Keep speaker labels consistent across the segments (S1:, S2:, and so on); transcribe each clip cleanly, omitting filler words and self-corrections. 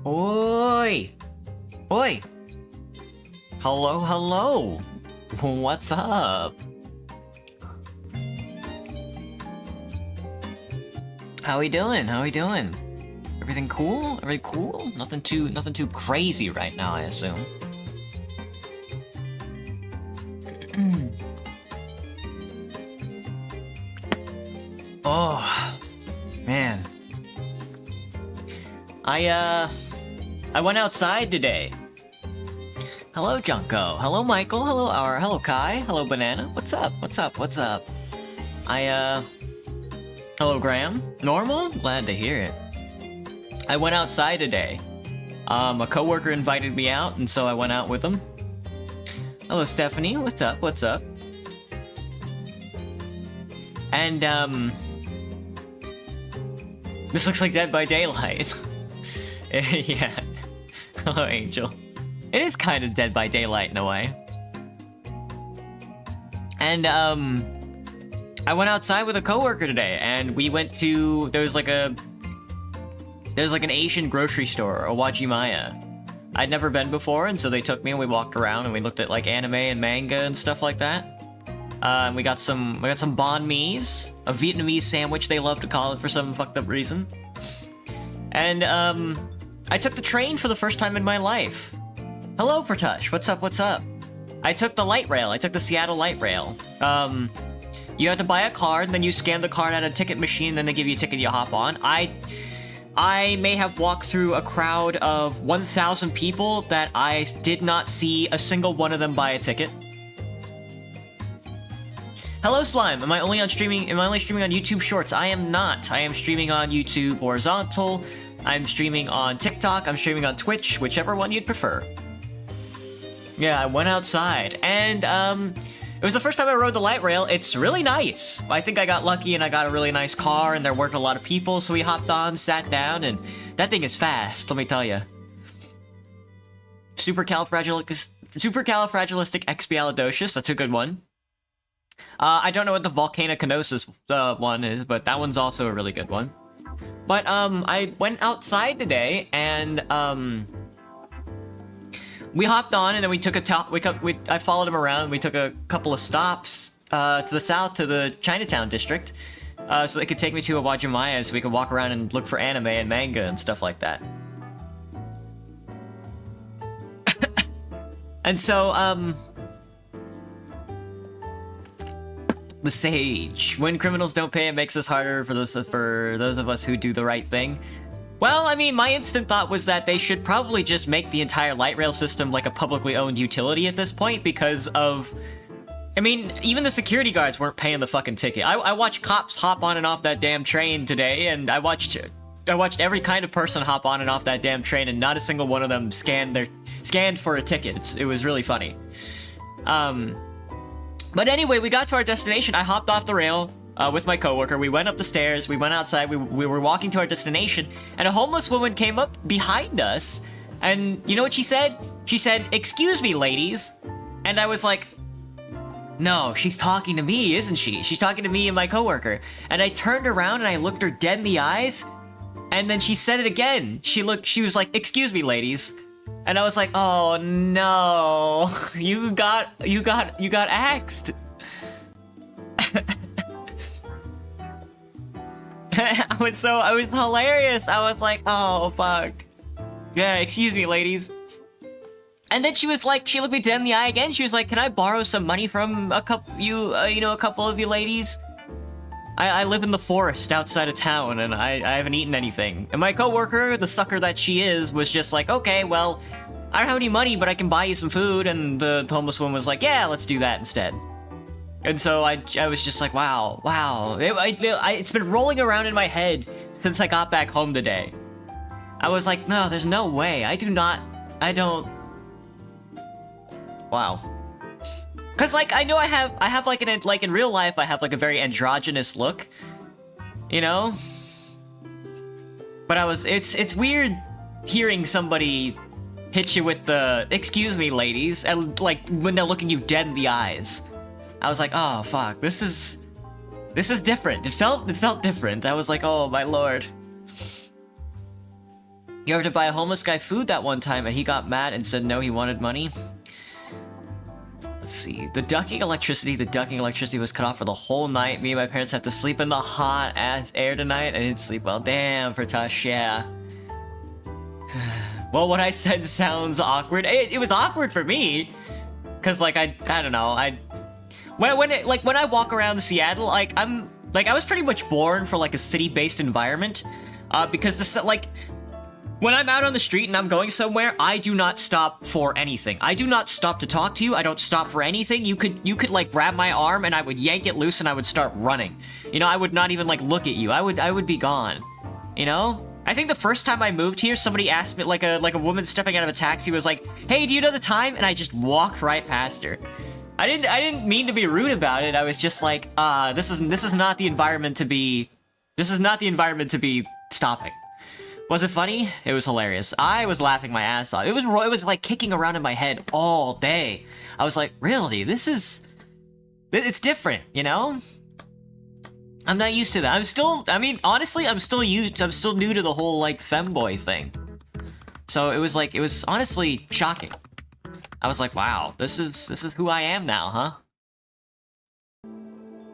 S1: Oi! Oi! Hello, hello! What's up? How we doing? How we doing? Everything cool? Everything cool? Nothing too crazy right now, I assume. Oh, man. I went outside today. Hello, Junko. Hello, Michael. Hello, Aura. Hello, Kai. Hello, Banana. What's up? What's up? What's up? Hello, Graham. Normal? Glad to hear it. I went outside today. A coworker invited me out, and so I went out with him. Hello, Stephanie. What's up? What's up? And, this looks like Dead by Daylight. Yeah. Hello, Angel. It is kind of Dead by Daylight in a way. And, I went outside with a coworker today, and we went to... There's like an Asian grocery store, Owajimaya. I'd never been before, and so they took me and we walked around and we looked at like anime and manga and stuff like that. And we got some banh mi's, a Vietnamese sandwich they love to call it for some fucked up reason. And I took the train for the first time in my life. Hello, Pratush. What's up? What's up? I took the light rail. I took the Seattle light rail. You had to buy a card, then you scan the card at a ticket machine, then they give you a ticket you hop on. I may have walked through a crowd of 1,000 people that I did not see a single one of them buy a ticket. Hello, Slime. Am I only streaming on YouTube Shorts? I am not. I am streaming on YouTube Horizontal. I'm streaming on TikTok. I'm streaming on Twitch, whichever one you'd prefer. Yeah, I went outside, and it was the first time I rode the light rail. It's really nice. I think I got lucky and I got a really nice car, and there weren't a lot of people, so we hopped on, sat down, and that thing is fast, let me tell you. Supercalifragilisticexpialidocious, that's a good one. I don't know what the volcanoconosis one is, but that one's also a really good one. But I went outside today, and we hopped on, and then we took I followed him around. We took a couple of stops to the south, to the Chinatown district, so they could take me to Owajimaya, so we could walk around and look for anime and manga and stuff like that. And so, the sage. When criminals don't pay, it makes us harder for those of us who do the right thing. Well, I mean, my instant thought was that they should probably just make the entire light rail system like a publicly owned utility at this point, because of... I mean, even the security guards weren't paying the fucking ticket. I watched cops hop on and off that damn train today, and I watched every kind of person hop on and off that damn train, and not a single one of them scanned for a ticket. It was really funny. But anyway, we got to our destination. I hopped off the rail with my coworker. We went up the stairs. We went outside. We were walking to our destination, and a homeless woman came up behind us. And you know what she said? She said, "Excuse me, ladies." And I was like, no, she's talking to me, isn't she? She's talking to me and my coworker. And I turned around and I looked her dead in the eyes. And then she said it again. She was like, "Excuse me, ladies." And I was like, oh no, you got axed. I was hilarious. I was like, oh fuck. Yeah, excuse me, ladies. And then she was like, she looked me dead in the eye again. She was like, "Can I borrow some money from a couple of you ladies? I live in the forest outside of town, and I haven't eaten anything." And my coworker, the sucker that she is, was just like, "Okay, well, I don't have any money, but I can buy you some food." And the homeless woman was like, "Yeah, let's do that instead." And so I was just like, wow. It's been rolling around in my head since I got back home today. I was like, no, there's no way. I don't. Wow. Cause like I know I have like in real life I have like a very androgynous look, you know. But it's weird hearing somebody hit you with the "excuse me, ladies," and like when they're looking you dead in the eyes. I was like, oh fuck, this is different. It felt different. I was like, oh my lord. You ever to buy a homeless guy food that one time and he got mad and said no, he wanted money? Let's see. The ducting electricity was cut off for the whole night. Me and my parents have to sleep in the hot ass air tonight. I didn't sleep well. Damn, Pratash, yeah. Well, what I said sounds awkward. It was awkward for me. Cause like I don't know, when I walk around Seattle, like I was pretty much born for like a city-based environment. Because when I'm out on the street and I'm going somewhere, I do not stop for anything. I do not stop to talk to you. I don't stop for anything. You could like grab my arm and I would yank it loose and I would start running. You know, I would not even like look at you. I would be gone. You know? I think the first time I moved here, somebody asked me, like a woman stepping out of a taxi was like, "Hey, do you know the time?" And I just walked right past her. I didn't mean to be rude about it. I was just like, this is not the environment to be. This is not the environment to be stopping. Was it funny? It was hilarious. I was laughing my ass off. It was like kicking around in my head all day. I was like, really? It's different, you know? I'm not used to that. Honestly, I'm still new to the whole like femboy thing. So it was honestly shocking. I was like, wow, this is who I am now, huh?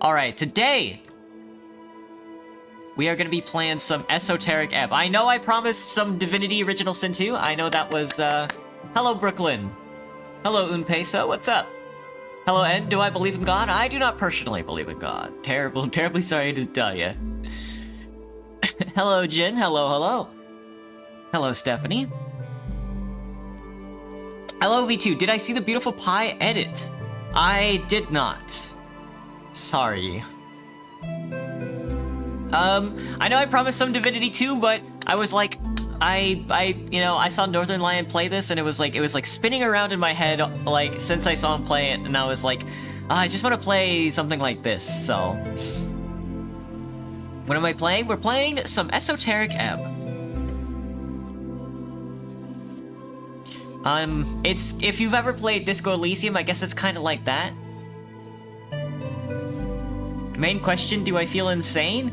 S1: All right, today we are gonna be playing some Esoteric Ebb. I know I promised some Divinity Original Sin 2. I know that was, hello Brooklyn. Hello Unpeso, what's up? Hello Ed, do I believe in God? I do not personally believe in God. Terribly sorry to tell you. Hello Jin, hello. Hello Stephanie. Hello V2, did I see the beautiful pie edit? I did not. Sorry. I know I promised some Divinity 2, but I was like, I saw Northern Lion play this, and it was like spinning around in my head, like, since I saw him play it, and I was like, I just want to play something like this, so. What am I playing? We're playing some Esoteric Ebb. If you've ever played Disco Elysium, I guess it's kind of like that. Main question, do I feel insane?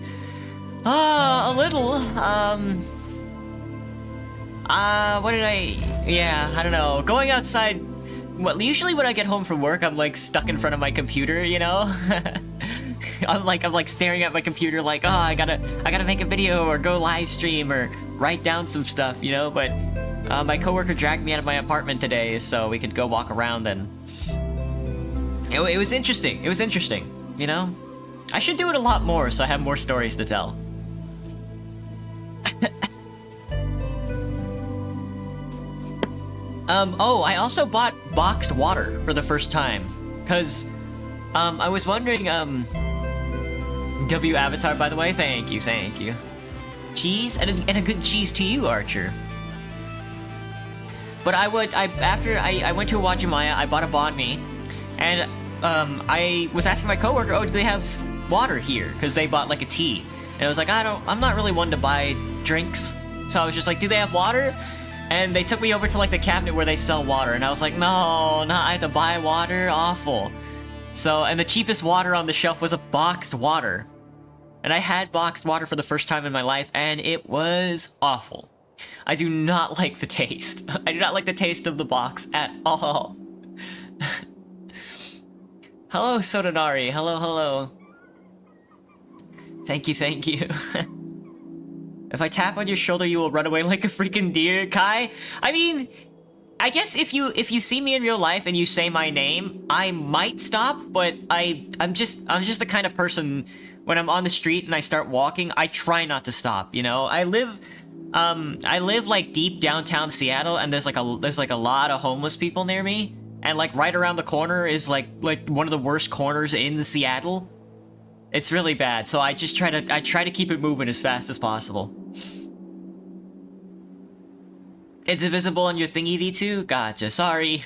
S1: A little, yeah, I don't know. Going outside, well, usually when I get home from work, I'm like stuck in front of my computer, you know? I'm like staring at my computer like, oh, I gotta make a video or go live stream or write down some stuff, you know? But my coworker dragged me out of my apartment today so we could go walk around, and it was interesting. It was interesting, you know? I should do it a lot more so I have more stories to tell. Oh, I also bought boxed water for the first time, cause, I was wondering, W Avatar, by the way, thank you. Cheese, and a good cheese to you, Archer. But after I went to a Wajimaya, I bought a banh mi, and, I was asking my coworker, oh, do they have water here? Cause they bought, like, a tea. And I was like, I'm not really one to buy drinks. So I was just like, do they have water? And they took me over to like the cabinet where they sell water, and I was like, no, I have to buy water? Awful. So, and the cheapest water on the shelf was a boxed water. And I had boxed water for the first time in my life, and it was awful. I do not like the taste. I do not like the taste of the box at all. Hello, Sodanari. Hello. Thank you. If I tap on your shoulder, you will run away like a freaking deer, Kai. I mean, I guess if you see me in real life and you say my name, I might stop, but I'm just the kind of person, when I'm on the street and I start walking, I try not to stop, you know? I live like deep downtown Seattle, and there's like a lot of homeless people near me, and like right around the corner is like one of the worst corners in Seattle. It's really bad, so I try to keep it moving as fast as possible. It's visible on your thingy V2? Gotcha, sorry.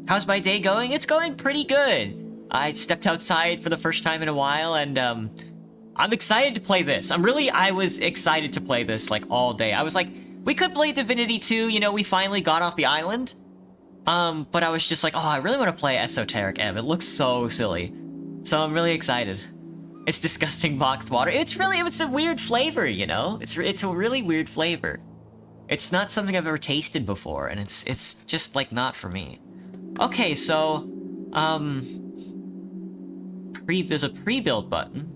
S1: How's my day going? It's going pretty good. I stepped outside for the first time in a while, and I'm excited to play this. I was excited to play this like all day. I was like, we could play Divinity 2, you know, we finally got off the island. But I was just like, oh, I really want to play Esoteric Ebb. It looks so silly. So I'm really excited. It's disgusting boxed water. It's a weird flavor, you know? It's a really weird flavor. It's not something I've ever tasted before, and it's just, like, not for me. Okay, so, there's a pre-build button.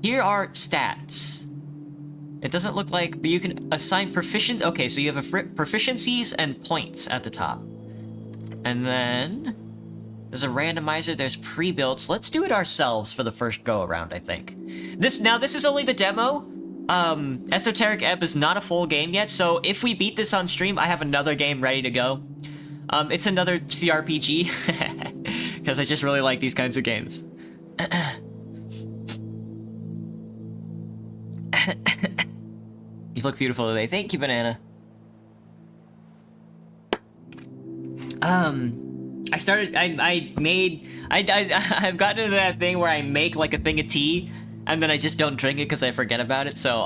S1: Here are stats. It doesn't look like, but you can assign okay, so you have proficiencies and points at the top. And then there's a randomizer, there's pre-builds. Let's do it ourselves for the first go-around, I think. This is only the demo. Esoteric Ebb is not a full game yet, so if we beat this on stream, I have another game ready to go. It's another CRPG, because I just really like these kinds of games. You look beautiful today. Thank you, Banana. I've gotten into that thing where I make like a thing of tea, and then I just don't drink it because I forget about it, so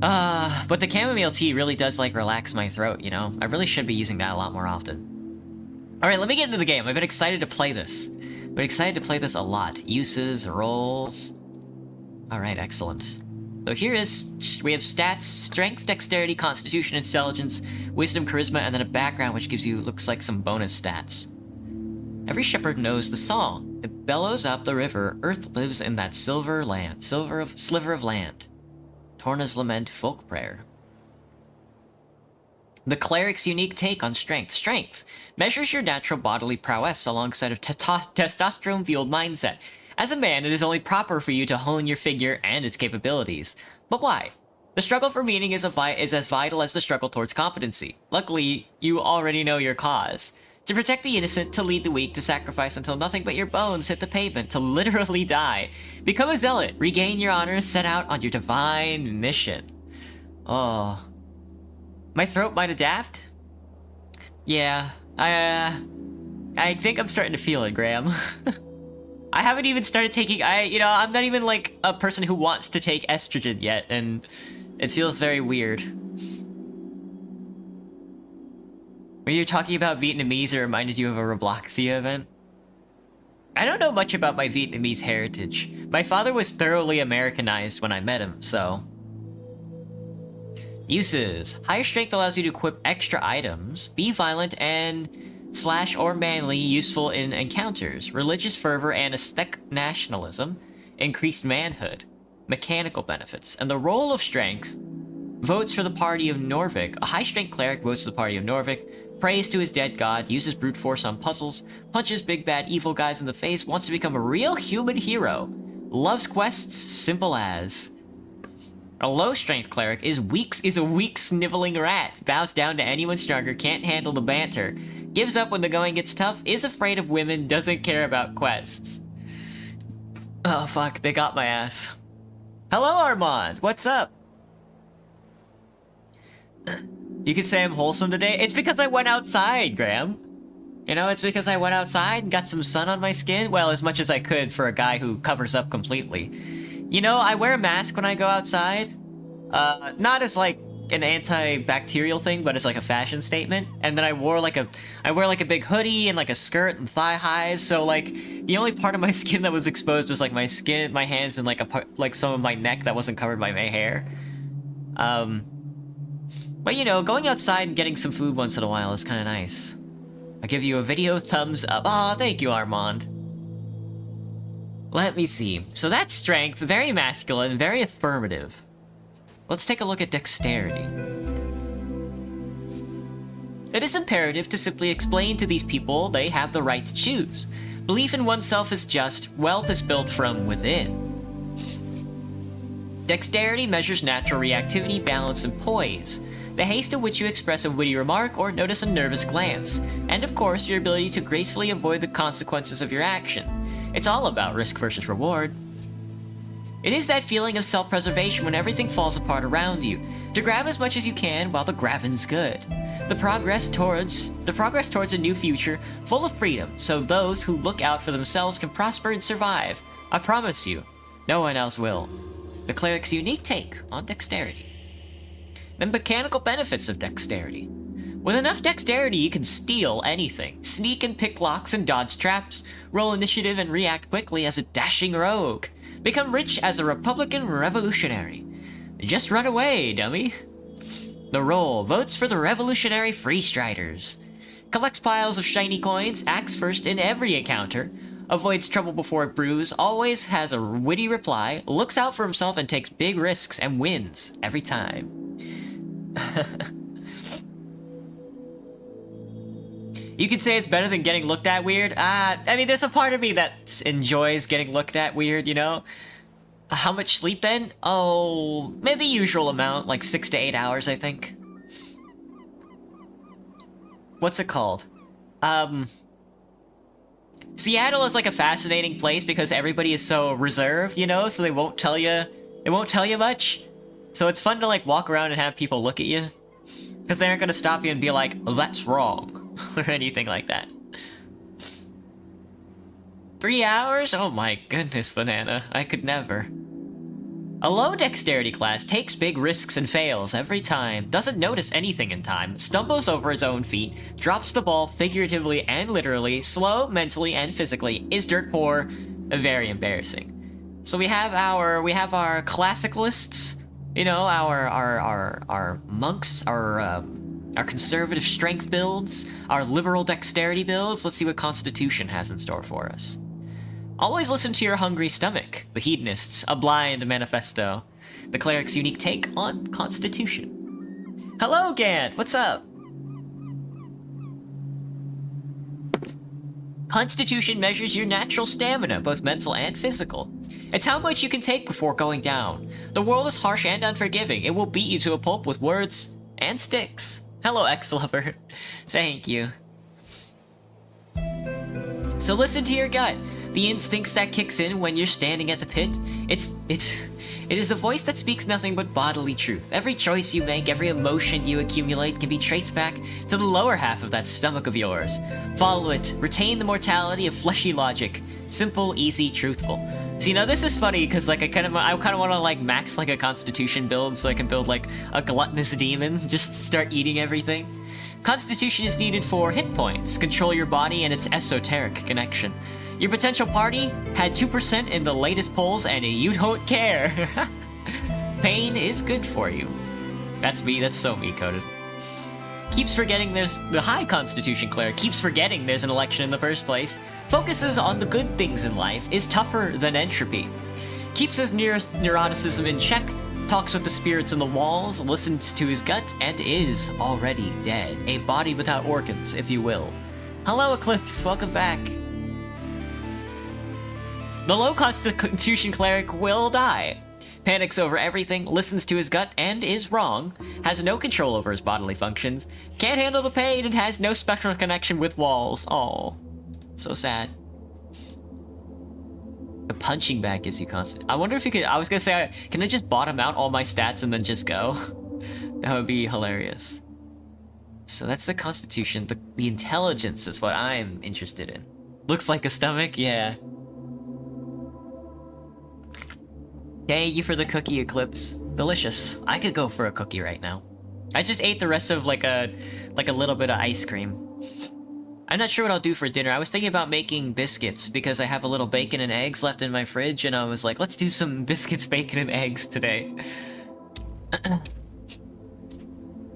S1: but the chamomile tea really does like relax my throat, you know? I really should be using that a lot more often. Alright, let me get into the game. I've been excited to play this. I've been excited to play this a lot. Uses, roles. Alright, excellent. So we have stats, strength, dexterity, constitution, intelligence, wisdom, charisma, and then a background which gives you, looks like some bonus stats. Every shepherd knows the song. It bellows up the river, earth lives in that sliver of land. Torna's lament, folk prayer. The cleric's unique take on strength. Strength measures your natural bodily prowess alongside a testosterone-fueled mindset. As a man, it is only proper for you to hone your figure and its capabilities. But why? The struggle for meaning is as vital as the struggle towards competency. Luckily, you already know your cause. To protect the innocent, to lead the weak, to sacrifice until nothing but your bones hit the pavement, to literally die. Become a zealot, regain your honor, set out on your divine mission. Oh. My throat might adapt? Yeah, I think I'm starting to feel it, Graham. I haven't even started taking, I'm not even like a person who wants to take estrogen yet, and it feels very weird. When you're talking about Vietnamese, it reminded you of a Robloxia event? I don't know much about my Vietnamese heritage. My father was thoroughly Americanized when I met him, so... Uses. Higher strength allows you to equip extra items, be violent and / or manly, useful in encounters. Religious fervor and aesthetic nationalism, increased manhood, mechanical benefits, and the role of strength. Votes for the party of Norvik. A high-strength cleric votes for the party of Norvik, prays to his dead god, uses brute force on puzzles, punches big bad evil guys in the face, wants to become a real human hero, loves quests, simple as. A low-strength cleric is a weak sniveling rat, bows down to anyone stronger, can't handle the banter, gives up when the going gets tough, is afraid of women, doesn't care about quests. Oh fuck, they got my ass. Hello, Armand, what's up? You could say I'm wholesome today? It's because I went outside, Graham. You know, it's because I went outside and got some sun on my skin. Well, as much as I could for a guy who covers up completely. You know, I wear a mask when I go outside. Not as like an antibacterial thing, but as like a fashion statement. And then I wear like a big hoodie and like a skirt and thigh highs. So like the only part of my skin that was exposed was like my skin, my hands, and like some of my neck that wasn't covered by my hair. But you know, going outside and getting some food once in a while is kind of nice. I'll give you a video thumbs up. Aw, thank you, Armand. Let me see. So that's strength, very masculine, very affirmative. Let's take a look at dexterity. It is imperative to simply explain to these people they have the right to choose. Belief in oneself is just, wealth is built from within. Dexterity measures natural reactivity, balance, and poise. The haste at which you express a witty remark or notice a nervous glance. And of course, your ability to gracefully avoid the consequences of your action. It's all about risk versus reward. It is that feeling of self-preservation when everything falls apart around you, to grab as much as you can while the grabbing's good. The progress towards a new future full of freedom, so those who look out for themselves can prosper and survive. I promise you, no one else will. The cleric's unique take on dexterity. The mechanical benefits of dexterity. With enough dexterity, you can steal anything. Sneak and pick locks and dodge traps. Roll initiative and react quickly as a dashing rogue. Become rich as a Republican revolutionary. Just run away, dummy. The role: votes for the Revolutionary Freestriders. Collects piles of shiny coins, acts first in every encounter. Avoids trouble before it brews, always has a witty reply, looks out for himself and takes big risks and wins every time. You could say it's better than getting looked at weird. I mean, there's a part of me that enjoys getting looked at weird, you know? How much sleep then? Oh, maybe the usual amount, like 6 to 8 hours, I think. What's it called? Seattle is like a fascinating place because everybody is so reserved, you know? So they won't tell you much. So it's fun to like walk around and have people look at you. Because they aren't gonna stop you and be like, oh, that's wrong. Or anything like that. 3 hours? Oh my goodness, Banana. I could never. A low dexterity class takes big risks and fails every time, doesn't notice anything in time, stumbles over his own feet, drops the ball figuratively and literally, slow mentally and physically, is dirt poor, very embarrassing. So we have our classicalists, you know, our monks, our conservative strength builds, our liberal dexterity builds. Let's see what Constitution has in store for us. Always listen to your hungry stomach. The Hedonists, a blind manifesto. The Cleric's unique take on Constitution. Hello, Gant. What's up? Constitution measures your natural stamina, both mental and physical. It's how much you can take before going down. The world is harsh and unforgiving. It will beat you to a pulp with words and sticks. Hello, X-Lover. Thank you. So listen to your gut. The instincts that kicks in when you're standing at the pit. It is the voice that speaks nothing but bodily truth. Every choice you make, every emotion you accumulate can be traced back to the lower half of that stomach of yours. Follow it. Retain the mortality of fleshy logic. Simple, easy, truthful. See, now this is funny because like I kind of want to like max like a Constitution build so I can build like a gluttonous demon, just start eating everything. Constitution is needed for hit points, control your body and its esoteric connection. Your potential party had 2% in the latest polls and you don't care. Pain is good for you. That's me, that's so me coded. Keeps forgetting the high Constitution cleric keeps forgetting there's an election in the first place. Focuses on the good things in life, is tougher than entropy. Keeps his neuroticism in check, talks with the spirits in the walls, listens to his gut, and is already dead. A body without organs, if you will. Hello, Eclipse, welcome back. The low Constitution cleric will die. Panics over everything, listens to his gut, and is wrong. Has no control over his bodily functions. Can't handle the pain and has no spectral connection with walls. Aw. So sad. The punching bag gives you constant. I wonder if you could. I was gonna say, can I just bottom out all my stats and then just go? That would be hilarious. So that's the Constitution. The intelligence is what I'm interested in. Looks like a stomach, yeah. Thank you for the cookie, Eclipse. Delicious. I could go for a cookie right now. I just ate the rest of like a little bit of ice cream. I'm not sure what I'll do for dinner. I was thinking about making biscuits because I have a little bacon and eggs left in my fridge, and I was like, let's do some biscuits, bacon, and eggs today.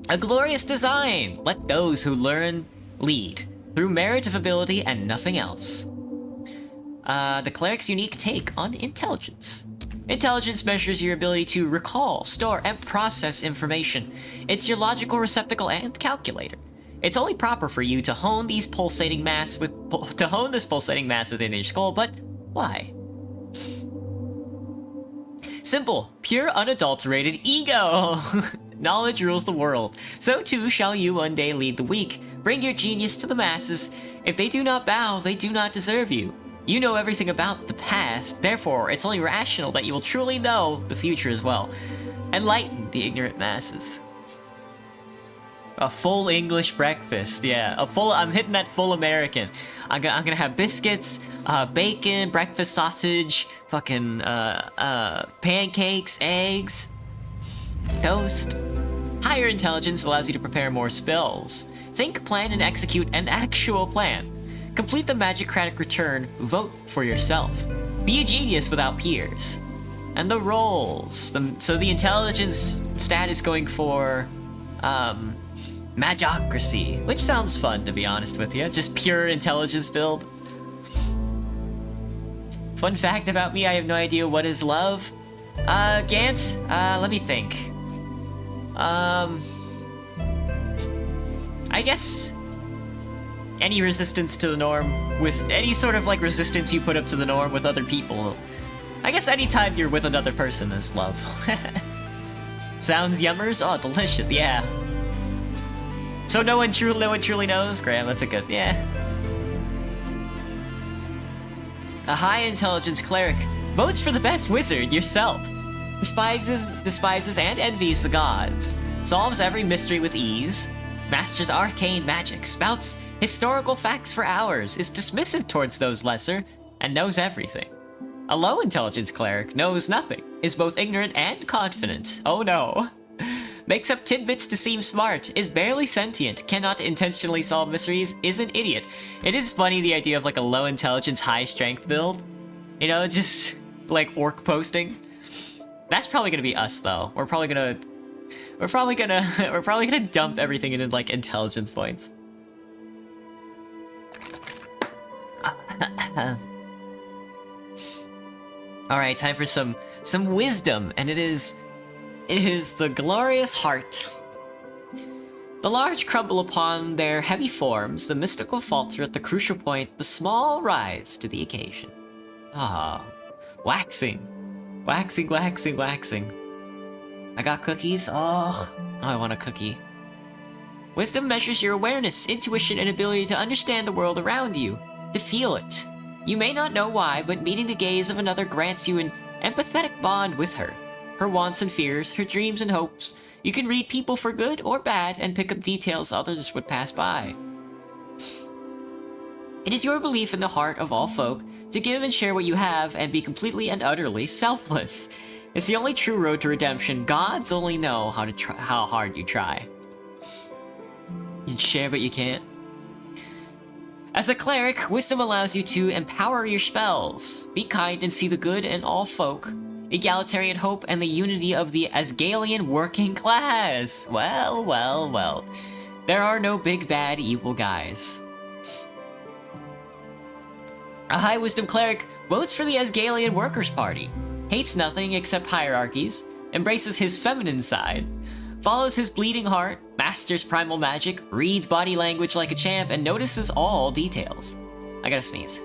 S1: A glorious design! Let those who learn lead, through merit of ability and nothing else. The cleric's unique take on intelligence. Intelligence measures your ability to recall, store, and process information. It's your logical receptacle and calculator. It's only proper for you to hone this pulsating mass within your skull, but why? Simple, pure, unadulterated ego. Knowledge rules the world. So too shall you one day lead the weak. Bring your genius to the masses. If they do not bow, they do not deserve you. You know everything about the past, therefore it's only rational that you will truly know the future as well. Enlighten the ignorant masses. A full English breakfast, yeah. I'm hitting that full American. I'm gonna have biscuits, bacon, breakfast sausage, fucking, pancakes, eggs, toast. Higher intelligence allows you to prepare more spells. Think, plan, and execute an actual plan. Complete the magicratic return, vote for yourself. Be a genius without peers. And the roles. So the intelligence stat is going for, magocracy, which sounds fun, to be honest with you. Just pure intelligence build. Fun fact about me, I have no idea what is love. Gant, let me think. I guess any resistance to the norm, with any sort of like resistance you put up to the norm with other people. I guess anytime you're with another person is love. Sounds yummers? Oh, delicious, yeah. So no one truly knows? Graham, that's a good, yeah. A high intelligence cleric votes for the best wizard, yourself. Despises and envies the gods. Solves every mystery with ease. Masters arcane magic. Spouts historical facts for hours. Is dismissive towards those lesser. And knows everything. A low intelligence cleric knows nothing. Is both ignorant and confident. Oh no. Makes up tidbits to seem smart. Is barely sentient. Cannot intentionally solve mysteries. Is an idiot. It is funny the idea of like a low intelligence, high strength build. You know, just like orc posting. That's probably gonna be us though. We're probably gonna dump everything into like intelligence points. All right, time for some wisdom, and it is the glorious heart. The large crumble upon their heavy forms, the mystical falter at the crucial point, the small rise to the occasion. Ah, waxing. I got cookies. Oh, I want a cookie. Wisdom measures your awareness, intuition, and ability to understand the world around you, to feel it. You may not know why, but meeting the gaze of another grants you an empathetic bond with her. Her wants and fears, her dreams and hopes. You can read people for good or bad and pick up details others would pass by. It is your belief in the heart of all folk to give and share what you have and be completely and utterly selfless. It's the only true road to redemption. Gods only know how hard you try. You can share, but you can't. As a cleric, wisdom allows you to empower your spells, be kind and see the good in all folk, egalitarian hope, and the unity of the Asgalian working class. Well. There are no big, bad, evil guys. A high wisdom cleric votes for the Asgalian Workers' Party, hates nothing except hierarchies, embraces his feminine side, follows his bleeding heart, masters primal magic, reads body language like a champ, and notices all details. I gotta sneeze.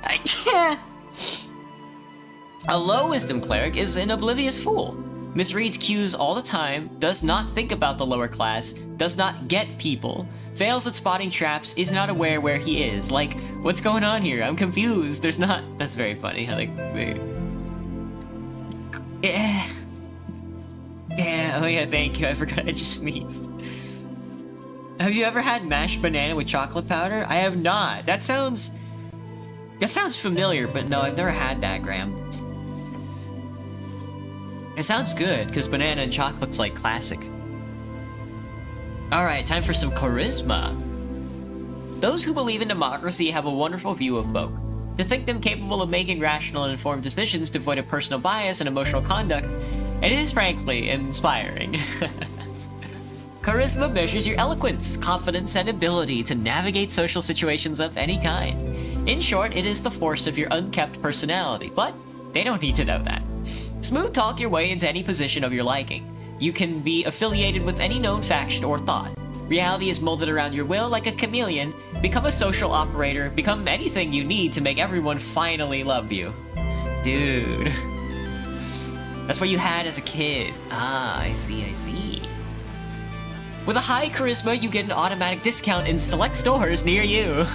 S1: I can't. A low wisdom cleric is an oblivious fool. Misreads cues all the time, does not think about the lower class, does not get people, fails at spotting traps, is not aware where he is. Like, what's going on here? I'm confused. There's not... That's very funny. Like, yeah, oh yeah, thank you. I forgot I just sneezed. Have you ever had mashed banana with chocolate powder? I have not. That sounds familiar, but no, I've never had that, Graham. It sounds good, because banana and chocolate's like classic. Alright, time for some charisma. Those who believe in democracy have a wonderful view of folk. To think them capable of making rational and informed decisions devoid of personal bias and emotional conduct, it is frankly inspiring. Charisma measures your eloquence, confidence, and ability to navigate social situations of any kind. In short, it is the force of your unkept personality, but they don't need to know that. Smooth talk your way into any position of your liking. You can be affiliated with any known faction or thought. Reality is molded around your will like a chameleon. Become a social operator. Become anything you need to make everyone finally love you. Dude. That's what you had as a kid. Ah, I see. With a high charisma, you get an automatic discount in select stores near you.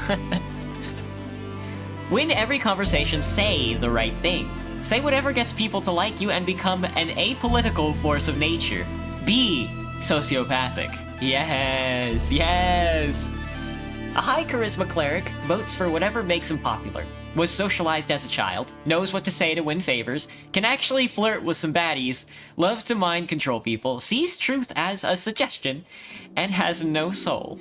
S1: Win every conversation, say the right thing. Say whatever gets people to like you and become an apolitical force of nature. Be sociopathic. Yes. A high charisma cleric votes for whatever makes him popular. was socialized as a child, knows what to say to win favors, can actually flirt with some baddies, loves to mind control people, sees truth as a suggestion, and has no soul.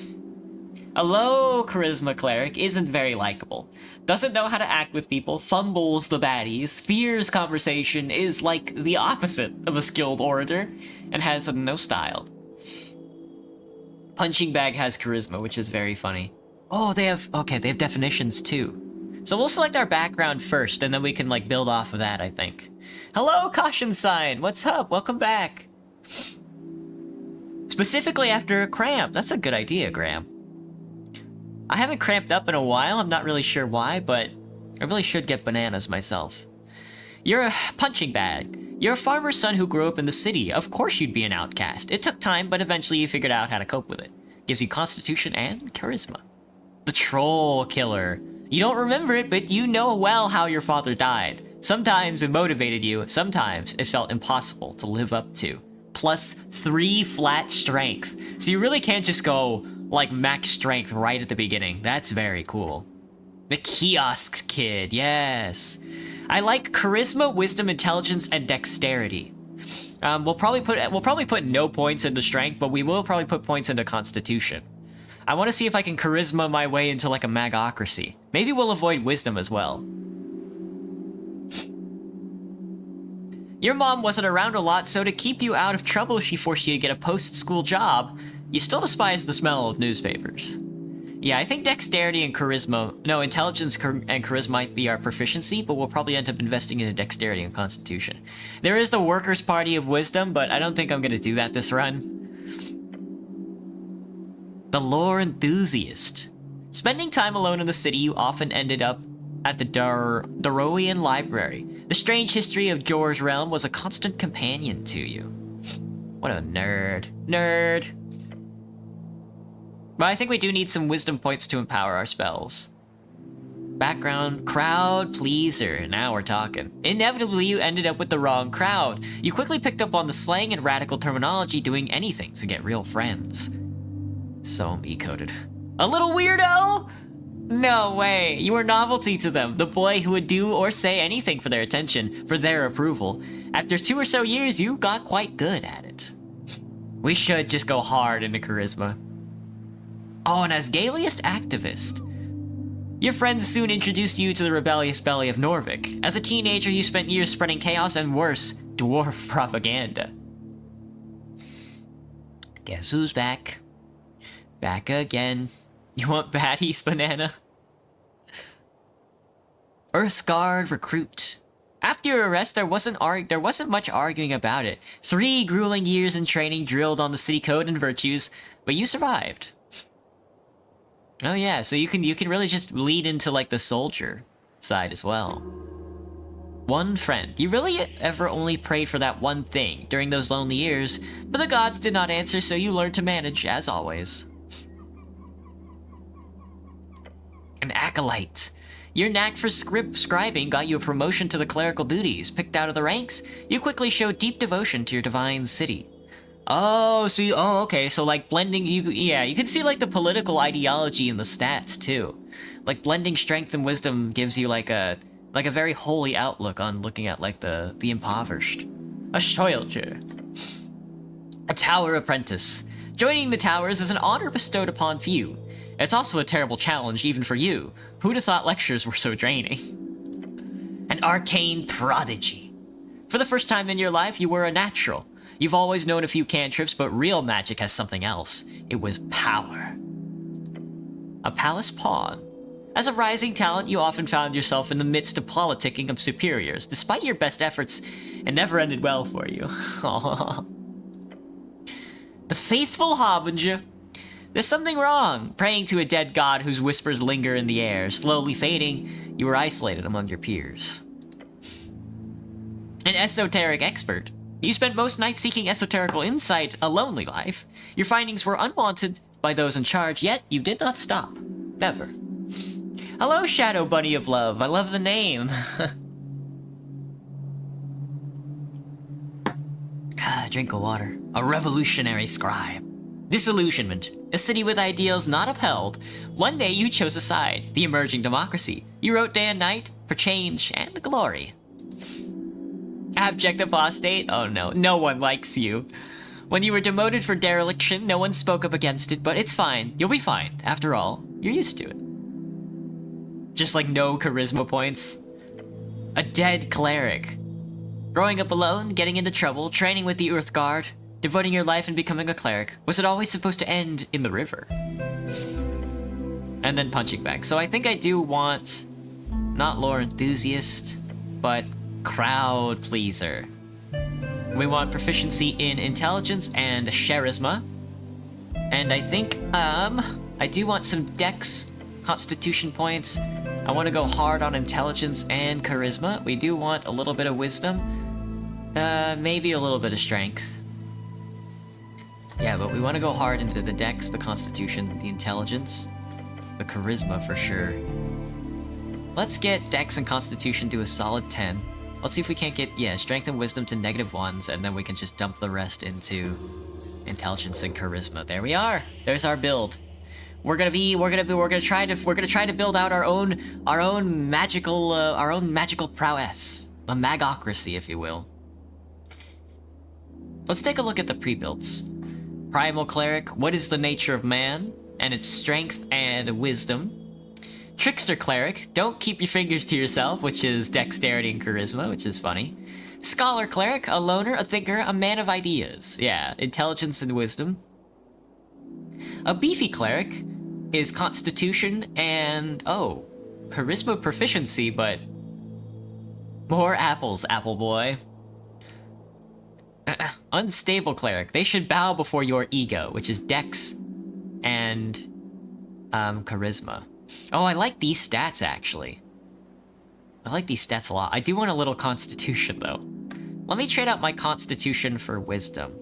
S1: A low charisma cleric isn't very likable, doesn't know how to act with people, fumbles the baddies, fears conversation, is like the opposite of a skilled orator, and has no style. Punching Bag has charisma, which is very funny. Oh, they have definitions too. So we'll select our background first, and then we can, like, build off of that, I think. Hello, Caution Sign! What's up? Welcome back! Specifically after a cramp. That's a good idea, Graham. I haven't cramped up in a while, I'm not really sure why, but I really should get bananas myself. You're a punching bag. You're a farmer's son who grew up in the city. Of course you'd be an outcast. It took time, but eventually you figured out how to cope with it. Gives you constitution and charisma. The Troll Killer. You don't remember it, but you know well how your father died. Sometimes it motivated you, sometimes it felt impossible to live up to. Plus 3 flat strength. So you really can't just go, like, max strength right at the beginning. That's very cool. The Kiosks Kid, yes. I like charisma, wisdom, intelligence, and dexterity. We'll probably put no points into strength, but we will probably put points into constitution. I want to see if I can charisma my way into, like, a magocracy. Maybe we'll avoid wisdom as well. Your mom wasn't around a lot, so to keep you out of trouble, she forced you to get a post-school job. You still despise the smell of newspapers. Yeah, I think dexterity and charisma... No, intelligence and charisma might be our proficiency, but we'll probably end up investing in dexterity and constitution. There is the Workers' Party of Wisdom, but I don't think I'm going to do that this run. The Lore Enthusiast. Spending time alone in the city, you often ended up at the Daroian Library. The strange history of Jor's realm was a constant companion to you. What a nerd. Nerd. But I think we do need some wisdom points to empower our spells. Background, crowd pleaser. Now we're talking. Inevitably, you ended up with the wrong crowd. You quickly picked up on the slang and radical terminology, doing anything to get real friends. So me-coded. A little weirdo? No way. You were novelty to them. The boy who would do or say anything for their attention, for their approval. After 2 or so years, you got quite good at it. We should just go hard into charisma. Oh, and as Gaeliest activist. Your friends soon introduced you to the rebellious belly of Norvik. As a teenager, you spent years spreading chaos and worse, dwarf propaganda. Guess who's back? Back again. You want baddies, banana? Earthguard recruit. After your arrest, there wasn't much arguing about it. 3 grueling years in training drilled on the city code and virtues, but you survived. Oh yeah, so you can really just lead into, like, the soldier side as well. One friend. You really ever only prayed for that one thing during those lonely years, but the gods did not answer, so you learned to manage, as always. An acolyte. Your knack for scribing got you a promotion to the clerical duties. Picked out of the ranks, you quickly showed deep devotion to your divine city. Oh, so okay, so, like, blending, you can see, like, the political ideology in the stats, too. Like, blending strength and wisdom gives you, like a very holy outlook on looking at, like, the impoverished. A soldier. A tower apprentice. Joining the towers is an honor bestowed upon few. It's also a terrible challenge, even for you. Who'd have thought lectures were so draining? An arcane prodigy. For the first time in your life, you were a natural. You've always known a few cantrips, but real magic has something else. It was power. A palace pawn. As a rising talent, you often found yourself in the midst of politicking of superiors. Despite your best efforts, it never ended well for you. The faithful harbinger. There's something wrong. Praying to a dead god whose whispers linger in the air. Slowly fading, you were isolated among your peers. An esoteric expert. You spent most nights seeking esoterical insight, a lonely life. Your findings were unwanted by those in charge, yet you did not stop. Never. Hello, Shadow Bunny of Love. I love the name. Drink of water. A revolutionary scribe. Disillusionment. A city with ideals not upheld. One day you chose a side, the emerging democracy. You wrote day and night for change and glory. Abject apostate? Oh no, no one likes you. When you were demoted for dereliction, no one spoke up against it, but it's fine. You'll be fine. After all, you're used to it. Just like no charisma points. A dead cleric. Growing up alone, getting into trouble, training with the Earth Guard, devoting your life and becoming a cleric. Was it always supposed to end in the river? And then punching back. So I think I do want not lore enthusiast, but crowd pleaser. We want proficiency in intelligence and charisma. And I think, I do want some dex constitution points. I want to go hard on intelligence and charisma. We do want a little bit of wisdom. Maybe a little bit of strength. Yeah, but we want to go hard into the dex, the constitution, the intelligence, the charisma for sure. Let's get dex and constitution to a solid 10. Let's see if we can't get, yeah, strength and wisdom to -1s, and then we can just dump the rest into intelligence and charisma. There we are. There's our build. We're gonna try to build out our own magical prowess, a magocracy, if you will. Let's take a look at the pre-builds. Primal cleric. What is the nature of man? And its strength and wisdom. Trickster cleric. Don't keep your fingers to yourself, which is dexterity and charisma, which is funny. Scholar cleric. A loner, a thinker, a man of ideas. Yeah, intelligence and wisdom. A beefy cleric is constitution and, oh, charisma proficiency, but more apples, apple boy. Unstable cleric. They should bow before your ego, which is dex and charisma. Oh, I like these stats, actually. I like these stats a lot. I do want a little constitution, though. Let me trade out my constitution for wisdom.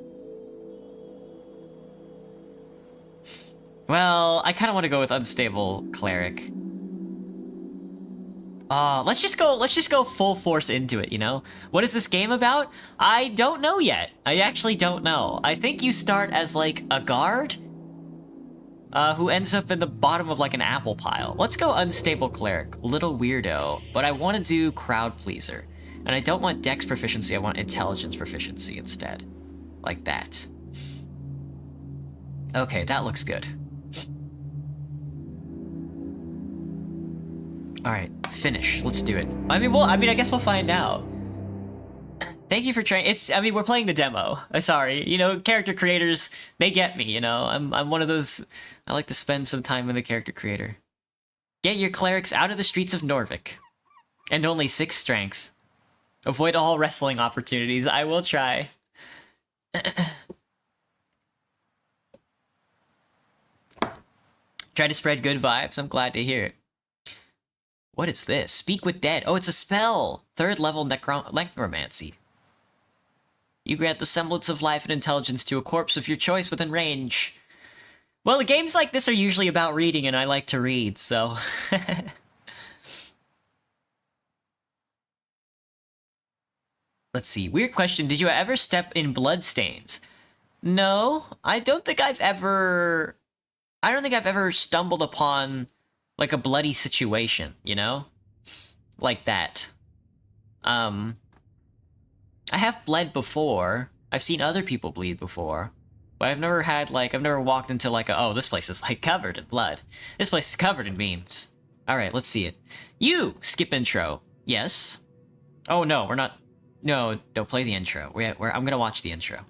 S1: Well, I kind of want to go with unstable cleric. Let's just go full force into it, you know? What is this game about? I don't know yet. I actually don't know. I think you start as, like, a guard who ends up in the bottom of, like, an apple pile. Let's go unstable cleric. Little weirdo. But I want to do crowd pleaser. And I don't want dex proficiency, I want intelligence proficiency instead. Like that. Okay, that looks good. Alright, finish. Let's do it. I guess we'll find out. Thank you for trying. We're playing the demo. Sorry. You know, character creators, they get me, you know? I'm one of those, I like to spend some time with the character creator. Get your clerics out of the streets of Norvik. And only 6 strength. Avoid all wrestling opportunities. I will try. Try to spread good vibes. I'm glad to hear it. What is this? Speak with dead. Oh, it's a spell! 3rd level necromancy. You grant the semblance of life and intelligence to a corpse of your choice within range. Well, the games like this are usually about reading, and I like to read, so... Let's see. Weird question. Did you ever step in bloodstains? No, I don't think I've ever stumbled upon, like, a bloody situation, you know? Like that. I have bled before. I've seen other people bleed before. But I've never walked into, like, oh, this place is, like, covered in blood. This place is covered in memes. Alright, let's see it. You! Skip intro. Yes? Oh, no, we're not... No, don't play the intro. I'm gonna watch the intro.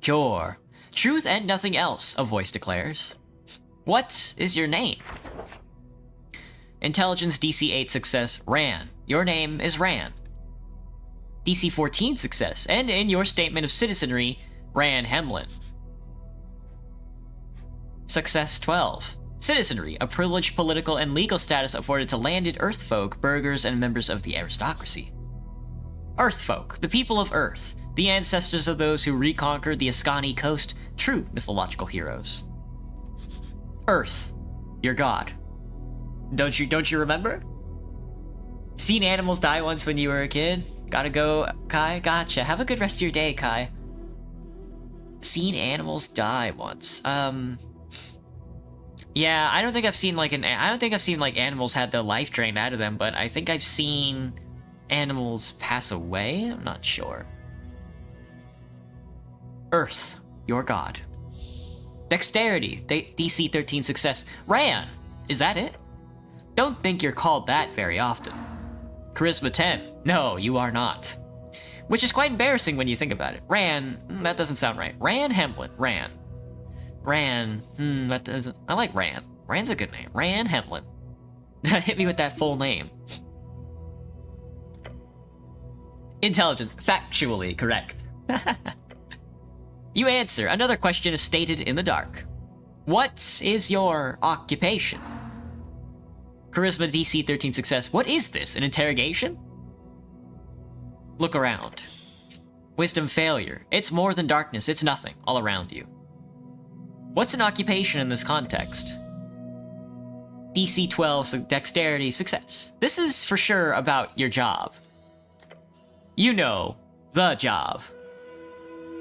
S1: Jor. Truth and nothing else, a voice declares. What is your name? Intelligence DC 8 success, Ran. Your name is Ran. DC 14 success, and in your statement of citizenry, Ran Hemlin. Success 12. Citizenry, a privileged political and legal status afforded to landed Earthfolk, burghers, and members of the aristocracy. Earthfolk, the people of Earth, the ancestors of those who reconquered the Ascani coast, true mythological heroes. Earth, your god. Don't you remember? Seen animals die once when you were a kid? Gotta go, Kai? Gotcha. Have a good rest of your day, Kai. Seen animals die once. Yeah, I don't think I've seen like animals had their life drained out of them, but I think I've seen animals pass away. I'm not sure. Earth, your god. Dexterity, DC 13 success. Ran, is that it? Don't think you're called that very often. Charisma 10, no, you are not. Which is quite embarrassing when you think about it. Ran, that doesn't sound right. Ran Hemlin, Ran. Ran, that doesn't, I like Ran. Ran's a good name. Ran Hemlin. Hit me with that full name. Intelligent, factually correct. You answer. Another question is stated in the dark. What is your occupation? Charisma DC 13 success. What is this, an interrogation? Look around. Wisdom failure. It's more than darkness, it's nothing, all around you. What's an occupation in this context? DC 12 dexterity success. This is for sure about your job. You know, the job.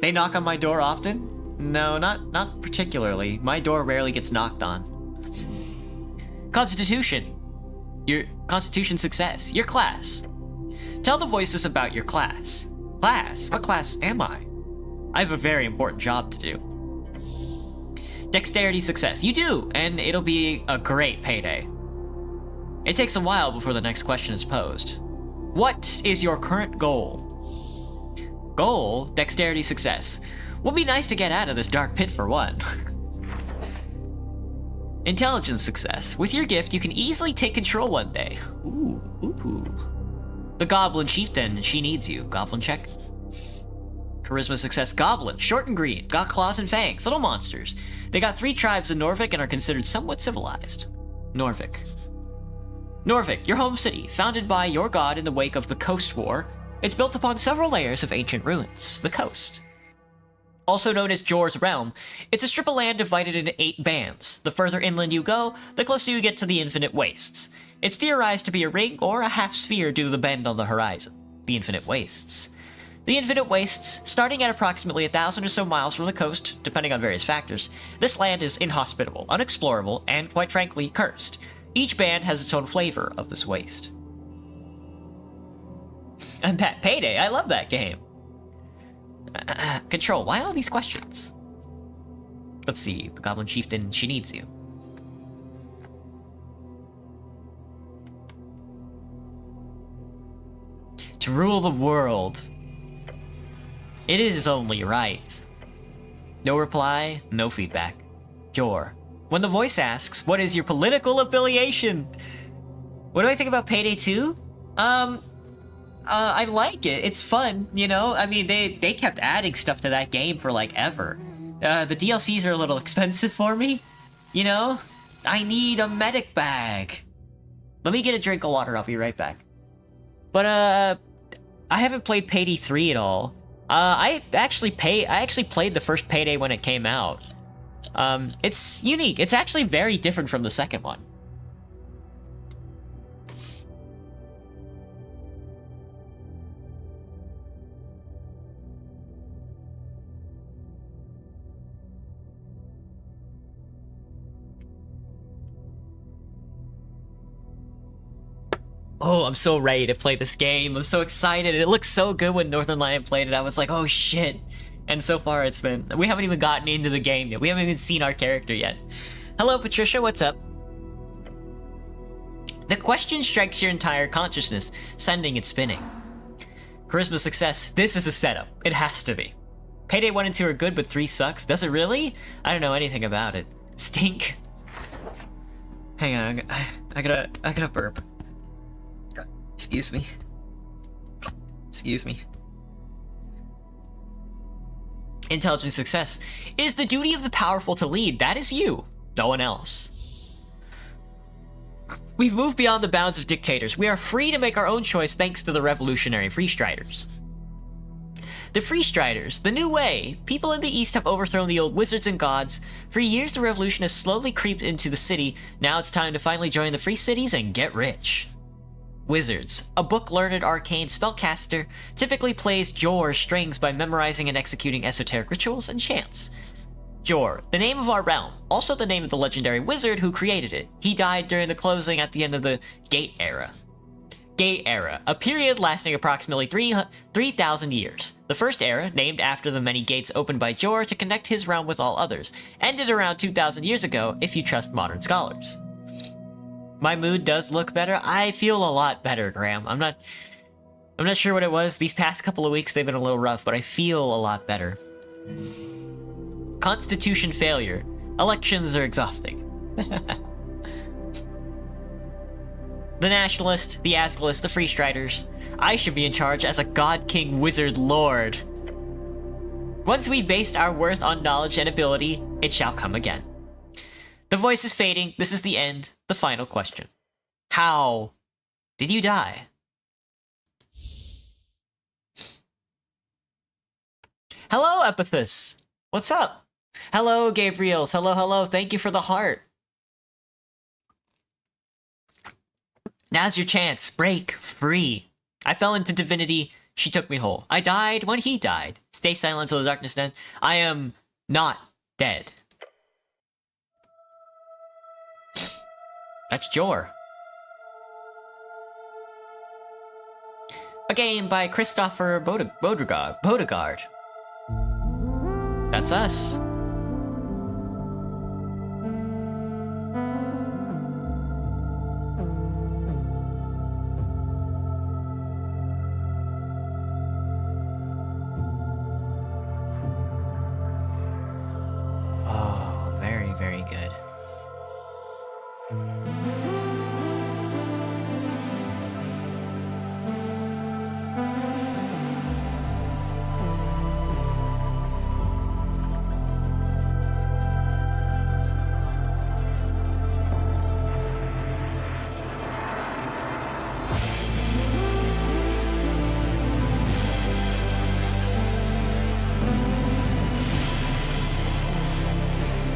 S1: They knock on my door often? No, not particularly. My door rarely gets knocked on. Constitution. Your constitution success. Your class. Tell the voices about your class. Class? What class am I? I have a very important job to do. Dexterity success. You do, and it'll be a great payday. It takes a while before the next question is posed. What is your current goal? Goal? Dexterity success. Would be nice to get out of this dark pit for one. Intelligence success. With your gift, you can easily take control one day. Ooh. The Goblin Chieftain, she needs you. Goblin check. Charisma success. Goblin, short and green, got claws and fangs, little monsters. They got 3 tribes in Norvik and are considered somewhat civilized. Norvik, your home city, founded by your god in the wake of the Coast War. It's built upon several layers of ancient ruins. The coast. Also known as Jor's Realm, it's a strip of land divided into 8 bands. The further inland you go, the closer you get to the Infinite Wastes. It's theorized to be a ring or a half-sphere due to the bend on the horizon. The Infinite Wastes. The Infinite Wastes, starting at approximately 1,000 or so miles from the coast, depending on various factors, this land is inhospitable, unexplorable, and, quite frankly, cursed. Each band has its own flavor of this waste. And Payday, I love that game. Control, why all these questions? Let's see, the Goblin Chieftain, she needs you. To rule the world. It is only right. No reply, no feedback. Jor. When the voice asks, what is your political affiliation? What do I think about Payday 2? I like it. It's fun, you know? I mean, they kept adding stuff to that game for, like, ever. The DLCs are a little expensive for me, you know? I need a medic bag. Let me get a drink of water, I'll be right back. But, I haven't played Payday 3 at all. I actually played the first Payday when it came out. It's unique. It's actually very different from the second one. Oh, I'm so ready to play this game. I'm so excited. It looked so good when Northern Lion played it. I was like, oh shit. And so far it's been... We haven't even gotten into the game yet. We haven't even seen our character yet. Hello, Patricia. What's up? The question strikes your entire consciousness, sending it spinning. Charisma success. This is a setup. It has to be. Payday 1 and 2 are good, but 3 sucks. Does it really? I don't know anything about it. Stink. Hang on. I gotta burp. Excuse me. Excuse me. Intelligence success. It is the duty of the powerful to lead. That is you. No one else. We've moved beyond the bounds of dictators. We are free to make our own choice thanks to the revolutionary Freestriders. The Freestriders, the new way. People in the East have overthrown the old wizards and gods. For years, the revolution has slowly creeped into the city. Now it's time to finally join the free cities and get rich. Wizards. A book-learned arcane spellcaster typically plays Jor strings by memorizing and executing esoteric rituals and chants. Jor, the name of our realm, also the name of the legendary wizard who created it. He died during the closing at the end of the Gate Era. Gate Era, a period lasting approximately 3,000 years. The first era, named after the many gates opened by Jor to connect his realm with all others, ended around 2,000 years ago if you trust modern scholars. My mood does look better. I feel a lot better, Graham. I'm not sure what it was. These past couple of weeks they've been a little rough, but I feel a lot better. Constitution failure. Elections are exhausting. The Nationalist, the Ascalist, the Free Striders. I should be in charge as a God King Wizard Lord. Once we based our worth on knowledge and ability, it shall come again. The voice is fading. This is the end. The final question. How did you die? Hello, Epithus. What's up? Hello, Gabriels. Hello, hello. Thank you for the heart. Now's your chance. Break free. I fell into divinity. She took me whole. I died when he died. Stay silent till the darkness then. I am not dead. That's Jor. A game by Christopher Bodegard. That's us. Oh, very, very good.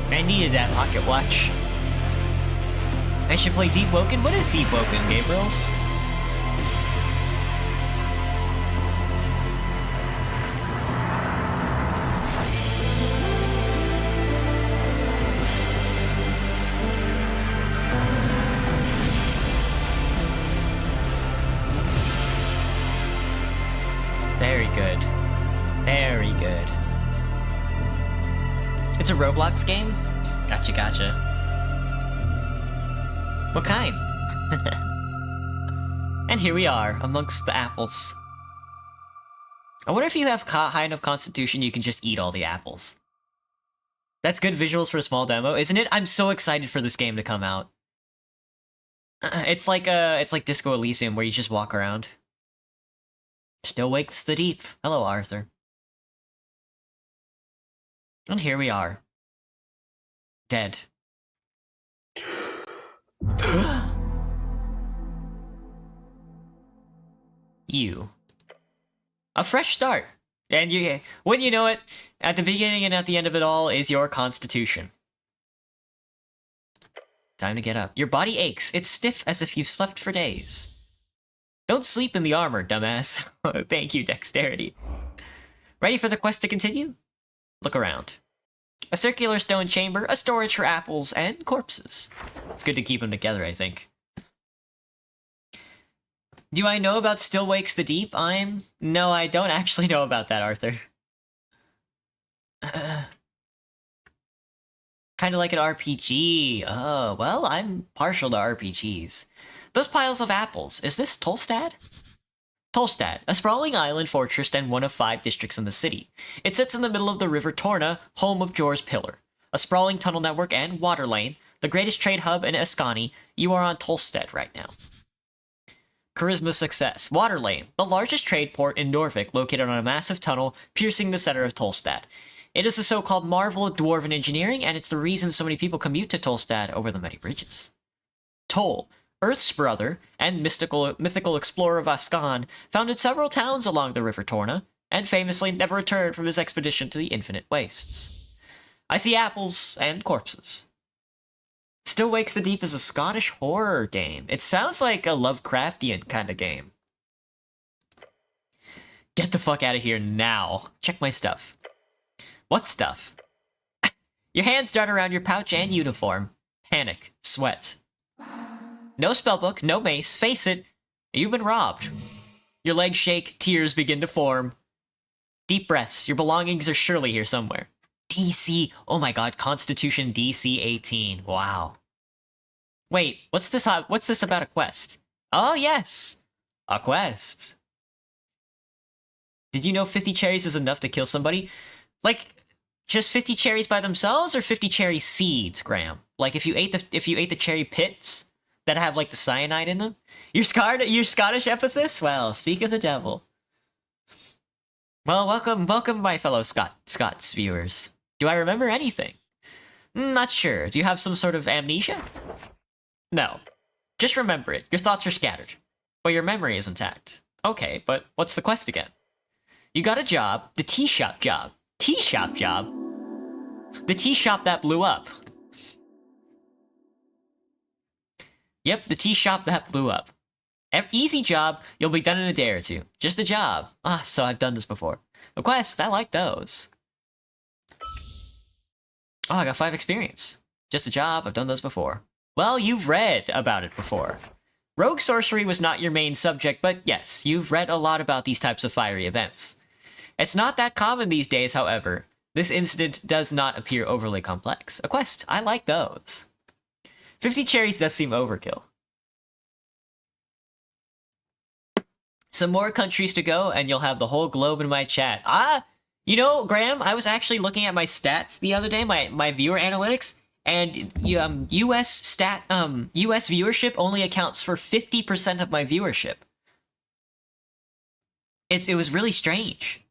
S1: I needed that pocket watch. I should play Deep Woken? What is Deep Woken, Gabriels? Very good. Very good. It's a Roblox game? Gotcha, gotcha. What kind? And here we are, amongst the apples. I wonder if you have high enough constitution you can just eat all the apples. That's good visuals for a small demo, isn't it? I'm so excited for this game to come out. It's like Disco Elysium, where you just walk around. Still wakes the deep. Hello, Arthur. And here we are. Dead. You. A fresh start. And you, when you know it, at the beginning and at the end of it all is your constitution. Time to get up. Your body aches. It's stiff as if you've slept for days. Don't sleep in the armor, dumbass. Thank you, dexterity. Ready for the quest to continue? Look around. A circular stone chamber, a storage for apples, and corpses. It's good to keep them together, I think. Do I know about Still Wakes the Deep? No, I don't actually know about that, Arthur. Kind of like an RPG. Oh, well, I'm partial to RPGs. Those piles of apples, is this Tolstad? Tolstad, a sprawling island fortress and one of 5 districts in the city. It sits in the middle of the River Torna, home of Jor's Pillar. A sprawling tunnel network and water lane, the greatest trade hub in Escani. You are on Tolstad right now. Charisma success. Water lane, the largest trade port in Norvik, located on a massive tunnel piercing the center of Tolstad. It is a so-called marvel of dwarven engineering, and it's the reason so many people commute to Tolstad over the many bridges. Toll, Earth's brother and mythical explorer of Ascan, founded several towns along the River Torna, and famously never returned from his expedition to the Infinite Wastes. I see apples and corpses. Still Wakes the Deep is a Scottish horror game. It sounds like a Lovecraftian kind of game. Get the fuck out of here now. Check my stuff. What stuff? Your hands dart around your pouch and uniform. Panic. Sweat. No spellbook, no mace. Face it, you've been robbed. Your legs shake, tears begin to form. Deep breaths, your belongings are surely here somewhere. DC, oh my god, Constitution DC 18, wow. Wait, what's this about a quest? Oh yes, a quest. Did you know 50 cherries is enough to kill somebody? Like, just 50 cherries by themselves, or 50 cherry seeds, Graham? Like, if you ate the cherry pits that have like the cyanide in them, you're Scottish epithets. Well, speak of the devil. Well, welcome, my fellow Scots viewers. Do I remember anything? Not sure. Do you have some sort of amnesia? No. Just remember it. Your thoughts are scattered, but your memory is intact. Okay, but what's the quest again? You got a job, the tea shop job. Tea shop job? The tea shop that blew up. Yep, the tea shop that blew up. Easy job, you'll be done in a day or two. Just a job. Ah, so I've done this before. A quest, I like those. Oh, I got 5 experience. Just a job, I've done those before. Well, you've read about it before. Rogue sorcery was not your main subject, but yes, you've read a lot about these types of fiery events. It's not that common these days, however. This incident does not appear overly complex. A quest, I like those. 50 cherries does seem overkill. Some more countries to go, and you'll have the whole globe in my chat. Ah, you know, Graham, I was actually looking at my stats the other day, my viewer analytics, and US viewership only accounts for 50% of my viewership. It was really strange.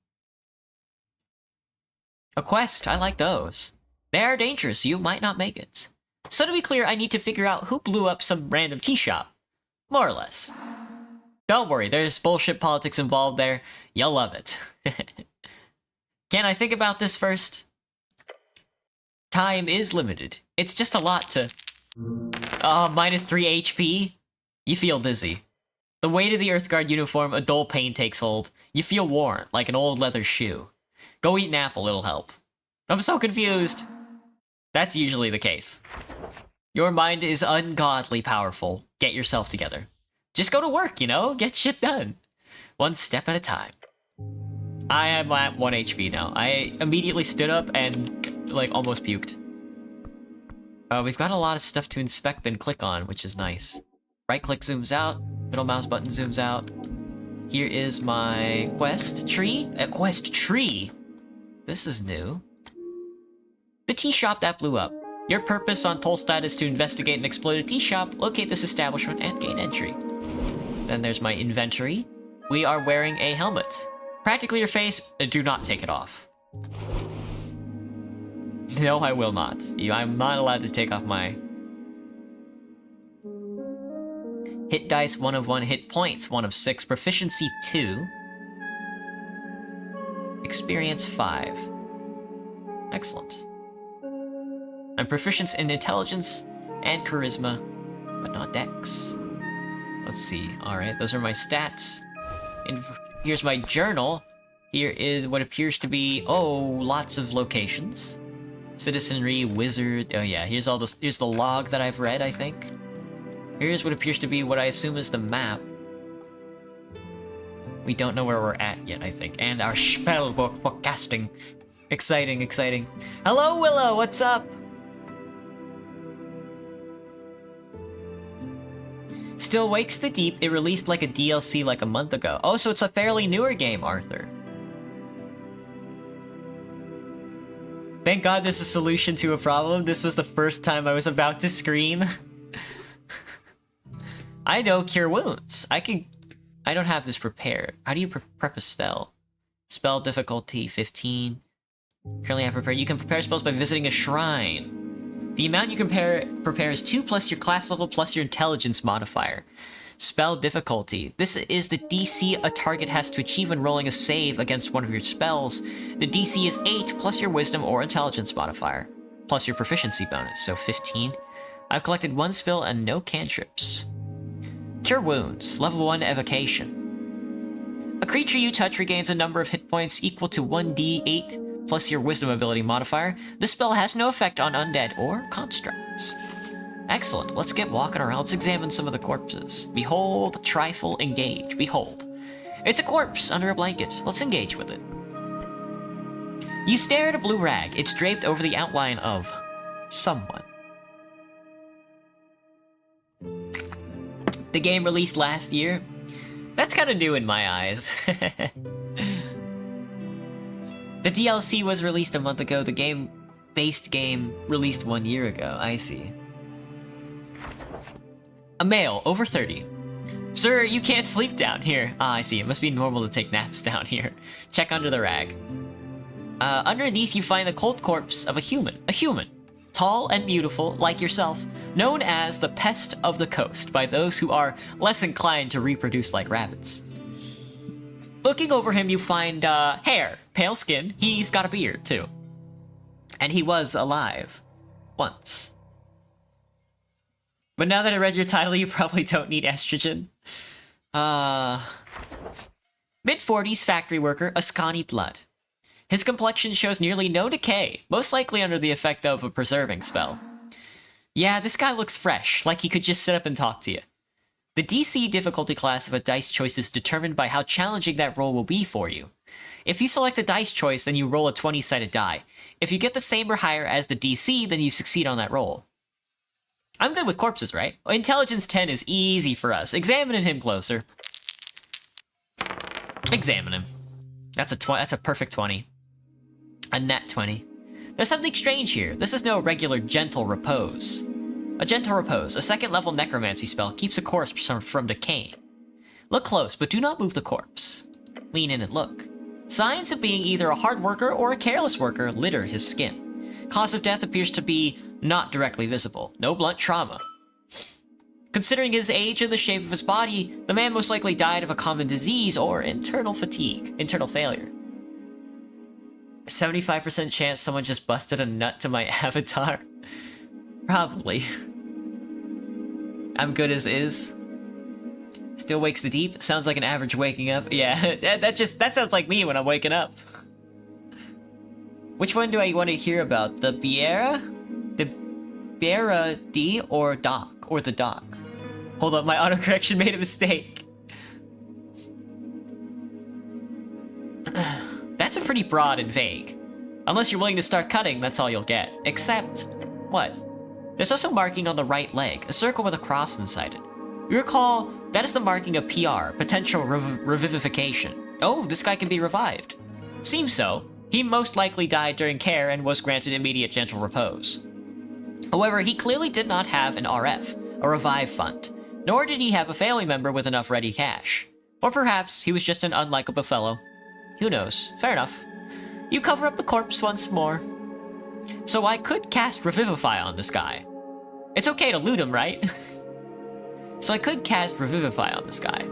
S1: A quest, I like those. They are dangerous, you might not make it. So to be clear, I need to figure out who blew up some random tea shop. More or less. Don't worry, there's bullshit politics involved there. You'll love it. Can I think about this first? Time is limited. It's just a lot to... Oh, minus 3 HP? You feel dizzy. The weight of the Earthguard uniform, a dull pain takes hold. You feel worn, like an old leather shoe. Go eat an apple, it'll help. I'm so confused. That's usually the case. Your mind is ungodly powerful. Get yourself together. Just go to work, you know? Get shit done. One step at a time. I am at 1 HP now. I immediately stood up and, like, almost puked. We've got a lot of stuff to inspect and click on, which is nice. Right-click zooms out. Middle mouse button zooms out. Here is my quest tree. A quest tree! This is new. The tea shop that blew up. Your purpose on Tolstad is to investigate and exploit a tea shop, locate this establishment, and gain entry. Then there's my inventory. We are wearing a helmet. Practically your face, do not take it off. No, I will not. I'm not allowed to take off my... Hit dice, 1 of 1. Hit points, 1 of 6. Proficiency, 2. Experience, 5. Excellent. I'm proficient in intelligence and charisma, but not dex. Let's see. Alright, those are my stats. And here's my journal. Here is what appears to be, lots of locations. Citizenry, wizard, oh yeah, here's the log that I've read, I think. Here's what appears to be what I assume is the map. We don't know where we're at yet, I think. And our spell book for casting. Exciting, exciting. Hello, Willow, what's up? Still Wakes the Deep, it released like a DLC like a month ago. Oh, so it's a fairly newer game, Arthur. Thank God this is a solution to a problem. This was the first time I was about to scream. I know Cure Wounds. I don't have this prepared. How do you prep a spell? Spell difficulty 15. Currently I have prepared. You can prepare spells by visiting a shrine. The amount you prepare is 2 plus your class level plus your intelligence modifier. Spell difficulty. This is the DC a target has to achieve when rolling a save against one of your spells. The DC is 8 plus your wisdom or intelligence modifier, plus your proficiency bonus, so 15. I've collected 1 spell and no cantrips. Cure Wounds, level 1 evocation. A creature you touch regains a number of hit points equal to 1d8 plus your wisdom ability modifier, this spell has no effect on undead or constructs. Excellent, let's get walking around. Let's examine some of the corpses. Behold, trifle, engage. Behold. It's a corpse under a blanket. Let's engage with it. You stare at a blue rag. It's draped over the outline of someone. The game released last year. That's kind of new in my eyes. The DLC was released a month ago. The based game released 1 year ago. I see. A male, over 30. Sir, you can't sleep down here. Ah, I see. It must be normal to take naps down here. Check under the rag. Underneath you find the cold corpse of a human. A human. Tall and beautiful, like yourself, known as the pest of the coast by those who are less inclined to reproduce like rabbits. Looking over him, you find, hair, pale skin. He's got a beard, too. And he was alive. Once. But now that I read your title, you probably don't need estrogen. Mid-40s factory worker, a scrawny blood. His complexion shows nearly no decay, most likely under the effect of a preserving spell. Yeah, this guy looks fresh, like he could just sit up and talk to you. The DC difficulty class of a dice choice is determined by how challenging that roll will be for you. If you select the dice choice, then you roll a 20-sided die. If you get the same or higher as the DC, then you succeed on that roll. I'm good with corpses, right? Intelligence 10 is easy for us. Examining him closer. Examine him. That's a perfect 20. A nat 20. There's something strange here. This is no regular gentle repose. A gentle repose, a second-level necromancy spell, keeps a corpse from decaying. Look close, but do not move the corpse. Lean in and look. Signs of being either a hard worker or a careless worker litter his skin. Cause of death appears to be not directly visible. No blunt trauma. Considering his age and the shape of his body, the man most likely died of a common disease or internal fatigue, internal failure. 75% chance someone just busted a nut to my avatar. Probably. I'm good as is. Still wakes the deep. Sounds like an average waking up. Yeah, that sounds like me when I'm waking up. Which one do I want to hear about? The Biera? The Biera D or Doc? Or the Doc? Hold up, my autocorrection made a mistake. That's a pretty broad and vague. Unless you're willing to start cutting, that's all you'll get. Except... what? There's also marking on the right leg, a circle with a cross inside it. You recall, that is the marking of PR, potential revivification. Oh, this guy can be revived. Seems so. He most likely died during care and was granted immediate gentle repose. However, he clearly did not have an RF, a revive fund, nor did he have a family member with enough ready cash. Or perhaps he was just an unlikable fellow. Who knows? Fair enough. You cover up the corpse once more. So I could cast Revivify on this guy. It's okay to loot him, right? So I could cast Revivify on this guy.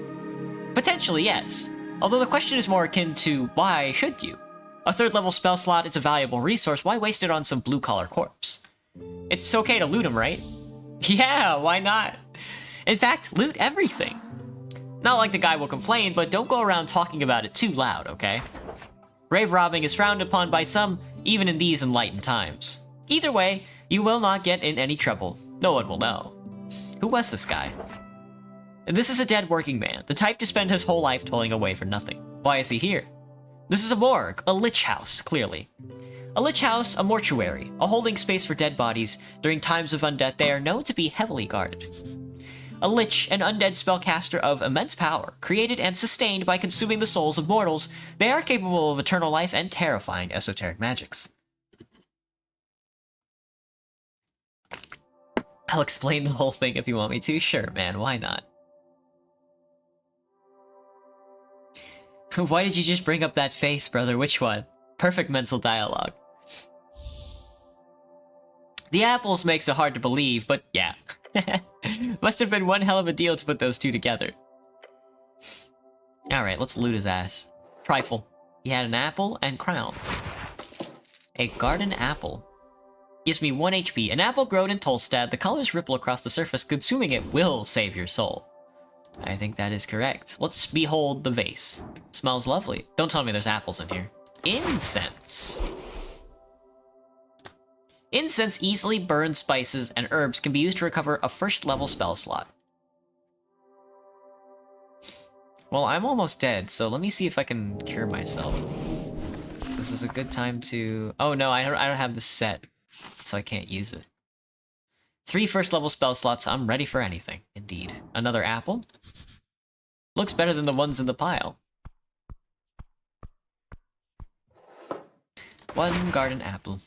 S1: Potentially, yes. Although the question is more akin to, why should you? A third-level spell slot is a valuable resource, why waste it on some blue-collar corpse? It's okay to loot him, right? Yeah, why not? In fact, loot everything. Not like the guy will complain, but don't go around talking about it too loud, okay? Grave robbing is frowned upon by some, even in these enlightened times. Either way, you will not get in any trouble. No one will know. Who was this guy? This is a dead working man, the type to spend his whole life toiling away for nothing. Why is he here? This is a morgue, a lich house, clearly. A lich house, a mortuary, a holding space for dead bodies. During times of undeath, they are known to be heavily guarded. A lich, an undead spellcaster of immense power, created and sustained by consuming the souls of mortals, they are capable of eternal life and terrifying esoteric magics. I'll explain the whole thing if you want me to. Sure, man, why not? Why did you just bring up that face, brother? Which one? Perfect mental dialogue. The apples makes it hard to believe, but yeah. Must have been one hell of a deal to put those two together. Alright, let's loot his ass. Trifle. He had an apple and crowns. A garden apple. Gives me 1 HP. An apple grown in Tolstad. The colors ripple across the surface. Consuming it will save your soul. I think that is correct. Let's behold the vase. Smells lovely. Don't tell me there's apples in here. Incense. Incense easily burns spices and herbs can be used to recover a first level spell slot. Well, I'm almost dead, so let me see if I can cure myself. This is a good time to... Oh no, I don't have this set, so I can't use it. 3 first level spell slots, I'm ready for anything. Indeed. Another apple? Looks better than the ones in the pile. 1 garden apple.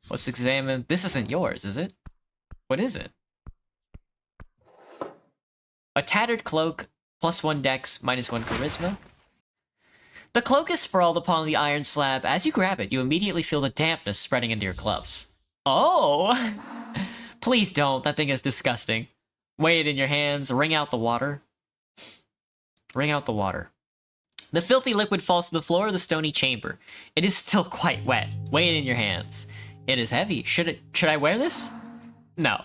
S1: Let's examine... This isn't yours, is it? What is it? A tattered cloak, +1 dex, -1 charisma. The cloak is sprawled upon the iron slab. As you grab it, you immediately feel the dampness spreading into your gloves. Oh! Please don't, that thing is disgusting. Weigh it in your hands, wring out the water. Wring out the water. The filthy liquid falls to the floor of the stony chamber. It is still quite wet. Weigh it in your hands. It is heavy. Should I wear this? No.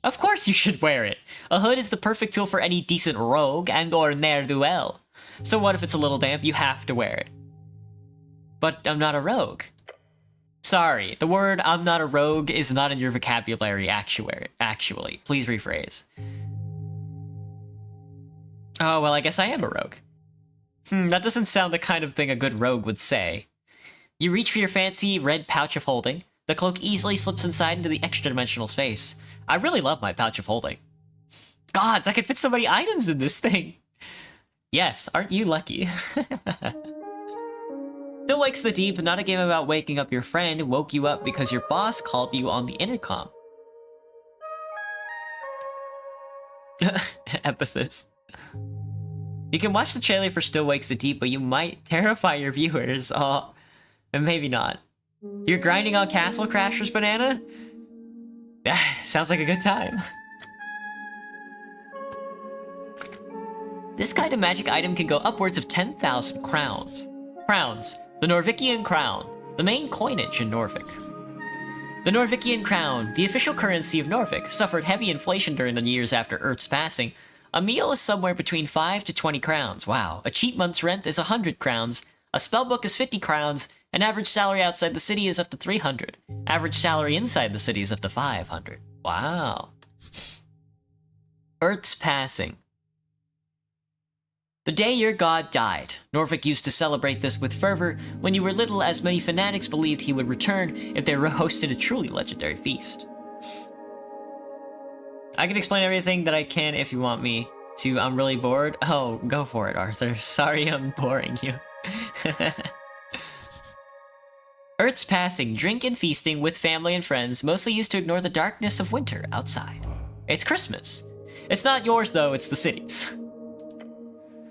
S1: Of course you should wear it. A hood is the perfect tool for any decent rogue and or ne'er-do-well. So what if it's a little damp? You have to wear it. But I'm not a rogue. Sorry, the word I'm not a rogue is not in your vocabulary actually. Please rephrase. Oh, well, I guess I am a rogue. That doesn't sound the kind of thing a good rogue would say. You reach for your fancy red pouch of holding. The cloak easily slips inside into the extra-dimensional space. I really love my pouch of holding. Gods, I can fit so many items in this thing! Yes, aren't you lucky? Still Wakes the Deep, not a game about waking up your friend, woke you up because your boss called you on the intercom. Epithets. You can watch the trailer for Still Wakes the Deep, but you might terrify your viewers. Oh, and maybe not. You're grinding on Castle Crashers, Banana? Sounds like a good time. This kind of magic item can go upwards of 10,000 crowns. Crowns. The Norvikian crown. The main coinage in Norvik. The Norvikian crown, the official currency of Norvik, suffered heavy inflation during the years after Earth's passing. A meal is somewhere between 5 to 20 crowns. Wow. A cheap month's rent is 100 crowns. A spellbook is 50 crowns. An average salary outside the city is up to 300. Average salary inside the city is up to 500. Wow. Earth's passing. The day your god died. Norvik used to celebrate this with fervor. When you were little, as many fanatics believed he would return if they hosted a truly legendary feast. I can explain everything that I can if you want me to. I'm really bored. Oh, go for it, Arthur. Sorry I'm boring you. Earth's passing, drink and feasting with family and friends, mostly used to ignore the darkness of winter outside. It's Christmas. It's not yours though, it's the city's.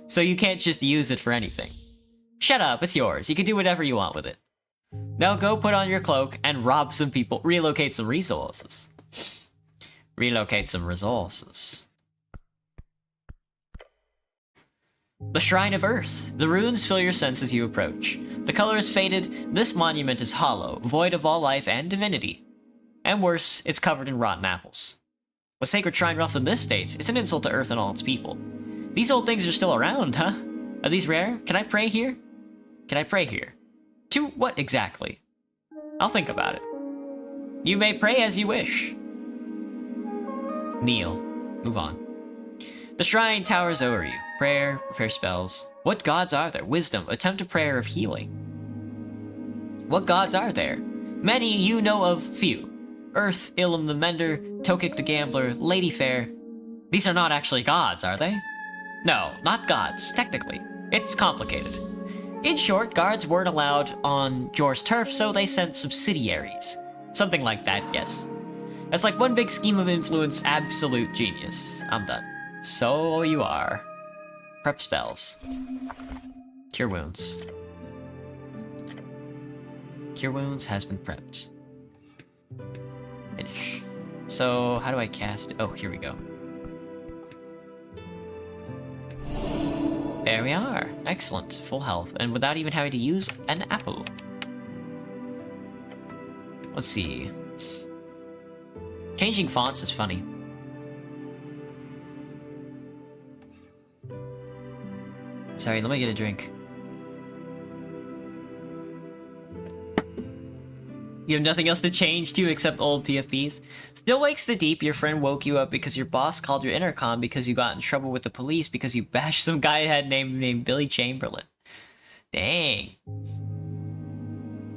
S1: So you can't just use it for anything. Shut up, it's yours. You can do whatever you want with it. Now go put on your cloak and rob some people. Relocate some resources. Relocate some resources. The Shrine of Earth. The runes fill your sense as you approach. The color is faded. This monument is hollow, void of all life and divinity. And worse, it's covered in rotten apples. A sacred shrine rough in this state, it's an insult to Earth and all its people. These old things are still around, huh? Are these rare? Can I pray here? Can I pray here? To what exactly? I'll think about it. You may pray as you wish. Kneel. Move on. The shrine towers over you. Prayer, prepare spells. What gods are there? Wisdom, attempt a prayer of healing. What gods are there? Many you know of, few. Earth, Ilum the Mender, Tokik the Gambler, Lady Fair. These are not actually gods, are they? No, not gods, technically. It's complicated. In short, guards weren't allowed on Jor's turf, so they sent subsidiaries. Something like that, yes. It's like one big scheme of influence, absolute genius. I'm done. So you are. Prep spells. Cure wounds. Cure wounds has been prepped. Finish. So, how do I cast it? Oh, here we go. There we are. Excellent. Full health. And without even having to use an apple. Let's see. Changing fonts is funny. Sorry, let me get a drink. You have nothing else to change to except old PFPs. Still wakes the deep. Your friend woke you up because your boss called your intercom because you got in trouble with the police because you bashed some guy had named Billy Chamberlain. Dang.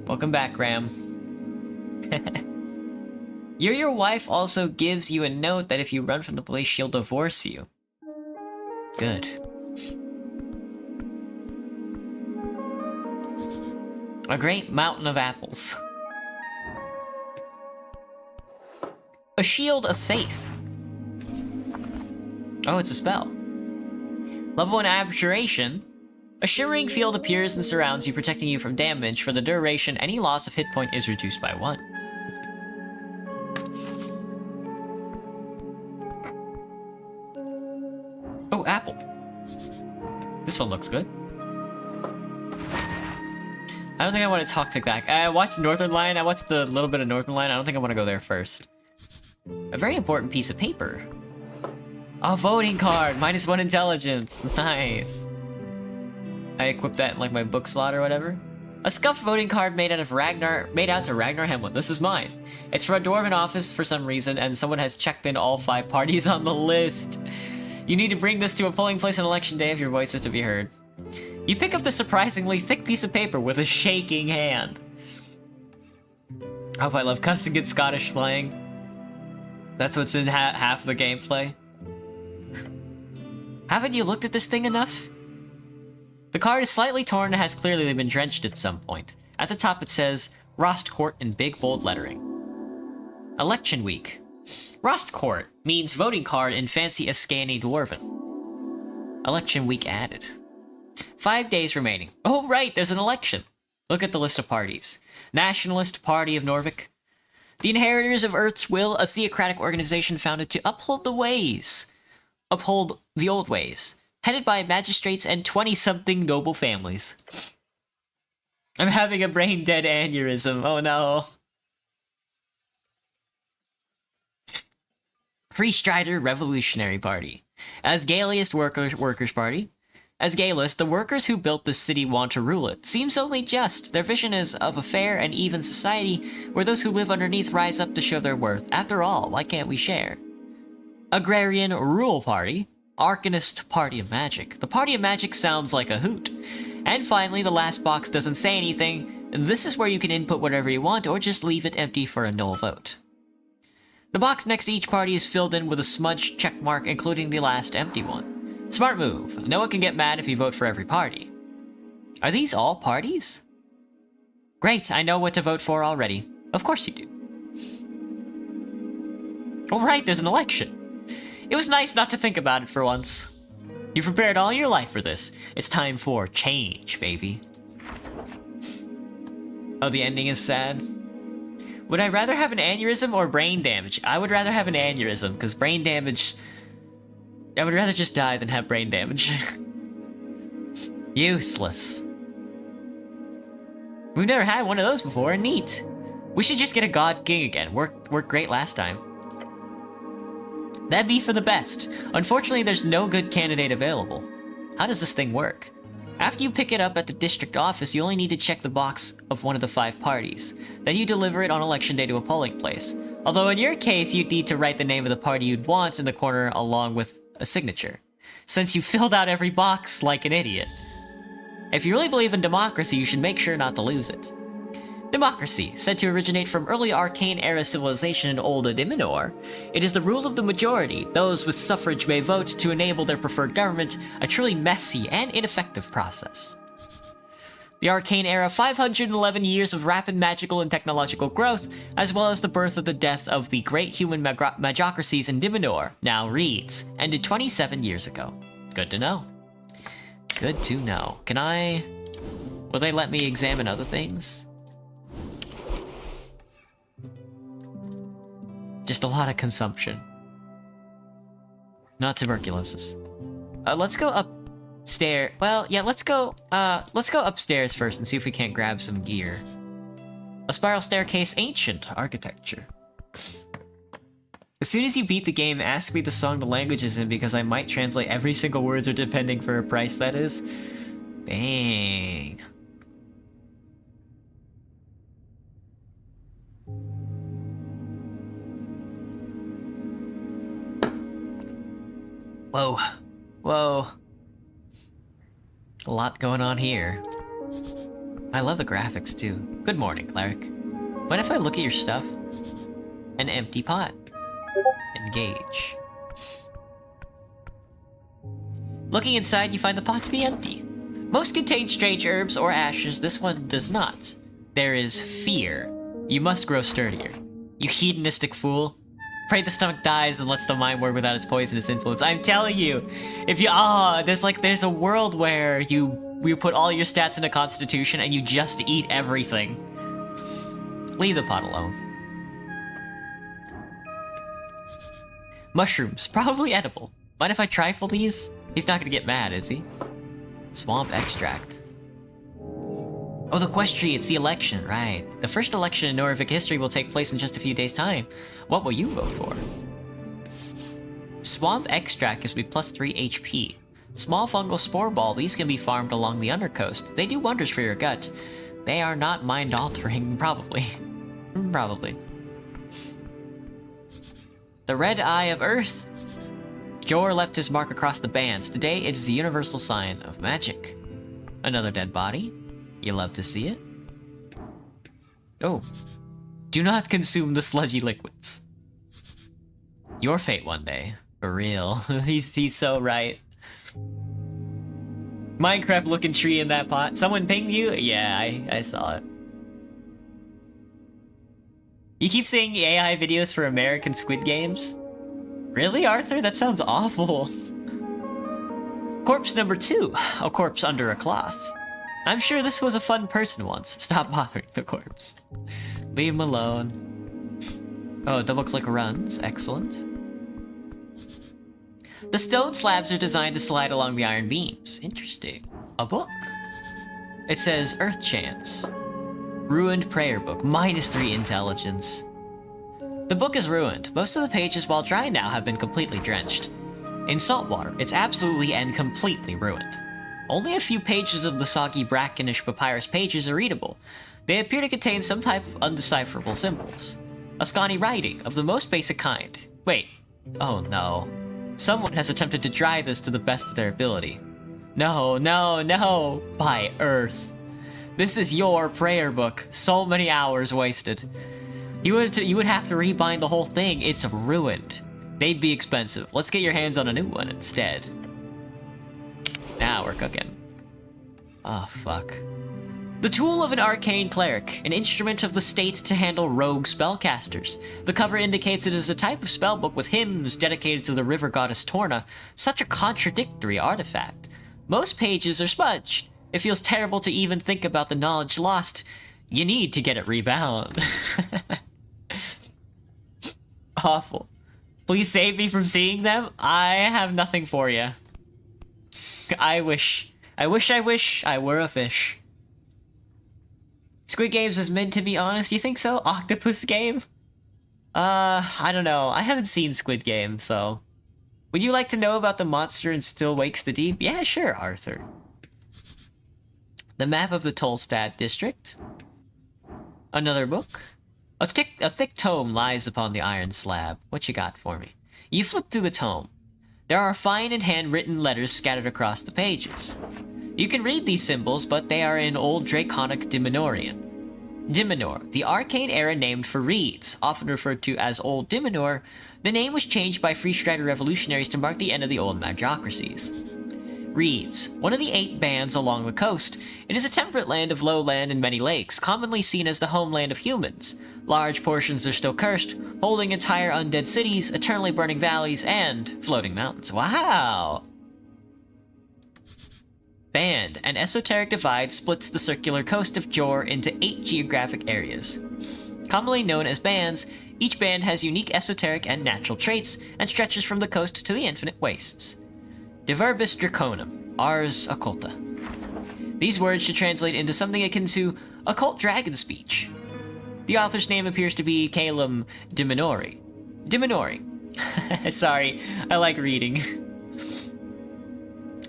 S1: Welcome back, Graham. Your wife also gives you a note that if you run from the police, she'll divorce you. Good. A great mountain of apples. A shield of faith. Oh, it's a spell. Level 1 abjuration. A shimmering field appears and surrounds you, protecting you from damage. For the duration, any loss of hit point is reduced by 1. Oh, apple. This one looks good. I don't think I want to talk to that. I watched Northern Lion. I watched the little bit of Northern Lion. I don't think I want to go there first. A very important piece of paper. A voting card. -1 intelligence. Nice. I equipped that in like my book slot or whatever. A scuffed voting card made out to Ragnar Hemlin. This is mine. It's from a dwarven office for some reason, and someone has checked in all 5 parties on the list. You need to bring this to a polling place on election day if your voice is to be heard. You pick up the surprisingly thick piece of paper with a shaking hand. I hope I love cussing and Scottish slang. That's what's in half of the gameplay. Haven't you looked at this thing enough? The card is slightly torn and has clearly been drenched at some point. At the top it says, Rost Court in big bold lettering. Election week. Rost Court means voting card in fancy Ascani Dwarven. Election week added. 5 days remaining. Oh right, there's an election. Look at the list of parties. Nationalist Party of Norvik. The Inheritors of Earth's Will, a theocratic organization founded to uphold the old ways, headed by magistrates and 20-something noble families. I'm having a brain-dead aneurysm, oh no. Free Strider Revolutionary Party. Asgalius Workers Party. Asgalius, the workers who built this city want to rule it. Seems only just. Their vision is of a fair and even society where those who live underneath rise up to show their worth. After all, why can't we share? Agrarian Rule Party. Arcanist Party of Magic. The Party of Magic sounds like a hoot. And finally, the last box doesn't say anything. This is where you can input whatever you want or just leave it empty for a null vote. The box next to each party is filled in with a smudged check mark, including the last empty one. Smart move. No one can get mad if you vote for every party. Are these all parties? Great, I know what to vote for already. Of course you do. Alright, there's an election. It was nice not to think about it for once. You've prepared all your life for this. It's time for change, baby. Oh, the ending is sad. Would I rather have an aneurysm or brain damage? I would rather have an aneurysm, because brain damage... I would rather just die than have brain damage. Useless. We've never had one of those before, neat. We should just get a God King again. Worked great last time. That'd be for the best. Unfortunately, there's no good candidate available. How does this thing work? After you pick it up at the district office, you only need to check the box of one of the 5 parties. Then you deliver it on election day to a polling place. Although in your case, you'd need to write the name of the party you'd want in the corner along with a signature, since you filled out every box like an idiot. If you really believe in democracy, you should make sure not to lose it. Democracy, said to originate from early Arcane-era civilization in Old Adiminor, it is the rule of the majority. Those with suffrage may vote to enable their preferred government, a truly messy and ineffective process. The Arcane Era, 511 years of rapid magical and technological growth, as well as the birth of the death of the great human magocracies in Diminor, now reads, ended 27 years ago. Good to know. Good to know. Can I... will they let me examine other things? Just a lot of consumption. Not tuberculosis. Let's go upstairs. Well, yeah, let's go upstairs first and see if we can't grab some gear. A spiral staircase, ancient architecture. As soon as you beat the game, ask me the song the language is in because I might translate every single word or depending for a price that is. Dang. Whoa. Whoa. A lot going on here. I love the graphics, too. Good morning, cleric. Mind if I look at your stuff? An empty pot. Engage. Looking inside, you find the pot to be empty. Most contain strange herbs or ashes, this one does not. There is fear. You must grow sturdier. You hedonistic fool. Pray the stomach dies and lets the mind work without its poisonous influence. I'm telling you, if you there's a world where you put all your stats into Constitution and you just eat everything. Leave the pot alone. Mushrooms, probably edible. Mind if I trifle these? He's not gonna get mad, is he? Swamp extract. Oh, the quest tree, it's the election, right. The first election in Norvik history will take place in just a few days' time. What will you vote for? Swamp extract gives me plus 3 HP. Small fungal spore ball, these can be farmed along the undercoast. They do wonders for your gut. They are not mind-altering, probably. Probably. The red eye of Earth. Jor left his mark across the bands. Today it is the universal sign of magic. Another dead body. You love to see it. Oh. Do not consume the sludgy liquids. Your fate one day. For real. he's so right. Minecraft looking tree in that pot. Someone pinged you? Yeah, I saw it. You keep saying AI videos for American Squid Games? Really, Arthur? That sounds awful. Corpse number 2. A corpse under a cloth. I'm sure this was a fun person once. Stop bothering the corpse. Leave him alone. Oh, that looks like runs. Excellent. The stone slabs are designed to slide along the iron beams. Interesting. A book. It says Earth Chants. Ruined prayer book. -3 intelligence. The book is ruined. Most of the pages, while dry now, have been completely drenched. In salt water, it's absolutely and completely ruined. Only a few pages of the soggy brackenish papyrus pages are readable. They appear to contain some type of undecipherable symbols. Ascani writing, of the most basic kind. Wait. Oh no. Someone has attempted to dry this to the best of their ability. No, no, no! By Earth. This is your prayer book. So many hours wasted. You would have to rebind the whole thing. It's ruined. They'd be expensive. Let's get your hands on a new one instead. Now we're cooking. Oh, fuck. The tool of an arcane cleric, an instrument of the state to handle rogue spellcasters. The cover indicates it is a type of spellbook with hymns dedicated to the river goddess Torna. Such a contradictory artifact. Most pages are smudged. It feels terrible to even think about the knowledge lost. You need to get it rebound. Awful. Please save me from seeing them. I have nothing for you. I wish I were a fish. Squid Games is meant to be honest, you think so? Octopus Game? I don't know. I haven't seen Squid Game, so... Would you like to know about the monster and Still Wakes the Deep? Yeah, sure, Arthur. The map of the Tolstad district. Another book. A thick tome lies upon the iron slab. What you got for me? You flip through the tome. There are fine and handwritten letters scattered across the pages. You can read these symbols, but they are in Old Draconic Diminorian. Diminor, the arcane era named for reeds, often referred to as Old Diminor. The name was changed by Freestrider revolutionaries to mark the end of the old magocracies. Reeds, one of the 8 bands along the coast. It is a temperate land of lowland and many lakes, commonly seen as the homeland of humans. Large portions are still cursed, holding entire undead cities, eternally burning valleys, and floating mountains. Wow! Band, an esoteric divide splits the circular coast of Jor into 8 geographic areas. Commonly known as bands, each band has unique esoteric and natural traits, and stretches from the coast to the infinite wastes. Diverbis Draconum, Ars Occulta. These words should translate into something akin to occult dragon speech. The author's name appears to be Calum Diminori. Sorry, I like reading.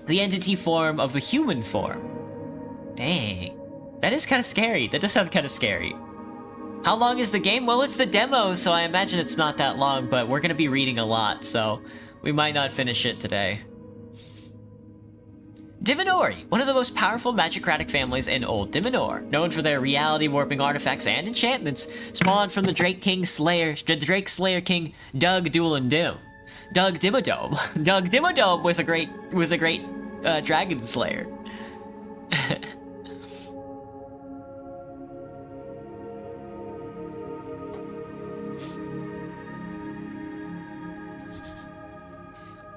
S1: The entity form of the human form. Dang. That is kind of scary. That does sound kind of scary. How long is the game? Well, it's the demo, so I imagine it's not that long, but we're going to be reading a lot, so We might not finish it today. Divinori, one of the most powerful magicratic families in Old Diminor, known for their reality-warping artifacts and enchantments, spawned from the Drake Slayer King Doug Doolin Dim. Doug Dimmadome. Doug Dimmadome was a great dragon slayer.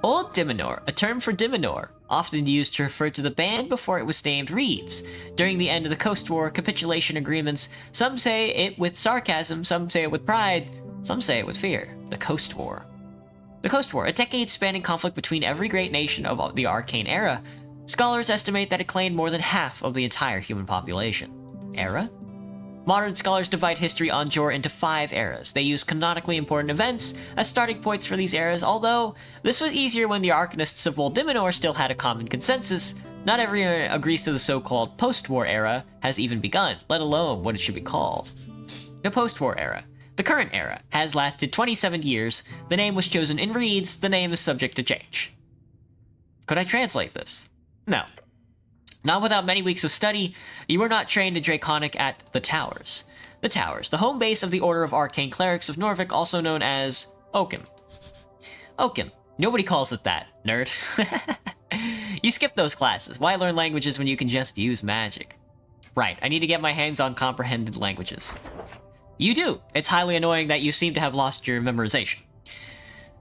S1: Old Diminor, a term for Diminor, often used to refer to the band before it was named Reeds. During the end of the Coast War capitulation agreements, some say it with sarcasm, some say it with pride, some say it with fear. The Coast War. The Coast War, a decade-spanning conflict between every great nation of the Arcane Era. Scholars estimate that it claimed more than half of the entire human population. Era? Modern scholars divide history on Jor into 5 eras. They use canonically important events as starting points for these eras, although this was easier when the Arcanists of Old Diminor still had a common consensus. Not everyone agrees to the so-called post-war era has even begun, let alone what it should be called. The post-war era. The current era has lasted 27 years. The name was chosen in Reeds. The name is subject to change. Could I translate this? No. Not without many weeks of study, you were not trained in Draconic at the Towers. The Towers, the home base of the Order of Arcane Clerics of Norvik, also known as Oaken. Oaken. Nobody calls it that, nerd. You skip those classes. Why learn languages when you can just use magic? Right, I need to get my hands on comprehended languages. You do. It's highly annoying that you seem to have lost your memorization.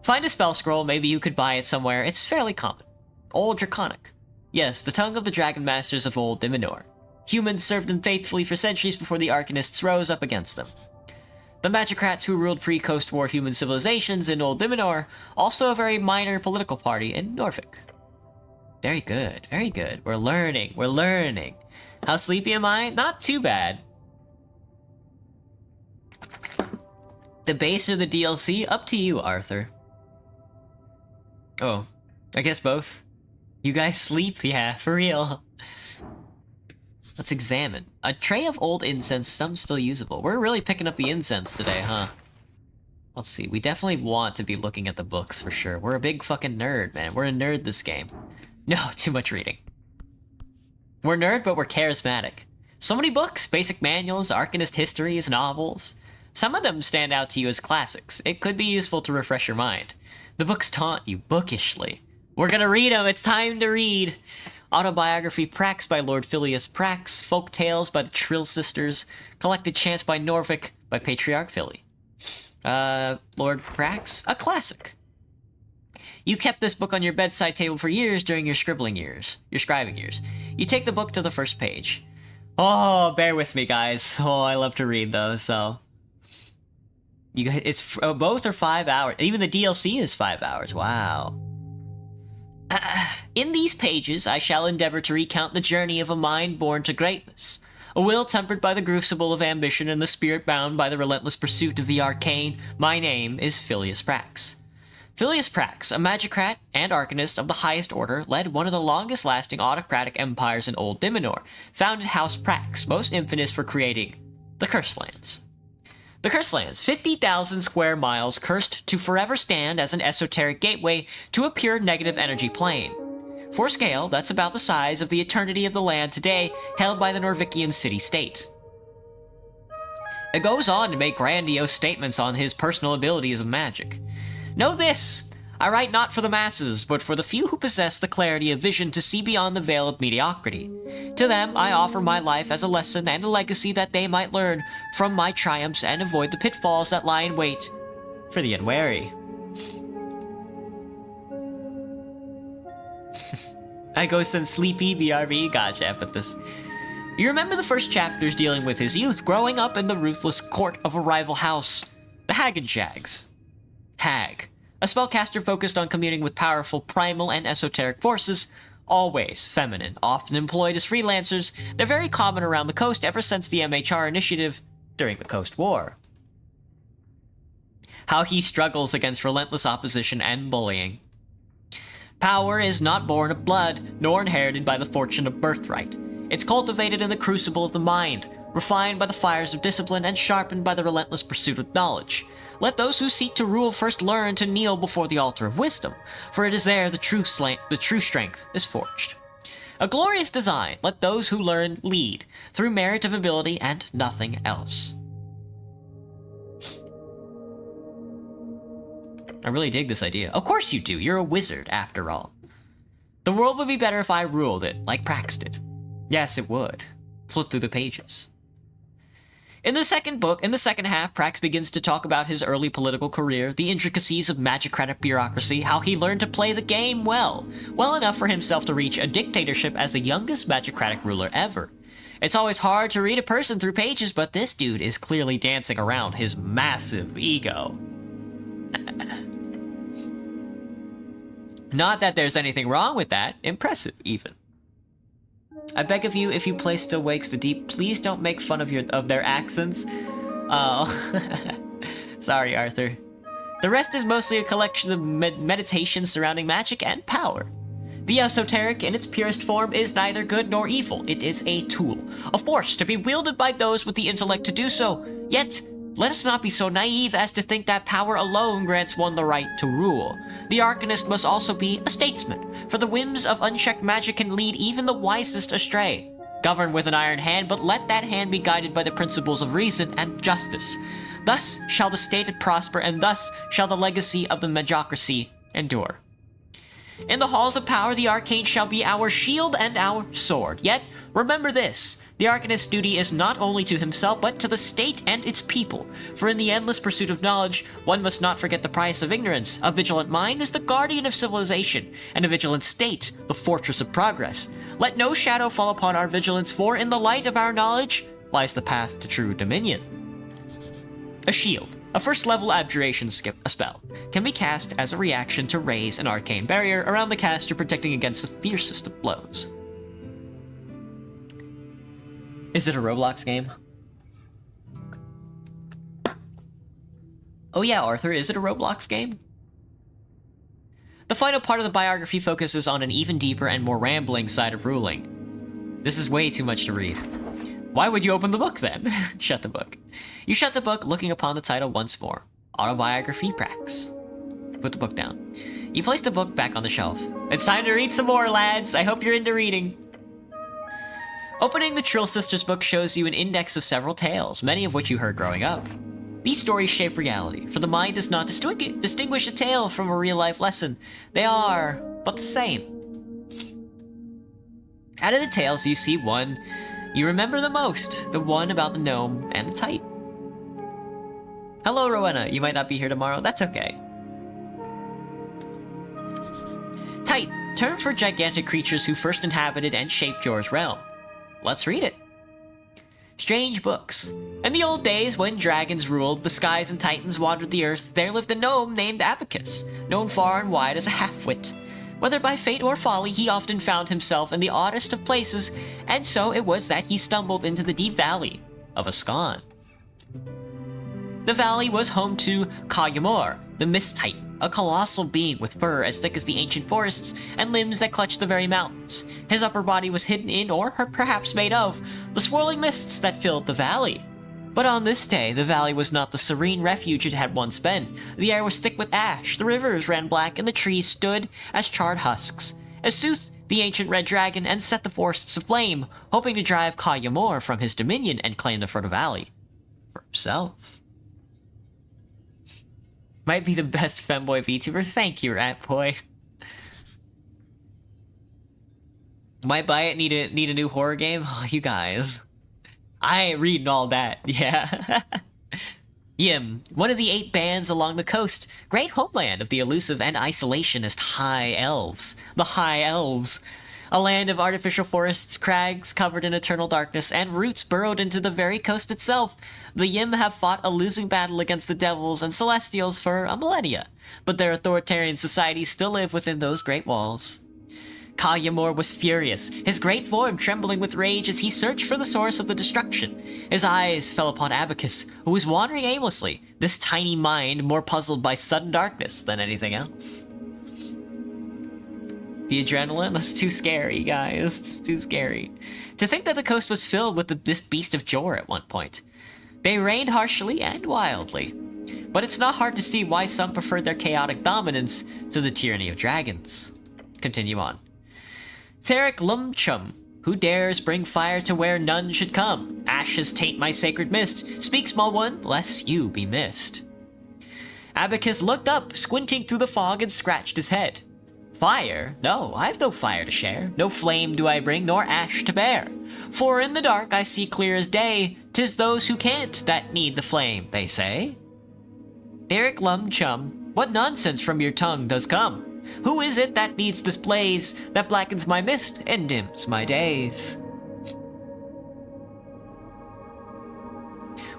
S1: Find a spell scroll, maybe you could buy it somewhere. It's fairly common. Old Draconic. Yes, the tongue of the Dragon Masters of Old Diminor. Humans served them faithfully for centuries before the Arcanists rose up against them. The Magicrats who ruled pre-Coast War human civilizations in Old Diminor, also a very minor political party in Norvik. Very good, very good. We're learning, we're learning. How sleepy am I? Not too bad. The base or the DLC? Up to you, Arthur. Oh, I guess both. You guys sleep? Yeah, for real. Let's examine. A tray of old incense, some still usable. We're really picking up the incense today, huh? Let's see, we definitely want to be looking at the books for sure. We're a big fucking nerd, man. We're a nerd this game. No, too much reading. We're nerd, but we're charismatic. So many books, basic manuals, Arcanist histories, novels. Some of them stand out to you as classics. It could be useful to refresh your mind. The books taunt you bookishly. We're gonna read them. It's time to read. Autobiography Prax by Lord Phileas Prax. Folk Tales by the Trill Sisters. Collected Chants by Norvik by Patriarch Philly. Lord Prax? A classic. You kept this book on your bedside table for years during your scribbling years. Your scribing years. You take the book to the first page. Oh, bear with me, guys. Oh, I love to read those, so... It's both are 5 hours. Even the DLC is 5 hours. Wow. In these pages, I shall endeavor to recount the journey of a mind born to greatness, a will tempered by the crucible of ambition and the spirit bound by the relentless pursuit of the arcane. My name is Phileas Prax. Phileas Prax, a magicrat and arcanist of the highest order, led one of the longest-lasting autocratic empires in Old Diminor, founded House Prax, most infamous for creating the Cursed Lands. The Cursed Lands, 50,000 square miles cursed to forever stand as an esoteric gateway to a pure negative energy plane. For scale, that's about the size of the eternity of the land today held by the Norvikian city-state. It goes on to make grandiose statements on his personal abilities of magic. Know this! I write not for the masses, but for the few who possess the clarity of vision to see beyond the veil of mediocrity. To them, I offer my life as a lesson and a legacy that they might learn from my triumphs and avoid the pitfalls that lie in wait for the unwary. I go some sleepy BRB, gotcha, but this... You remember the first chapters dealing with his youth growing up in the ruthless court of a rival house, the Hagenshags. Hag. A spellcaster focused on communing with powerful primal and esoteric forces, always feminine, often employed as freelancers. They're very common around the coast ever since the MHR initiative during the Coast War. How he struggles against relentless opposition and bullying. Power is not born of blood, nor inherited by the fortune of birthright. It's cultivated in the crucible of the mind, refined by the fires of discipline and sharpened by the relentless pursuit of knowledge. Let those who seek to rule first learn to kneel before the altar of wisdom, for it is there the true strength is forged. A glorious design, let those who learn lead, through merit of ability and nothing else. I really dig this idea. Of course you do, you're a wizard after all. The world would be better if I ruled it, like Prax did. Yes, it would. Flip through the pages. In the second half, Prax begins to talk about his early political career, the intricacies of magicratic bureaucracy, how he learned to play the game well enough for himself to reach a dictatorship as the youngest magicratic ruler ever. It's always hard to read a person through pages, but this dude is clearly dancing around his massive ego. Not that there's anything wrong with that. Impressive, even. I beg of you, if you play Still Wakes the Deep, please don't make fun of their accents. Oh. Sorry, Arthur. The rest is mostly a collection of meditations surrounding magic and power. The esoteric, in its purest form, is neither good nor evil. It is a tool, a force to be wielded by those with the intellect to do so. Yet, let us not be so naive as to think that power alone grants one the right to rule. The Arcanist must also be a statesman, for the whims of unchecked magic can lead even the wisest astray. Govern with an iron hand, but let that hand be guided by the principles of reason and justice. Thus shall the state prosper, and thus shall the legacy of the magocracy endure. In the halls of power, the arcane shall be our shield and our sword. Yet, remember this. The Arcanist's duty is not only to himself, but to the state and its people. For in the endless pursuit of knowledge, one must not forget the price of ignorance. A vigilant mind is the guardian of civilization, and a vigilant state, the fortress of progress. Let no shadow fall upon our vigilance, for in the light of our knowledge lies the path to true dominion. A shield, a first-level abjuration spell, can be cast as a reaction to raise an arcane barrier around the caster, protecting against the fiercest of blows. Is it a Roblox game? Oh yeah, Arthur, is it a Roblox game? The final part of the biography focuses on an even deeper and more rambling side of ruling. This is way too much to read. Why would you open the book then? Shut the book. You shut the book, looking upon the title once more. Autobiography Prax. Put the book down. You place the book back on the shelf. It's time to read some more, lads. I hope you're into reading. Opening the Trill Sisters book shows you an index of several tales, many of which you heard growing up. These stories shape reality, for the mind does not distinguish a tale from a real-life lesson. They are but the same. Out of the tales, you see one you remember the most, the one about the gnome and the Tight. Hello, Rowena. You might not be here tomorrow. That's okay. Tight, term for gigantic creatures who first inhabited and shaped Jor's realm. Let's read it. Strange books. In the old days, when dragons ruled, the skies and titans wandered the earth, there lived a gnome named Abacus, known far and wide as a half-wit. Whether by fate or folly, he often found himself in the oddest of places, and so it was that he stumbled into the deep valley of Ascan. The valley was home to Kayamor, the Mist Titan, a colossal being with fur as thick as the ancient forests and limbs that clutched the very mountains. His upper body was hidden in, or perhaps made of, the swirling mists that filled the valley. But on this day, the valley was not the serene refuge it had once been. The air was thick with ash, the rivers ran black, and the trees stood as charred husks. As soothed the ancient red dragon and set the forests aflame, hoping to drive Kayamor from his dominion and claim the fertile valley for himself. Might be the best femboy VTuber. Thank you, Ratboy. Might buy it. Need a new horror game. Oh, you guys. I ain't reading all that. Yeah. Yim, one of the 8 bands along the coast, great homeland of the elusive and isolationist High Elves. The High Elves. A land of artificial forests, crags covered in eternal darkness, and roots burrowed into the very coast itself. The Yim have fought a losing battle against the devils and celestials for a millennia, but their authoritarian societies still live within those great walls. Kayamor was furious, his great form trembling with rage as he searched for the source of the destruction. His eyes fell upon Abacus, who was wandering aimlessly, this tiny mind more puzzled by sudden darkness than anything else. The adrenaline? That's too scary, guys. It's too scary. To think that the coast was filled with this beast of Jor at one point. They reigned harshly and wildly. but it's not hard to see why some prefer their chaotic dominance to the tyranny of dragons. Continue on. Tarek Lumchum, who dares bring fire to where none should come? Ashes taint my sacred mist. Speak, small one, lest you be missed. Abacus looked up, squinting through the fog, and scratched his head. Fire? No, I've no fire to share. No flame do I bring, nor ash to bear. For in the dark I see clear as day. 'Tis those who can't that need the flame, they say. Derek Lumchum, what nonsense from your tongue does come? Who is it that needs this blaze, that blackens my mist and dims my days?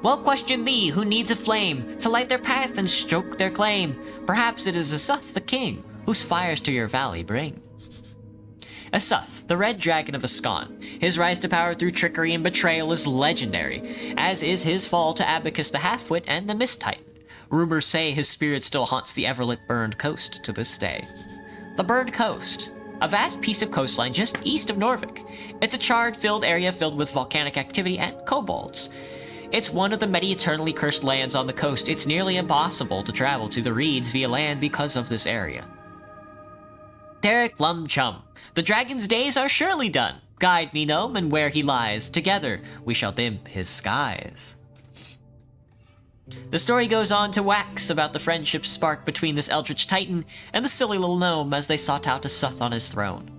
S1: Well, question thee, who needs a flame to light their path and stroke their claim? Perhaps it is Asuth the king, whose fires to your valley bring. Asuth, the red dragon of Ascon. His rise to power through trickery and betrayal is legendary, as is his fall to Abacus the half-wit and the Mist Titan. Rumors say his spirit still haunts the everlit Burned Coast to this day. The Burned Coast, a vast piece of coastline just east of Norvik. It's a charred-filled area filled with volcanic activity and kobolds. It's one of the many eternally cursed lands on the coast. It's nearly impossible to travel to the Reeds via land because of this area. Derek Lumchum, the dragon's days are surely done. Guide me, gnome, and where he lies. Together we shall dim his skies. The story goes on to wax about the friendship sparked between this eldritch titan and the silly little gnome as they sought out Asuth on his throne.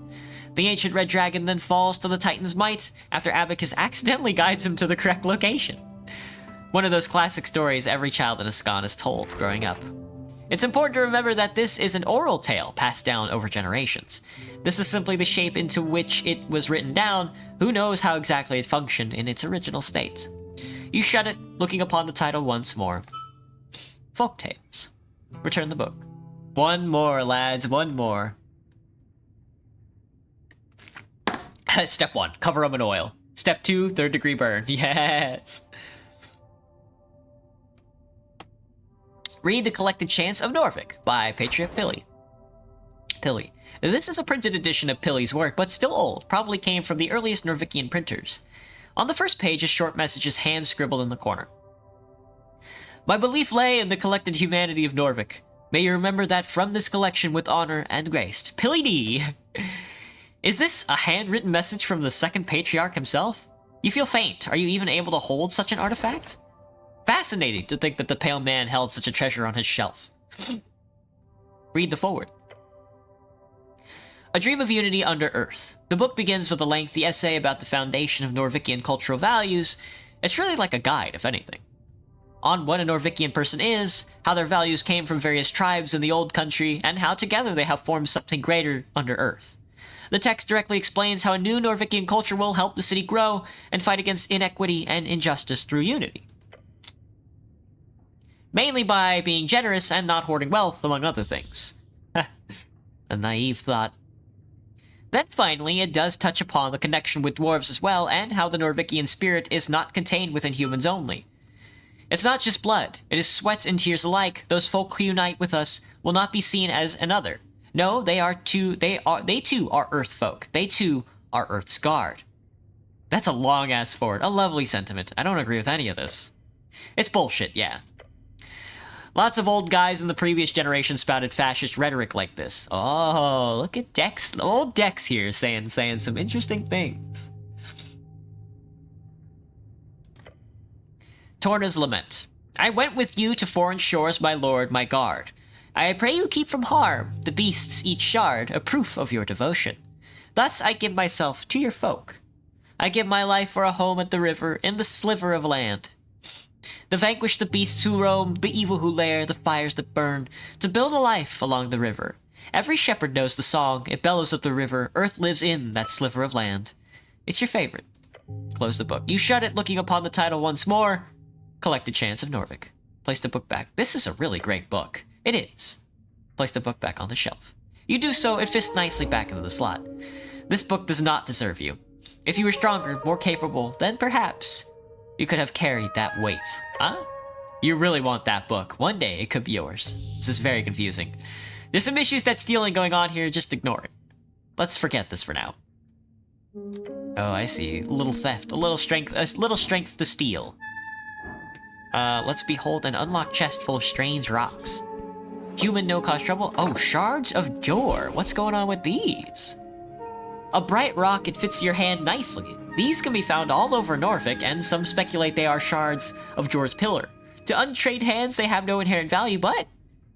S1: The ancient red dragon then falls to the titan's might after Abacus accidentally guides him to the correct location. One of those classic stories every child in Ascon is told growing up. It's important to remember that this is an oral tale passed down over generations. This is simply the shape into which it was written down. Who knows how exactly it functioned in its original state? You shut it, looking upon the title once more. Folktales. Return the book. One more, lads, one more. Step 1, cover them in oil. Step 2, 3rd degree burn. Yes! Read The Collected Chants of Norvik by Patriot Pilly. This is a printed edition of Pilly's work, but still old, probably came from the earliest Norvikian printers. On the first page, a short message is hand-scribbled in the corner. My belief lay in the collected humanity of Norvik. May you remember that from this collection with honor and grace. Pilly D! Is this a handwritten message from the second patriarch himself? You feel faint. Are you even able to hold such an artifact? Fascinating to think that the pale man held such a treasure on his shelf. Read the foreword. A Dream of Unity Under Earth. The book begins with a lengthy essay about the foundation of Norvikian cultural values. It's really like a guide, if anything. On what a Norvikian person is, how their values came from various tribes in the old country, and how together they have formed something greater under Earth. The text directly explains how a new Norvikian culture will help the city grow and fight against inequity and injustice through unity. Mainly by being generous and not hoarding wealth, among other things. A naive thought. Then finally, it does touch upon the connection with dwarves as well, and how the Norvikian spirit is not contained within humans only. It's not just blood, it is sweat and tears alike. Those folk who unite with us will not be seen as another. No, they too are Earth folk. They too are Earth's guard. That's a long-ass forward, a lovely sentiment. I don't agree with any of this. It's bullshit, yeah. Lots of old guys in the previous generation spouted fascist rhetoric like this. Oh, look at Dex, old Dex here saying some interesting things. Torna's Lament. I went with you to foreign shores, my lord, my guard. I pray you keep from harm, the beasts each shard, a proof of your devotion. Thus I give myself to your folk. I give my life for a home at the river, in the sliver of land. To vanquish the beasts who roam, the evil who lair, the fires that burn, to build a life along the river. Every shepherd knows the song, it bellows up the river, earth lives in that sliver of land. It's your favorite. Close the book. You shut it, looking upon the title once more. Collected Chants of Norvik. Place the book back. This is a really great book. It is. Place the book back on the shelf. You do so, it fits nicely back into the slot. This book does not deserve you. If you were stronger, more capable, then perhaps you could have carried that weight. Huh? You really want that book. One day, it could be yours. This is very confusing. There's some issues that stealing going on here, just ignore it. Let's forget this for now. Oh, I see. A little theft, a little strength to steal. Let's behold an unlocked chest full of strange rocks. Human no cause trouble. Oh, shards of Jor. What's going on with these? A bright rock, it fits your hand nicely. These can be found all over Norfolk, and some speculate they are shards of Jor's pillar. To untrained hands, they have no inherent value, but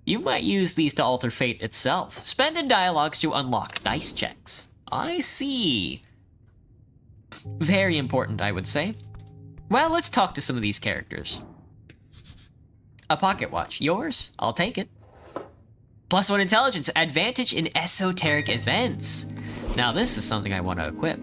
S1: you might use these to alter fate itself. Spend in dialogues to unlock dice checks. I see. Very important, I would say. Well, let's talk to some of these characters. A pocket watch. Yours? I'll take it. +1 intelligence. Advantage in esoteric events. Now this is something I want to equip.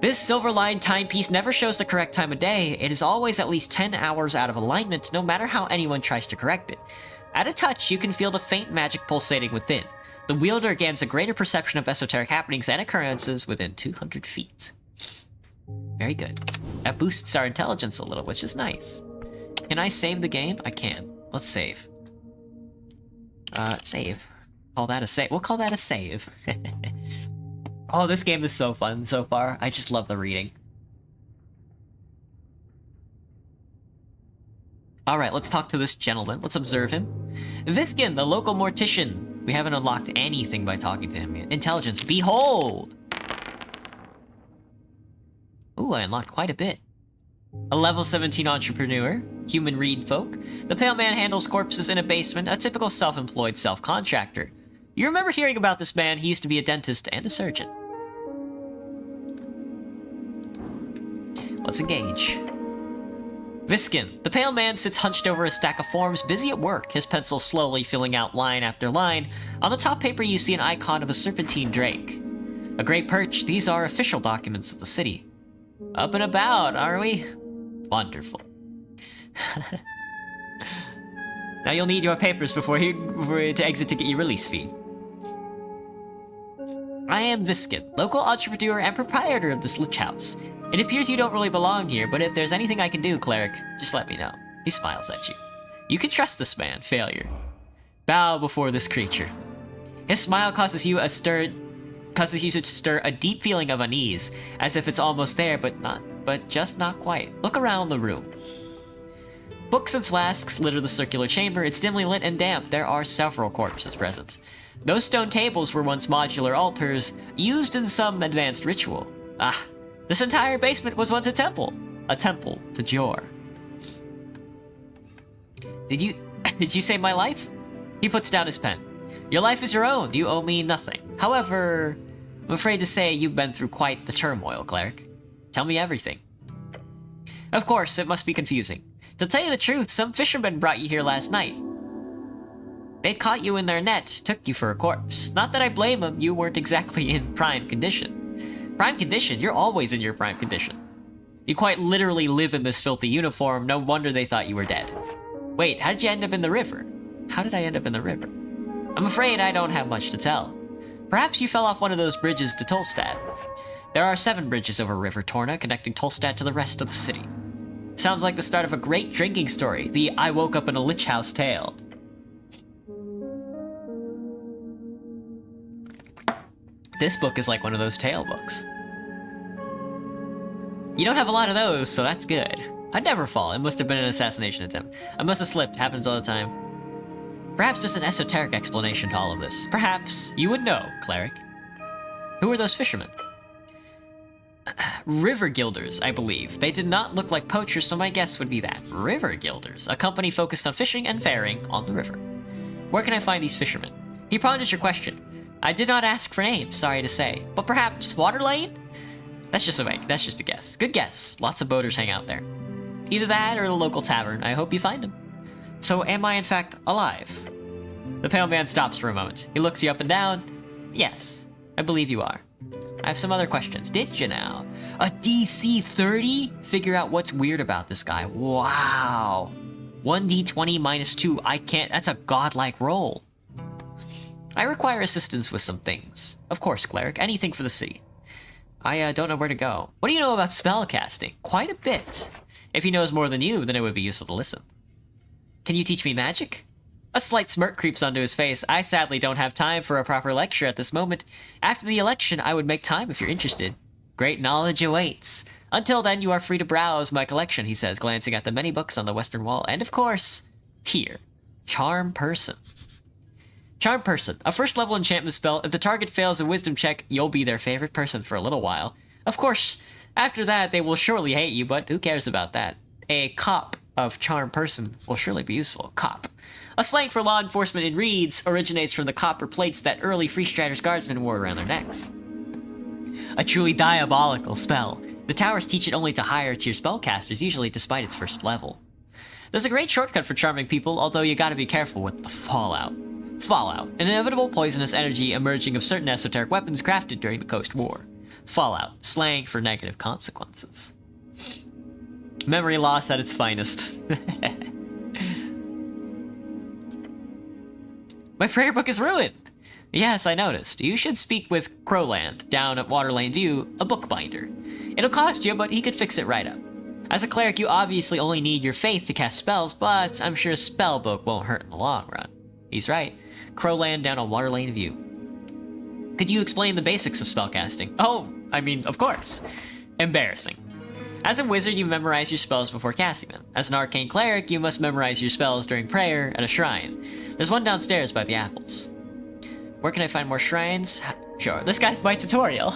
S1: This silver-lined timepiece never shows the correct time of day. It is always at least 10 hours out of alignment, no matter how anyone tries to correct it. At a touch, you can feel the faint magic pulsating within. The wielder gains a greater perception of esoteric happenings and occurrences within 200 feet. Very good. That boosts our intelligence a little, which is nice. Can I save the game? I can. Let's save. Save. Call that a save. We'll call that a save. Oh, this game is so fun so far. I just love the reading. Alright, let's talk to this gentleman. Let's observe him. Viskin, the local mortician. We haven't unlocked anything by talking to him yet. Intelligence, behold! Ooh, I unlocked quite a bit. A level 17 entrepreneur, human reed folk. The pale man handles corpses in a basement, a typical self-employed self-contractor. You remember hearing about this man. He used to be a dentist and a surgeon. Let's engage. Viskin. The pale man sits hunched over a stack of forms, busy at work, his pencil slowly filling out line after line. On the top paper you see an icon of a serpentine drake. A great perch. These are official documents of the city. Up and about, are we? Wonderful. Now you'll need your papers before to exit to get your release fee. I am Viskin, local entrepreneur and proprietor of this lich house. It appears you don't really belong here, but if there's anything I can do, cleric, just let me know. He smiles at you. You can trust this man, failure. Bow before this creature. His smile causes you to stir a deep feeling of unease, as if it's almost there, but just not quite. Look around the room. Books and flasks litter the circular chamber. It's dimly lit and damp. There are several corpses present. Those stone tables were once modular altars, used in some advanced ritual. Ah, this entire basement was once a temple to Jor. Did you save my life? He puts down his pen. Your life is your own. You owe me nothing. However, I'm afraid to say you've been through quite the turmoil, cleric. Tell me everything. Of course, it must be confusing. To tell you the truth, some fishermen brought you here last night. They'd caught you in their net, took you for a corpse. Not that I blame them, you weren't exactly in prime condition. Prime condition? You're always in your prime condition. You quite literally live in this filthy uniform, no wonder they thought you were dead. Wait, how did you end up in the river? How did I end up in the river? I'm afraid I don't have much to tell. Perhaps you fell off one of those bridges to Tolstad. There are 7 bridges over River Torna connecting Tolstad to the rest of the city. Sounds like the start of a great drinking story, the I woke up in a lich house tale. This book is like one of those tale books. You don't have a lot of those, so that's good. I'd never fall. It must have been an assassination attempt. I must have slipped. Happens all the time. Perhaps there's an esoteric explanation to all of this. Perhaps you would know, cleric. Who are those fishermen? River Guilders, I believe. They did not look like poachers, so my guess would be that. River Guilders, a company focused on fishing and faring on the river. Where can I find these fishermen? He ponders your question. I did not ask for names, sorry to say. But perhaps Water Lane? That's just a guess. Good guess. Lots of boaters hang out there. Either that or the local tavern. I hope you find them. So am I in fact alive? The pale man stops for a moment. He looks you up and down. Yes, I believe you are. I have some other questions. Did you now? A DC 30? Figure out what's weird about this guy. Wow. 1d20 minus 2. I can't. That's a godlike roll. I require assistance with some things. Of course, cleric. Anything for the city. I don't know where to go. What do you know about spellcasting? Quite a bit. If he knows more than you, then it would be useful to listen. Can you teach me magic? A slight smirk creeps onto his face. I sadly don't have time for a proper lecture at this moment. After the election, I would make time if you're interested. Great knowledge awaits. Until then, you are free to browse my collection, he says, glancing at the many books on the western wall. And of course, here, Charm Person. Charm Person, a first-level enchantment spell. If the target fails a wisdom check, you'll be their favorite person for a little while. Of course, after that, they will surely hate you, but who cares about that? A cop of Charm Person will surely be useful. Cop. A slang for law enforcement in Reeds originates from the copper plates that early Free Striders guardsmen wore around their necks. A truly diabolical spell. The towers teach it only to higher tier spellcasters, usually despite its first level. There's a great shortcut for charming people, although you gotta be careful with the fallout. Fallout, an inevitable poisonous energy emerging of certain esoteric weapons crafted during the Coast War. Fallout, slang for negative consequences. Memory loss at its finest. My prayer book is ruined! Yes, I noticed. You should speak with Crowland, down at Waterlane View, a bookbinder. It'll cost you, but he could fix it right up. As a cleric, you obviously only need your faith to cast spells, but I'm sure a spell book won't hurt in the long run. He's right. Crowland down on Waterlane View. Could you explain the basics of spellcasting? Oh, I mean, of course. Embarrassing. As a wizard, you memorize your spells before casting them. As an arcane cleric, you must memorize your spells during prayer at a shrine. There's one downstairs by the apples. Where can I find more shrines? Sure, this guy's my tutorial.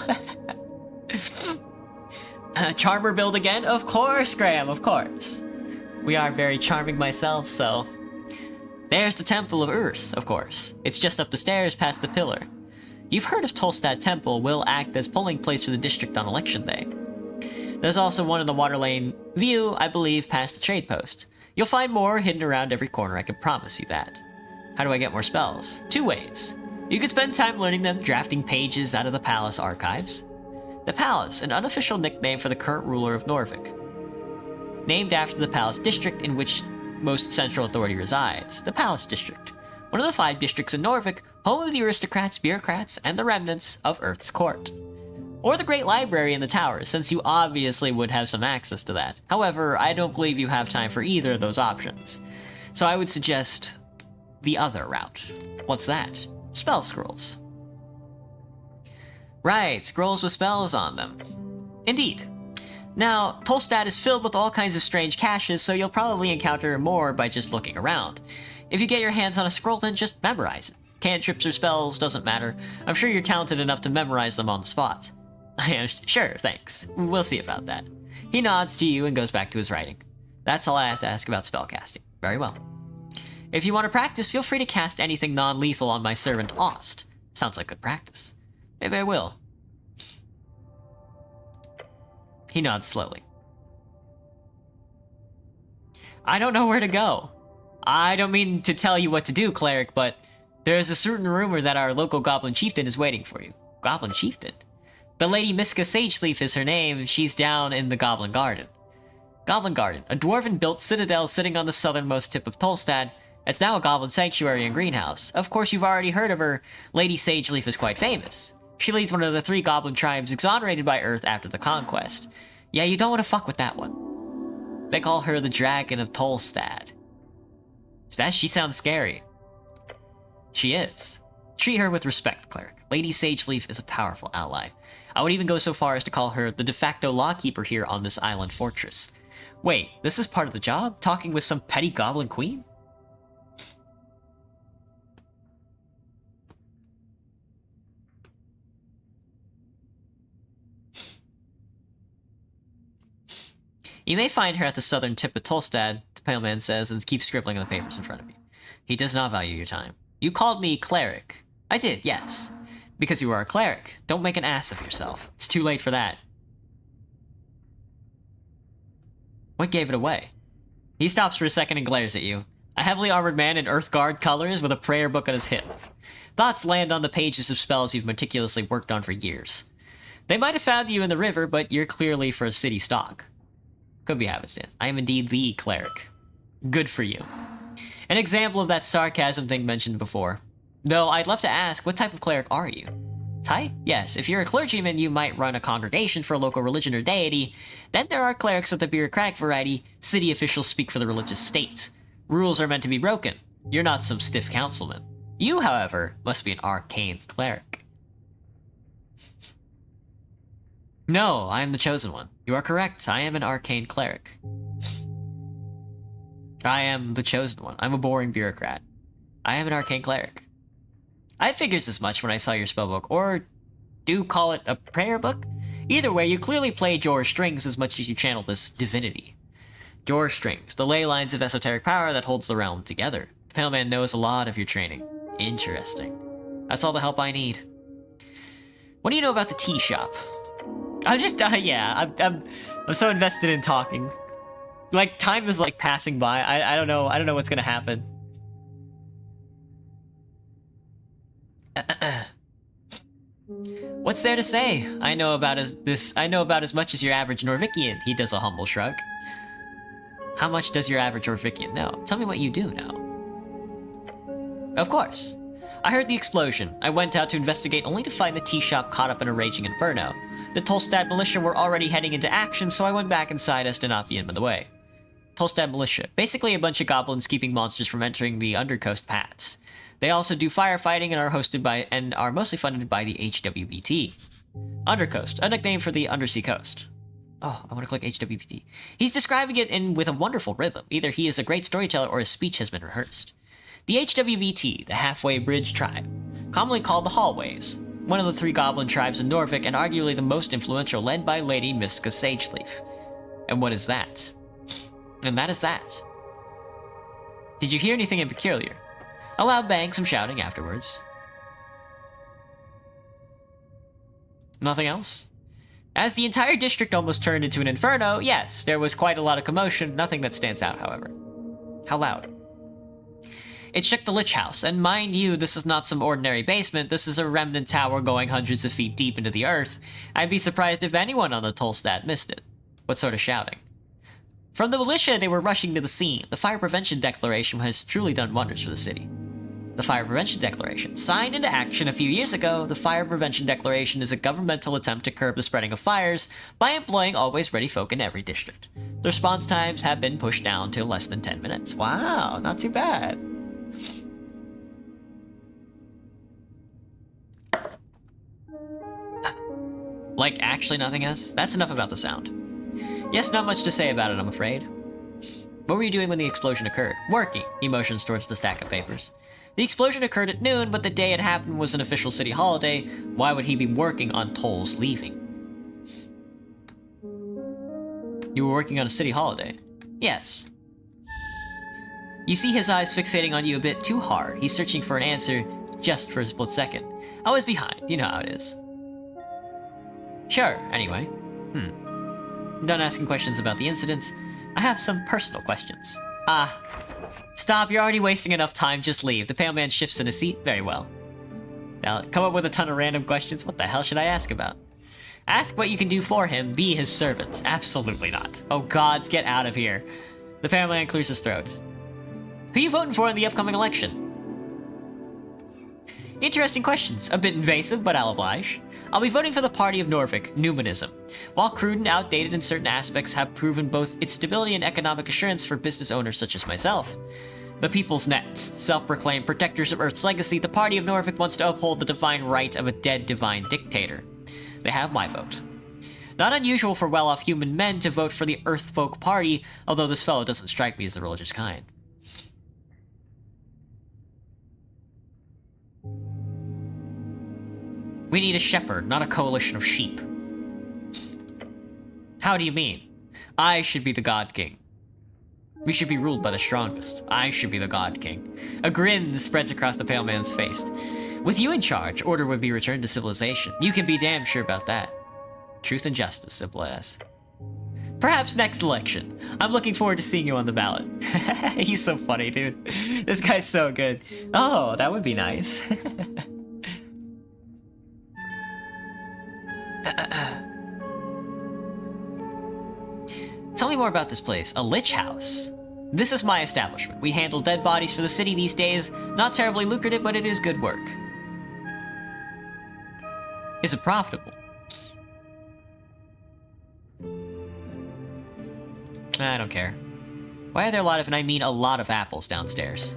S1: Charmer build again? Of course, Graham, of course. We are very charming myself, so... There's the Temple of Earth, of course. It's just up the stairs past the pillar. You've heard of Tolstad Temple will act as polling place for the district on election day. There's also one in the Waterlane View, I believe, past the trade post. You'll find more hidden around every corner, I can promise you that. How do I get more spells? 2 ways. You could spend time learning them, drafting pages out of the palace archives. The palace, an unofficial nickname for the current ruler of Norvik. Named after the palace district in which most central authority resides. The Palace District. One of the 5 districts in Norvik, home of the aristocrats, bureaucrats, and the remnants of Earth's court. Or the Great Library in the towers, since you obviously would have some access to that. However, I don't believe you have time for either of those options. So I would suggest the other route. What's that? Spell scrolls. Right, scrolls with spells on them. Indeed. Now, Tolstad is filled with all kinds of strange caches, so you'll probably encounter more by just looking around. If you get your hands on a scroll, then just memorize it. Cantrips or spells, doesn't matter. I'm sure you're talented enough to memorize them on the spot. I am sure, thanks. We'll see about that. He nods to you and goes back to his writing. That's all I have to ask about spellcasting. Very well. If you want to practice, feel free to cast anything non-lethal on my servant Ost. Sounds like good practice. Maybe I will. He nods slowly. I don't know where to go. I don't mean to tell you what to do, cleric, but there's a certain rumor that our local goblin chieftain is waiting for you. Goblin chieftain? The Lady Miska Sageleaf is her name. She's down in the Goblin Garden. Goblin Garden, a dwarven-built citadel sitting on the southernmost tip of Tolstad. It's now a goblin sanctuary and greenhouse. Of course, you've already heard of her. Lady Sageleaf is quite famous. She leads one of the 3 goblin tribes exonerated by Earth after the conquest. Yeah, you don't want to fuck with that one. They call her the Dragon of Tolstad. She sounds scary. She is. Treat her with respect, cleric. Lady Sageleaf is a powerful ally. I would even go so far as to call her the de facto lawkeeper here on this island fortress. Wait, this is part of the job? Talking with some petty goblin queen? You may find her at the southern tip of Tolstad, the pale man says, and keeps scribbling on the papers in front of you. He does not value your time. You called me cleric. I did, yes. Because you are a cleric. Don't make an ass of yourself. It's too late for that. What gave it away? He stops for a second and glares at you. A heavily armored man in Earth Guard colors with a prayer book on his hip. Thoughts land on the pages of spells you've meticulously worked on for years. They might have found you in the river, but you're clearly for a city stock. Could be happenstance. I am indeed the cleric. Good for you. An example of that sarcasm thing mentioned before. Though I'd love to ask, what type of cleric are you? Type? Yes, if you're a clergyman, you might run a congregation for a local religion or deity. Then there are clerics of the bureaucratic variety. City officials speak for the religious state. Rules are meant to be broken. You're not some stiff councilman. You, however, must be an arcane cleric. No, I am the chosen one. You are correct. I am an arcane cleric. I am the chosen one. I'm a boring bureaucrat. I am an arcane cleric. I figured as much when I saw your spellbook, or do call it a prayer book. Either way, you clearly play Jor's strings as much as you channel this divinity. Jor's strings, the ley lines of esoteric power that holds the realm together. The Pale Man knows a lot of your training. Interesting. That's all the help I need. What do you know about the tea shop? I'm just, I'm so invested in talking. Like, time is like passing by. I don't know what's gonna happen. What's there to say? I know about as much as your average Norvikian. He does a humble shrug. How much does your average Norvikian know? Tell me what you do know. Of course. I heard the explosion. I went out to investigate only to find the tea shop caught up in a raging inferno. The Tolstad militia were already heading into action, so I went back inside as to not be in the way. Tolstad militia. Basically a bunch of goblins keeping monsters from entering the Undercoast paths. They also do firefighting and are hosted by and are mostly funded by the HWBT. Undercoast, a nickname for the undersea coast. Oh, I want to click HWBT. He's describing it with a wonderful rhythm. Either he is a great storyteller or his speech has been rehearsed. The HWBT, the Halfway Bridge Tribe, commonly called the Hallways, one of the 3 goblin tribes in Norvik and arguably the most influential, led by Lady Mystica Sageleaf. And what is that? And that is that. Did you hear anything in peculiar? A loud bang, some shouting afterwards. Nothing else? As the entire district almost turned into an inferno, yes, there was quite a lot of commotion, nothing that stands out, however. How loud? It shook the Lich House, and mind you, this is not some ordinary basement, this is a remnant tower going hundreds of feet deep into the earth. I'd be surprised if anyone on the Tolstad missed it. What sort of shouting? From the militia, they were rushing to the scene. The Fire Prevention Declaration has truly done wonders for the city. The Fire Prevention Declaration. Signed into action a few years ago, the Fire Prevention Declaration is a governmental attempt to curb the spreading of fires by employing always-ready folk in every district. The response times have been pushed down to less than 10 minutes. Wow, not too bad. Like, actually nothing else? That's enough about the sound. Yes, not much to say about it, I'm afraid. What were you doing when the explosion occurred? Working. He motions towards the stack of papers. The explosion occurred at noon, but the day it happened was an official city holiday. Why would he be working on Toll's leaving? You were working on a city holiday? Yes. You see his eyes fixating on you a bit too hard. He's searching for an answer just for a split second. I was behind. You know how it is. Sure, anyway. Done asking questions about the incident. I have some personal questions. Stop, you're already wasting enough time, just leave. The Pale Man shifts in his seat. Very well. Now, come up with a ton of random questions. What the hell should I ask about? Ask what you can do for him. Be his servant. Absolutely not. Oh gods, get out of here. The Pale Man clears his throat. Who are you voting for in the upcoming election? Interesting questions. A bit invasive, but I'll oblige. I'll be voting for the Party of Norvik, Numanism. While crude and outdated in certain aspects, have proven both its stability and economic assurance for business owners such as myself. The People's Next, self-proclaimed protectors of Earth's legacy, the Party of Norvik wants to uphold the divine right of a dead divine dictator. They have my vote. Not unusual for well-off human men to vote for the Earthfolk Party, although this fellow doesn't strike me as the religious kind. We need a shepherd, not a coalition of sheep. How do you mean? I should be the God King. We should be ruled by the strongest. I should be the God King. A grin spreads across the Pale Man's face. With you in charge, order would be returned to civilization. You can be damn sure about that. Truth and justice, simple as. Perhaps next election. I'm looking forward to seeing you on the ballot. He's so funny, dude. This guy's so good. Oh, that would be nice. Tell me more about this place. A lich house. This is my establishment. We handle dead bodies for the city these days. Not terribly lucrative, but it is good work. Is it profitable? I don't care. Why are there a lot of, and I mean a lot of apples downstairs?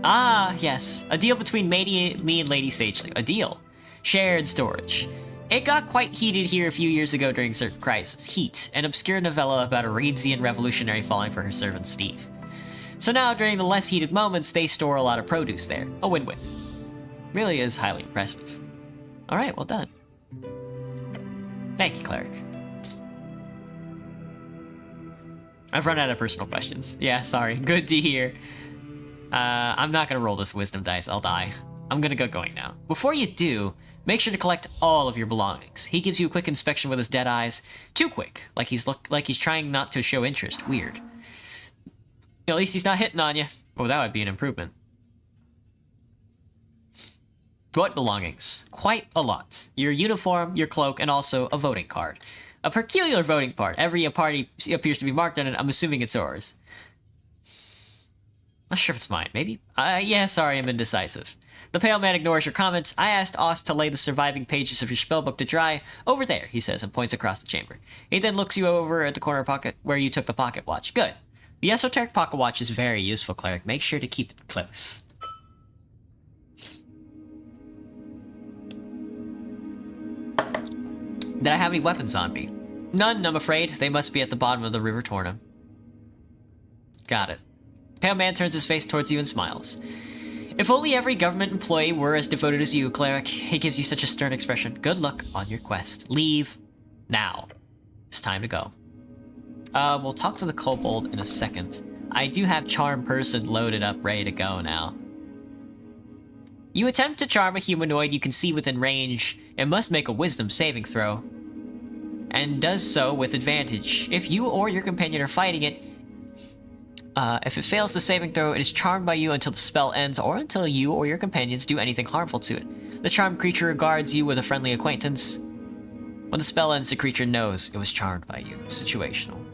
S1: Ah, yes. A deal between me and Lady Sageleaf. A deal. Shared storage. It got quite heated here a few years ago during certain crisis. Heat, an obscure novella about a Rhodesian revolutionary falling for her servant Steve. So now, during the less heated moments, they store a lot of produce there. A win-win. Really is highly impressive. Alright, well done. Thank you, Cleric. I've run out of personal questions. Yeah, sorry. Good to hear. I'm not gonna roll this wisdom dice. I'll die. I'm gonna get going now. Before you do, make sure to collect all of your belongings. He gives you a quick inspection with his dead eyes. Too quick. Like he's trying not to show interest. Weird. At least he's not hitting on you. Oh, that would be an improvement. What belongings? Quite a lot. Your uniform, your cloak, and also a voting card. A peculiar voting card. Every party appears to be marked on it. I'm assuming it's yours. Not sure if it's mine. Maybe? Yeah, sorry, I'm indecisive. The pale man ignores your comments. I asked Oz to lay the surviving pages of your spellbook to dry. Over there, he says, and points across the chamber. He then looks you over at the corner pocket where you took the pocket watch. Good. The esoteric pocket watch is very useful, Cleric. Make sure to keep it close. Did I have any weapons on me? None, I'm afraid. They must be at the bottom of the River Torna. Got it. Pale man turns his face towards you and smiles. If only every government employee were as devoted as you, Cleric. He gives you such a stern expression. Good luck on your quest. Leave now. It's time to go. We'll talk to the kobold in a second. I do have Charm Person loaded up, ready to go now. You attempt to charm a humanoid you can see within range. It must make a wisdom saving throw. And does so with advantage. If you or your companion are fighting it, if it fails the saving throw, it is charmed by you until the spell ends or until you or your companions do anything harmful to it. The charmed creature regards you with a friendly acquaintance. When the spell ends, the creature knows it was charmed by you. Situational.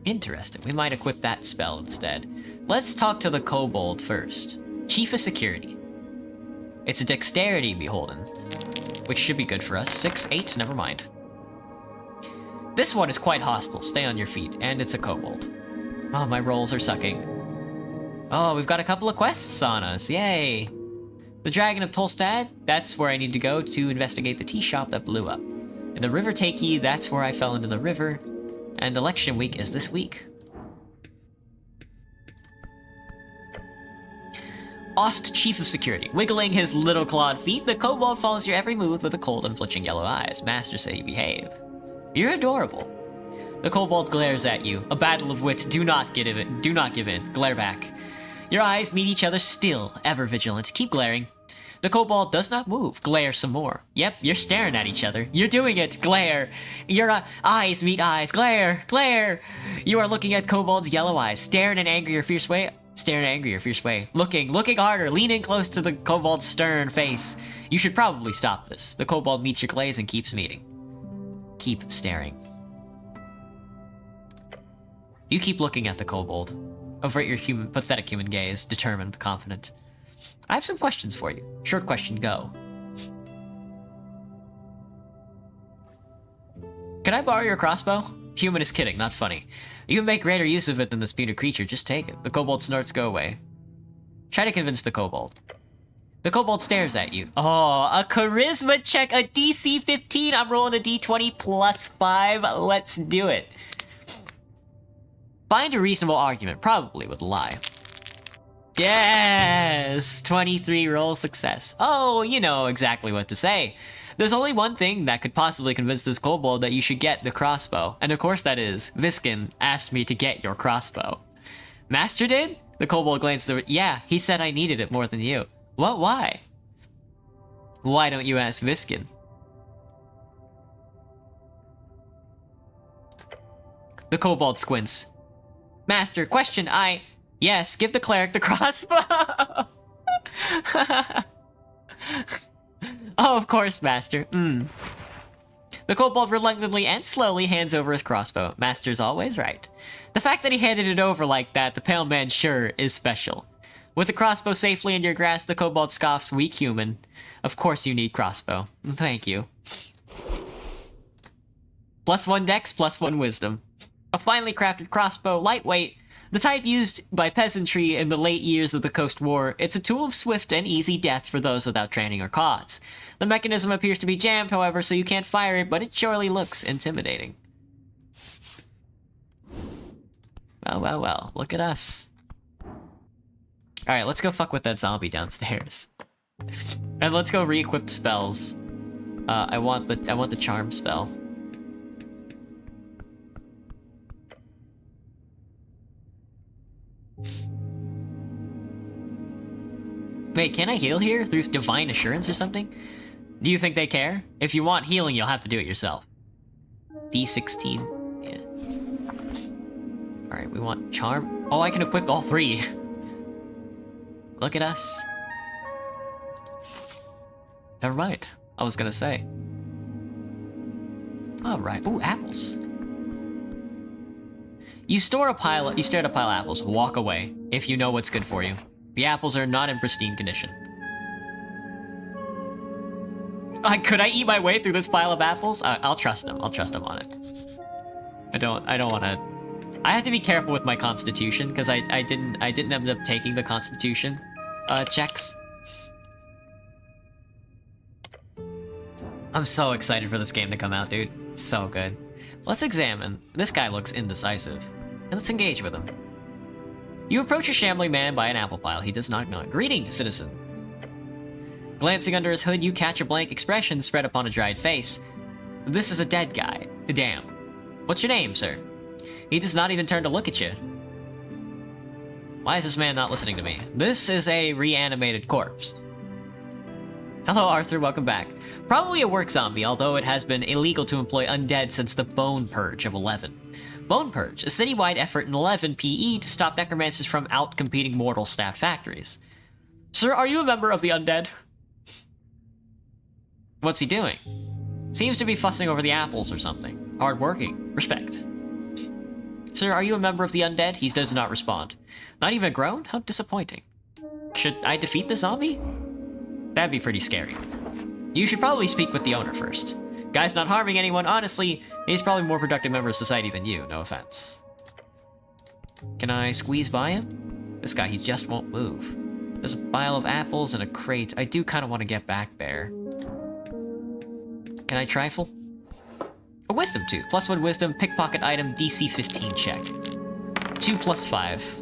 S1: Interesting. We might equip that spell instead. Let's talk to the kobold first. Chief of Security. It's a dexterity beholden, which should be good for us. 6, 8, never mind. This one is quite hostile. Stay on your feet. And it's a kobold. Oh, my rolls are sucking. Oh, we've got a couple of quests on us. Yay! The Dragon of Tolstad, that's where I need to go to investigate the tea shop that blew up. And the River Takey, that's where I fell into the river. And election week is this week. Ost, Chief of Security. Wiggling his little clawed feet, the kobold follows your every move with a cold and flinching yellow eyes. Master say you behave. You're adorable. The kobold glares at you. A battle of wits. Do not give in. Do not give in. Glare back. Your eyes meet each other still, ever vigilant. Keep glaring. The kobold does not move. Glare some more. Yep, you're staring at each other. You're doing it. Glare. Your eyes meet eyes. Glare. Glare. You are looking at kobold's yellow eyes. Stare in an angry or fierce way. Stare in an angry or fierce way. Looking harder. Leaning close to the kobold's stern face. You should probably stop this. The kobold meets your glaze and keeps meeting. Keep staring. You keep looking at the kobold. Avert your pathetic human gaze. Determined, confident. I have some questions for you. Short question, go. Can I borrow your crossbow? Human is kidding, not funny. You can make greater use of it than this puny creature, just take it. The kobold snorts, go away. Try to convince the kobold. The kobold stares at you. Oh, a charisma check, a DC 15. I'm rolling a D20 plus 5. Let's do it. Find a reasonable argument, probably with a lie. Yes! 23 roll success. Oh, you know exactly what to say. There's only one thing that could possibly convince this kobold that you should get the crossbow. And of course that is, Viskin asked me to get your crossbow. Master did? The kobold glanced over. Yeah, he said I needed it more than you. What? Why? Why don't you ask Viskin? The kobold squints. Master, question, Yes, give the cleric the crossbow! Oh, of course, Master. The kobold reluctantly and slowly hands over his crossbow. Master's always right. The fact that he handed it over like that, the pale man sure is special. With the crossbow safely in your grasp, the kobold scoffs, weak human. Of course you need crossbow. Thank you. +1 dex, +1 wisdom. A finely crafted crossbow, lightweight, The type used by peasantry in the late years of the Coast War, it's a tool of swift and easy death for those without training or cause. The mechanism appears to be jammed, however, so you can't fire it, but it surely looks intimidating. Well, look at us. Alright, let's go fuck with that zombie downstairs. And let's go re-equip spells. I want the charm spell. Wait, can I heal here through divine assurance or something? Do you think they care? If you want healing, you'll have to do it yourself. D16. Yeah. Alright, we want charm. Oh, I can equip all three. Look at us. Never mind. I was gonna say. Alright. Ooh, apples. You stare at a pile of apples. Walk away if you know what's good for you. The apples are not in pristine condition. Could I eat my way through this pile of apples? I'll trust him. I'll trust him on it. I don't want to. I have to be careful with my constitution because I didn't end up taking the constitution checks. I'm so excited for this game to come out, dude. It's so good. Let's examine. This guy looks indecisive. And let's engage with him. You approach a shambling man by an apple pile. He does not nod. Greetings, citizen. Glancing under his hood, you catch a blank expression spread upon a dried face. This is a dead guy. Damn. What's your name, sir? He does not even turn to look at you. Why is this man not listening to me? This is a reanimated corpse. Hello, Arthur. Welcome back. Probably a work zombie, although it has been illegal to employ undead since the Bone Purge of 11. Bone Purge, a citywide effort in 11 PE to stop necromancers from out-competing mortal stat factories. Sir, are you a member of the undead? What's he doing? Seems to be fussing over the apples or something. Hard-working. Respect. Sir, are you a member of the undead? He does not respond. Not even a groan? How disappointing. Should I defeat the zombie? That'd be pretty scary. You should probably speak with the owner first. Guy's not harming anyone, honestly. He's probably a more productive member of society than you, no offense. Can I squeeze by him? This guy, he just won't move. There's a pile of apples and a crate. I do kind of want to get back there. Can I trifle? A wisdom tooth. +1 wisdom, pickpocket item, DC 15 check. 2 + 5.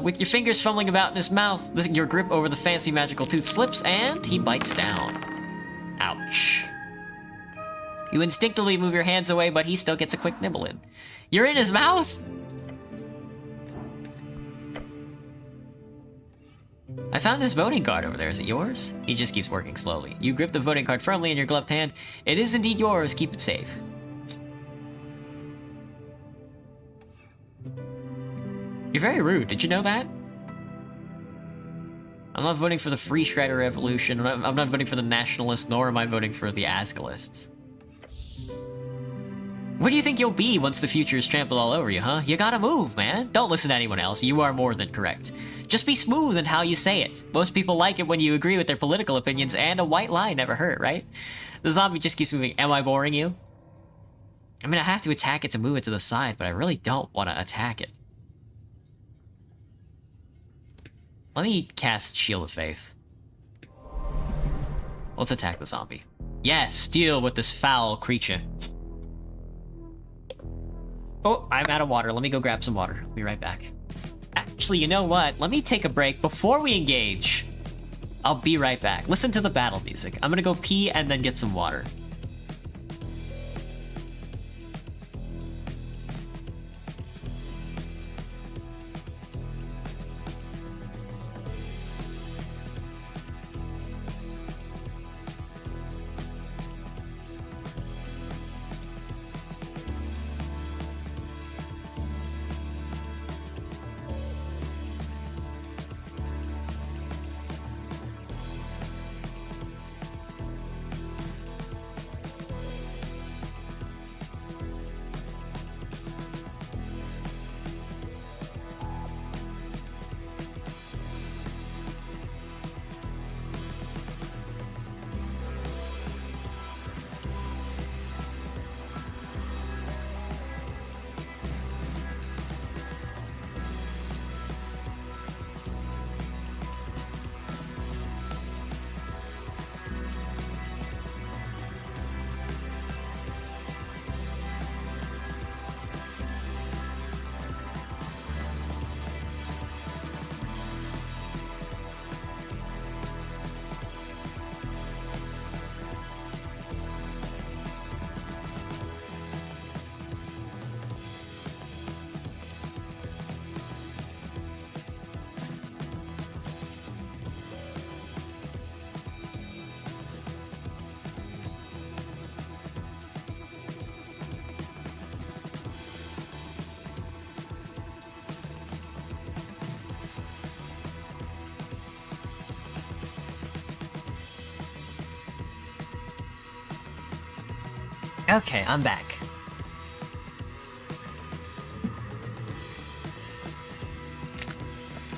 S1: With your fingers fumbling about in his mouth, your grip over the fancy magical tooth slips and he bites down. Ouch. You instinctively move your hands away, but he still gets a quick nibble in. You're in his mouth? I found this voting card over there. Is it yours? He just keeps working slowly. You grip the voting card firmly in your gloved hand. It is indeed yours. Keep it safe. You're very rude. Did you know that? I'm not voting for the Free Shredder Revolution. I'm not voting for the Nationalists, nor am I voting for the Ascalists. What do you think you'll be once the future is trampled all over you, huh? You gotta move, man. Don't listen to anyone else. You are more than correct. Just be smooth in how you say it. Most people like it when you agree with their political opinions, and a white lie never hurt, right? The zombie just keeps moving. Am I boring you? I mean, I have to attack it to move it to the side, but I really don't want to attack it. Let me cast Shield of Faith. Let's attack the zombie. Yes, deal with this foul creature. Oh, I'm out of water. Let me go grab some water. I'll be right back. Actually, you know what? Let me take a break before we engage. I'll be right back. Listen to the battle music. I'm gonna go pee and then get some water. Okay, I'm back.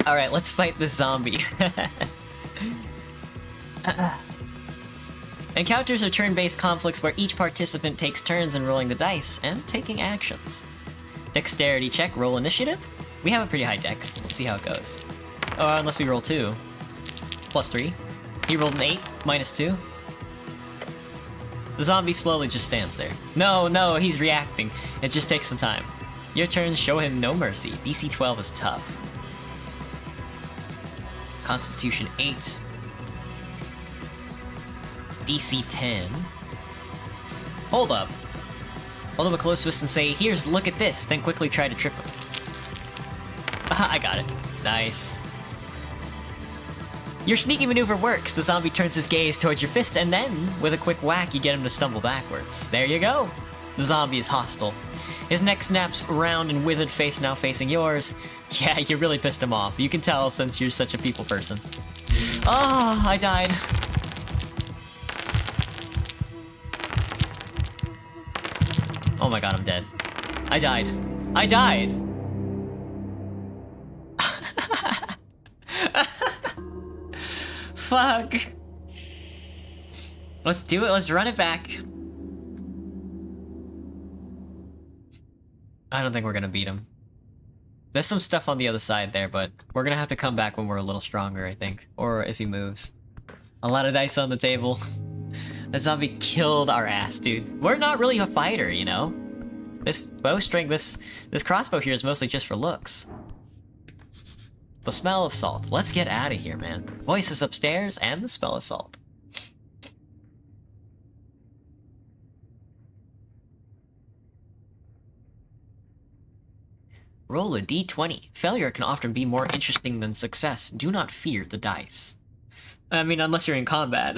S1: Alright, let's fight this zombie. Encounters are turn-based conflicts where each participant takes turns in rolling the dice and taking actions. Dexterity check, roll initiative. We have a pretty high dex. Let's see how it goes. Oh, unless we roll 2. +3. He rolled an 8, -2. The zombie slowly just stands there. No, he's reacting. It just takes some time. Your turns show him no mercy. DC 12 is tough. Constitution 8. DC 10. Hold up. Hold up a close fist and say, "Here's, look at this," then quickly try to trip him. I got it. Nice. Your sneaky maneuver works. The zombie turns his gaze towards your fist, and then, with a quick whack, you get him to stumble backwards. There you go. The zombie is hostile. His neck snaps around and withered face now facing yours. Yeah, you really pissed him off. You can tell since you're such a people person. Oh, I died. Oh my god, I'm dead. I died. I died! Fuck. Let's do it, let's run it back. I don't think we're gonna beat him. There's some stuff on the other side there, but we're gonna have to come back when we're a little stronger, I think. Or if he moves. A lot of dice on the table. That zombie killed our ass, dude. We're not really a fighter, you know? This bowstring, this crossbow here is mostly just for looks. The smell of salt. Let's get out of here, man. Voices upstairs and the smell of salt. Roll a d20. Failure can often be more interesting than success. Do not fear the dice. I mean, unless you're in combat.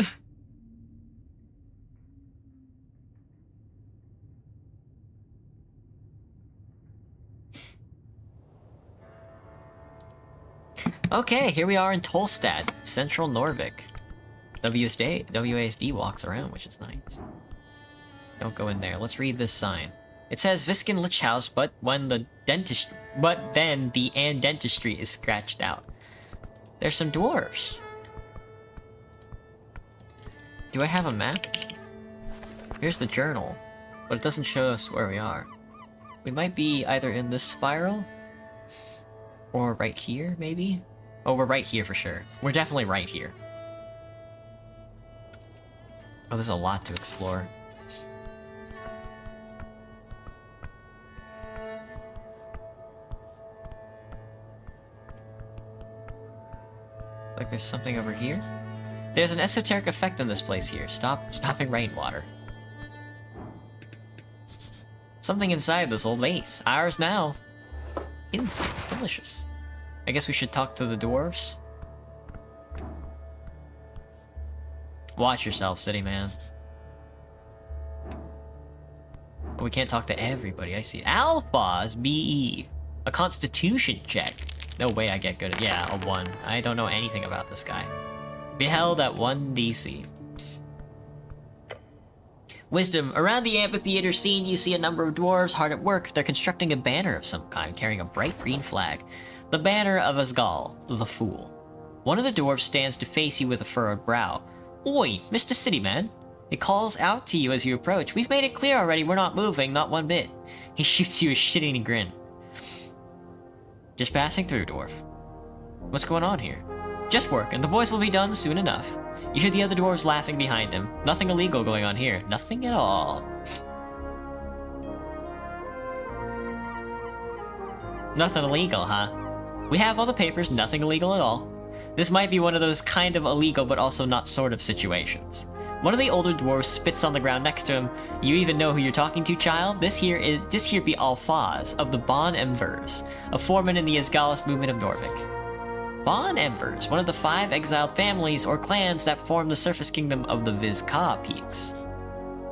S1: Okay, here we are in Tolstad, central Norvik. WASD walks around, which is nice. Don't go in there. Let's read this sign. It says Visken Lich House, but then the and dentistry is scratched out. There's some dwarves. Do I have a map? Here's the journal, but it doesn't show us where we are. We might be either in this spiral, or right here, maybe? Oh, we're right here for sure. We're definitely right here. Oh, there's a lot to explore. Like there's something over here? There's an esoteric effect on this place here. Stopping rainwater. Something inside this old vase. Ours now. Insects. Delicious. I guess we should talk to the dwarves. Watch yourself, city man. Oh, we can't talk to everybody. I see. Alphas BE. A constitution check. No way I get good at... Yeah, a 1. I don't know anything about this guy. Beheld at 1 DC. Wisdom. Around the amphitheater scene, you see a number of dwarves hard at work. They're constructing a banner of some kind, carrying a bright green flag. The banner of Asgal, the Fool. One of the dwarves stands to face you with a furrowed brow. Oi, Mr. Cityman. He calls out to you as you approach. We've made it clear already we're not moving, not one bit. He shoots you a shitty grin. Just passing through, dwarf. What's going on here? Just work, and the boys will be done soon enough. You hear the other dwarves laughing behind him. Nothing illegal going on here. Nothing at all. Nothing illegal, huh? We have all the papers, nothing illegal at all. This might be one of those kind of illegal but also not sort of situations. One of the older dwarves spits on the ground next to him. You even know who you're talking to, child? This here be Alphaz of the Bon Emvers, a foreman in the Asgalis movement of Norvik. Bon Emvers, one of the 5 exiled families or clans that form the surface kingdom of the Vizca Peaks.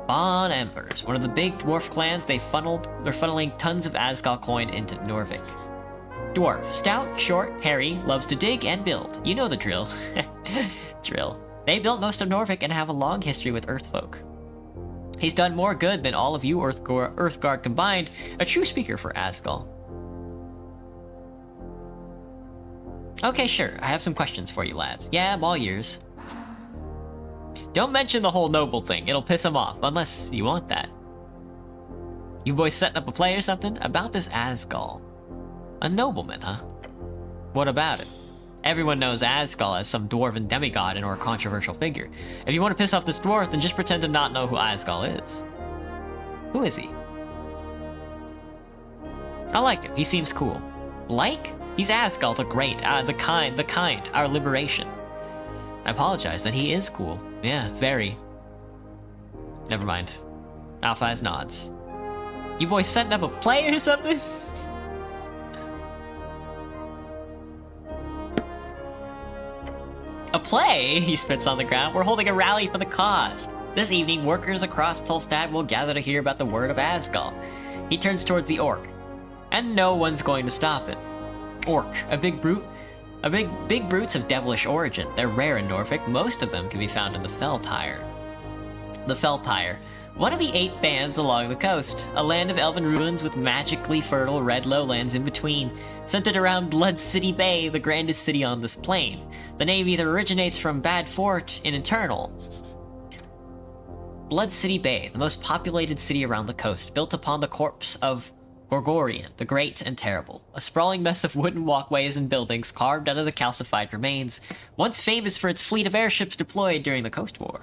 S1: Bon Emvers, one of the big dwarf clans, they're funneling tons of Asgal coin into Norvik. Dwarf, stout, short, hairy, loves to dig and build. You know the drill. Drill. They built most of Norvik and have a long history with Earthfolk. He's done more good than all of you Earthguard combined. A true speaker for Asgol. Okay, sure. I have some questions for you, lads. Yeah, I'm all ears. Don't mention the whole noble thing. It'll piss him off, unless you want that. You boys setting up a play or something? About this Asgol. A nobleman, huh? What about it? Everyone knows Asgol as some dwarven demigod and or controversial figure. If you want to piss off this dwarf, then just pretend to not know who Asgol is. Who is he? I like him. He seems cool. Like? He's Asgol the Great, the kind, our liberation. I apologize, then he is cool. Yeah, very. Never mind. Alphaz nods. You boys setting up a play or something? A play? He spits on the ground. We're holding a rally for the cause. This evening, workers across Tolstad will gather to hear about the word of Asgol. He turns towards the orc. And no one's going to stop it. Orc, a big brute. Big brutes of devilish origin. They're rare in Norfolk. Most of them can be found in the Feltire. The Feltire, one of the 8 bands along the coast, a land of elven ruins with magically fertile red lowlands in between, centered around Blood City Bay, the grandest city on this plane. The name either originates from Bad Fort in Eternal. Blood City Bay, the most populated city around the coast, built upon the corpse of Gorgorian, the Great and Terrible, a sprawling mess of wooden walkways and buildings carved out of the calcified remains, once famous for its fleet of airships deployed during the Coast War.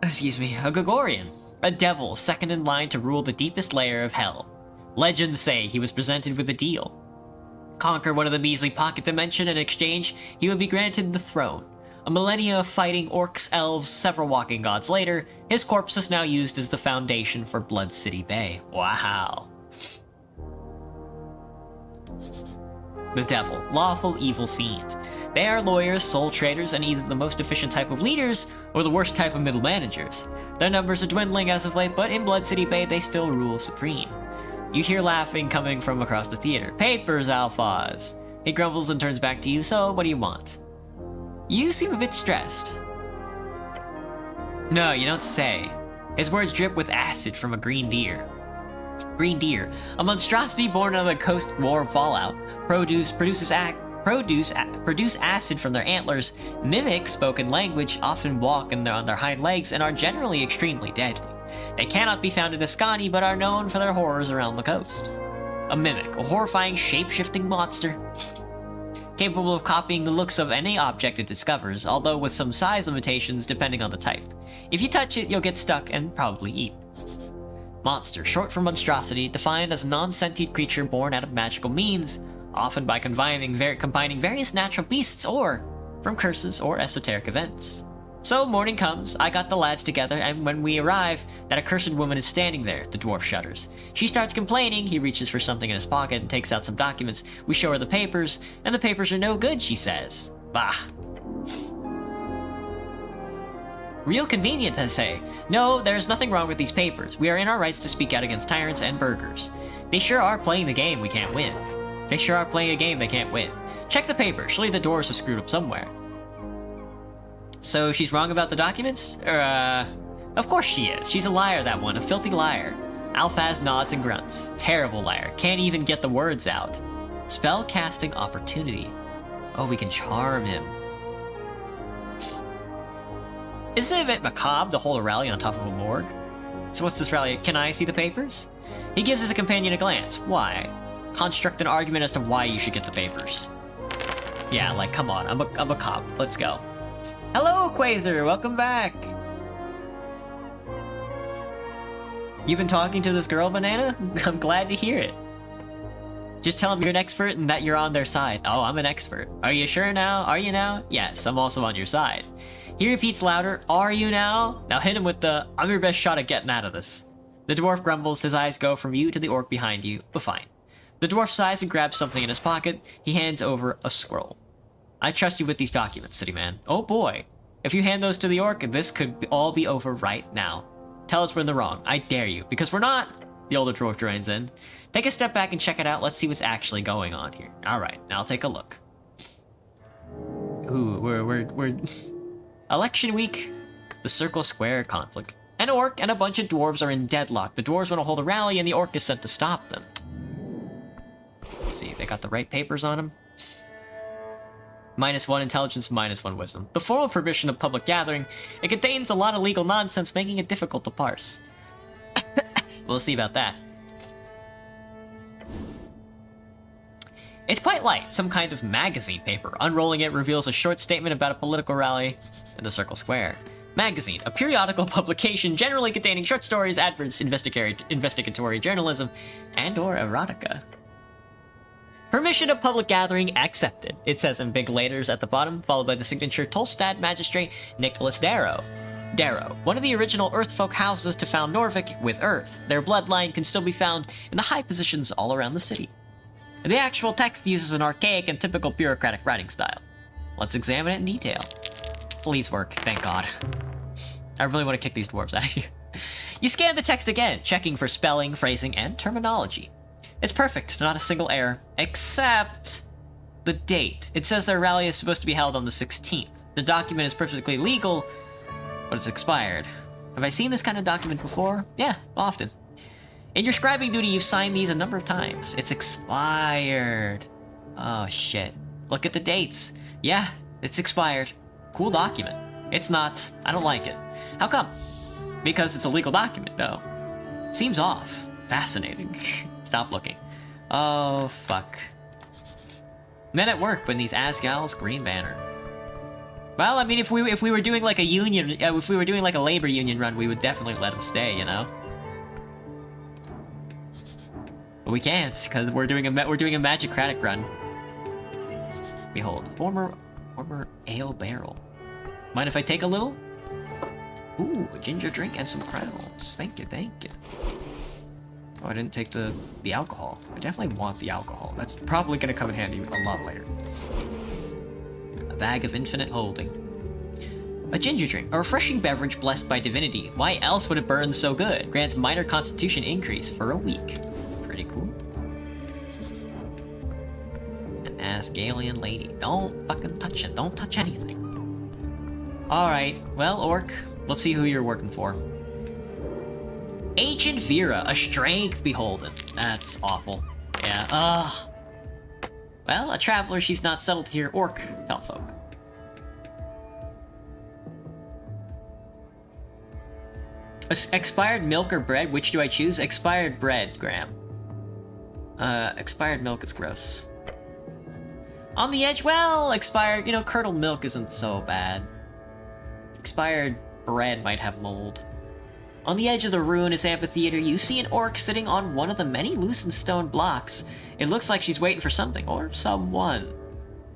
S1: Excuse me, a Gorgorian, a devil second in line to rule the deepest layer of hell. Legends say he was presented with a deal. Conquer one of the measly pocket dimension, and in exchange, he would be granted the throne. A millennia of fighting orcs, elves, several walking gods later, his corpse is now used as the foundation for Blood City Bay. Wow. The devil, lawful evil fiend. They are lawyers, soul traders, and either the most efficient type of leaders, or the worst type of middle managers. Their numbers are dwindling as of late, but in Blood City Bay they still rule supreme. You hear laughing coming from across the theater. Papers, Alphaz. He grumbles and turns back to you, so what do you want? You seem a bit stressed. No, you don't say. His words drip with acid from a green deer. Green deer, a monstrosity born of a coast war fallout, produce acid from their antlers, mimic spoken language, often walk on their hind legs, and are generally extremely deadly. They cannot be found in Ascani, but are known for their horrors around the coast. A mimic, a horrifying shape-shifting monster, capable of copying the looks of any object it discovers, although with some size limitations depending on the type. If you touch it, you'll get stuck and probably eat. Monster, short for monstrosity, defined as a non-sentient creature born out of magical means, often by combining various natural beasts or from curses or esoteric events. So morning comes, I got the lads together, and when we arrive, that accursed woman is standing there. The dwarf shudders. She starts complaining. He reaches for something in his pocket and takes out some documents. We show her the papers, and the papers are no good, she says. Bah. Real convenient, I say. No, there's nothing wrong with these papers. We are in our rights to speak out against tyrants and burghers. They sure are playing the game we can't win. They sure are playing a game they can't win. Check the paper. Surely the doors have screwed up somewhere. So she's wrong about the documents? Of course she is. She's a liar, that one. A filthy liar. Alphaz nods and grunts. Terrible liar. Can't even get the words out. Spell casting opportunity. Oh, we can charm him. Isn't it a bit macabre to hold a rally on top of a morgue? So what's this rally? Can I see the papers? He gives his companion a glance. Why? Construct an argument as to why you should get the papers. Yeah, like, come on. I'm a cop. Let's go. Hello, Quasar! Welcome back! You've been talking to this girl, Banana? I'm glad to hear it. Just tell them you're an expert and that you're on their side. Oh, I'm an expert. Are you sure now? Are you now? Yes, I'm also on your side. He repeats louder, are you now? Now hit him with the, I'm your best shot at getting out of this. The dwarf grumbles, his eyes go from you to the orc behind you, but fine. The dwarf sighs and grabs something in his pocket. He hands over a scroll. I trust you with these documents, city man. Oh boy. If you hand those to the orc, this could all be over right now. Tell us we're in the wrong. I dare you. Because we're not. The older dwarf joins in. Take a step back and check it out. Let's see what's actually going on here. Alright, now I'll take a look. Ooh, we're... Election week. The Circle Square conflict. An orc and a bunch of dwarves are in deadlock. The dwarves want to hold a rally, and the orc is sent to stop them. Let's see, they got the right papers on them. -1 intelligence, -1 wisdom. The formal permission of public gathering, it contains a lot of legal nonsense, making it difficult to parse. We'll see about that. It's quite light, some kind of magazine paper. Unrolling it reveals a short statement about a political rally in the Circle Square. Magazine, a periodical publication generally containing short stories, adverts, investigatory journalism, and/or erotica. Permission of public gathering accepted, it says in big letters at the bottom, followed by the signature Tolstad magistrate Nicholas Darrow. Darrow, one of the original Earthfolk houses to found Norvik with Earth. Their bloodline can still be found in the high positions all around the city. The actual text uses an archaic and typical bureaucratic writing style. Let's examine it in detail. Please work, thank God. I really want to kick these dwarves out of here. You scan the text again, checking for spelling, phrasing, and terminology. It's perfect, not a single error, except the date. It says their rally is supposed to be held on the 16th. The document is perfectly legal, but it's expired. Have I seen this kind of document before? Yeah, often. In your scribing duty, you've signed these a number of times. It's expired. Oh, shit. Look at the dates. Yeah, it's expired. Cool document. It's not. I don't like it. How come? Because it's a legal document, though. Seems off. Fascinating. Stop looking. Oh, fuck. Men at work beneath Asgal's green banner. Well, I mean, if we were doing like a union, if we were doing like a labor union run, we would definitely let them stay, you know. But we can't, because we're doing a magicratic run. Behold, former ale barrel. Mind if I take a little? Ooh, a ginger drink and some crowns. Thank you, thank you. Oh, I didn't take the alcohol. I definitely want the alcohol. That's probably gonna come in handy a lot later. A bag of infinite holding. A ginger drink, a refreshing beverage blessed by divinity. Why else would it burn so good? Grants minor constitution increase for a week. Pretty cool. An Asgalian lady. Don't fucking touch it. Don't touch anything. Alright, well, orc, let's see who you're working for. Ancient Vera, a strength beholden. That's awful. Yeah, ugh. Well, a traveler, she's not settled here. Orc, tell folk. Expired milk or bread? Which do I choose? Expired bread, Graham. Expired milk is gross. On the edge, well, expired, you know, curdled milk isn't so bad. Expired bread might have mold. On the edge of the ruinous amphitheater, you see an orc sitting on one of the many loosened stone blocks. It looks like she's waiting for something, or someone.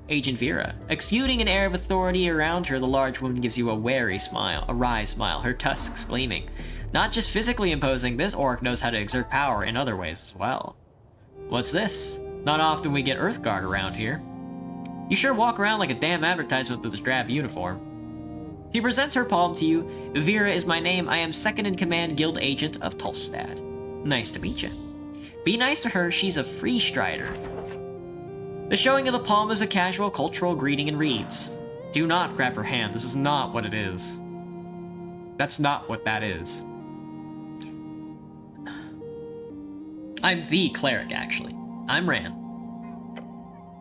S1: Agent Vera. Exuding an air of authority around her, the large woman gives you a wary smile, a wry smile, her tusks gleaming. Not just physically imposing, this orc knows how to exert power in other ways as well. What's this? Not often we get Earthguard around here. You sure walk around like a damn advertisement with a drab uniform. She presents her palm to you. Vera is my name. I am second-in-command guild agent of Tolstad. Nice to meet you. Be nice to her. She's a free strider. The showing of the palm is a casual cultural greeting and reads, do not grab her hand. This is not what it is. That's not what that is. I'm the cleric, actually. I'm Ran.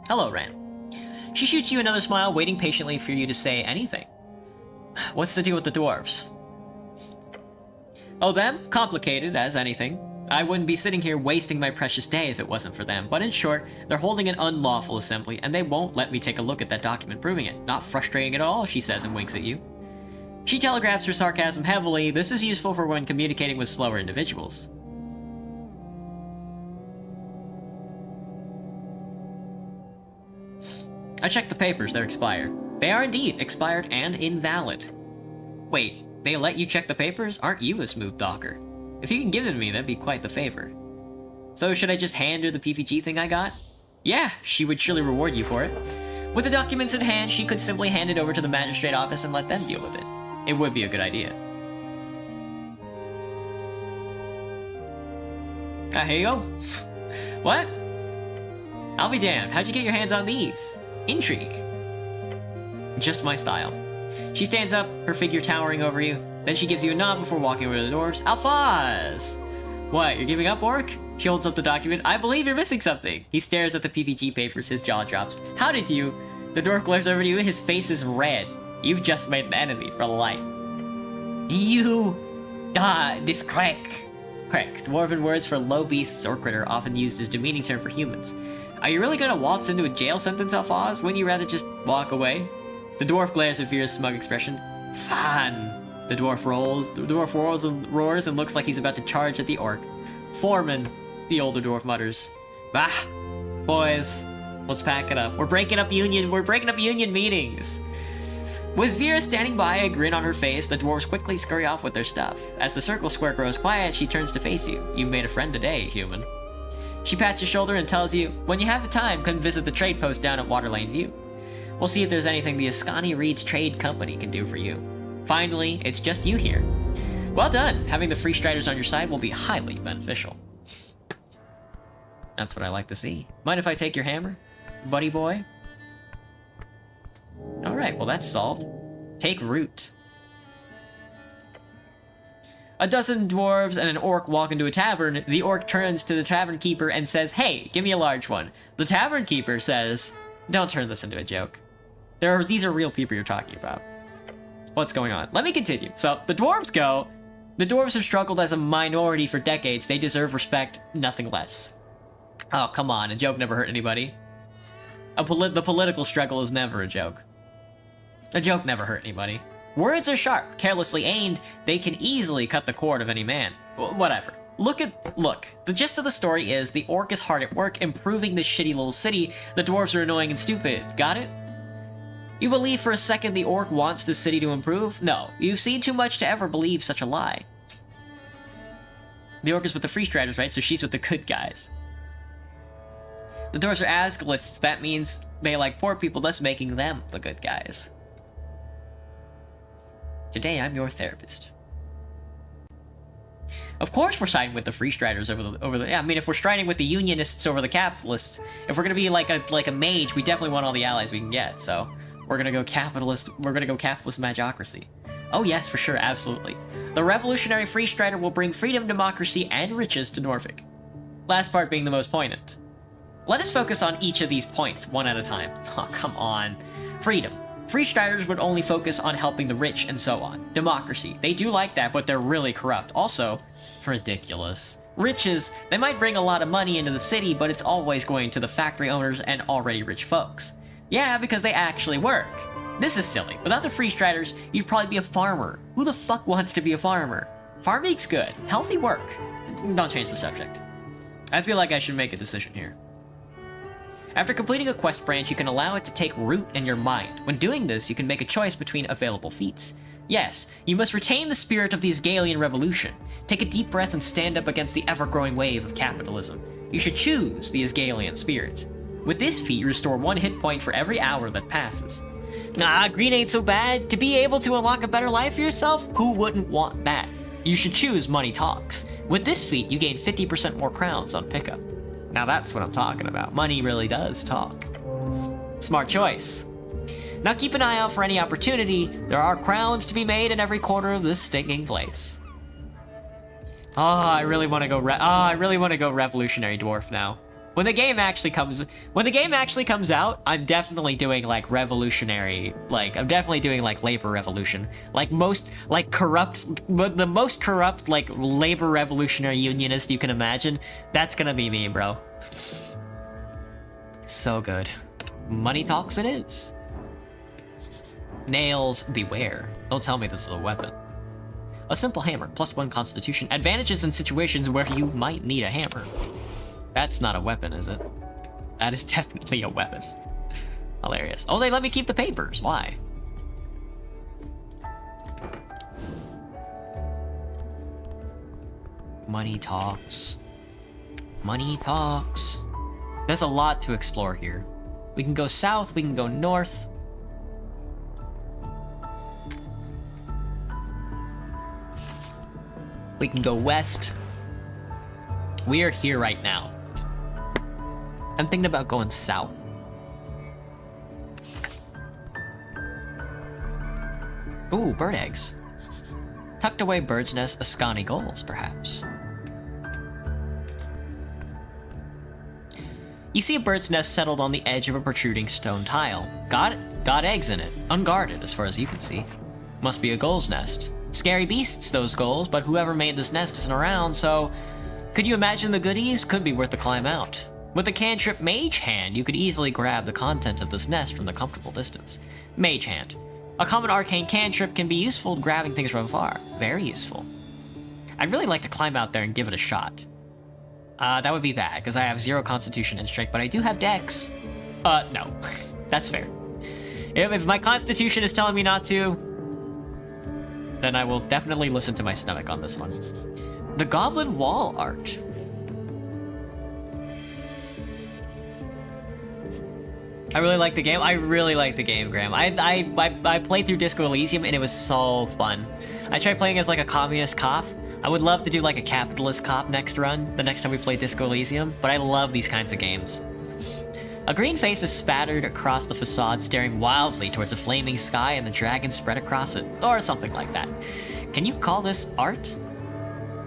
S1: Hello, Ran. She shoots you another smile, waiting patiently for you to say anything. What's the deal with the dwarves? Oh, them? Complicated as anything. I wouldn't be sitting here wasting my precious day if it wasn't for them. But in short, they're holding an unlawful assembly, and they won't let me take a look at that document proving it. Not frustrating at all, she says and winks at you. She telegraphs her sarcasm heavily. This is useful for when communicating with slower individuals. I checked the papers, they're expired. They are indeed expired and invalid. Wait, they let you check the papers? Aren't you a smooth talker? If you can give them to me, that'd be quite the favor. So should I just hand her the PPG thing I got? Yeah, she would surely reward you for it. With the documents in hand, she could simply hand it over to the magistrate office and let them deal with it. It would be a good idea. Here you go. What? I'll be damned, how'd you get your hands on these? Intrigue. Just my style. She stands up, her figure towering over you. Then she gives you a nod before walking over to the dwarves. Alphaz! What, you're giving up, orc? She holds up the document. I believe you're missing something. He stares at the PPG papers, his jaw drops. How did you? The dwarf glares over to you, his face is red. You've just made an enemy for life. This crack. Dwarven words for low beasts or critter, often used as demeaning term for humans. Are you really gonna waltz into a jail sentence, Alphaz? Wouldn't you rather just walk away? The dwarf glares with Vera's smug expression. Fun. The dwarf roars and looks like he's about to charge at the orc. Foreman, the older dwarf mutters. Bah, boys, let's pack it up. We're breaking up union meetings. With Vera standing by, a grin on her face, the dwarves quickly scurry off with their stuff. As the circle square grows quiet, she turns to face you. You've made a friend today, human. She pats your shoulder and tells you, when you have the time, come visit the trade post down at Waterlane View. We'll see if there's anything the Ascani Reed's Trade Company can do for you. Finally, it's just you here. Well done! Having the Free Striders on your side will be highly beneficial. That's what I like to see. Mind if I take your hammer, buddy boy? Alright, well that's solved. Take root. A dozen dwarves and an orc walk into a tavern. The orc turns to the tavern keeper and says, hey, give me a large one. The tavern keeper says, don't turn this into a joke. These are real people you're talking about. What's going on? Let me continue. So, the dwarves go, the dwarves have struggled as a minority for decades. They deserve respect, nothing less. Oh, come on, a joke never hurt anybody. The political struggle is never a joke. A joke never hurt anybody. Words are sharp, carelessly aimed, they can easily cut the cord of any man. Whatever. Look, the gist of the story is the orc is hard at work improving this shitty little city, the dwarves are annoying and stupid. Got it? You believe for a second the orc wants this city to improve? No, you've seen too much to ever believe such a lie. The orc is with the Free Striders, right? So she's with the good guys. The dwarves are Asgalists, that means they like poor people, thus making them the good guys. Today I'm your therapist. Of course we're siding with the Free Striders over the. Yeah, I mean, if we're striding with the Unionists over the capitalists, if we're gonna be like a mage, we definitely want all the allies we can get. So we're gonna go capitalist. We're gonna go capitalist magocracy. Oh yes, for sure, absolutely. The revolutionary Free Strider will bring freedom, democracy, and riches to Norfolk. Last part being the most poignant. Let us focus on each of these points one at a time. Oh, come on. Freedom. Free Striders would only focus on helping the rich and so on. Democracy. They do like that, but they're really corrupt. Also, ridiculous. Riches. They might bring a lot of money into the city, but it's always going to the factory owners and already rich folks. Yeah, because they actually work. This is silly. Without the Free Striders, you'd probably be a farmer. Who the fuck wants to be a farmer? Farming's good. Healthy work. Don't change the subject. I feel like I should make a decision here. After completing a quest branch, you can allow it to take root in your mind. When doing this, you can make a choice between available feats. Yes, you must retain the spirit of the Asgalian Revolution. Take a deep breath and stand up against the ever-growing wave of capitalism. You should choose the Asgalian spirit. With this feat, you restore 1 hit point for every hour that passes. Nah, green ain't so bad. To be able to unlock a better life for yourself? Who wouldn't want that? You should choose Money Talks. With this feat, you gain 50% more crowns on pickup. Now that's what I'm talking about. Money really does talk. Smart choice. Now keep an eye out for any opportunity. There are crowns to be made in every corner of this stinking place. Oh, I really want to go revolutionary dwarf now. When the game actually comes out, I'm definitely doing like revolutionary, I'm definitely doing like labor revolution. The most corrupt like labor revolutionary unionist you can imagine. That's gonna be me, bro. So good. Money Talks it is. Nails, beware. Don't tell me this is a weapon. A simple hammer, +1 constitution. Advantages in situations where you might need a hammer. That's not a weapon, is it? That is definitely a weapon. Hilarious. Oh, they let me keep the papers. Why? Money Talks. Money Talks. There's a lot to explore here. We can go south, we can go north. We can go west. We are here right now. I'm thinking about going south. Ooh, bird eggs. Tucked away bird's nest, Ascani goals, perhaps. You see a bird's nest settled on the edge of a protruding stone tile. Got eggs in it, unguarded as far as you can see. Must be a ghoul's nest. Scary beasts, those gulls, but whoever made this nest isn't around, so... Could you imagine the goodies? Could be worth the climb out. With the cantrip Mage Hand, you could easily grab the content of this nest from the comfortable distance. Mage Hand. A common arcane cantrip can be useful grabbing things from afar. Very useful. I'd really like to climb out there and give it a shot. That would be bad, because I have 0 constitution and strength, but I do have dex. No. That's fair. If my constitution is telling me not to, then I will definitely listen to my stomach on this one. The Goblin Wall Art. I really like the game. I really like the game, Graham. I played through Disco Elysium and it was so fun. I tried playing as like a communist cop. I would love to do like a capitalist cop next run, the next time we play Disco Elysium, but I love these kinds of games. A green face is spattered across the facade, staring wildly towards the flaming sky and the dragon spread across it, or something like that. Can you call this art?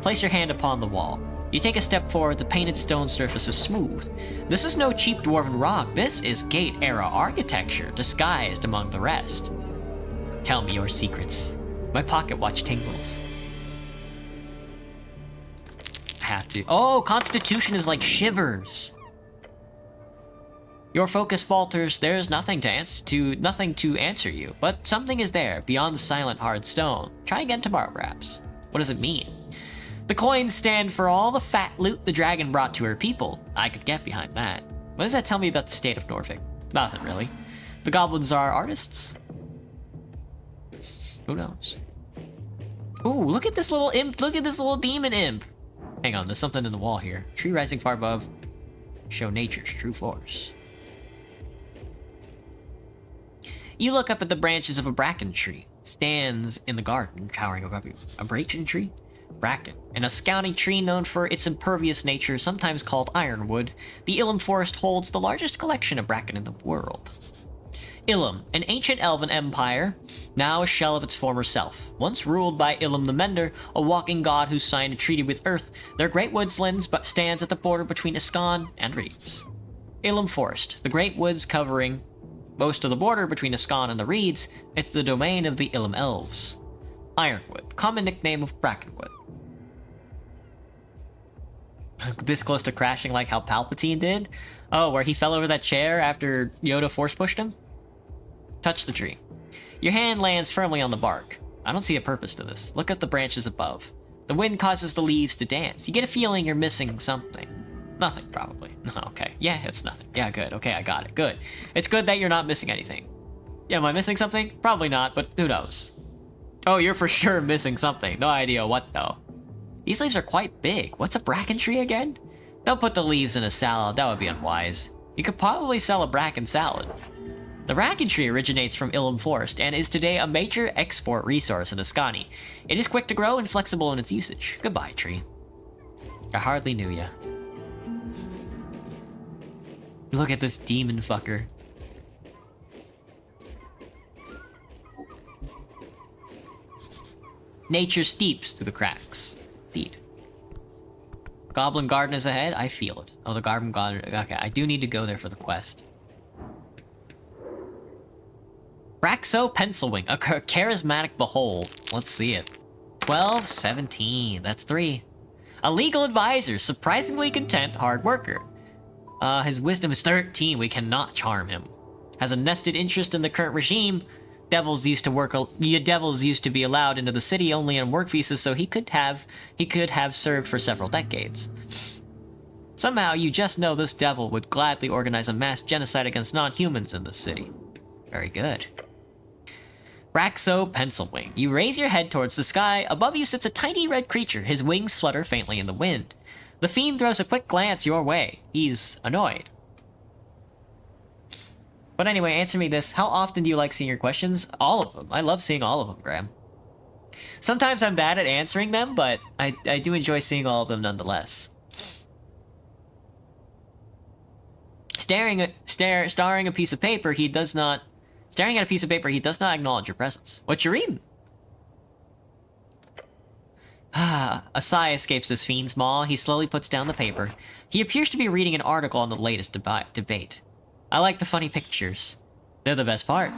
S1: Place your hand upon the wall. You take a step forward, the painted stone surface is smooth. This is no cheap dwarven rock, this is Gate-era architecture, disguised among the rest. Tell me your secrets. My pocket watch tingles. I have to. Oh, Constitution is like shivers. Your focus falters, there's nothing to answer you, but something is there, beyond the silent hard stone. Try again tomorrow, perhaps. What does it mean? The coins stand for all the fat loot the dragon brought to her people. I could get behind that. What does that tell me about the state of Norfolk? Nothing, really. The goblins are artists? Who knows? Ooh, look at this little imp. Look at this little demon imp. Hang on, there's something in the wall here. Tree rising far above. Show nature's true force. You look up at the branches of a bracken tree. Stands in the garden, towering above you. A bracken tree? Bracken, an Ascani tree known for its impervious nature, sometimes called ironwood, the Ilum forest holds the largest collection of bracken in the world. Ilum, an ancient elven empire, now a shell of its former self. Once ruled by Ilum the Mender, a walking god who signed a treaty with Earth, their great woodslands but stands at the border between Ascan and Reeds. Ilum Forest, the great woods covering most of the border between Ascan and the Reeds, it's the domain of the Ilum Elves. Ironwood, common nickname of Brackenwood. This close to crashing like how Palpatine did? Oh, where he fell over that chair after Yoda force pushed him? Touch the tree. Your hand lands firmly on the bark. I don't see a purpose to this. Look at the branches above. The wind causes the leaves to dance. You get a feeling you're missing something. Nothing, probably. Okay, yeah, it's nothing. Yeah, good. Okay, I got it. Good. It's good that you're not missing anything. Yeah, am I missing something? Probably not, but who knows? Oh, you're for sure missing something. No idea what, though. These leaves are quite big. What's a bracken tree again? Don't put the leaves in a salad. That would be unwise. You could probably sell a bracken salad. The bracken tree originates from Ilum Forest and is today a major export resource in Ascani. It is quick to grow and flexible in its usage. Goodbye, tree. I hardly knew ya. Look at this demon fucker. Nature steeps through the cracks. Indeed. Goblin Garden is ahead. I feel it. Oh, the Goblin Garden. Okay, I do need to go there for the quest. Braxo Pencilwing, a charismatic behold. Let's see it. 12, 17. That's 3. A legal advisor, surprisingly content, hard worker. His wisdom is 13. We cannot charm him. Has a nested interest in the current regime. Devils used to be allowed into the city only on work visas, so he could have served for several decades. Somehow, you just know this devil would gladly organize a mass genocide against non-humans in the city. Very good. Braxo Pencilwing. You raise your head towards the sky. Above you sits a tiny red creature. His wings flutter faintly in the wind. The fiend throws a quick glance your way. He's annoyed. But anyway, answer me this. How often do you like seeing your questions? All of them. I love seeing all of them, Graham. Sometimes I'm bad at answering them, but I do enjoy seeing all of them nonetheless. Staring at a piece of paper, he does not acknowledge your presence. What you reading? A sigh escapes this fiend's maw. He slowly puts down the paper. He appears to be reading an article on the latest debate. I like the funny pictures. They're the best part.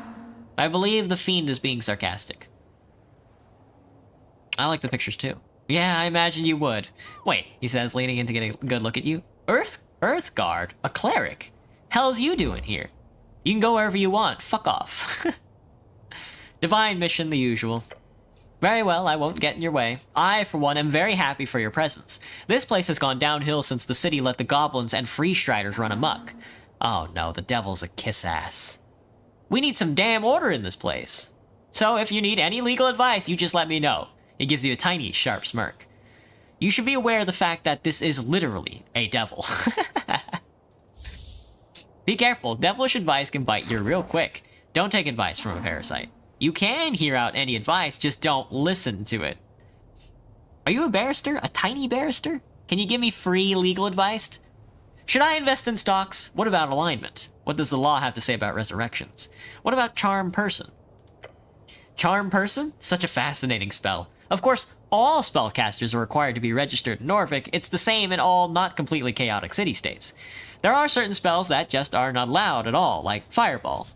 S1: I believe the fiend is being sarcastic. I like the pictures too. Yeah, I imagine you would. Wait, he says, leaning in to get a good look at you. Earthguard? A cleric? Hell's you doing here? You can go wherever you want. Fuck off. Divine mission, the usual. Very well, I won't get in your way. I, for one, am very happy for your presence. This place has gone downhill since the city let the goblins and freestriders run amok. Oh no, the devil's a kiss-ass. We need some damn order in this place. So if you need any legal advice, you just let me know. He gives you a tiny, sharp smirk. You should be aware of the fact that this is literally a devil. Be careful, devilish advice can bite you real quick. Don't take advice from a parasite. You can hear out any advice, just don't listen to it. Are you a barrister? A tiny barrister? Can you give me free legal advice? Should I invest in stocks? What about alignment? What does the law have to say about resurrections? What about charm person? Charm person? Such a fascinating spell. Of course, all spellcasters are required to be registered in Norvik. It's the same in all not completely chaotic city-states. There are certain spells that just are not allowed at all, like Fireball.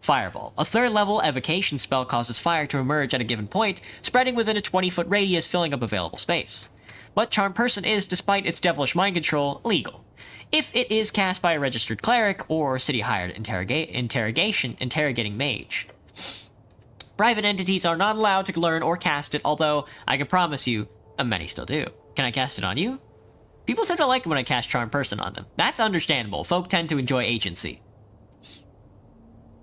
S1: Fireball. A third-level evocation spell causes fire to emerge at a given point, spreading within a 20-foot radius, filling up available space. But Charm Person is, despite its devilish mind control, legal. If it is cast by a registered cleric or city-hired interrogating mage. Private entities are not allowed to learn or cast it, although I can promise you, many still do. Can I cast it on you? People tend to like it when I cast Charm Person on them. That's understandable. Folk tend to enjoy agency.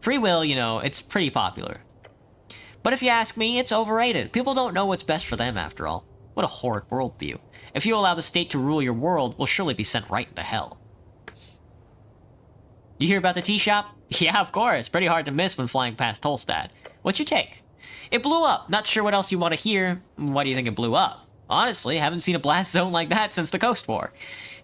S1: Free will, you know, it's pretty popular. But if you ask me, it's overrated. People don't know what's best for them, after all. What a horrid worldview. If you allow the state to rule your world, we'll surely be sent right into hell. You hear about the tea shop? Yeah, of course. Pretty hard to miss when flying past Tolstad. What's your take? It blew up. Not sure what else you want to hear. Why do you think it blew up? Honestly, haven't seen a blast zone like that since the Coast War.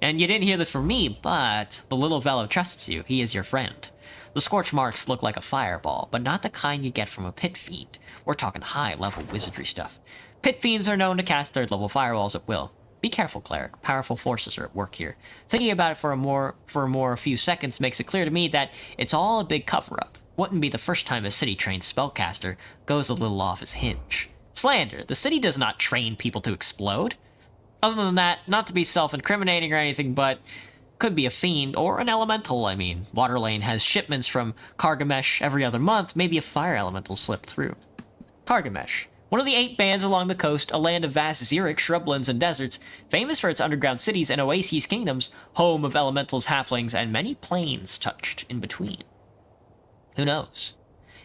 S1: And you didn't hear this from me, but the little fellow trusts you. He is your friend. The scorch marks look like a fireball, but not the kind you get from a pit fiend. We're talking high-level wizardry stuff. Pit fiends are known to cast third-level fireballs at will. Be careful, cleric. Powerful forces are at work here. Thinking about it for a few seconds makes it clear to me that it's all a big cover-up. Wouldn't be the first time a city-trained spellcaster goes a little off his hinge. Slander. The city does not train people to explode. Other than that, not to be self-incriminating or anything, but could be a fiend or an elemental, I mean. Waterlane has shipments from Kargamesh every other month. Maybe a fire elemental slipped through. Kargamesh. One of the 8 bands along the coast, a land of vast xeric shrublands and deserts, famous for its underground cities and oases kingdoms, home of elementals, halflings, and many planes touched in between. Who knows?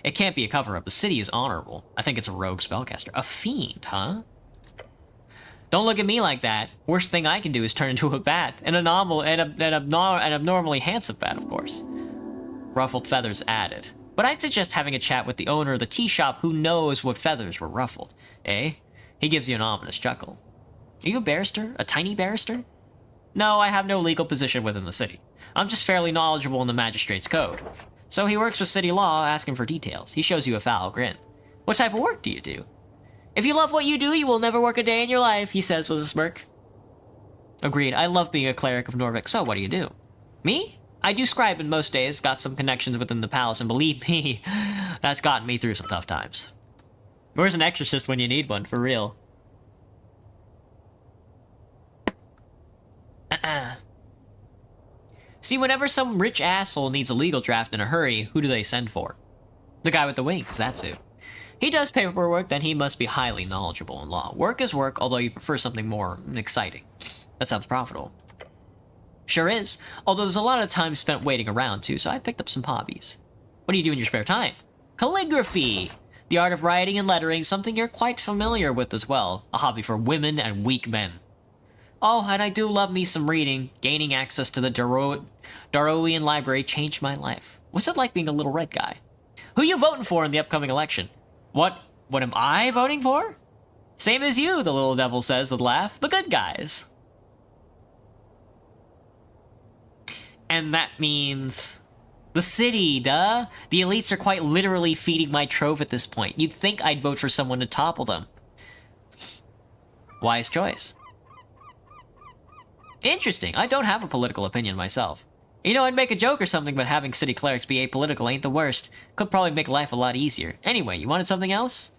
S1: It can't be a cover-up. The city is honorable. I think it's a rogue spellcaster. A fiend, huh? Don't look at me like that. Worst thing I can do is turn into a bat. An abnormally handsome bat, of course. Ruffled feathers added. But I'd suggest having a chat with the owner of the tea shop who knows what feathers were ruffled. Eh? He gives you an ominous chuckle. Are you a barrister? A tiny barrister? No, I have no legal position within the city. I'm just fairly knowledgeable in the magistrate's code. So he works with city law, asking for details. He shows you a foul grin. What type of work do you do? If you love what you do, you will never work a day in your life, he says with a smirk. Agreed. I love being a cleric of Norvik, so what do you do? Me? I do scribe in most days, got some connections within the palace, and believe me, that's gotten me through some tough times. Where's an exorcist when you need one, for real? See, whenever some rich asshole needs a legal draft in a hurry, who do they send for? The guy with the wings, that's who. He does paperwork, then he must be highly knowledgeable in law. Work is work, although you prefer something more exciting. That sounds profitable. Sure is, although there's a lot of time spent waiting around too, so I picked up some hobbies. What do you do in your spare time? Calligraphy! The art of writing and lettering, something you're quite familiar with as well. A hobby for women and weak men. Oh, and I do love me some reading. Gaining access to the Darrowian library changed my life. What's it like being a little red guy? Who you voting for in the upcoming election? What am I voting for? Same as you, the little devil says with a laugh. The good guys. And that means the city, duh. The elites are quite literally feeding my trove at this point. You'd think I'd vote for someone to topple them. Wise choice. Interesting. I don't have a political opinion myself. You know, I'd make a joke or something, but having city clerics be apolitical ain't the worst. Could probably make life a lot easier. Anyway, you wanted something else?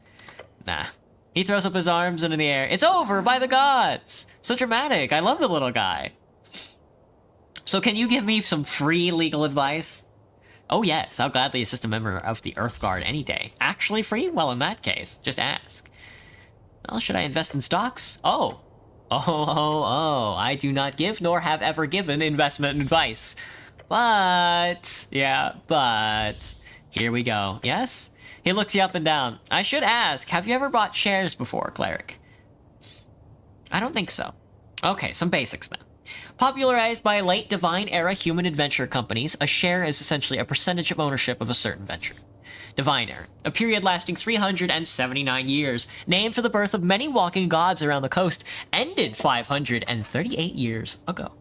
S1: Nah. He throws up his arms into the air. It's over, by the gods! So dramatic. I love the little guy. So can you give me some free legal advice? Oh yes, I'll gladly assist a member of the Earth Guard any day. Actually free? Well, in that case, just ask. Well, should I invest in stocks? Oh, I do not give nor have ever given investment advice. But, here we go. Yes? He looks you up and down. I should ask, have you ever bought shares before, cleric? I don't think so. Okay, some basics then. Popularized by late Divine Era human adventure companies, a share is essentially a percentage of ownership of a certain venture. Divine Era, a period lasting 379 years, named for the birth of many walking gods around the coast, ended 538 years ago.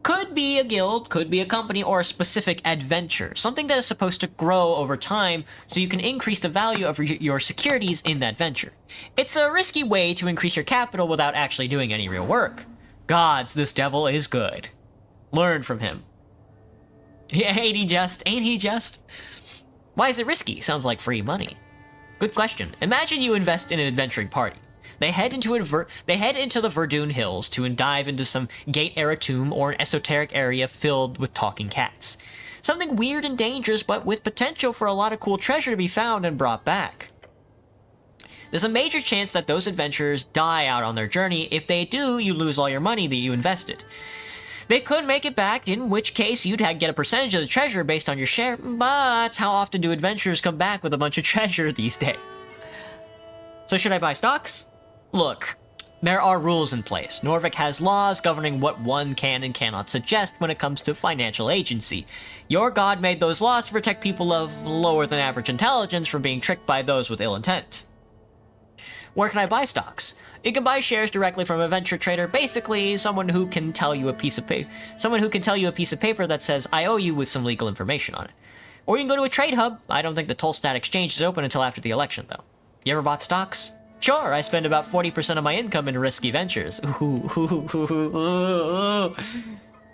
S1: Could be a guild, could be a company, or a specific adventure, something that is supposed to grow over time so you can increase the value of your securities in that venture. It's a risky way to increase your capital without actually doing any real work. Gods, this devil is good. Learn from him. Yeah, ain't he just? Ain't he just? Why is it risky? Sounds like free money. Good question. Imagine you invest in an adventuring party. They head into the Verdun Hills to dive into some Gate-era tomb or an esoteric area filled with talking cats. Something weird and dangerous, but with potential for a lot of cool treasure to be found and brought back. There's a major chance that those adventurers die out on their journey. If they do, you lose all your money that you invested. They could make it back, in which case you'd get a percentage of the treasure based on your share, but how often do adventurers come back with a bunch of treasure these days? So should I buy stocks? Look, there are rules in place. Norvik has laws governing what one can and cannot suggest when it comes to financial agency. Your god made those laws to protect people of lower than average intelligence from being tricked by those with ill intent. Where can I buy stocks? You can buy shares directly from a venture trader, basically someone who can tell you a piece of paper that says, I owe you with some legal information on it. Or you can go to a trade hub. I don't think the Tolstat exchange is open until after the election, though. You ever bought stocks? Sure, I spend about 40% of my income in risky ventures.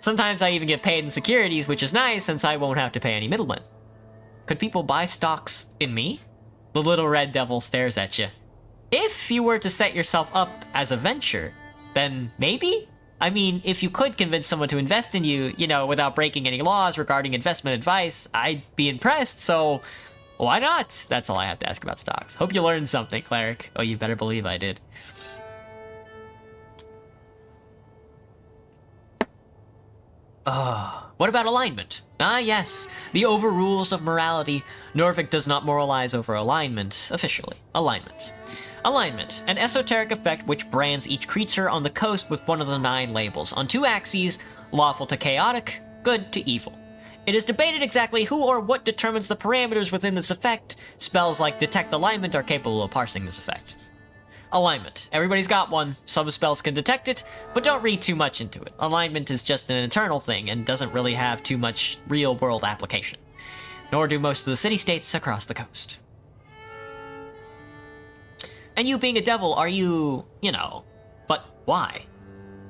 S1: Sometimes I even get paid in securities, which is nice since I won't have to pay any middlemen. Could people buy stocks in me? The little red devil stares at you. If you were to set yourself up as a venture, then maybe? I mean, if you could convince someone to invest in you, without breaking any laws regarding investment advice, I'd be impressed, so why not? That's all I have to ask about stocks. Hope you learned something, cleric. Oh, you better believe I did. What about alignment? Ah, yes, the overrules of morality. Norvik does not moralize over alignment, officially. Alignment. Alignment, an esoteric effect which brands each creature on the coast with one of the 9 labels, on 2 axes, lawful to chaotic, good to evil. It is debated exactly who or what determines the parameters within this effect. Spells like Detect Alignment are capable of parsing this effect. Alignment. Everybody's got one. Some spells can detect it, but don't read too much into it. Alignment is just an internal thing and doesn't really have too much real-world application. Nor do most of the city-states across the coast. And you being a devil, are you, but why?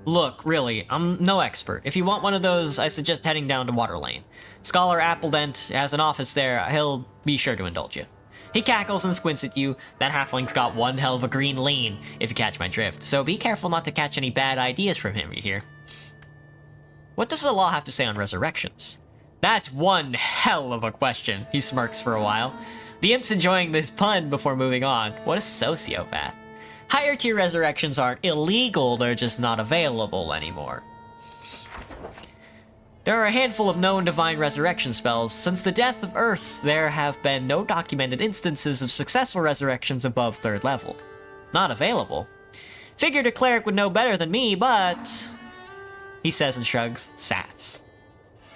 S1: Look, really, I'm no expert. If you want one of those, I suggest heading down to Waterlane. Scholar Appledent has an office there. He'll be sure to indulge you. He cackles and squints at you. That halfling's got one hell of a green lean, if you catch my drift. So be careful not to catch any bad ideas from him, you hear? What does the law have to say on resurrections? That's one hell of a question. He smirks for a while. The imp's enjoying this pun before moving on. What a sociopath. Higher tier resurrections aren't illegal, they're just not available anymore. There are a handful of known divine resurrection spells. Since the death of Earth, there have been no documented instances of successful resurrections above 3rd level. Not available. Figured a cleric would know better than me, but... he says and shrugs. Sass.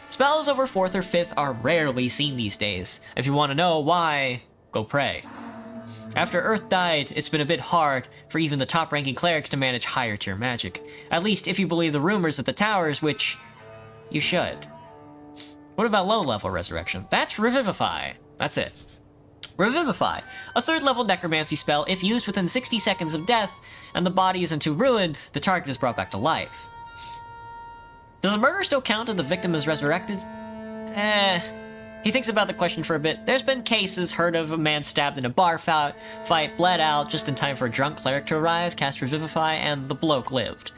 S1: Spells over 4th or 5th are rarely seen these days. If you want to know why, go pray. After Earth died, it's been a bit hard for even the top-ranking clerics to manage higher-tier magic. At least if you believe the rumors at the towers, which you should. What about low-level resurrection? That's Revivify. That's it. Revivify, a 3rd level necromancy spell. If used within 60 seconds of death and the body isn't too ruined, the target is brought back to life. Does a murder still count if the victim is resurrected? He thinks about the question for a bit. There's been cases heard of a man stabbed in a bar fight, bled out just in time for a drunk cleric to arrive, cast Revivify, and the bloke lived.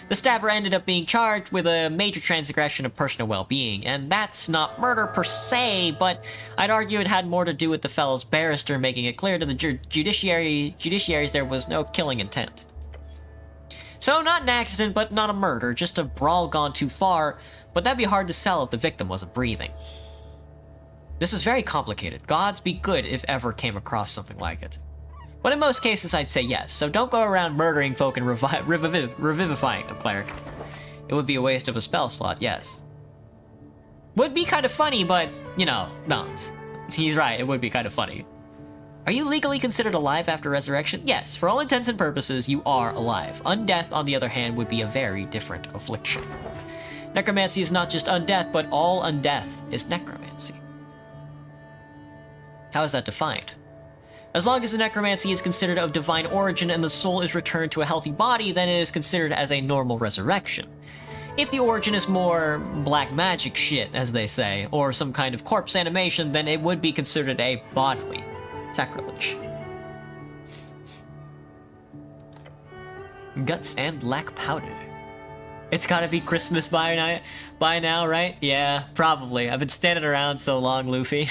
S1: The stabber ended up being charged with a major transgression of personal well-being, and that's not murder per se, but I'd argue it had more to do with the fellow's barrister making it clear to the judiciaries there was no killing intent. So not an accident, but not a murder, just a brawl gone too far, but that'd be hard to sell if the victim wasn't breathing. This is very complicated. Gods be good if ever came across something like it. But in most cases, I'd say yes, so don't go around murdering folk and revivifying them, cleric. It would be a waste of a spell slot, yes. Would be kind of funny, but, you know, no. He's right, it would be kind of funny. Are you legally considered alive after resurrection? Yes, for all intents and purposes, you are alive. Undeath, on the other hand, would be a very different affliction. Necromancy is not just undeath, but all undeath is necromancy. How is that defined? As long as the necromancy is considered of divine origin and the soul is returned to a healthy body, then it is considered as a normal resurrection. If the origin is more black magic shit, as they say, or some kind of corpse animation, then it would be considered a bodily sacrilege. Guts and black powder. It's gotta be Christmas by now, right? Yeah, probably. I've been standing around so long, Luffy.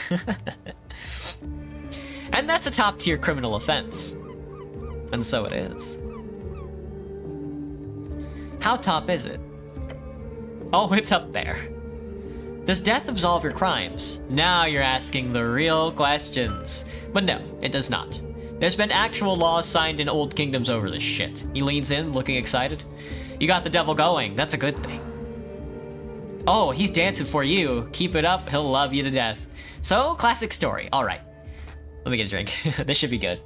S1: And that's a top-tier criminal offense. And so it is. How top is it? Oh, it's up there. Does death absolve your crimes? Now you're asking the real questions. But no, it does not. There's been actual laws signed in old kingdoms over this shit. He leans in, looking excited. You got the devil going. That's a good thing. Oh, he's dancing for you. Keep it up, he'll love you to death. So, classic story. All right. Let me get a drink. This should be good.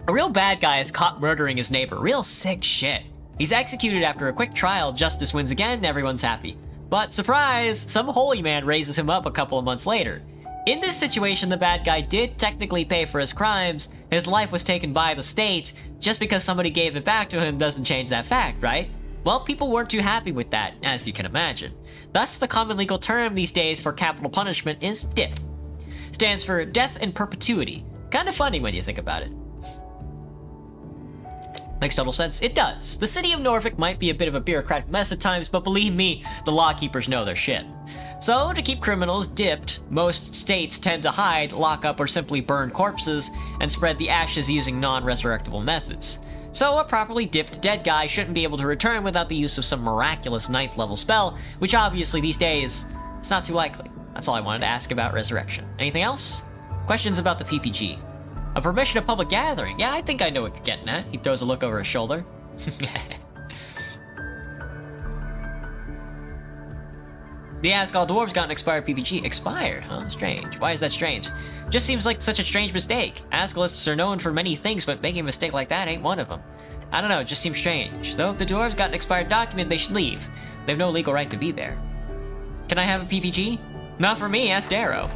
S1: A real bad guy is caught murdering his neighbor. Real sick shit. He's executed after a quick trial, justice wins again, everyone's happy. But surprise, some holy man raises him up a couple of months later. In this situation, the bad guy did technically pay for his crimes. His life was taken by the state. Just because somebody gave it back to him doesn't change that fact, right? Well, people weren't too happy with that, as you can imagine. Thus, the common legal term these days for capital punishment is DIP. Stands for death in perpetuity. Kind of funny when you think about it. Makes total sense. It does. The city of Norfolk might be a bit of a bureaucratic mess at times, but believe me, the lawkeepers know their shit. So, to keep criminals dipped, most states tend to hide, lock up, or simply burn corpses and spread the ashes using non-resurrectable methods. So, a properly dipped dead guy shouldn't be able to return without the use of some miraculous 9th level spell, which obviously these days, it's not too likely. That's all I wanted to ask about resurrection. Anything else? Questions about the PPG. A permission of public gathering. Yeah, I think I know what you're getting at. He throws a look over his shoulder. The Asgard Dwarves got an expired PPG. Expired, huh? Strange. Why is that strange? Just seems like such a strange mistake. Asgalists are known for many things, but making a mistake like that ain't one of them. I don't know, it just seems strange. Though if the Dwarves got an expired document, they should leave. They have no legal right to be there. Can I have a PPG? Not for me, ask Darrow.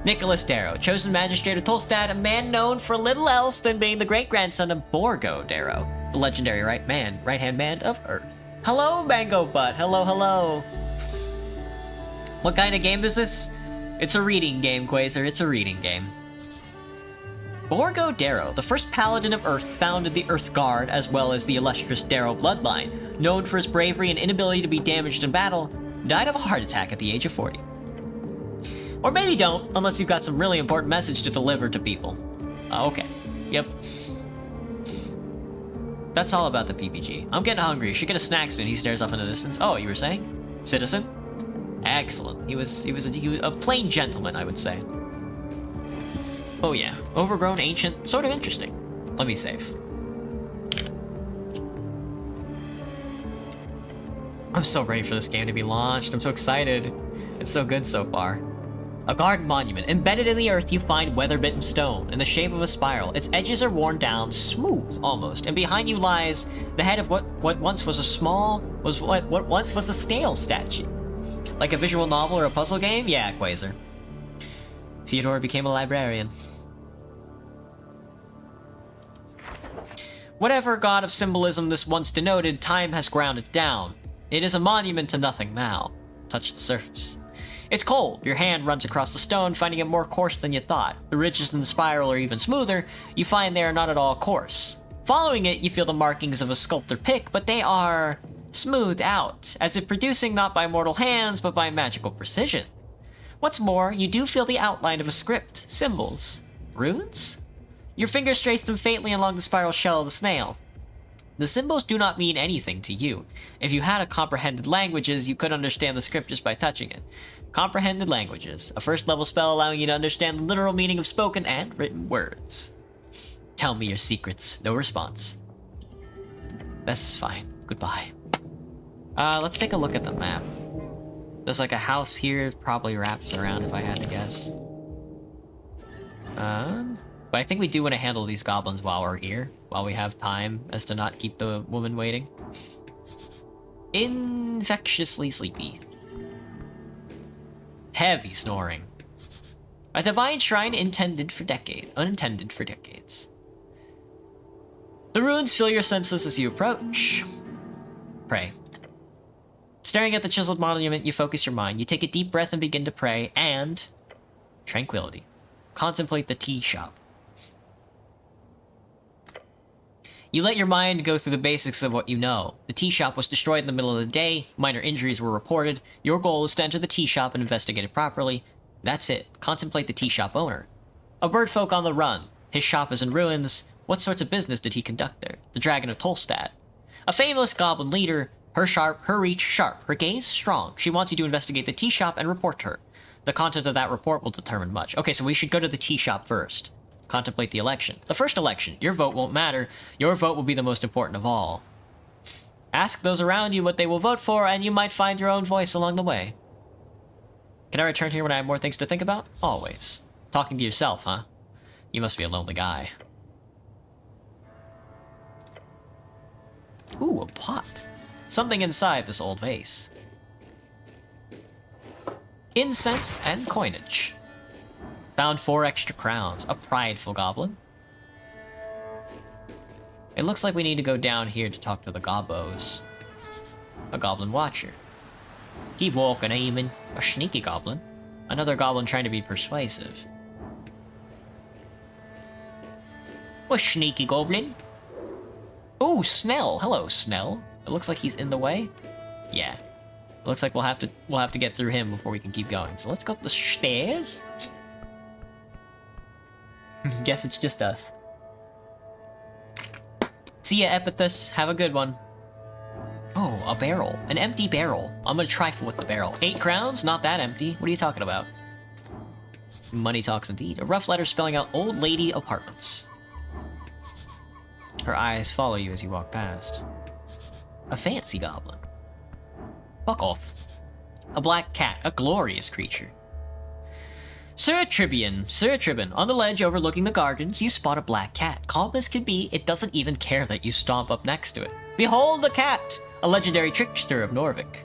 S1: Nicholas Darrow, chosen magistrate of Tolstad, a man known for little else than being the great-grandson of Borgo Darrow, the legendary right-hand man of Earth. Hello, Mango Butt. Hello, hello. What kind of game is this? It's a reading game, Quasar. It's a reading game. Borgo Darrow, the first paladin of Earth, founded the Earth Guard, as well as the illustrious Darrow bloodline, known for his bravery and inability to be damaged in battle, died of a heart attack at the age of 40. Or maybe don't, unless you've got some really important message to deliver to people. Okay. Yep. That's all about the PPG. I'm getting hungry. Should get a snack soon. He stares off in the distance. Oh, you were saying? Citizen? Excellent. He was a plain gentleman, I would say. Oh yeah. Overgrown, ancient, sort of interesting. Let me save. I'm so ready for this game to be launched. I'm so excited. It's so good so far. A garden monument. Embedded in the earth, you find weather-bitten stone in the shape of a spiral. Its edges are worn down, smooth almost, and behind you lies the head of what once was a snail statue. Like a visual novel or a puzzle game? Yeah, Quasar. Theodore became a librarian. Whatever god of symbolism this once denoted, time has ground it down. It is a monument to nothing now. Touch the surface. It's cold. Your hand runs across the stone, finding it more coarse than you thought. The ridges in the spiral are even smoother. You find they are not at all coarse. Following it, you feel the markings of a sculptor pick, but they are smoothed out, as if producing not by mortal hands, but by magical precision. What's more, you do feel the outline of a script, symbols, runes? Your fingers trace them faintly along the spiral shell of the snail. The symbols do not mean anything to you. If you had a comprehended languages, you could understand the script just by touching it. Comprehended languages, a first-level spell allowing you to understand the literal meaning of spoken and written words. Tell me your secrets. No response. That's fine. Goodbye. Let's take a look at the map. There's like a house here, probably wraps around if I had to guess. But I think we do want to handle these goblins while we're here, while we have time, as to not keep the woman waiting. Infectiously sleepy. Heavy snoring. A divine shrine unintended for decades. The runes fill your senses as you approach. Pray. Staring at the chiseled monument, you focus your mind. You take a deep breath and begin to pray, and tranquility. Contemplate the tea shop. You let your mind go through the basics of what you know. The tea shop was destroyed in the middle of the day, minor injuries were reported. Your goal is to enter the tea shop and investigate it properly. That's it. Contemplate the tea shop owner. A birdfolk on the run. His shop is in ruins. What sorts of business did he conduct there? The Dragon of Tolstad. A fameless goblin leader. Her sharp, her reach sharp, her gaze strong. She wants you to investigate the tea shop and report to her. The content of that report will determine much. Okay, so we should go to the tea shop first. Contemplate the election. The first election. Your vote won't matter. Your vote will be the most important of all. Ask those around you what they will vote for, and you might find your own voice along the way. Can I return here when I have more things to think about? Always. Talking to yourself, huh? You must be a lonely guy. Ooh, a pot. Something inside this old vase. Incense and coinage. Found 4 extra crowns. A prideful goblin. It looks like we need to go down here to talk to the gobbos. A goblin watcher. Keep walking, Eamon. A sneaky goblin. Another goblin trying to be persuasive. A sneaky goblin. Ooh, Snell. Hello, Snell. It looks like he's in the way. Yeah. It looks like we'll have to get through him before we can keep going. So let's go up the stairs. Guess it's just us. See ya, Epithus. Have a good one. Oh, a barrel. An empty barrel. I'm gonna trifle with the barrel. 8 crowns? Not that empty. What are you talking about? Money talks indeed. A rough letter spelling out Old Lady Apartments. Her eyes follow you as you walk past. A fancy goblin. Fuck off. A black cat. A glorious creature. Sir Tribune, on the ledge overlooking the gardens, you spot a black cat. Calm as can be, it doesn't even care that you stomp up next to it. Behold the cat, a legendary trickster of Norvik.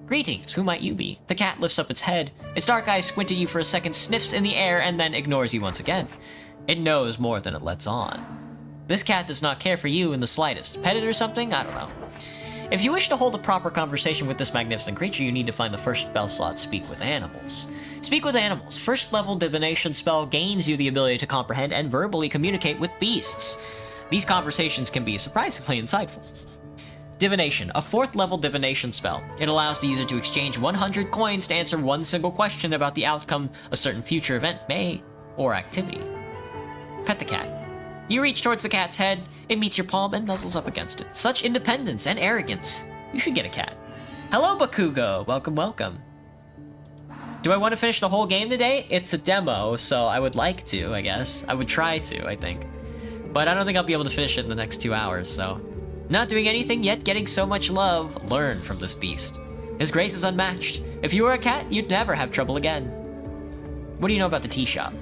S1: Greetings, who might you be? The cat lifts up its head. Its dark eyes squint at you for a second, sniffs in the air, and then ignores you once again. It knows more than it lets on. This cat does not care for you in the slightest. Pet it or something? I don't know. If you wish to hold a proper conversation with this magnificent creature, you need to find the first spell slot, Speak with Animals. Speak with Animals. First level divination spell gains you the ability to comprehend and verbally communicate with beasts. These conversations can be surprisingly insightful. Divination, a 4th level divination spell. It allows the user to exchange 100 coins to answer one single question about the outcome a certain future event may or activity. Pet the cat. You reach towards the cat's head, it meets your palm and nuzzles up against it. Such independence and arrogance. You should get a cat. Hello, Bakugo. Welcome, welcome. Do I want to finish the whole game today? It's a demo, so I would like to, I guess. I would try to, I think. But I don't think I'll be able to finish it in the next 2 hours, so... Not doing anything, yet getting so much love. Learn from this beast. His grace is unmatched. If you were a cat, you'd never have trouble again. What do you know about the tea shop?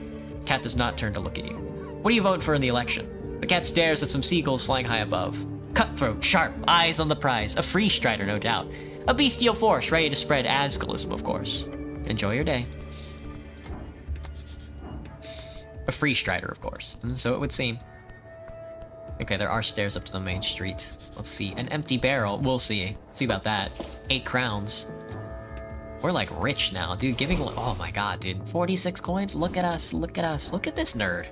S1: Cat does not turn to look at you. What are you voting for in the election? The cat stares at some seagulls flying high above. Cutthroat, sharp, eyes on the prize. A free strider, no doubt. A bestial force ready to spread Asgalism, of course. Enjoy your day. A free strider, of course. And so it would seem. Okay, there are stairs up to the main street. Let's see. An empty barrel. We'll see. See about that. 8 crowns. We're like rich now, dude. Giving. Oh my god, dude. 46 coins? Look at us. Look at us. Look at this nerd.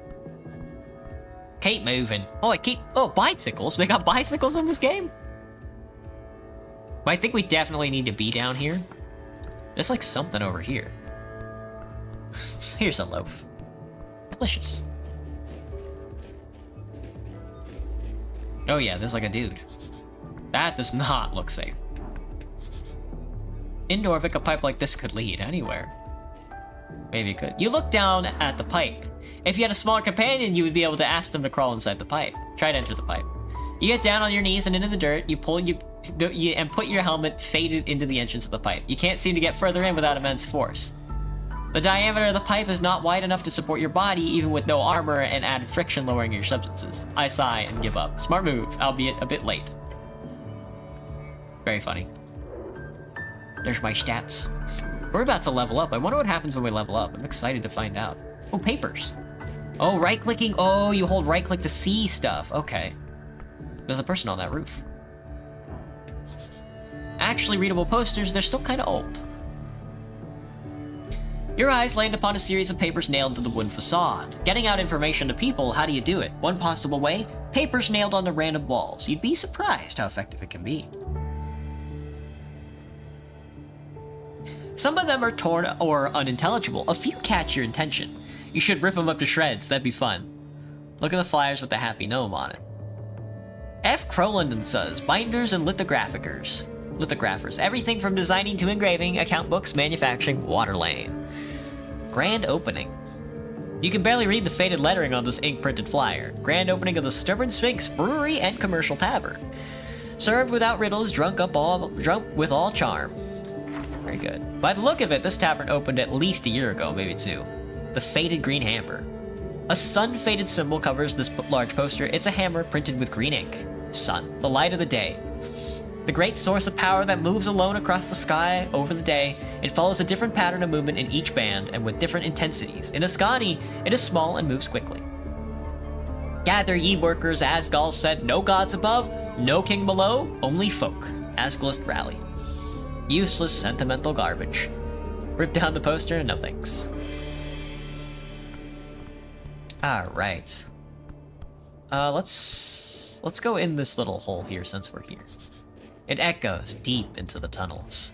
S1: Keep moving. Oh, Oh, bicycles. We got bicycles in this game? But I think we definitely need to be down here. There's like something over here. Here's a loaf. Delicious. Oh yeah, there's like a dude. That does not look safe. In Norvik, a pipe like this could lead anywhere. Maybe it could. You look down at the pipe. If you had a smaller companion, you would be able to ask them to crawl inside the pipe. Try to enter the pipe. You get down on your knees and into the dirt. You pull and put your helmet faded into the entrance of the pipe. You can't seem to get further in without immense force. The diameter of the pipe is not wide enough to support your body, even with no armor and added friction lowering your substances. I sigh and give up. Smart move, albeit a bit late. Very funny. There's my stats. We're about to level up. I wonder what happens when we level up. I'm excited to find out. Oh, papers. Oh, right-clicking. Oh, you hold right-click to see stuff. Okay. There's a person on that roof. Actually readable posters, they're still kind of old. Your eyes land upon a series of papers nailed to the wooden facade. Getting out information to people, how do you do it? One possible way, papers nailed onto random walls. You'd be surprised how effective it can be. Some of them are torn or unintelligible. A few catch your attention. You should rip them up to shreds, that'd be fun. Look at the flyers with the happy gnome on it. F. Crowland says, binders and lithographers. Everything from designing to engraving, account books, manufacturing, water laying. Grand opening. You can barely read the faded lettering on this ink-printed flyer. Grand opening of the Stubborn Sphinx Brewery and Commercial Tavern. Served without riddles, drunk with all charm. Very good. By the look of it, this tavern opened at least a year ago, maybe 2. The Faded Green Hammer. A sun-faded symbol covers this large poster. It's a hammer printed with green ink. Sun, the light of the day. The great source of power that moves alone across the sky over the day. It follows a different pattern of movement in each band and with different intensities. In Ascani, it is small and moves quickly. Gather ye workers, Asgal said, no gods above, no king below, only folk. Asgalist rally. Useless sentimental garbage. Rip down the poster and no thanks. Alright. Let's go in this little hole here since we're here. It echoes deep into the tunnels.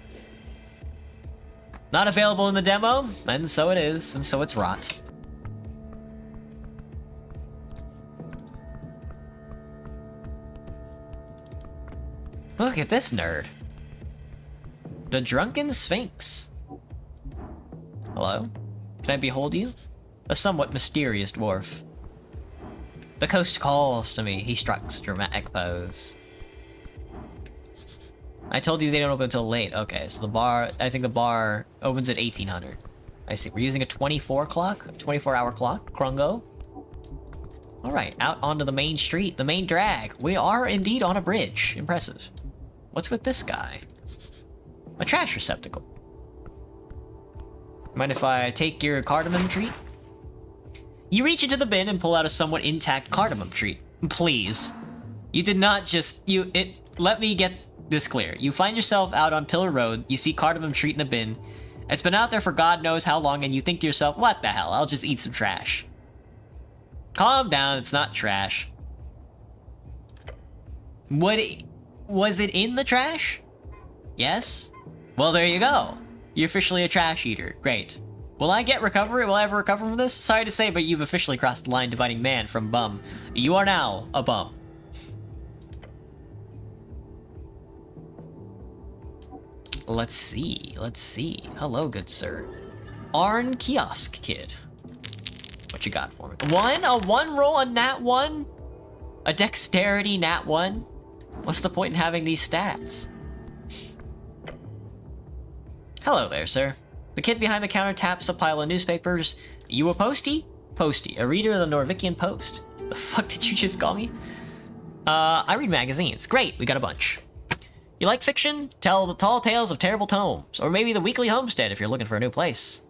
S1: Not available in the demo, and so it is, and so it's rot. Look at this nerd. The Drunken Sphinx. Hello? Can I behold you? A somewhat mysterious dwarf. The coast calls to me, he strikes a dramatic pose. I told you they don't open until late. Okay, so the bar, I think the bar opens at 1800. I see, we're using a 24-hour clock, Krungo. All right, out onto the main street, the main drag. We are indeed on a bridge, impressive. What's with this guy? A trash receptacle. Mind if I take your cardamom treat? You reach into the bin and pull out a somewhat intact cardamom treat. Please. You did not just, let me get this clear. You find yourself out on Pillar Road, you see cardamom treat in a bin. It's been out there for God knows how long, and you think to yourself, what the hell, I'll just eat some trash. Calm down, it's not trash. Was it in the trash? Yes? Well, there you go. You're officially a trash eater. Great. Will I get recovery? Will I ever recover from this? Sorry to say, but you've officially crossed the line dividing man from bum. You are now a bum. Let's see. Hello, good sir. Arn Kiosk Kid. What you got for me? A one roll, a nat 1? A dexterity nat 1? What's the point in having these stats? Hello there, sir. The kid behind the counter taps a pile of newspapers. You a postie? Postie, a reader of the Norvikian Post. The fuck did you just call me? I read magazines. Great, we got a bunch. You like fiction? Tell the tall tales of terrible tomes. Or maybe the Weekly Homestead if you're looking for a new place.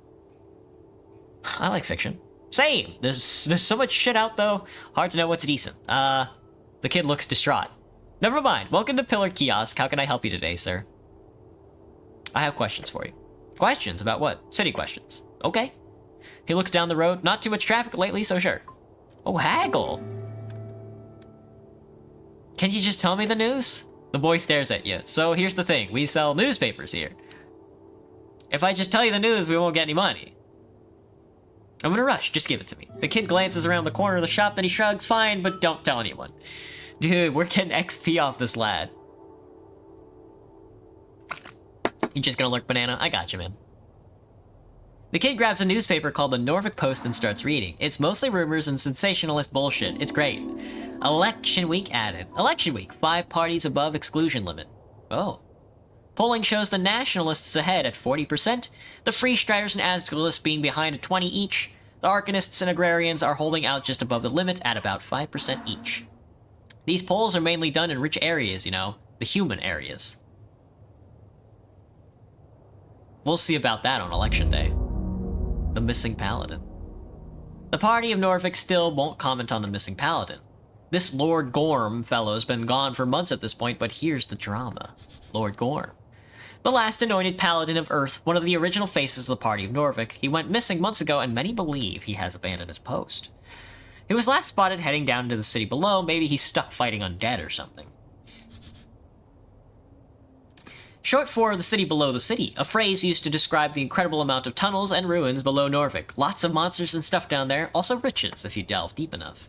S1: I like fiction. Same. There's so much shit out, though. Hard to know what's decent. The kid looks distraught. Never mind. Welcome to Pillar Kiosk. How can I help you today, sir? I have questions for you. Questions? About what? City questions. Okay. He looks down the road. Not too much traffic lately, so sure. Oh, haggle. Can you just tell me the news? The boy stares at you. So here's the thing. We sell newspapers here. If I just tell you the news, we won't get any money. I'm in a rush. Just give it to me. The kid glances around the corner of the shop, then he shrugs. Fine, but don't tell anyone. Dude, we're getting XP off this lad. You just gonna lurk, banana? I got you, man. The kid grabs a newspaper called the Norfolk Post and starts reading. It's mostly rumors and sensationalist bullshit. It's great. Election week added. Election week. 5 parties above exclusion limit. Oh. Polling shows the Nationalists ahead at 40%, the Free Striders and Asgalists being behind at 20 each. The Arcanists and Agrarians are holding out just above the limit at about 5% each. These polls are mainly done in rich areas, you know, the human areas. We'll see about that on election day. The missing paladin. The party of Norfolk still won't comment on the missing paladin. This Lord Gorm fellow's been gone for months at this point, but here's the drama. Lord Gorm. The last anointed paladin of Earth, one of the original faces of the party of Norfolk. He went missing months ago, and many believe he has abandoned his post. He was last spotted heading down into the city below. Maybe he's stuck fighting undead or something. Short for the city below the city, a phrase used to describe the incredible amount of tunnels and ruins below Norfolk. Lots of monsters and stuff down there, also riches if you delve deep enough.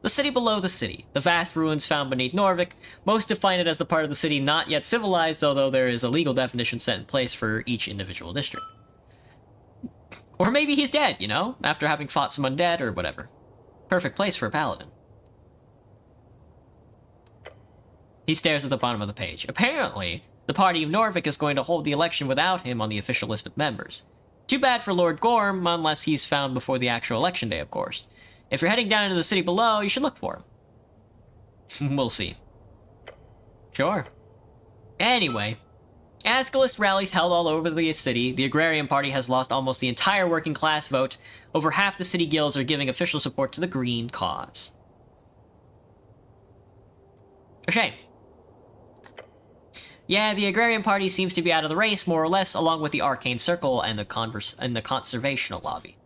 S1: The city below the city, the vast ruins found beneath Norfolk. Most define it as the part of the city not yet civilized, although there is a legal definition set in place for each individual district. Or maybe he's dead, you know, after having fought some undead or whatever. Perfect place for a paladin. He stares at the bottom of the page. Apparently, the party of Norfolk is going to hold the election without him on the official list of members. Too bad for Lord Gorm, unless he's found before the actual election day, of course. If you're heading down into the city below, you should look for him. We'll see. Sure. Anyway, Asgalist rallies held all over the city. The Agrarian Party has lost almost the entire working class vote. Over half the city guilds are giving official support to the green cause. A shame. Yeah, the Agrarian Party seems to be out of the race, more or less, along with the Arcane Circle and the Conservational Lobby.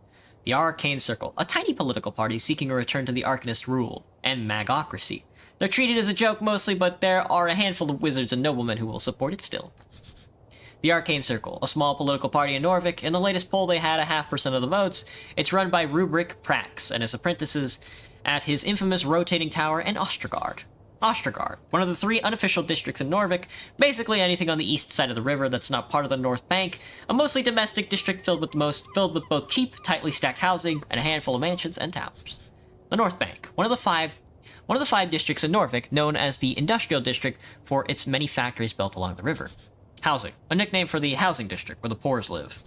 S1: The Arcane Circle, a tiny political party seeking a return to the Arcanist rule, and magocracy. They're treated as a joke mostly, but there are a handful of wizards and noblemen who will support it still. The Arcane Circle, a small political party in Norfolk. In the latest poll, they had 0.5% of the votes. It's run by Rubric Prax and his apprentices at his infamous rotating tower in Ostrogard. Ostrogard, one of the 3 unofficial districts in Norfolk, basically anything on the east side of the river that's not part of the North Bank, a mostly domestic district filled with both cheap, tightly stacked housing and a handful of mansions and towers. The North Bank, one of the five districts in Norfolk, known as the Industrial District for its many factories built along the river. Housing, a nickname for the housing district where the poors live.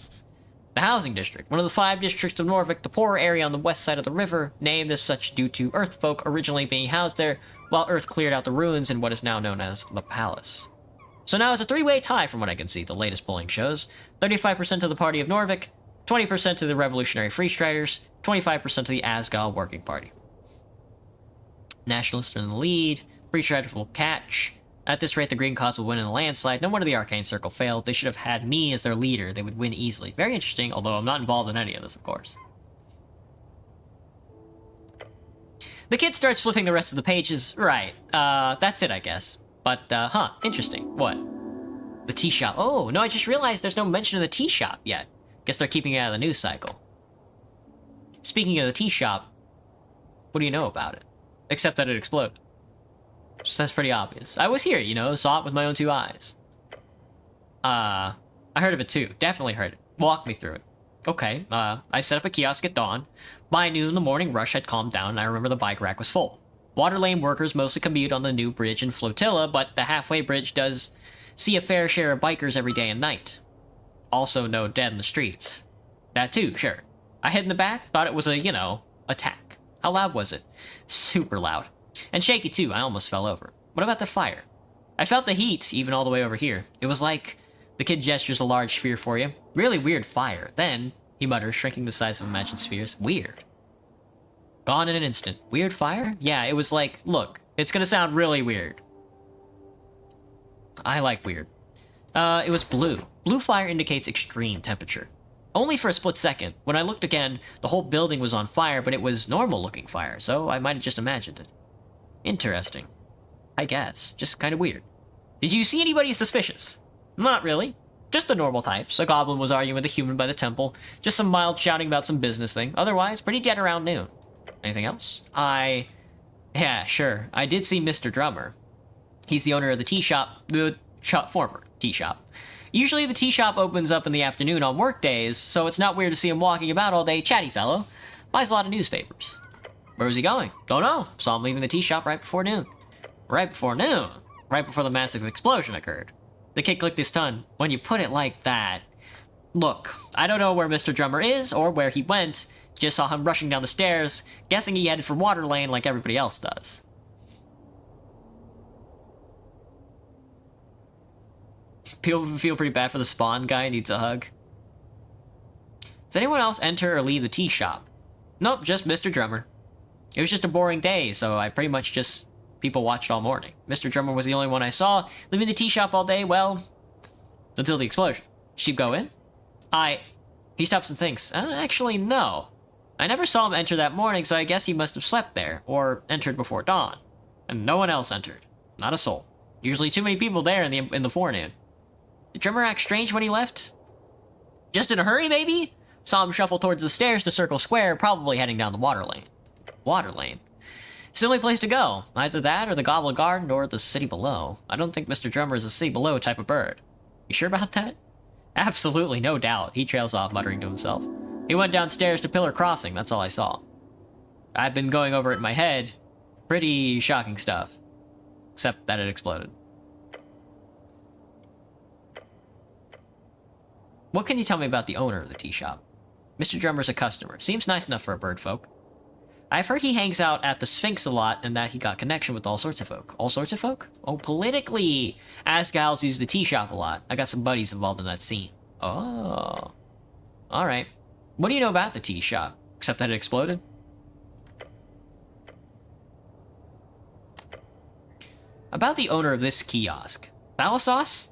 S1: The Housing District, one of the 5 districts of Norfolk, the poorer area on the west side of the river, named as such due to Earth folk originally being housed there, while Earth cleared out the ruins in what is now known as the Palace. So now it's a 3-way tie from what I can see, the latest polling shows. 35% to the party of Norfolk, 20% to the Revolutionary Free Striders, 25% to the Asgal Working Party. Nationalists are in the lead, Free Striders will catch. At this rate, the Green Cause will win in a landslide. No wonder the Arcane Circle failed. They should have had me as their leader. They would win easily. Very interesting, although I'm not involved in any of this, of course. The kid starts flipping the rest of the pages. Right, that's it, I guess. But, interesting. What? The tea shop. Oh, no, I just realized there's no mention of the tea shop yet. Guess they're keeping it out of the news cycle. Speaking of the tea shop, what do you know about it? Except that it exploded. So that's pretty obvious. I was here, you know, saw it with my own 2 eyes. I heard of it too. Definitely heard it. Walk me through it. Okay, I set up a kiosk at dawn. By noon, the morning rush had calmed down, and I remember the bike rack was full. Water lane workers mostly commute on the new bridge and flotilla, but the halfway bridge does see a fair share of bikers every day and night. Also no dead in the streets. That too, sure. I hid in the back, thought it was a, you know, attack. How loud was it? Super loud. And shaky too, I almost fell over. What about the fire? I felt the heat, even all the way over here. It was like... The kid gestures a large sphere for you. Really weird fire. Then, he mutters, shrinking the size of imagined spheres. Weird. Gone in an instant. Weird fire? Yeah, it was like, look, it's gonna sound really weird. I like weird. It was blue. Blue fire indicates extreme temperature. Only for a split second. When I looked again, the whole building was on fire, but it was normal-looking fire, so I might have just imagined it. Interesting. I guess. Just kind of weird. Did you see anybody suspicious? Not really. Just the normal types. A goblin was arguing with a human by the temple. Just some mild shouting about some business thing. Otherwise, pretty dead around noon. Anything else? Yeah, sure. I did see Mr. Drummer. He's the owner of the tea shop, former tea shop. Usually the tea shop opens up in the afternoon on work days, so it's not weird to see him walking about all day. Chatty fellow. Buys a lot of newspapers. Where was he going? Don't know. Saw him leaving the tea shop right before noon. Right before noon? Right before the massive explosion occurred. The kid clicked his tongue. When you put it like that... Look, I don't know where Mr. Drummer is or where he went. Just saw him rushing down the stairs, guessing he headed for Water Lane like everybody else does. People feel pretty bad for the Spawn guy, needs a hug. Does anyone else enter or leave the tea shop? Nope, just Mr. Drummer. It was just a boring day, so I pretty much just... people watched all morning. Mr. Drummer was the only one I saw, leaving the tea shop all day, well... until the explosion. She'd go in? He stops and thinks, actually, no. I never saw him enter that morning, so I guess he must have slept there, or entered before dawn. And no one else entered. Not a soul. Usually too many people there in the forenoon. Did Drummer act strange when he left? Just in a hurry, maybe? Saw him shuffle towards the stairs to Circle Square, probably heading down the Water Lane. Water Lane? It's the only place to go. Either that, or the Goblin Garden, or the city below. I don't think Mr. Drummer is a city below type of bird. You sure about that? Absolutely, no doubt. He trails off, muttering to himself. He went downstairs to Pillar Crossing, that's all I saw. I've been going over it in my head. Pretty shocking stuff. Except that it exploded. What can you tell me about the owner of the tea shop? Mr. Drummer's a customer. Seems nice enough for a bird folk. I've heard he hangs out at the Sphinx a lot and that he got connection with all sorts of folk. All sorts of folk? Oh, politically. Asgals use the tea shop a lot. I got some buddies involved in that scene. Oh. Alright. What do you know about the tea shop? Except that it exploded? About the owner of this kiosk. Thalasos?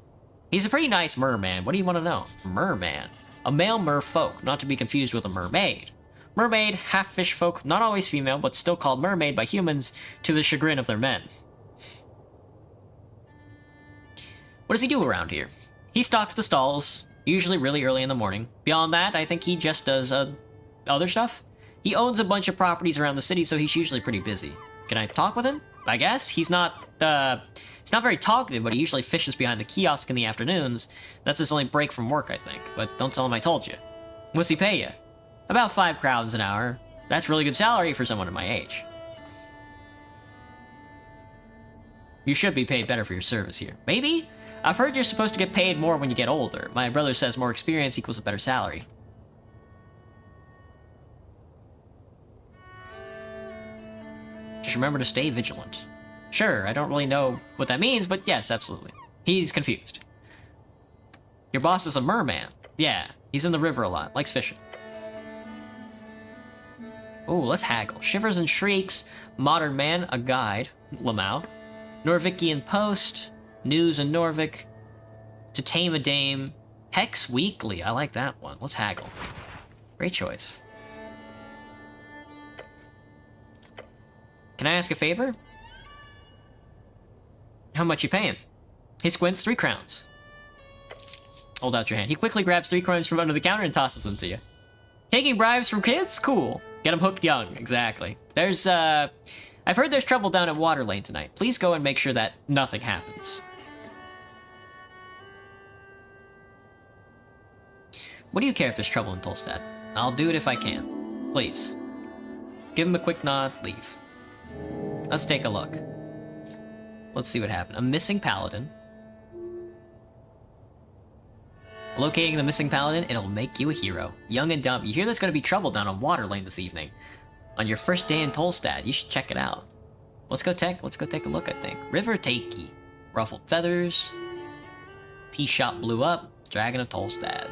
S1: He's a pretty nice merman. What do you want to know? Merman. A male merfolk, not to be confused with a mermaid. Mermaid, half fish folk, not always female, but still called mermaid by humans to the chagrin of their men. What does he do around here? He stocks the stalls, usually really early in the morning. Beyond that, I think he just does, other stuff. He owns a bunch of properties around the city, so he's usually pretty busy. Can I talk with him? I guess. He's not very talkative, but he usually fishes behind the kiosk in the afternoons. That's his only break from work, I think. But don't tell him I told you. What's he pay you? About 5 crowns an hour. That's really good salary for someone of my age. You should be paid better for your service here. Maybe? I've heard you're supposed to get paid more when you get older. My brother says more experience equals a better salary. Just remember to stay vigilant. Sure, I don't really know what that means, but yes, absolutely. He's confused. Your boss is a merman. Yeah, he's in the river a lot, likes fishing. Oh, let's haggle. Shivers and Shrieks, Modern Man, a guide, Lamau. Norvikian Post, News and Norvik, To Tame a Dame, Hex Weekly, I like that one. Let's haggle. Great choice. Can I ask a favor? How much you paying? He squints, 3 crowns. Hold out your hand. He quickly grabs 3 crowns from under the counter and tosses them to you. Taking bribes from kids? Cool. Get them hooked young. Exactly. There's, I've heard there's trouble down at Water Lane tonight. Please go and make sure that nothing happens. What do you care if there's trouble in Tolstad? I'll do it if I can. Please. Give him a quick nod, leave. Let's take a look. Let's see what happened. A missing paladin. Locating the missing paladin, it'll make you a hero. Young and dumb. You hear there's gonna be trouble down on Water Lane this evening. On your first day in Tolstad, you should check it out. Let's go take a look, I think. River Takey. Ruffled feathers. Tea shop blew up. Dragon of Tolstad.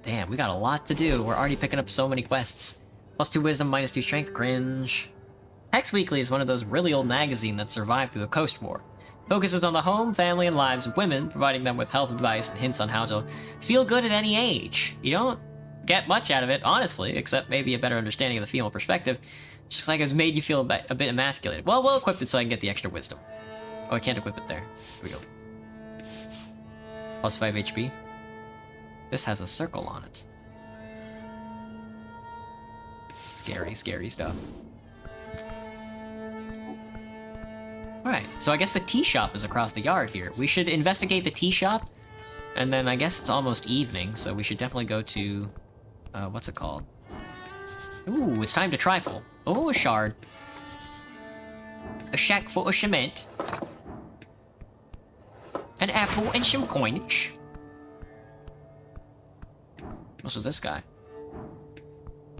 S1: Damn, we got a lot to do. We're already picking up so many quests. +2 wisdom, -2 strength, cringe. Hex Weekly is one of those really old magazines that survived through the Coast War. Focuses on the home, family, and lives of women, providing them with health advice and hints on how to feel good at any age. You don't get much out of it, honestly, except maybe a better understanding of the female perspective. It's just like it's made you feel a bit emasculated. Well, we'll equip it so I can get the extra wisdom. Oh, I can't equip it there. Here we go. +5 HP. This has a circle on it. Scary, scary stuff. Alright, so I guess the tea shop is across the yard here. We should investigate the tea shop, and then I guess it's almost evening, so we should definitely go to... what's it called? Ooh, it's time to trifle. Oh, a shard. A shack full of cement. An apple and some coinage. What's with this guy?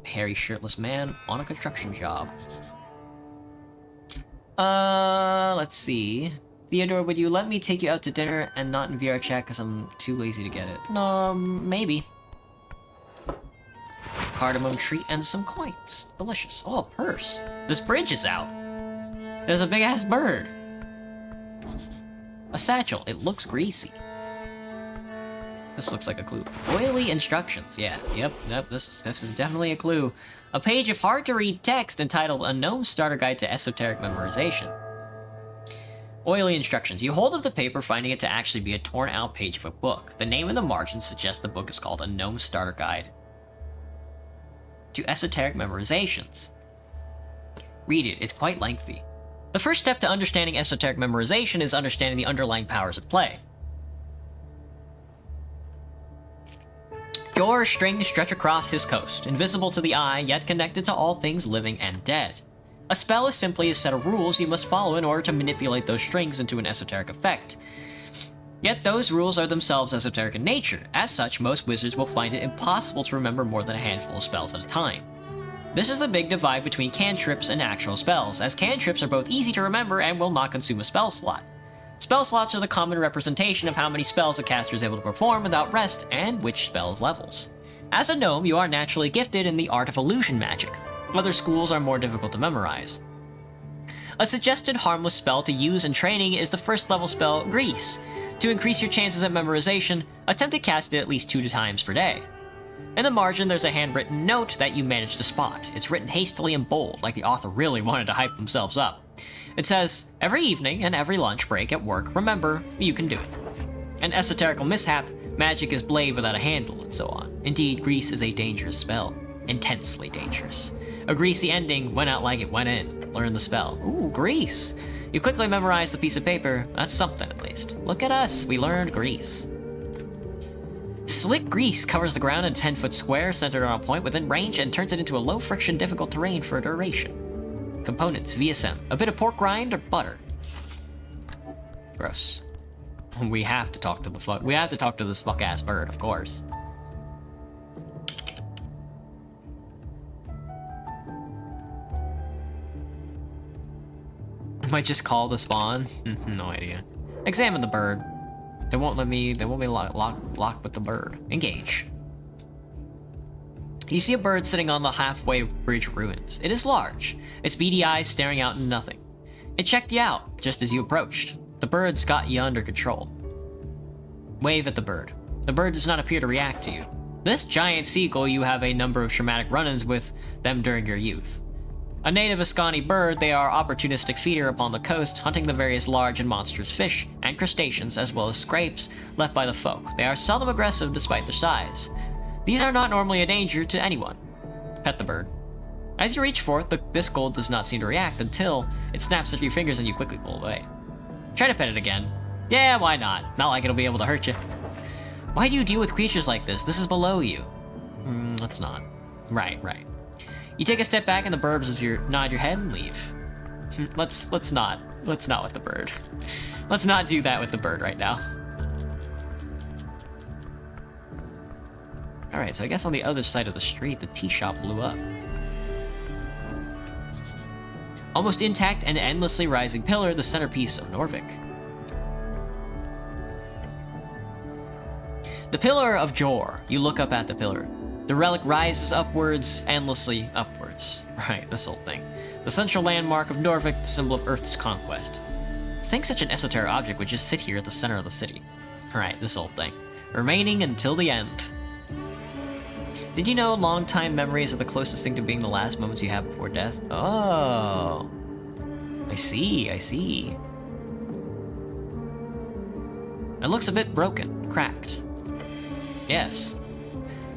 S1: A hairy, shirtless man on a construction job. Let's see. Theodore, would you let me take you out to dinner and not in VR chat because I'm too lazy to get it? No, maybe. Cardamom treat and some coins. Delicious. Oh, a purse. This bridge is out. There's a big-ass bird. A satchel. It looks greasy. This looks like a clue. Oily instructions. Yeah, yep, this is definitely a clue. A page of hard-to-read text entitled A Gnome Starter Guide to Esoteric Memorization. Oily instructions. You hold up the paper, finding it to actually be a torn-out page of a book. The name in the margin suggests the book is called A Gnome Starter Guide to Esoteric Memorizations. Read it. It's quite lengthy. The first step to understanding esoteric memorization is understanding the underlying powers at play. Your strings stretch across his coast, invisible to the eye, yet connected to all things living and dead. A spell is simply a set of rules you must follow in order to manipulate those strings into an esoteric effect. Yet those rules are themselves esoteric in nature. As such, most wizards will find it impossible to remember more than a handful of spells at a time. This is the big divide between cantrips and actual spells, as cantrips are both easy to remember and will not consume a spell slot. Spell slots are the common representation of how many spells a caster is able to perform without rest, and which spells levels. As a gnome, you are naturally gifted in the art of illusion magic. Other schools are more difficult to memorize. A suggested harmless spell to use in training is the first level spell, Grease. To increase your chances at memorization, attempt to cast it at least 2 times per day. In the margin, there's a handwritten note that you managed to spot. It's written hastily and bold, like the author really wanted to hype themselves up. It says, every evening and every lunch break at work, remember, you can do it. An esoterical mishap, magic is blade without a handle, and so on. Indeed, Grease is a dangerous spell. Intensely dangerous. A greasy ending went out like it went in. Learn the spell. Ooh, Grease. You quickly memorize the piece of paper. That's something, at least. Look at us, we learned Grease. Slick grease covers the ground in a 10-foot square centered on a point within range and turns it into a low-friction, difficult terrain for a duration. Components, VSM. A bit of pork rind or butter. Gross. We have to talk to this fuck-ass bird, of course. I might just call the spawn. No idea. Examine the bird. They won't let me lock with the bird. Engage. You see a bird sitting on the halfway bridge ruins. It is large, its beady eyes staring out into nothing. It checked you out, just as you approached. The bird's got you under control. Wave at the bird. The bird does not appear to react to you. This giant seagull, you have a number of traumatic run-ins with them during your youth. A native Ascani bird, they are opportunistic feeder upon the coast, hunting the various large and monstrous fish and crustaceans, as well as scrapes left by the folk. They are seldom aggressive despite their size. These are not normally a danger to anyone. Pet the bird. As you reach forth, this gold does not seem to react until it snaps a few fingers and you quickly pull away. Try to pet it again. Yeah, why not? Not like it'll be able to hurt you. Why do you deal with creatures like this? This is below you. Let's not. Right. You take a step back and the bird nod your head and leave. Let's not with the bird. Let's not do that with the bird right now. Alright, so I guess on the other side of the street, the tea shop blew up. Almost intact and endlessly rising pillar, the centerpiece of Norvik. The Pillar of Jor. You look up at the pillar. The relic rises upwards, endlessly upwards. Right, this whole thing. The central landmark of Norvik, the symbol of Earth's conquest. Think such an esoteric object would just sit here at the center of the city. Right, this whole thing. Remaining until the end. Did you know long-time memories are the closest thing to being the last moments you have before death? Oh. I see, I see. It looks a bit broken, cracked. Yes.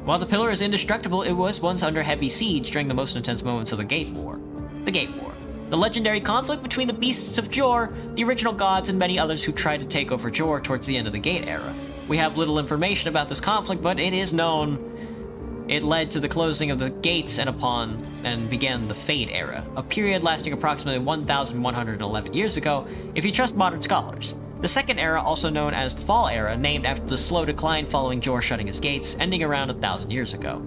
S1: While the pillar is indestructible, it was once under heavy siege during the most intense moments of the Gate War. The Gate War. The legendary conflict between the beasts of Jor, the original gods, and many others who tried to take over Jor towards the end of the Gate era. We have little information about this conflict, but it is known it led to the closing of the gates and began the Fade era, a period lasting approximately 1,111 years ago, if you trust modern scholars. The Second Era, also known as the Fall Era, named after the slow decline following Jor shutting his gates, ending around 1,000 years ago.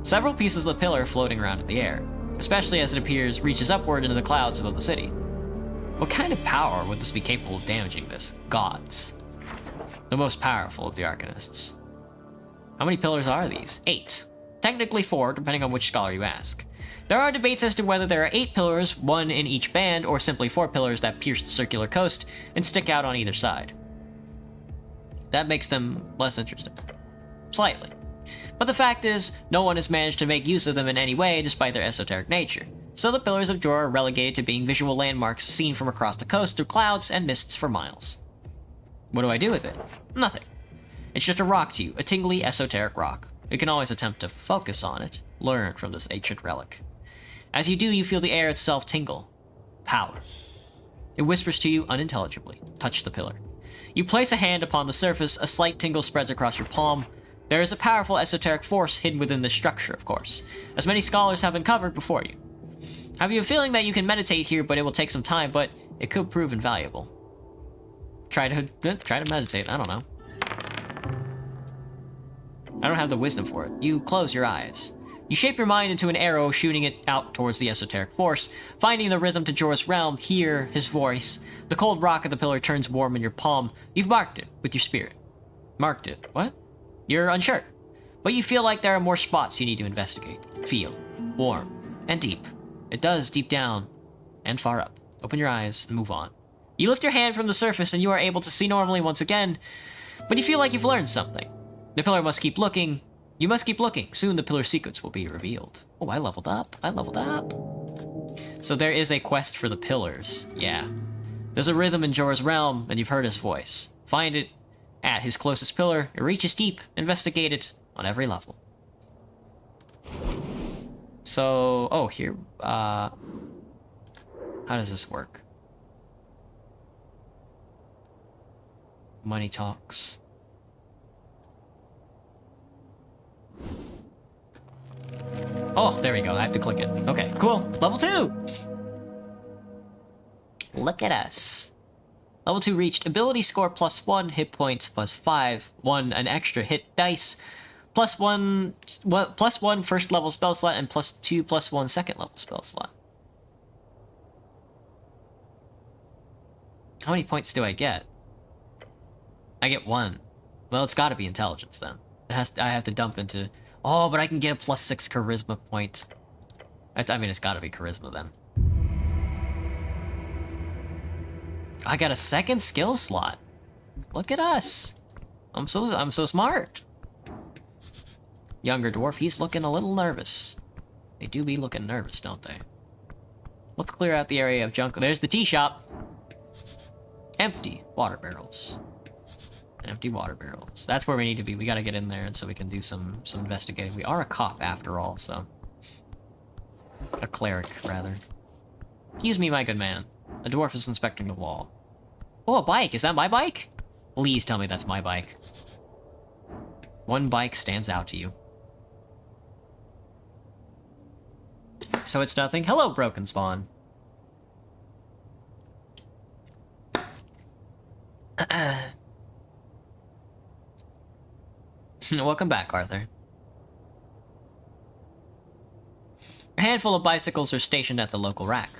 S1: Several pieces of the pillar floating around in the air, especially as it reaches upward into the clouds above the city. What kind of power would this be capable of damaging this? Gods. The most powerful of the Arcanists. How many pillars are these? 8. Technically 4, depending on which scholar you ask. There are debates as to whether there are 8 pillars, 1 in each band, or simply 4 pillars that pierce the circular coast and stick out on either side. That makes them less interesting. Slightly. But the fact is, no one has managed to make use of them in any way despite their esoteric nature. So the Pillars of Jor are relegated to being visual landmarks seen from across the coast through clouds and mists for miles. What do I do with it? Nothing. It's just a rock to you, a tingly, esoteric rock. You can always attempt to focus on it, learn from this ancient relic. As you do, you feel the air itself tingle. Power. It whispers to you unintelligibly. Touch the pillar. You place a hand upon the surface, a slight tingle spreads across your palm. There is a powerful esoteric force hidden within this structure, of course, as many scholars have uncovered before you. Have you a feeling that you can meditate here, but it will take some time, but it could prove invaluable? Try to meditate, I don't know. I don't have the wisdom for it. You close your eyes. You shape your mind into an arrow, shooting it out towards the esoteric force, finding the rhythm to Jor's realm, hear his voice. The cold rock of the pillar turns warm in your palm. You've marked it with your spirit. Marked it. What? You're unsure. But you feel like there are more spots you need to investigate. Feel. Warm. And deep. It does deep down. And far up. Open your eyes and move on. You lift your hand from the surface and you are able to see normally once again, but you feel like you've learned something. The pillar must keep looking. You must keep looking. Soon the pillar secrets will be revealed. Oh, I leveled up. I leveled up. So there is a quest for the pillars. Yeah. There's a rhythm in Jor's realm, and you've heard his voice. Find it at his closest pillar. It reaches deep. Investigate it on every level. So, oh, here, how does this work? Money talks. Oh, there we go. I have to click it. Okay, cool. Level 2! Look at us. Level 2 reached. Ability score +1, hit points +5, 1 an extra hit dice, +1 first level spell slot, and +2/+1 second level spell slot. How many points do I get? I get 1. Well, it's gotta be intelligence then. I have to dump into... Oh, but I can get a +6 charisma point. I mean, it's gotta be charisma then. I got a second skill slot. Look at us. I'm so smart. Younger dwarf, he's looking a little nervous. They do be looking nervous, don't they? Let's clear out the area of junk. There's the tea shop. Empty water barrels. Empty water barrels. That's where we need to be. We gotta get in there so we can do some investigating. We are a cop after all, so... A cleric, rather. Excuse me, my good man. A dwarf is inspecting the wall. Oh, a bike! Is that my bike? Please tell me that's my bike. One bike stands out to you. So it's nothing. Hello, Broken Spawn. Welcome back, Arthur. A handful of bicycles are stationed at the local rack.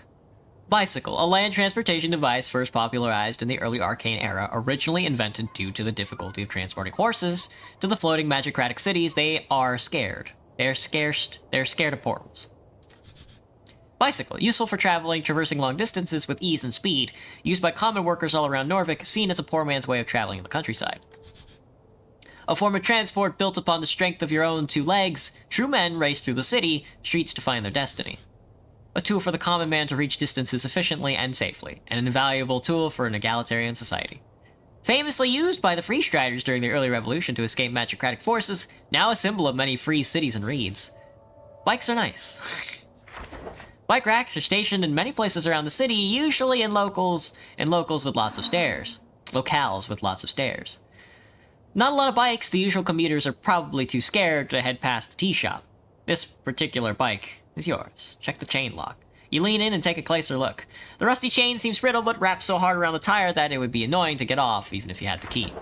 S1: Bicycle, a land transportation device first popularized in the early arcane era, originally invented due to the difficulty of transporting horses to the floating magicratic cities. They are scared. They're scared of portals. Bicycle, useful for traveling, traversing long distances with ease and speed, used by common workers all around Norvik, seen as a poor man's way of traveling in the countryside. A form of transport built upon the strength of your own two legs, true men race through the city streets to find their destiny. A tool for the common man to reach distances efficiently and safely, and an invaluable tool for an egalitarian society. Famously used by the Free Striders during the early revolution to escape magicratic forces, now a symbol of many free cities and reeds. Bikes are nice. Bike racks are stationed in many places around the city, usually in locales with lots of stairs. Locales with lots of stairs. Not a lot of bikes, the usual commuters are probably too scared to head past the tea shop. This particular bike is yours. Check the chain lock. You lean in and take a closer look. The rusty chain seems brittle, but wrapped so hard around the tire that it would be annoying to get off, even if you had the key.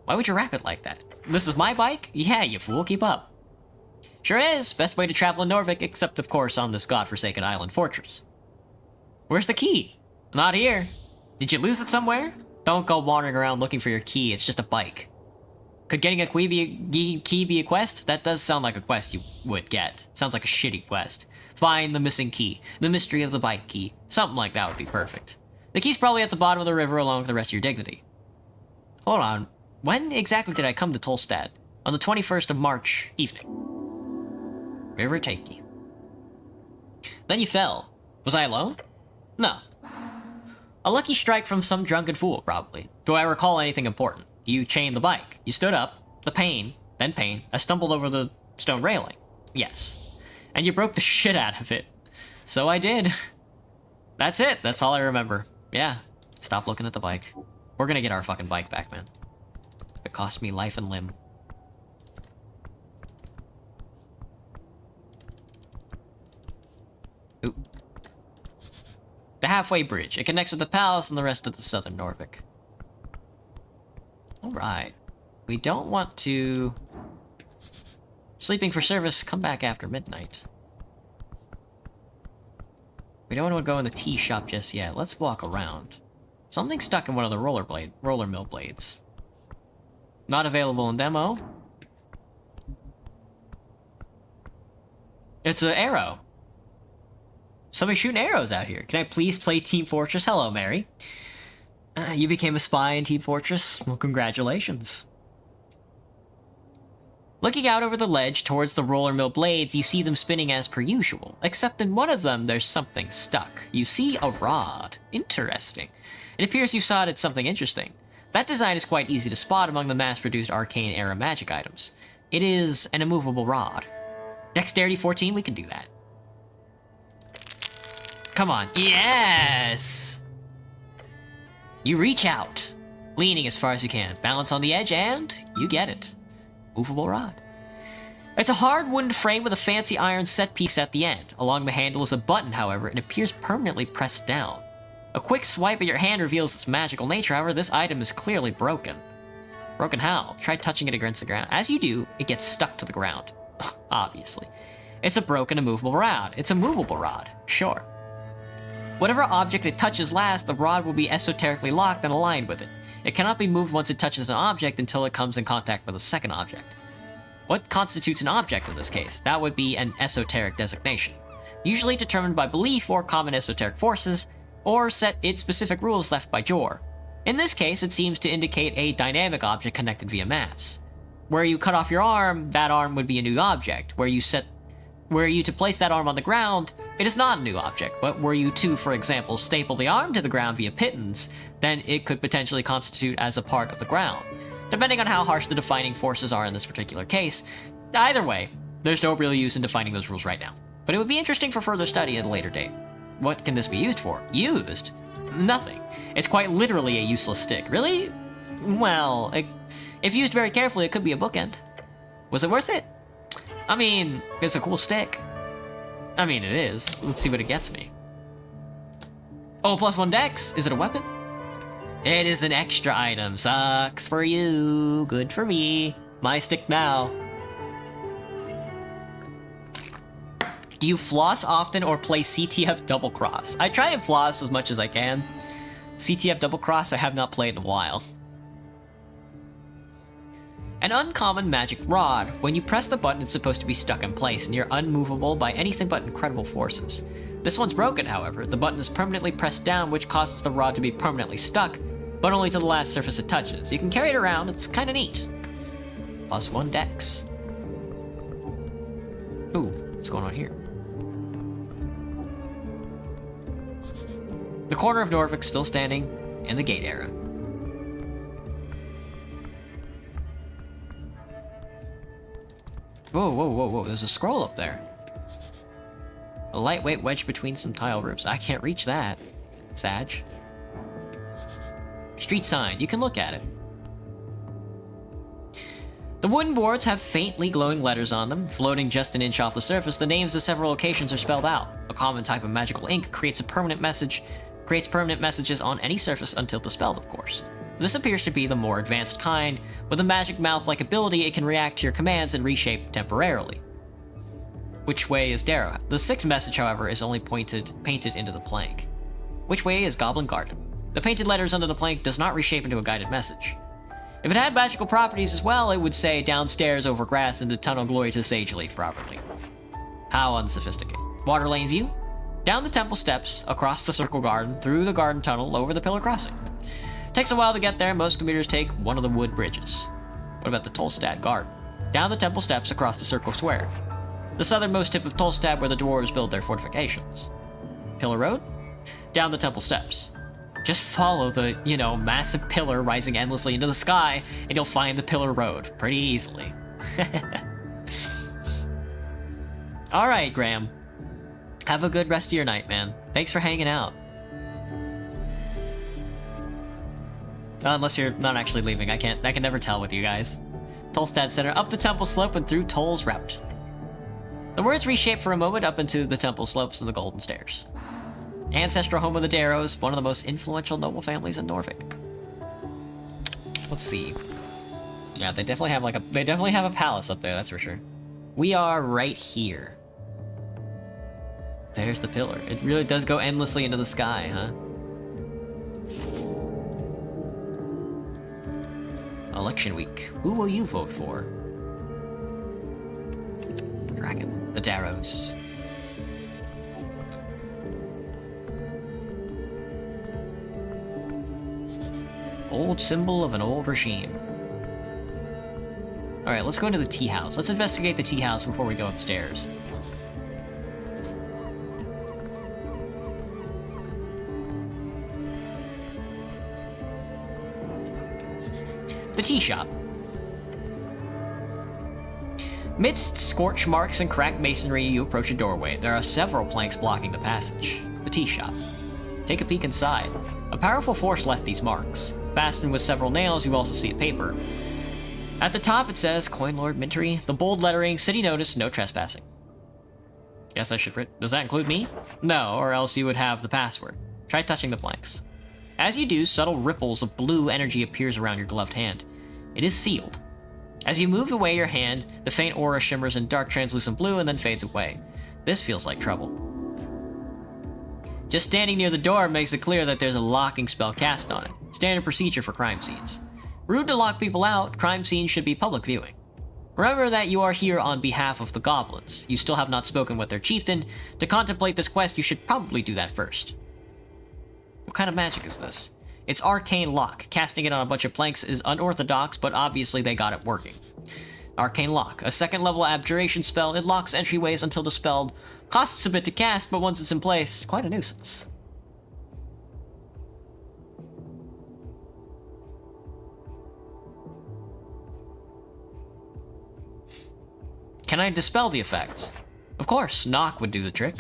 S1: Why would you wrap it like that? This is my bike? Yeah, you fool, keep up. Sure is. Best way to travel in Norvik, except of course on this godforsaken island fortress. Where's the key? Not here. Did you lose it somewhere? Don't go wandering around looking for your key, it's just a bike. Could getting a key be a quest? That does sound like a quest you would get. Sounds like a shitty quest. Find the missing key. The mystery of the bike key. Something like that would be perfect. The key's probably at the bottom of the river along with the rest of your dignity. Hold on. When exactly did I come to Tolstad? On the 21st of March evening. River Takey. Then you fell. Was I alone? No. A lucky strike from some drunken fool, probably. Do I recall anything important? You chained the bike. You stood up. The pain. I stumbled over the stone railing. Yes. And you broke the shit out of it. So I did. That's it. That's all I remember. Yeah. Stop looking at the bike. We're gonna get our fucking bike back, man. It cost me life and limb. Oop. The halfway bridge. It connects with the palace and the rest of the southern Norvik. Alright. We don't want to... Sleeping for service, come back after midnight. We don't want to go in the tea shop just yet. Let's walk around. Something's stuck in one of the roller mill blades. Not available in demo. It's an arrow. Somebody's shooting arrows out here. Can I please play Team Fortress? Hello, Mary. You became a spy in Team Fortress? Well, congratulations. Looking out over the ledge towards the roller mill blades, you see them spinning as per usual. Except in one of them, there's something stuck. You see a rod. Interesting. It appears you spotted something interesting. That design is quite easy to spot among the mass-produced arcane-era magic items. It is an immovable rod. Dexterity 14, we can do that. Come on. Yes! You reach out, leaning as far as you can. Balance on the edge, and you get it. Movable rod. It's a hard wooden frame with a fancy iron set piece at the end. Along the handle is a button, however, and appears permanently pressed down. A quick swipe of your hand reveals its magical nature, however, this item is clearly broken. Broken how? Try touching it against the ground. As you do, it gets stuck to the ground. Obviously. It's a broken, immovable rod. It's a movable rod. Sure. Whatever object it touches last, the rod will be esoterically locked and aligned with it. It cannot be moved once it touches an object until it comes in contact with a second object. What constitutes an object in this case? That would be an esoteric designation. Usually determined by belief or common esoteric forces, or set its specific rules left by Jor. In this case, it seems to indicate a dynamic object connected via mass. Where you cut off your arm, that arm would be a new object. Were you to place that arm on the ground, it is not a new object, but were you to, for example, staple the arm to the ground via pittons, then it could potentially constitute as a part of the ground. Depending on how harsh the defining forces are in this particular case, either way, there's no real use in defining those rules right now. But it would be interesting for further study at a later date. What can this be used for? Used? Nothing. It's quite literally a useless stick. Really? Well, if used very carefully, it could be a bookend. Was it worth it? I mean, it's a cool stick. I mean, it is. Let's see what it gets me. Oh, +1 dex. Is it a weapon? It is an extra item. Sucks for you. Good for me. My stick now. Do you floss often or play CTF double cross? I try and floss as much as I can. CTF double cross I have not played in a while. An uncommon magic rod. When you press the button, it's supposed to be stuck in place, and you're unmovable by anything but incredible forces. This one's broken, however. The button is permanently pressed down, which causes the rod to be permanently stuck, but only to the last surface it touches. You can carry it around, it's kinda neat. +1 dex. Ooh, what's going on here? The corner of Norvik still standing in the gate era. Whoa, whoa, whoa, whoa, there's a scroll up there. A lightweight wedge between some tile rooms. I can't reach that, Sag. Street sign, you can look at it. The wooden boards have faintly glowing letters on them. Floating just an inch off the surface, the names of several locations are spelled out. A common type of magical ink creates permanent messages on any surface until dispelled, of course. This appears to be the more advanced kind. With a magic mouth-like ability, it can react to your commands and reshape temporarily. Which way is Darrow? The sixth message, however, is only painted into the plank. Which way is Goblin Garden? The painted letters under the plank does not reshape into a guided message. If it had magical properties as well, it would say downstairs over grass into tunnel glory to Sage Leaf properly. How unsophisticated. Water lane view? Down the temple steps, across the circle garden, through the garden tunnel, over the pillar crossing. Takes a while to get there. Most commuters take one of the wood bridges. What about the Tolstad Garden? Down the temple steps, across the circle square. The southernmost tip of Tolstad, where the dwarves build their fortifications. Pillar Road? Down the temple steps. Just follow the, massive pillar rising endlessly into the sky, and you'll find the Pillar Road pretty easily. Alright, Graham. Have a good rest of your night, man. Thanks for hanging out. Unless you're not actually leaving. I can never tell with you guys. Tolstad Center, up the temple slope and through Toll's route. The words reshape for a moment up into the temple slopes of the Golden Stairs. Ancestral home of the Darrows, one of the most influential noble families in Norvik. Let's see. Yeah, they definitely have a palace up there, that's for sure. We are right here. There's the pillar. It really does go endlessly into the sky, huh? Election week. Who will you vote for? Dragon. The Darrows. Old symbol of an old regime. Alright, let's go into the tea house. Let's investigate the tea house before we go upstairs. The tea shop. Midst scorch marks and cracked masonry, you approach a doorway. There are several planks blocking the passage. The tea shop. Take a peek inside. A powerful force left these marks. Fastened with several nails, you also see a paper. At the top it says, Coin Lord Mintery, the bold lettering, city notice, no trespassing. Guess I should does that include me? No, or else you would have the password. Try touching the planks. As you do, subtle ripples of blue energy appears around your gloved hand. It is sealed. As you move away your hand, the faint aura shimmers in dark translucent blue and then fades away. This feels like trouble. Just standing near the door makes it clear that there's a locking spell cast on it. Standard procedure for crime scenes. Rude to lock people out, crime scenes should be public viewing. Remember that you are here on behalf of the goblins. You still have not spoken with their chieftain. To contemplate this quest, you should probably do that first. What kind of magic is this? It's Arcane Lock. Casting it on a bunch of planks is unorthodox, but obviously they got it working. Arcane Lock. A second level abjuration spell. It locks entryways until dispelled. Costs a bit to cast, but once it's in place, it's quite a nuisance. Can I dispel the effect? Of course, knock would do the trick.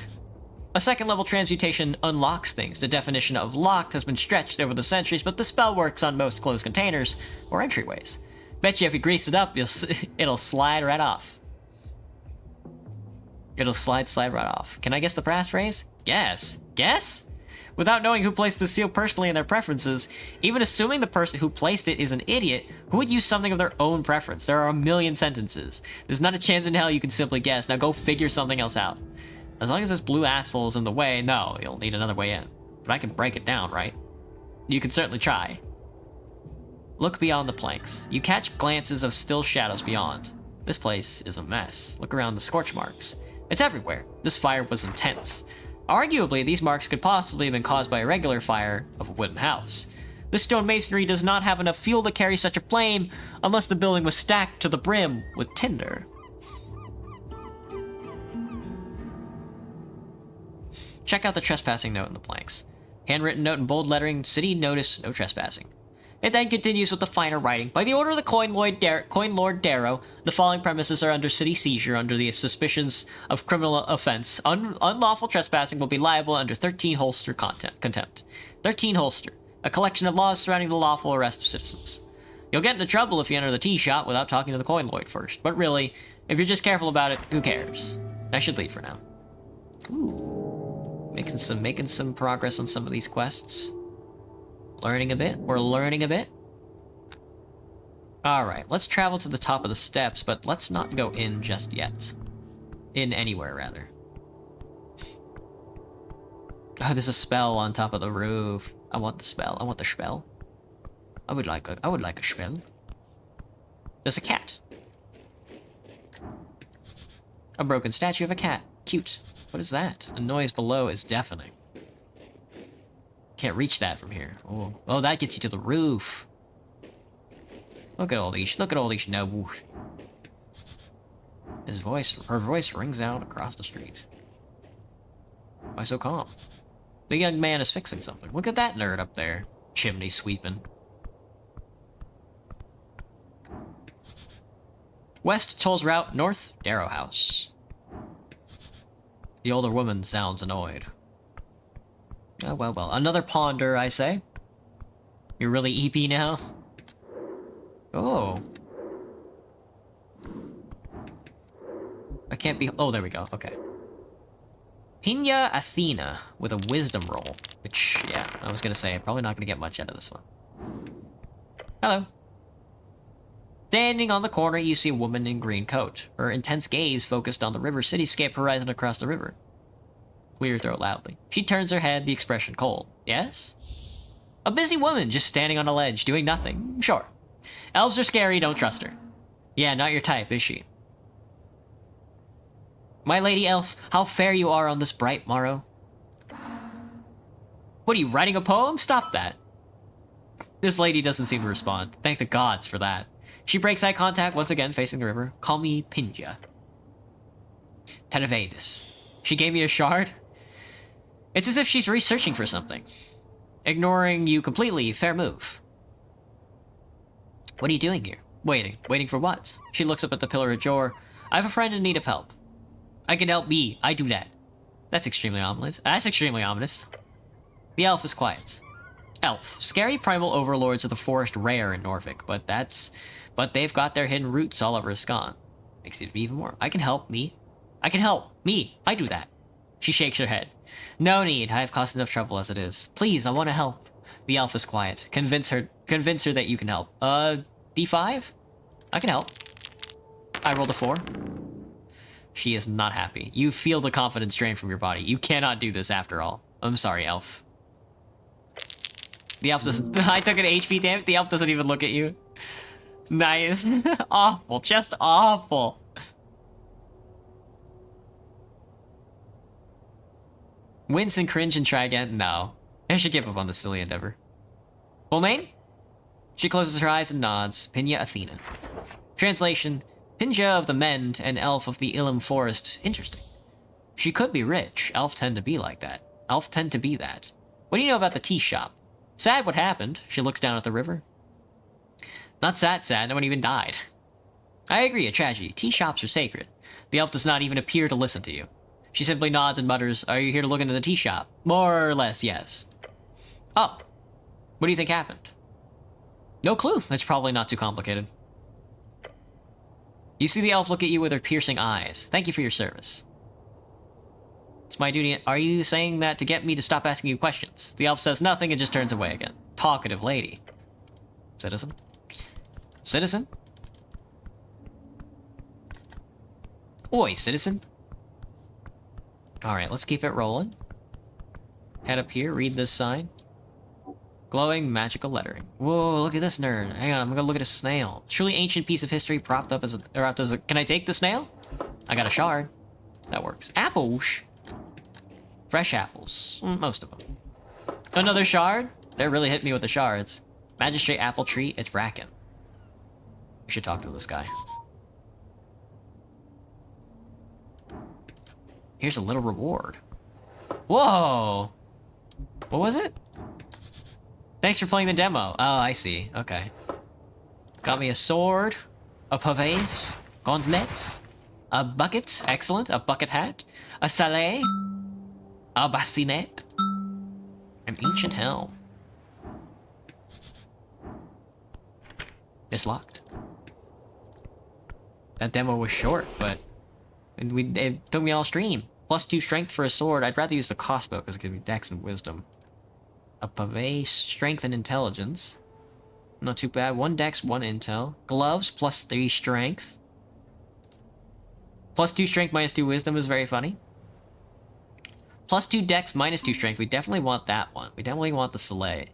S1: A second level transmutation unlocks things. The definition of locked has been stretched over the centuries, but the spell works on most closed containers or entryways. Bet you if you grease it up, it'll slide right off. It'll slide right off. Can I guess the passphrase? Guess. Guess? Without knowing who placed the seal personally and their preferences, even assuming the person who placed it is an idiot, who would use something of their own preference? There are a million sentences. There's not a chance in hell you can simply guess. Now go figure something else out. As long as this blue asshole is in the way, no, you'll need another way in. But I can break it down, right? You can certainly try. Look beyond the planks. You catch glances of still shadows beyond. This place is a mess. Look around the scorch marks. It's everywhere. This fire was intense. Arguably, these marks could possibly have been caused by a regular fire of a wooden house. This stone masonry does not have enough fuel to carry such a flame unless the building was stacked to the brim with tinder. Check out the trespassing note in the planks. Handwritten note in bold lettering, city notice, no trespassing. It then continues with the finer writing. By the order of the Coin Lord Darrow, the following premises are under city seizure under the suspicions of criminal offense. Unlawful trespassing will be liable under 13 holster contempt. 13 holster, a collection of laws surrounding the lawful arrest of citizens. You'll get into trouble if you enter the tea shop without talking to the Coin Lord first. But really, if you're just careful about it, who cares? I should leave for now. Ooh. Making some progress on some of these quests. Learning a bit. We're learning a bit. Alright, let's travel to the top of the steps, but let's not go in just yet. In anywhere, rather. Oh, there's a spell on top of the roof. I want the spell. I want the spell. I would like a spell. There's a cat. A broken statue of a cat. Cute. What is that? The noise below is deafening. Can't reach that from here. Oh, that gets you to the roof. Look at all these nobles. Her voice rings out across the street. Why so calm? The young man is fixing something. Look at that nerd up there. Chimney sweeping. West tolls route, north, Darrow House. The older woman sounds annoyed. Oh, well. Another ponder, I say. You're really EP now? Oh. I can't be... Oh, there we go. Okay. Pina Athena with a wisdom roll. Which, yeah, I was gonna say, I'm probably not gonna get much out of this one. Hello. Standing on the corner, you see a woman in green coat. Her intense gaze focused on the river cityscape horizon across the river. Clear throat loudly. She turns her head, the expression cold. Yes? A busy woman just standing on a ledge, doing nothing. Sure. Elves are scary, don't trust her. Yeah, not your type, is she? My lady elf, how fair you are on this bright morrow. What are you, writing a poem? Stop that. This lady doesn't seem to respond. Thank the gods for that. She breaks eye contact, once again facing the river. Call me Pinja. Tenevedis. She gave me a shard? It's as if she's researching for something. Ignoring you completely, fair move. What are you doing here? Waiting. Waiting for what? She looks up at the pillar of Jor. I have a friend in need of help. I can help me. I do that. That's extremely ominous. The elf is quiet. Elf. Scary primal overlords of the forest rare in Norfolk, but they've got their hidden roots all over Ascan. Makes it even more. I can help me. I can help me. I do that. She shakes her head. No need. I have caused enough trouble as it is. Please, I want to help. The elf is quiet. Convince her that you can help. D5? I can help. I rolled a 4. She is not happy. You feel the confidence drain from your body. You cannot do this after all. I'm sorry, elf. The elf doesn't... I took an HP damage. The elf doesn't even look at you. Nice. Awful. Just awful. Wince and cringe and try again? No. I should give up on this silly endeavor. Full name? She closes her eyes and nods. Pina Athena. Translation. Pinja of the Mend and elf of the Ilum Forest. Interesting. She could be rich. Elf tend to be like that. Elf tend to be that. What do you know about the tea shop? Sad what happened. She looks down at the river. Not sad. No one even died. I agree, a tragedy. Tea shops are sacred. The elf does not even appear to listen to you. She simply nods and mutters, are you here to look into the tea shop? More or less, yes. Oh. What do you think happened? No clue. It's probably not too complicated. You see the elf look at you with her piercing eyes. Thank you for your service. It's my duty. Are you saying that to get me to stop asking you questions? The elf says nothing and just turns away again. Talkative lady. Citizen? Citizen? Oi, citizen. Alright, let's keep it rolling. Head up here, read this sign. Glowing magical lettering. Whoa, look at this nerd. Hang on, I'm gonna look at a snail. Truly ancient piece of history propped up as a... Can I take the snail? I got a shard. That works. Apples. Fresh apples. Most of them. Another shard? They're really hitting me with the shards. Magistrate apple tree, it's Bracken. We should talk to this guy. Here's a little reward. Whoa! What was it? Thanks for playing the demo. Oh, I see. Okay. Got me a sword, a pavese, gauntlets, a bucket, excellent, a bucket hat, a salé, a bassinet, an ancient helm. It's locked. That demo was short, but it took me all stream. +2 strength for a sword. I'd rather use the crossbow because it gives me dex and wisdom. A pavese, strength and intelligence. Not too bad. 1 dex, 1 intel. Gloves, +3 strength. +2 strength, -2 wisdom is very funny. +2 dex, -2 strength. We definitely want that one. We definitely want the Soleil.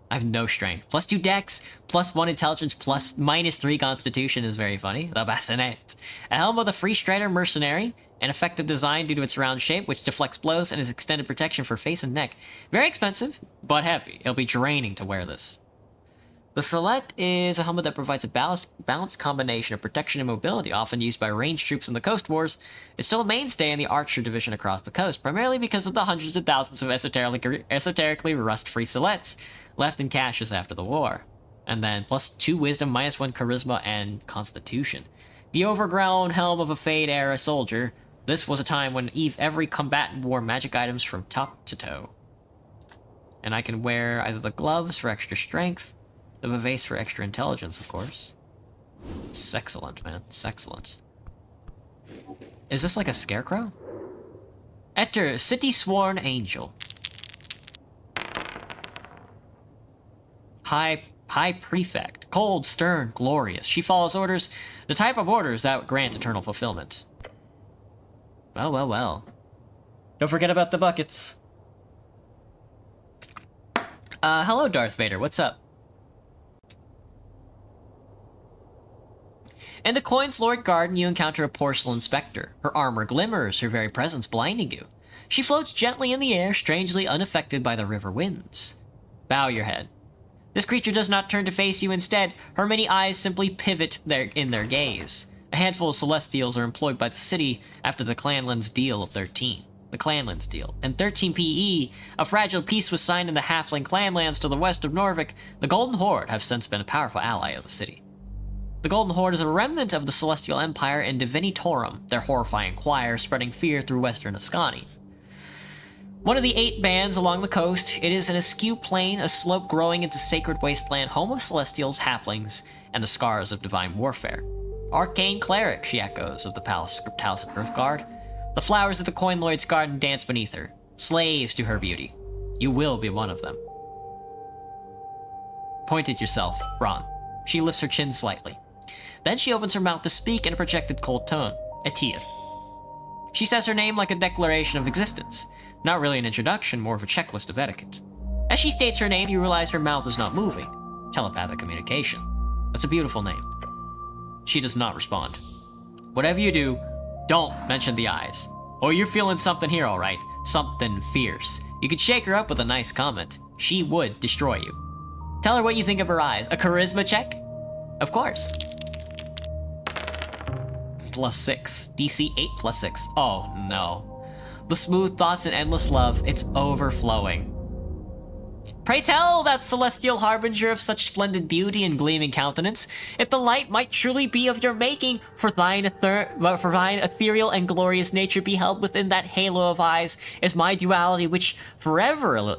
S1: I have no strength. +2 dex, +1 intelligence, -3 constitution is very funny. The bassinet. A helm of the Free Strider Mercenary. An effective design due to its round shape, which deflects blows and is extended protection for face and neck. Very expensive, but heavy. It'll be draining to wear this. The Select is a helmet that provides a balanced combination of protection and mobility, often used by ranged troops in the Coast Wars. It's still a mainstay in the Archer division across the coast, primarily because of the hundreds of thousands of esoterically rust-free Selets left in caches after the war. And then +2 wisdom, -1 charisma, and constitution. The overgrown helm of a Fade-era soldier. This was a time when every combatant wore magic items from top to toe. And I can wear either the gloves for extra strength, the pavese for extra intelligence, of course. It's excellent, man. It's excellent. Is this like a scarecrow? Enter, City Sworn Angel. High Prefect. Cold, stern, glorious. She follows orders, the type of orders that grant eternal fulfillment. Well, well, well. Don't forget about the buckets. Hello, Darth Vader. What's up? In the Coins Lord Garden, you encounter a porcelain specter. Her armor glimmers, her very presence blinding you. She floats gently in the air, strangely unaffected by the river winds. Bow your head. This creature does not turn to face you. Instead, her many eyes simply pivot in their gaze. A handful of Celestials are employed by the city after the Clanlands Deal of 13. The Clanlands Deal. In 13 PE, a fragile peace was signed in the Halfling Clanlands to the west of Norvik. The Golden Horde have since been a powerful ally of the city. The Golden Horde is a remnant of the Celestial Empire in Divinitorum, their horrifying choir spreading fear through western Ascani. One of the 8 bands along the coast, it is an askew plain, a slope growing into sacred wasteland, home of Celestials, Halflings, and the scars of divine warfare. Arcane cleric, she echoes, of the Palace of Earthguard. The flowers of the Coin Lord's garden dance beneath her, slaves to her beauty. You will be one of them. Point at yourself, Ron. She lifts her chin slightly. Then she opens her mouth to speak in a projected cold tone. Etia. She says her name like a declaration of existence. Not really an introduction, more of a checklist of etiquette. As she states her name, you realize her mouth is not moving. Telepathic communication. That's a beautiful name. She does not respond. Whatever you do, don't mention the eyes. Oh, you're feeling something here, all right. Something fierce. You could shake her up with a nice comment. She would destroy you. Tell her what you think of her eyes. A charisma check? Of course. +6. DC 8 +6. Oh, no. The smooth thoughts and endless love, it's overflowing. Pray tell, that celestial harbinger of such splendid beauty and gleaming countenance, if the light might truly be of your making, for thine ethereal and glorious nature beheld within that halo of eyes is my duality, which foreverly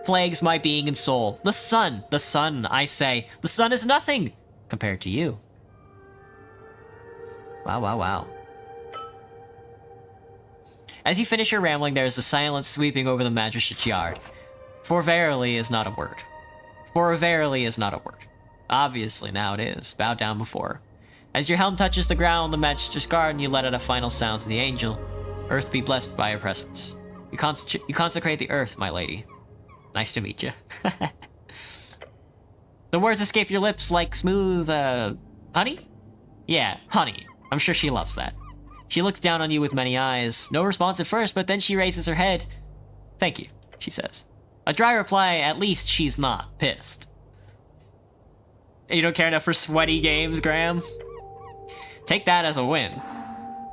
S1: plagues my being and soul. The sun, I say, the sun is nothing compared to you. Wow, wow, wow. As you finish your rambling, there is a silence sweeping over the magistrate's yard. For verily is not a word. For verily is not a word. Obviously, now it is. Bow down before her. As your helm touches the ground in the magistrate's garden, you let out a final sound to the angel. Earth be blessed by your presence. You consecrate the earth, my lady. Nice to meet you. The words escape your lips like smooth, honey? Yeah, honey. I'm sure she loves that. She looks down on you with many eyes. No response at first, but then she raises her head. Thank you, she says. A dry reply, at least she's not pissed. You don't care enough for sweaty games, Graham? Take that as a win.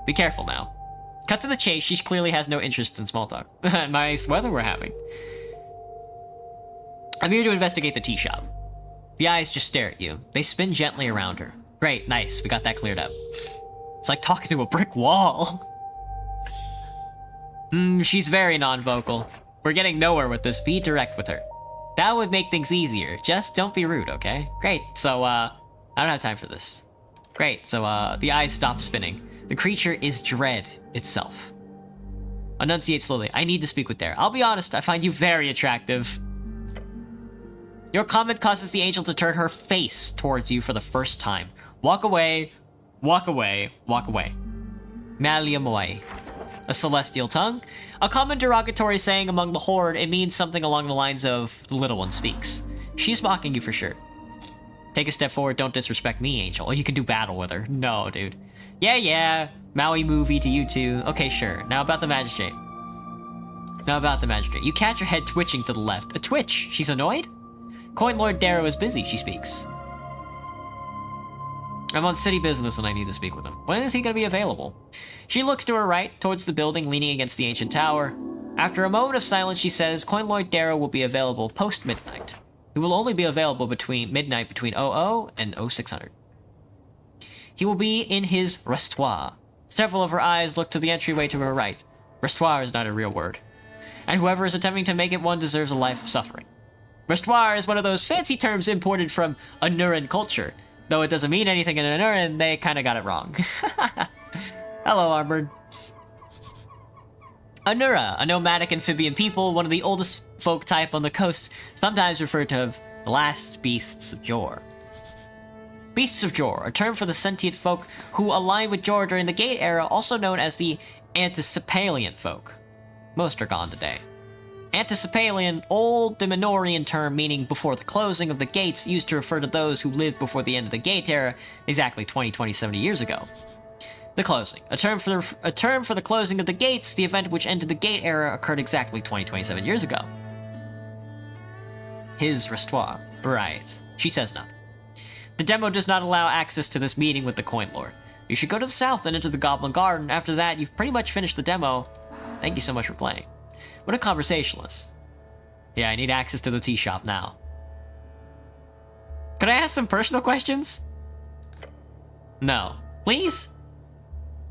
S1: Be careful now. Cut to the chase, she clearly has no interest in small talk. Nice weather we're having. I'm here to investigate the tea shop. The eyes just stare at you. They spin gently around her. Great, nice, we got that cleared up. It's like talking to a brick wall. She's very non-vocal. We're getting nowhere with this. Be direct with her. That would make things easier. Just don't be rude, okay? Great, so, I don't have time for this. Great, so, the eyes stop spinning. The creature is dread itself. Enunciate slowly. I need to speak with Dare. I'll be honest, I find you very attractive. Your comment causes the angel to turn her face towards you for the first time. Walk away, walk away, walk away. Maliamoy. A celestial tongue? A common derogatory saying among the horde. It means something along the lines of, the little one speaks. She's mocking you for sure. Take a step forward, don't disrespect me, angel. Or you can do battle with her. No, dude. Yeah. Maui movie to you too. Okay, sure. Now about the magistrate. You catch her head twitching to the left. A twitch. She's annoyed? Coin Lord Darrow is busy, she speaks. I'm on city business and I need to speak with him. When is he going to be available? She looks to her right, towards the building leaning against the ancient tower. After a moment of silence, she says, Coin Lord Darrow will be available post-midnight. He will only be available between midnight between 00 and 0600. He will be in his restoir. Several of her eyes look to the entryway to her right. Restoir is not a real word. And whoever is attempting to make it one deserves a life of suffering. Restoir is one of those fancy terms imported from Anuran culture. Though it doesn't mean anything in Anuran, they kinda got it wrong. Hello, Armored. Anura, a nomadic amphibian people, one of the oldest folk type on the coast, sometimes referred to as the last beasts of Jor. Beasts of Jor, a term for the sentient folk who align with Jor during the Gate era, also known as the Anticipalian folk. Most are gone today. Anticipalian, old Diminorian term meaning before the closing of the gates, used to refer to those who lived before the end of the Gate era, exactly 70 years ago. The closing, a term for the closing of the gates. The event which ended the Gate era occurred exactly 27 years ago. His restoir. Right. She says nothing. The demo does not allow access to this meeting with the Coin Lord. You should go to the south and enter the Goblin Garden. After that, you've pretty much finished the demo. Thank you so much for playing. What a conversationalist. Yeah, I need access to the tea shop now. Could I ask some personal questions? No. Please?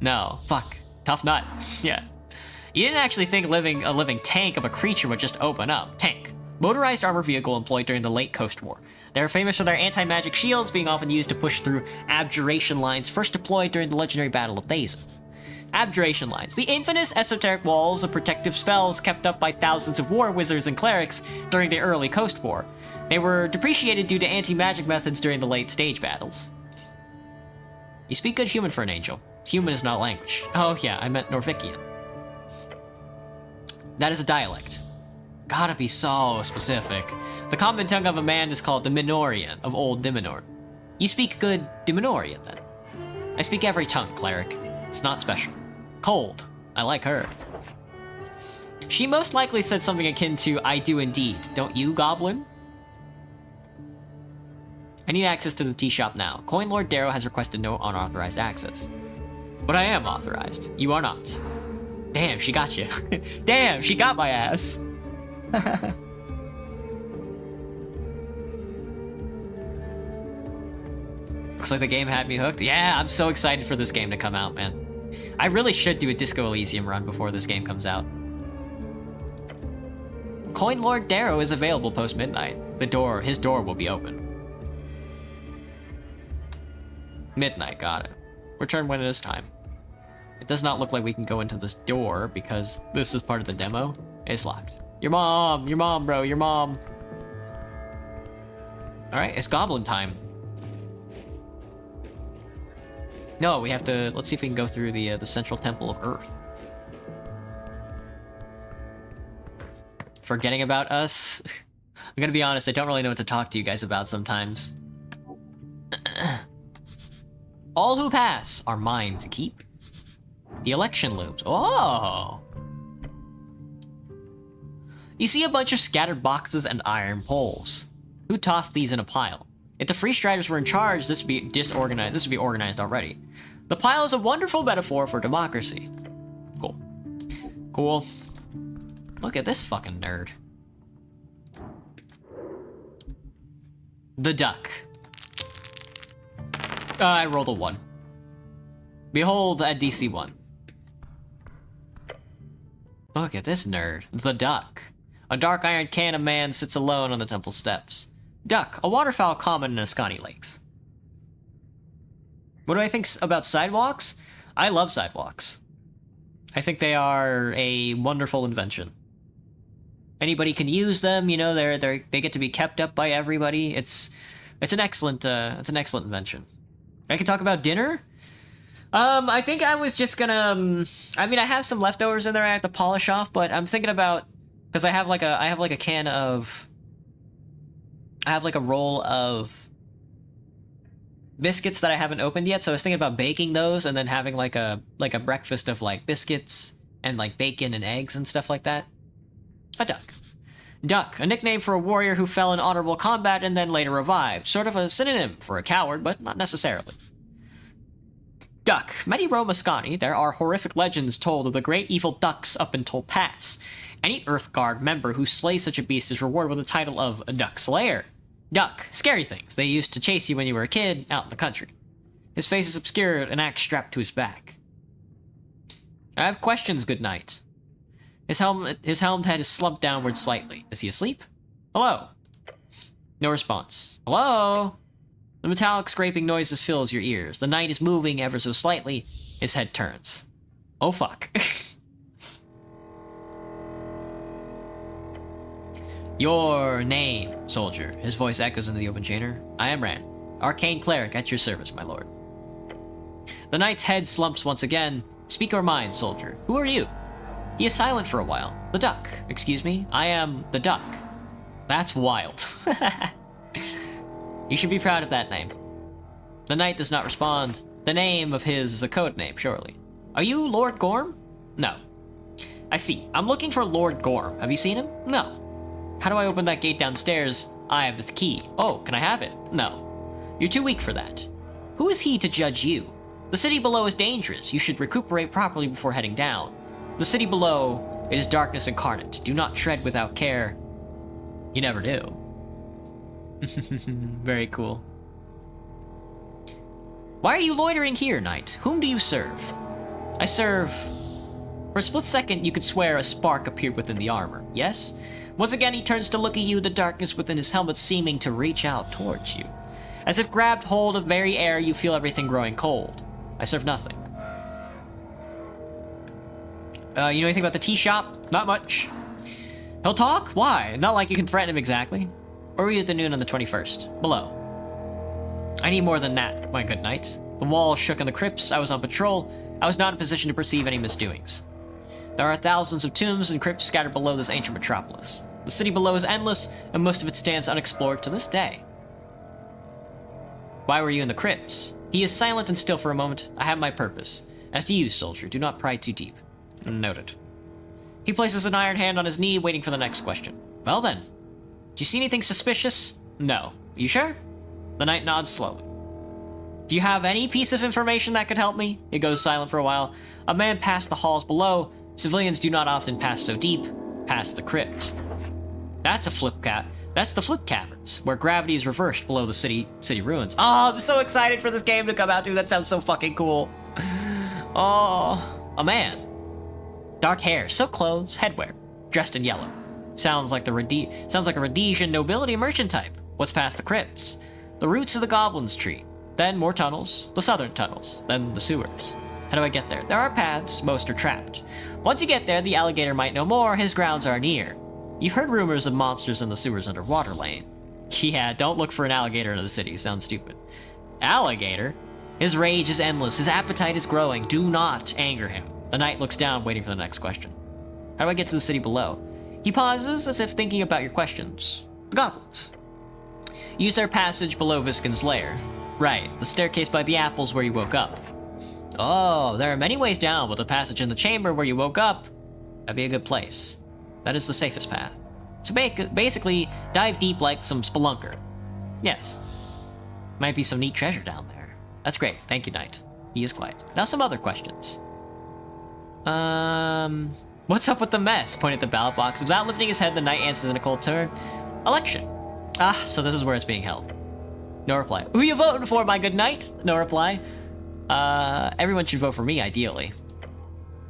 S1: No. Fuck. Tough nut. Yeah. You didn't actually think a living tank of a creature would just open up. Tank. Motorized armor vehicle employed during the late Coast War. They are famous for their anti-magic shields being often used to push through abjuration lines first deployed during the legendary Battle of Thason. Abjuration lines. The infamous esoteric walls of protective spells kept up by thousands of war wizards and clerics during the early Coast War. They were depreciated due to anti-magic methods during the late stage battles. You speak good human for an angel. Human is not language. Oh yeah, I meant Norvikian. That is a dialect. Gotta be so specific. The common tongue of a man is called the Minorian of Old Diminor. You speak good Diminorian then. I speak every tongue, cleric. It's not special. Cold. I like her. She most likely said something akin to, I do indeed. Don't you, goblin? I need access to the tea shop now. Coin Lord Darrow has requested no unauthorized access. But I am authorized. You are not. Damn, she got you. Damn, she got my ass. Looks like the game had me hooked. Yeah, I'm so excited for this game to come out, man. I really should do a Disco Elysium run before this game comes out. Coin Lord Darrow is available post-midnight. His door will be open. Midnight, got it. Return when it is time. It does not look like we can go into this door because this is part of the demo. It's locked. Your mom, bro, your mom. All right, it's goblin time. No, we have to, let's see if we can go through the Central Temple of Earth. forgetting about us. I'm gonna be honest, I don't really know what to talk to you guys about sometimes. All who pass are mine to keep. The election looms. Oh! You see a bunch of scattered boxes and iron poles. Who tossed these in a pile? If the Free Striders were in charge, this would be disorganized. This would be organized already. The pile is a wonderful metaphor for democracy. Cool. Cool. Look at this fucking nerd. The duck. I rolled a 1. Behold a DC 1. Look at this nerd. The duck. A dark iron can of man sits alone on the temple steps. Duck, a waterfowl common in Ascani lakes. What do I think about sidewalks? I love sidewalks. I think they are a wonderful invention. Anybody can use them, you know, they get to be kept up by everybody. It's an excellent invention. I can talk about dinner. I think I was just gonna. I mean, I have some leftovers in there. I have to polish off, but I'm thinking about because I have like a can of. I have like a roll of biscuits that I haven't opened yet, so I was thinking about baking those and then having like a breakfast of like biscuits and like bacon and eggs and stuff like that. A duck. Duck, a nickname for a warrior who fell in honorable combat and then later revived. Sort of a synonym for a coward, but not necessarily. Duck. Many roam Ascani. There are horrific legends told of the great evil ducks up in Toll Pass. Any Earthguard member who slays such a beast is rewarded with the title of a Duck Slayer. Duck. Scary things. They used to chase you when you were a kid, out in the country. His face is obscured, an axe strapped to his back. I have questions, good night. His helmed head is slumped downward slightly. Is he asleep? Hello? No response. Hello? The metallic scraping noises fills your ears. The knight is moving ever so slightly. His head turns. Oh fuck. Your name, soldier. His voice echoes into the open chamber. I am Ran, arcane cleric at your service, my lord. The knight's head slumps once again. Speak your mind, soldier. Who are you? He is silent for a while. The duck. Excuse me? I am the duck. That's wild. You should be proud of that name. The knight does not respond. The name of his is a code name, surely. Are you Lord Gorm? No. I see. I'm looking for Lord Gorm. Have you seen him? No. How do I open that gate downstairs? I have the key. Oh, can I have it? No. You're too weak for that. Who is he to judge you? The city below is dangerous. You should recuperate properly before heading down. The city below, it is darkness incarnate. Do not tread without care. You never do. Very cool. Why are you loitering here, knight? Whom do you serve? I serve... For a split second, you could swear a spark appeared within the armor. Yes? Once again, he turns to look at you, the darkness within his helmet seeming to reach out towards you. As if grabbed hold of very air, you feel everything growing cold. I serve nothing. You know anything about the tea shop? Not much. He'll talk? Why? Not like you can threaten him exactly. Where were you at the noon on the 21st? Below. I need more than that, my good knight. The walls shook in the crypts. I was on patrol. I was not in position to perceive any misdoings. There are thousands of tombs and crypts scattered below this ancient metropolis. The city below is endless, and most of it stands unexplored to this day. Why were you in the crypts? He is silent and still for a moment. I have my purpose. As to you, soldier, do not pry too deep. Noted. He places an iron hand on his knee, waiting for the next question. Well then. Do you see anything suspicious? No. You sure? The knight nods slowly. Do you have any piece of information that could help me? He goes silent for a while. A man passed the halls below. Civilians do not often pass so deep, past the crypt. That's a flip cap. That's the flip caverns, where gravity is reversed below the city ruins. Oh, I'm so excited for this game to come out, dude. That sounds so fucking cool. Oh, a man. Dark hair, silk clothes, headwear, dressed in yellow. Sounds like a Rhodesian nobility merchant type. What's past the crypts? The roots of the goblin's tree. Then more tunnels, the southern tunnels, then the sewers. How do I get there? There are paths, most are trapped. Once you get there, the alligator might know more, his grounds are near. You've heard rumors of monsters in the sewers under Waterlane. Yeah, don't look for an alligator in the city, sounds stupid. Alligator? His rage is endless, his appetite is growing, do not anger him. The knight looks down, waiting for the next question. How do I get to the city below? He pauses as if thinking about your questions. The goblins. Use their passage below Viscon's lair. Right, the staircase by the apples where you woke up. Oh, there are many ways down, but the passage in the chamber where you woke up, that'd be a good place. That is the safest path. So basically, dive deep like some spelunker. Yes. Might be some neat treasure down there. That's great, thank you, Knight. He is quiet. Now some other questions. What's up with the mess? Pointing at the ballot box. Without lifting his head, the Knight answers in a cold tone. Election. Ah, so this is where it's being held. No reply. Who you voting for, my good Knight? No reply. Everyone should vote for me, ideally.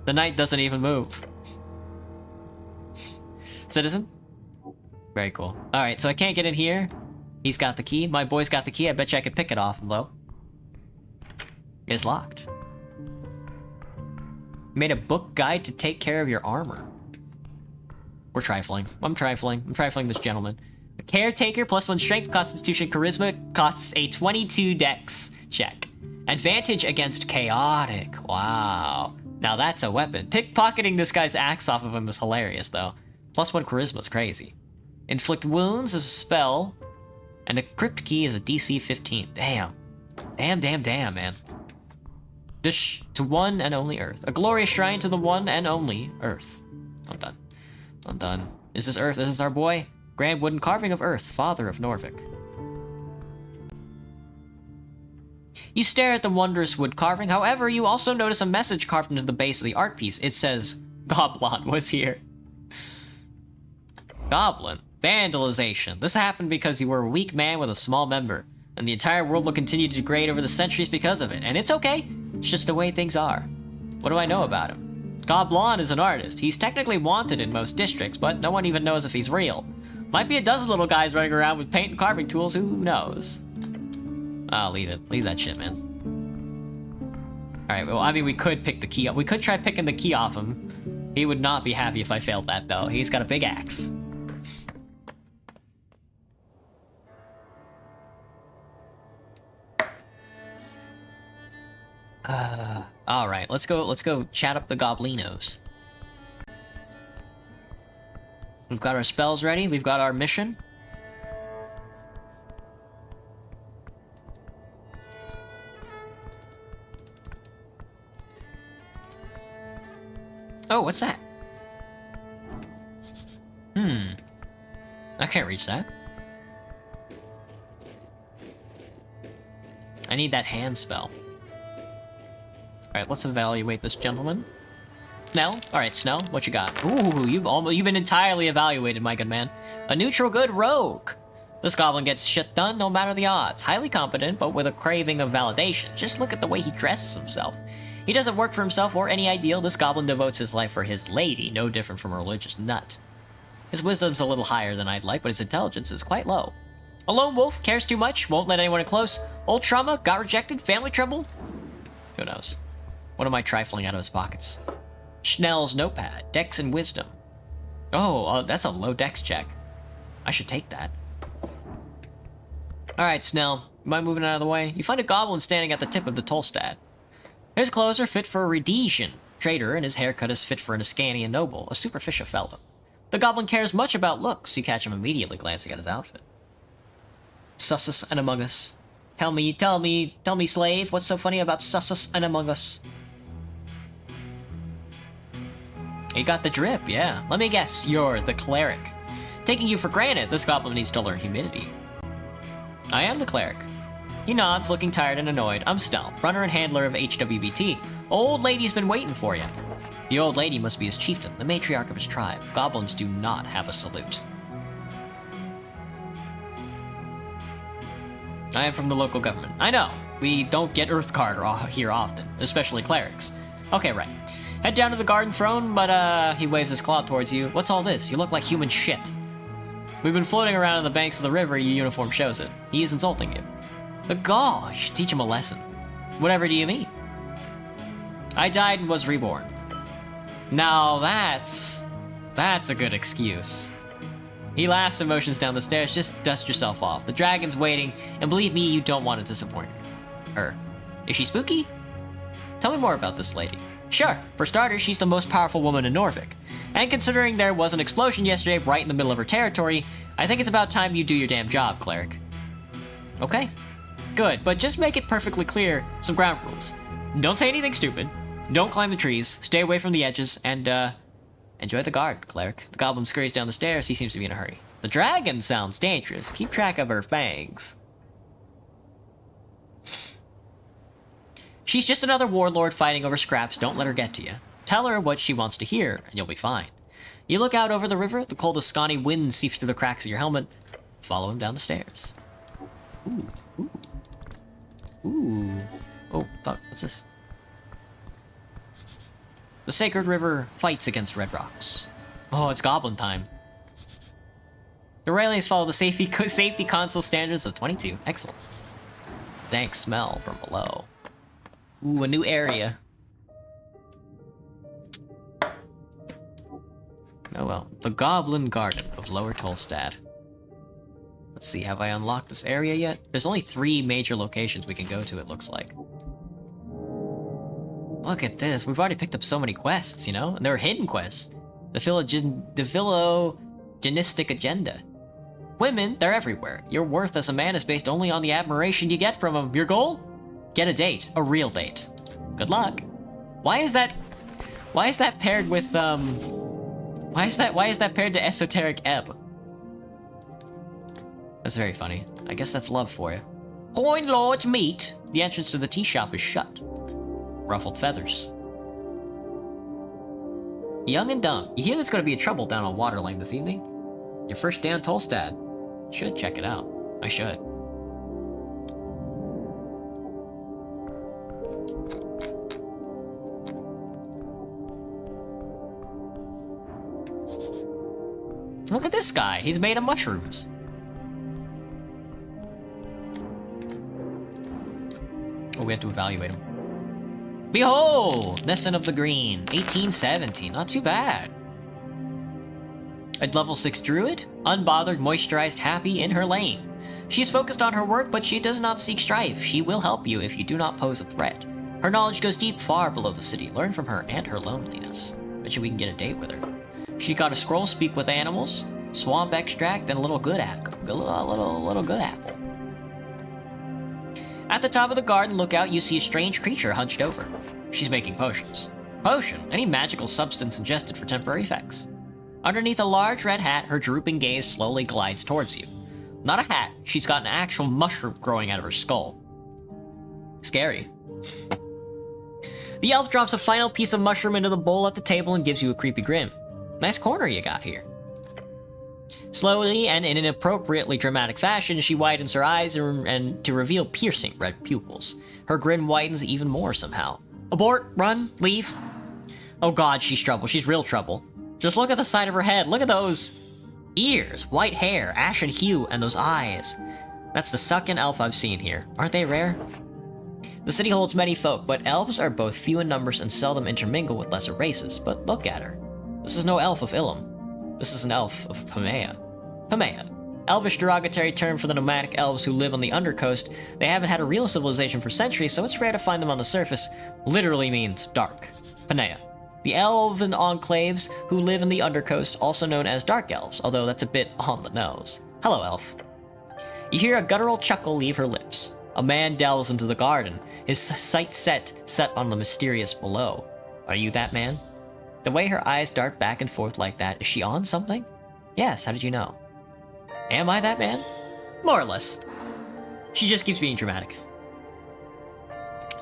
S1: The Knight doesn't even move. Citizen? Very cool. Alright, so I can't get in here. He's got the key. My boy's got the key. I bet you I could pick it off him, though. It's locked. Made a book guide to take care of your armor. We're trifling. I'm trifling. I'm trifling this gentleman. A caretaker +1 strength, constitution, charisma costs a 22 dex check. Advantage against chaotic. Wow. Now that's a weapon. Pickpocketing this guy's axe off of him is hilarious, though. +1 charisma is crazy. Inflict wounds is a spell. And a crypt key is a DC 15. Damn. Damn, man. Dish to one and only Earth. A glorious shrine to the one and only Earth. I'm done. I'm done. Is this Earth? Is this our boy? Grand wooden carving of Earth, father of Norvik. You stare at the wondrous wood carving. However, you also notice a message carved into the base of the art piece. It says, Goblin was here. Goblin. Vandalization. This happened because you were a weak man with a small member, and the entire world will continue to degrade over the centuries because of it. And it's okay. It's just the way things are. What do I know about him? Goblin is an artist. He's technically wanted in most districts, but no one even knows if he's real. Might be a dozen little guys running around with paint and carving tools, who knows? I'll leave it. Leave that shit, man. Alright, well, I mean, we could pick the key up. We could try picking the key off him. He would not be happy if I failed that, though. He's got a big axe. Alright, let's go chat up the goblinos. We've got our spells ready, we've got our mission. Oh, what's that? I can't reach that. I need that hand spell. Alright, let's evaluate this gentleman. Snell? Alright, Snell, what you got? Ooh, you've been entirely evaluated, my good man. A neutral good rogue. This goblin gets shit done no matter the odds. Highly competent, but with a craving of validation. Just look at the way he dresses himself. He doesn't work for himself or any ideal. This goblin devotes his life for his lady, no different from a religious nut. His wisdom's a little higher than I'd like, but his intelligence is quite low. A lone wolf, cares too much, won't let anyone in close. Old trauma, got rejected, family trouble? Who knows? What am I trifling out of his pockets? Schnell's notepad, dex and wisdom. Oh, that's a low dex check. I should take that. Alright, Snell, am I moving out of the way? You find a goblin standing at the tip of the Tolstad. His clothes are fit for a Rhodesian trader, and his haircut is fit for an Ascanian noble, a superficial fellow. The goblin cares much about looks. You catch him immediately glancing at his outfit. Sussus and Among Us. Tell me, slave, what's so funny about Sussus and Among Us? You got the drip, yeah. Let me guess, you're the cleric. Taking you for granted, this goblin needs to learn humility. I am the cleric. He nods, looking tired and annoyed. I'm Snell, runner and handler of HWBT. Old lady's been waiting for you. The old lady must be his chieftain, the matriarch of his tribe. Goblins do not have a salute. I am from the local government. I know, we don't get Earthcard here often, especially clerics. Okay, right. Head down to the garden throne, but he waves his claw towards you. What's all this? You look like human shit. We've been floating around on the banks of the river, your uniform shows it. He is insulting you. But gosh, teach him a lesson. Whatever do you mean? I died and was reborn. Now that's a good excuse. He laughs and motions down the stairs. Just dust yourself off. The dragon's waiting, and believe me, you don't want to disappoint her. Is she spooky? Tell me more about this lady. Sure, for starters, she's the most powerful woman in Norvik. And considering there was an explosion yesterday right in the middle of her territory, I think it's about time you do your damn job, cleric. Okay. Good, but just make it perfectly clear some ground rules. Don't say anything stupid. Don't climb the trees. Stay away from the edges, and, enjoy the guard, cleric. The goblin scurries down the stairs. He seems to be in a hurry. The dragon sounds dangerous. Keep track of her fangs. She's just another warlord fighting over scraps. Don't let her get to you. Tell her what she wants to hear, and you'll be fine. You look out over the river. The cold Ascani wind seeps through the cracks of your helmet. Follow him down the stairs. Ooh. Ooh. Ooh. Oh, fuck. What's this? The sacred river fights against red rocks. Oh, it's goblin time. The railings follow the safety console standards of 22. Excellent. Dank smell from below. Ooh, a new area. Oh well. The Goblin Garden of Lower Tolstad. Let's see, have I unlocked this area yet? There's only 3 major locations we can go to, it looks like. Look at this. We've already picked up so many quests, you know? And they're hidden quests. The phylogenistic agenda. Women, they're everywhere. Your worth as a man is based only on the admiration you get from them. Your goal? Get a date. A real date. Good luck. Why is that paired with, why is that paired to esoteric ebb? That's very funny. I guess that's love for you. Coin Lord's meet. The entrance to the tea shop is shut. Ruffled feathers. Young and dumb. You hear there's going to be a trouble down on Waterlane this evening? Your first day on Tolstad. Should check it out. I should. Look at this guy. He's made of mushrooms. Oh, we have to evaluate him. Behold! Nesson of the Green. 1817. Not too bad. A level 6 druid? Unbothered, moisturized, happy in her lane. She's focused on her work, but she does not seek strife. She will help you if you do not pose a threat. Her knowledge goes deep, far below the city. Learn from her and her loneliness. Bet you we can get a date with her. She got a scroll, speak with animals, swamp extract, and a little good apple. A little good apple. At the top of the garden lookout, you see a strange creature hunched over. She's making potions. Potion, any magical substance ingested for temporary effects. Underneath a large red hat, her drooping gaze slowly glides towards you. Not a hat, she's got an actual mushroom growing out of her skull. Scary. The elf drops a final piece of mushroom into the bowl at the table and gives you a creepy grin. Nice corner you got here. Slowly and in an appropriately dramatic fashion, she widens her eyes and to reveal piercing red pupils. Her grin widens even more somehow. Abort, run, leave. Oh god, she's trouble. She's real trouble. Just look at the side of her head. Look at those ears, white hair, ashen hue, and those eyes. That's the second elf I've seen here. Aren't they rare? The city holds many folk, but elves are both few in numbers and seldom intermingle with lesser races. But look at her. This is no elf of Ilum. This is an elf of Pamea. Pamea. Elvish derogatory term for the nomadic elves who live on the undercoast. They haven't had a real civilization for centuries, so it's rare to find them on the surface. Literally means dark. Panea. The elven enclaves who live in the undercoast, also known as dark elves, although that's a bit on the nose. Hello, elf. You hear a guttural chuckle leave her lips. A man delves into the garden, his sight set on the mysterious below. Are you that man? The way her eyes dart back and forth like that, is she on something? Yes, how did you know? Am I that man? More or less. She just keeps being dramatic.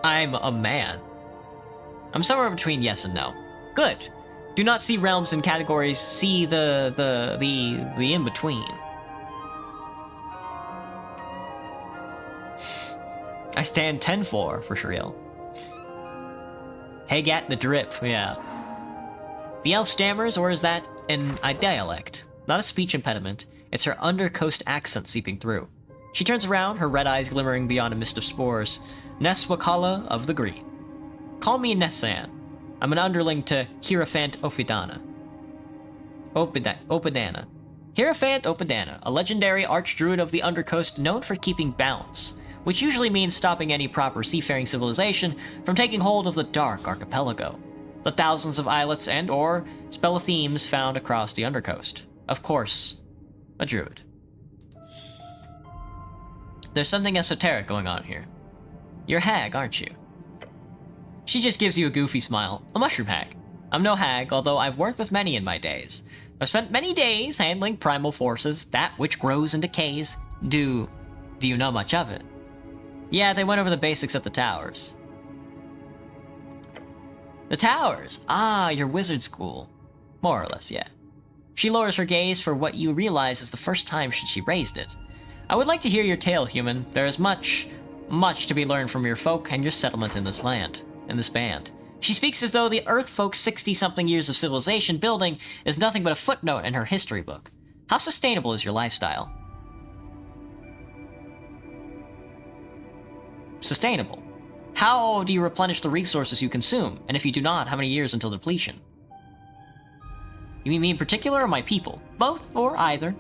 S1: I'm a man. I'm somewhere between yes and no. Good. Do not see realms and categories, see the in-between. I stand 10-4 for Shriel. Hey, gat the drip, yeah. The elf stammers, or is that a dialect? Not a speech impediment. It's her undercoast accent seeping through. She turns around, her red eyes glimmering beyond a mist of spores. Neswakala of the Green. Call me Nessan. I'm an underling to Hierophant Opidana. Hierophant Opidana, a legendary archdruid of the undercoast known for keeping balance, which usually means stopping any proper seafaring civilization from taking hold of the dark archipelago. the thousands of islets and/or spelethemes found across the undercoast. Of course, a druid. There's something esoteric going on here. You're a hag, aren't you? She just gives you a goofy smile. A mushroom hag. I'm no hag, although I've worked with many in my days. I've spent many days handling primal forces, that which grows and decays. Do you know much of it? Yeah, they went over the basics at the towers. The towers? Ah, your wizard school. More or less, yeah. She lowers her gaze for what you realize is the first time since she raised it. I would like to hear your tale, human. There is much to be learned from your folk and your settlement in this land, in this band. She speaks as though the Earth folk's 60-something years of civilization building is nothing but a footnote in her history book. How sustainable is your lifestyle? Sustainable. How do you replenish the resources you consume? And if you do not, how many years until depletion? You mean me in particular or my people? Both or either.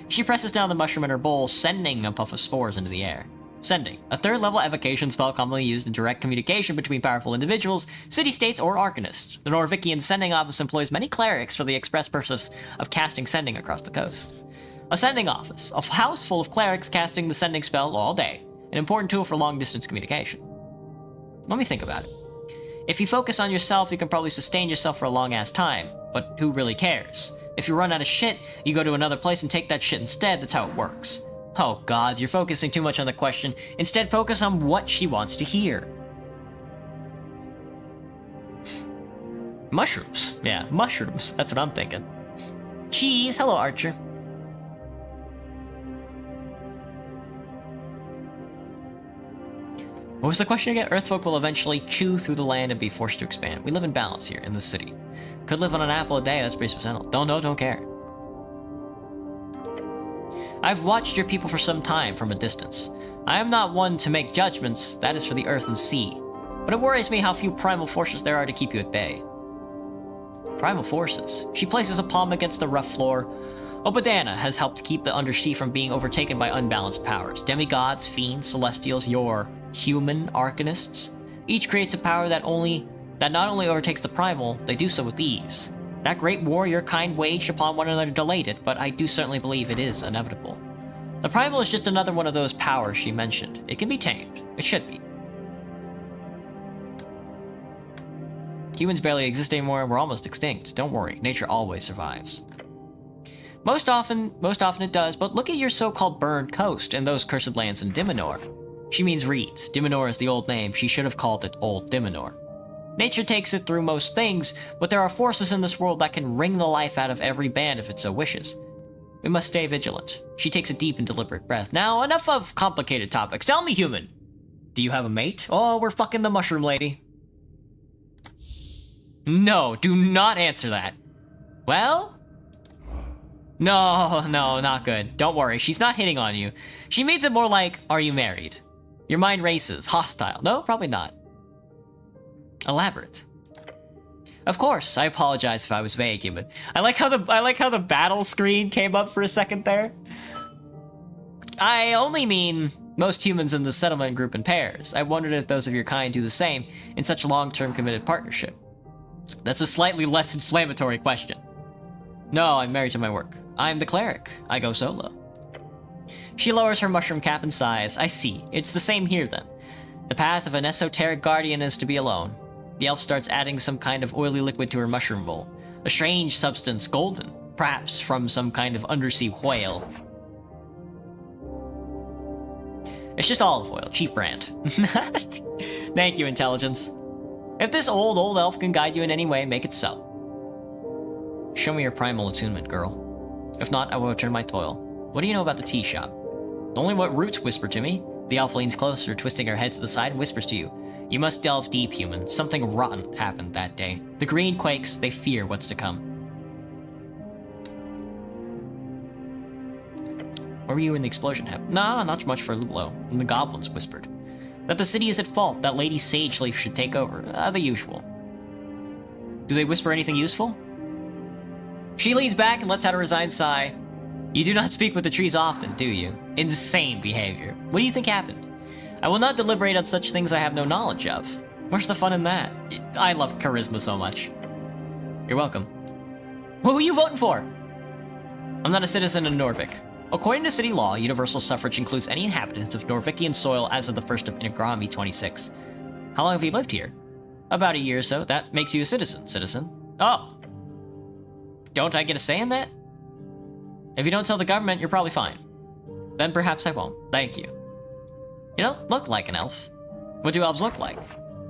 S1: She presses down the mushroom in her bowl, sending a puff of spores into the air. Sending. A third-level evocation spell commonly used in direct communication between powerful individuals, city-states, or arcanists. The Norvikian Sending Office employs many clerics for the express purpose of casting sending across the coast. A sending office. A house full of clerics casting the sending spell all day. An important tool for long-distance communication. Let me think about it. If you focus on yourself, you can probably sustain yourself for a long-ass time. But who really cares? If you run out of shit, you go to another place and take that shit instead. That's how it works. Oh god, you're focusing too much on the question. Instead, focus on what she wants to hear. Mushrooms. Yeah, mushrooms. That's what I'm thinking. Cheese. Hello, Archer. What was the question again? Earthfolk will eventually chew through the land and be forced to expand. We live in balance here, in the city. Could live on an apple a day, that's pretty substantial. Don't care. I've watched your people for some time from a distance. I am not one to make judgments, that is for the earth and sea. But it worries me how few primal forces there are to keep you at bay. Primal forces. She places a palm against the rough floor. Obadana has helped keep the undersea from being overtaken by unbalanced powers. Demigods, fiends, celestials, your human arcanists. Each creates a power that not only overtakes the primal, they do so with ease. That great war your kind waged upon one another delayed it, but I do certainly believe it is inevitable. The primal is just another one of those powers she mentioned. It can be tamed. It should be. Humans barely exist anymore and we're almost extinct. Don't worry, nature always survives. Most often it does, but look at your so-called burned coast and those cursed lands in Diminor. She means reeds. Diminor is the old name. She should have called it Old Diminor. Nature takes it through most things, but there are forces in this world that can wring the life out of every band if it so wishes. We must stay vigilant. She takes a deep and deliberate breath. Now, enough of complicated topics. Tell me, human. Do you have a mate? Oh, we're fucking the mushroom lady. No, do not answer that. Well? No, not good. Don't worry, she's not hitting on you. She means it more like, are you married? Your mind races. Hostile. No, probably not. Elaborate. Of course, I apologize if I was vague, human. I like how the battle screen came up for a second there. I only mean most humans in the settlement group in pairs. I wondered if those of your kind do the same in such long-term committed partnership. That's a slightly less inflammatory question. No, I'm married to my work. I'm the cleric. I go solo. She lowers her mushroom cap and sighs. I see. It's the same here then. The path of an esoteric guardian is to be alone. The elf starts adding some kind of oily liquid to her mushroom bowl. A strange substance, golden, perhaps from some kind of undersea whale. It's just olive oil, cheap brand. Thank you, intelligence. If this old elf can guide you in any way, make it so. Show me your primal attunement, girl. If not, I will return my toil. What do you know about the tea shop? Only what roots whisper to me. The elf leans closer, twisting her head to the side, and whispers to you. You must delve deep, human. Something rotten happened that day. The green quakes, they fear what's to come. Where were you when the explosion happened? Nah, not much for Lublo. And the goblins whispered. That the city is at fault, that Lady Sageleaf should take over. The usual. Do they whisper anything useful? She leans back and lets out a resigned sigh. You do not speak with the trees often, do you? Insane behavior. What do you think happened? I will not deliberate on such things I have no knowledge of. Where's the fun in that? I love charisma so much. You're welcome. Who are you voting for? I'm not a citizen of Norvik. According to city law, universal suffrage includes any inhabitants of Norvikian soil as of the 1st of Inagrami 26. How long have you lived here? About a year or so. That makes you a citizen. Oh. Don't I get a say in that? If you don't tell the government, you're probably fine. Then perhaps I won't. Thank you. You don't look like an elf. What do elves look like?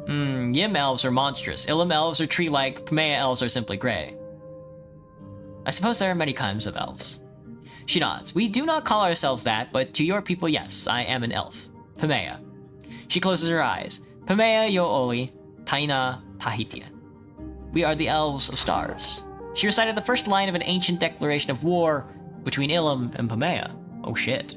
S1: Yim elves are monstrous. Ilum elves are tree-like. Pamea elves are simply gray. I suppose there are many kinds of elves. She nods. We do not call ourselves that, but to your people, yes, I am an elf. Pamea. She closes her eyes. Pamea yo oli, taina tahitia. We are the elves of stars. She recited the first line of an ancient declaration of war between Ilum and Pamea. Oh shit.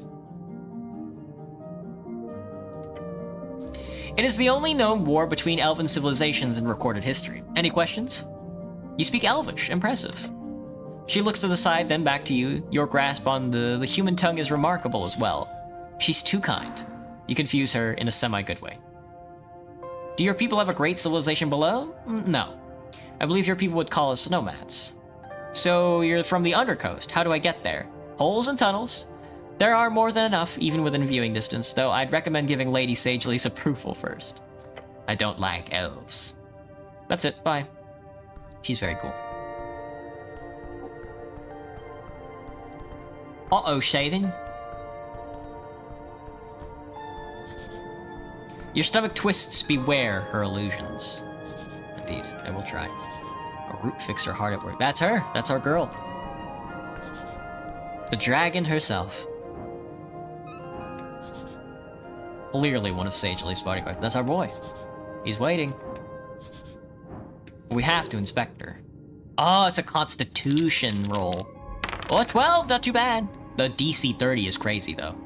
S1: It is the only known war between elven civilizations in recorded history. Any questions? You speak Elvish. Impressive. She looks to the side, then back to you. Your grasp on the human tongue is remarkable as well. She's too kind. You confuse her in a semi-good way. Do your people have a great civilization below? No. I believe your people would call us nomads. So you're from the Undercoast. How do I get there? Holes and tunnels. There are more than enough, even within viewing distance, though I'd recommend giving Lady Sagely's approval first. I don't like elves. That's it, bye. She's very cool. Uh-oh, shaving. Your stomach twists, beware her illusions. Indeed, I will try. A root fixer hard at work. That's her. That's our girl. The dragon herself. Clearly one of Sageleaf's bodyguards. That's our boy. He's waiting. We have to inspect her. Oh, it's a constitution roll. Oh, 12, not too bad. The DC 30 is crazy, though.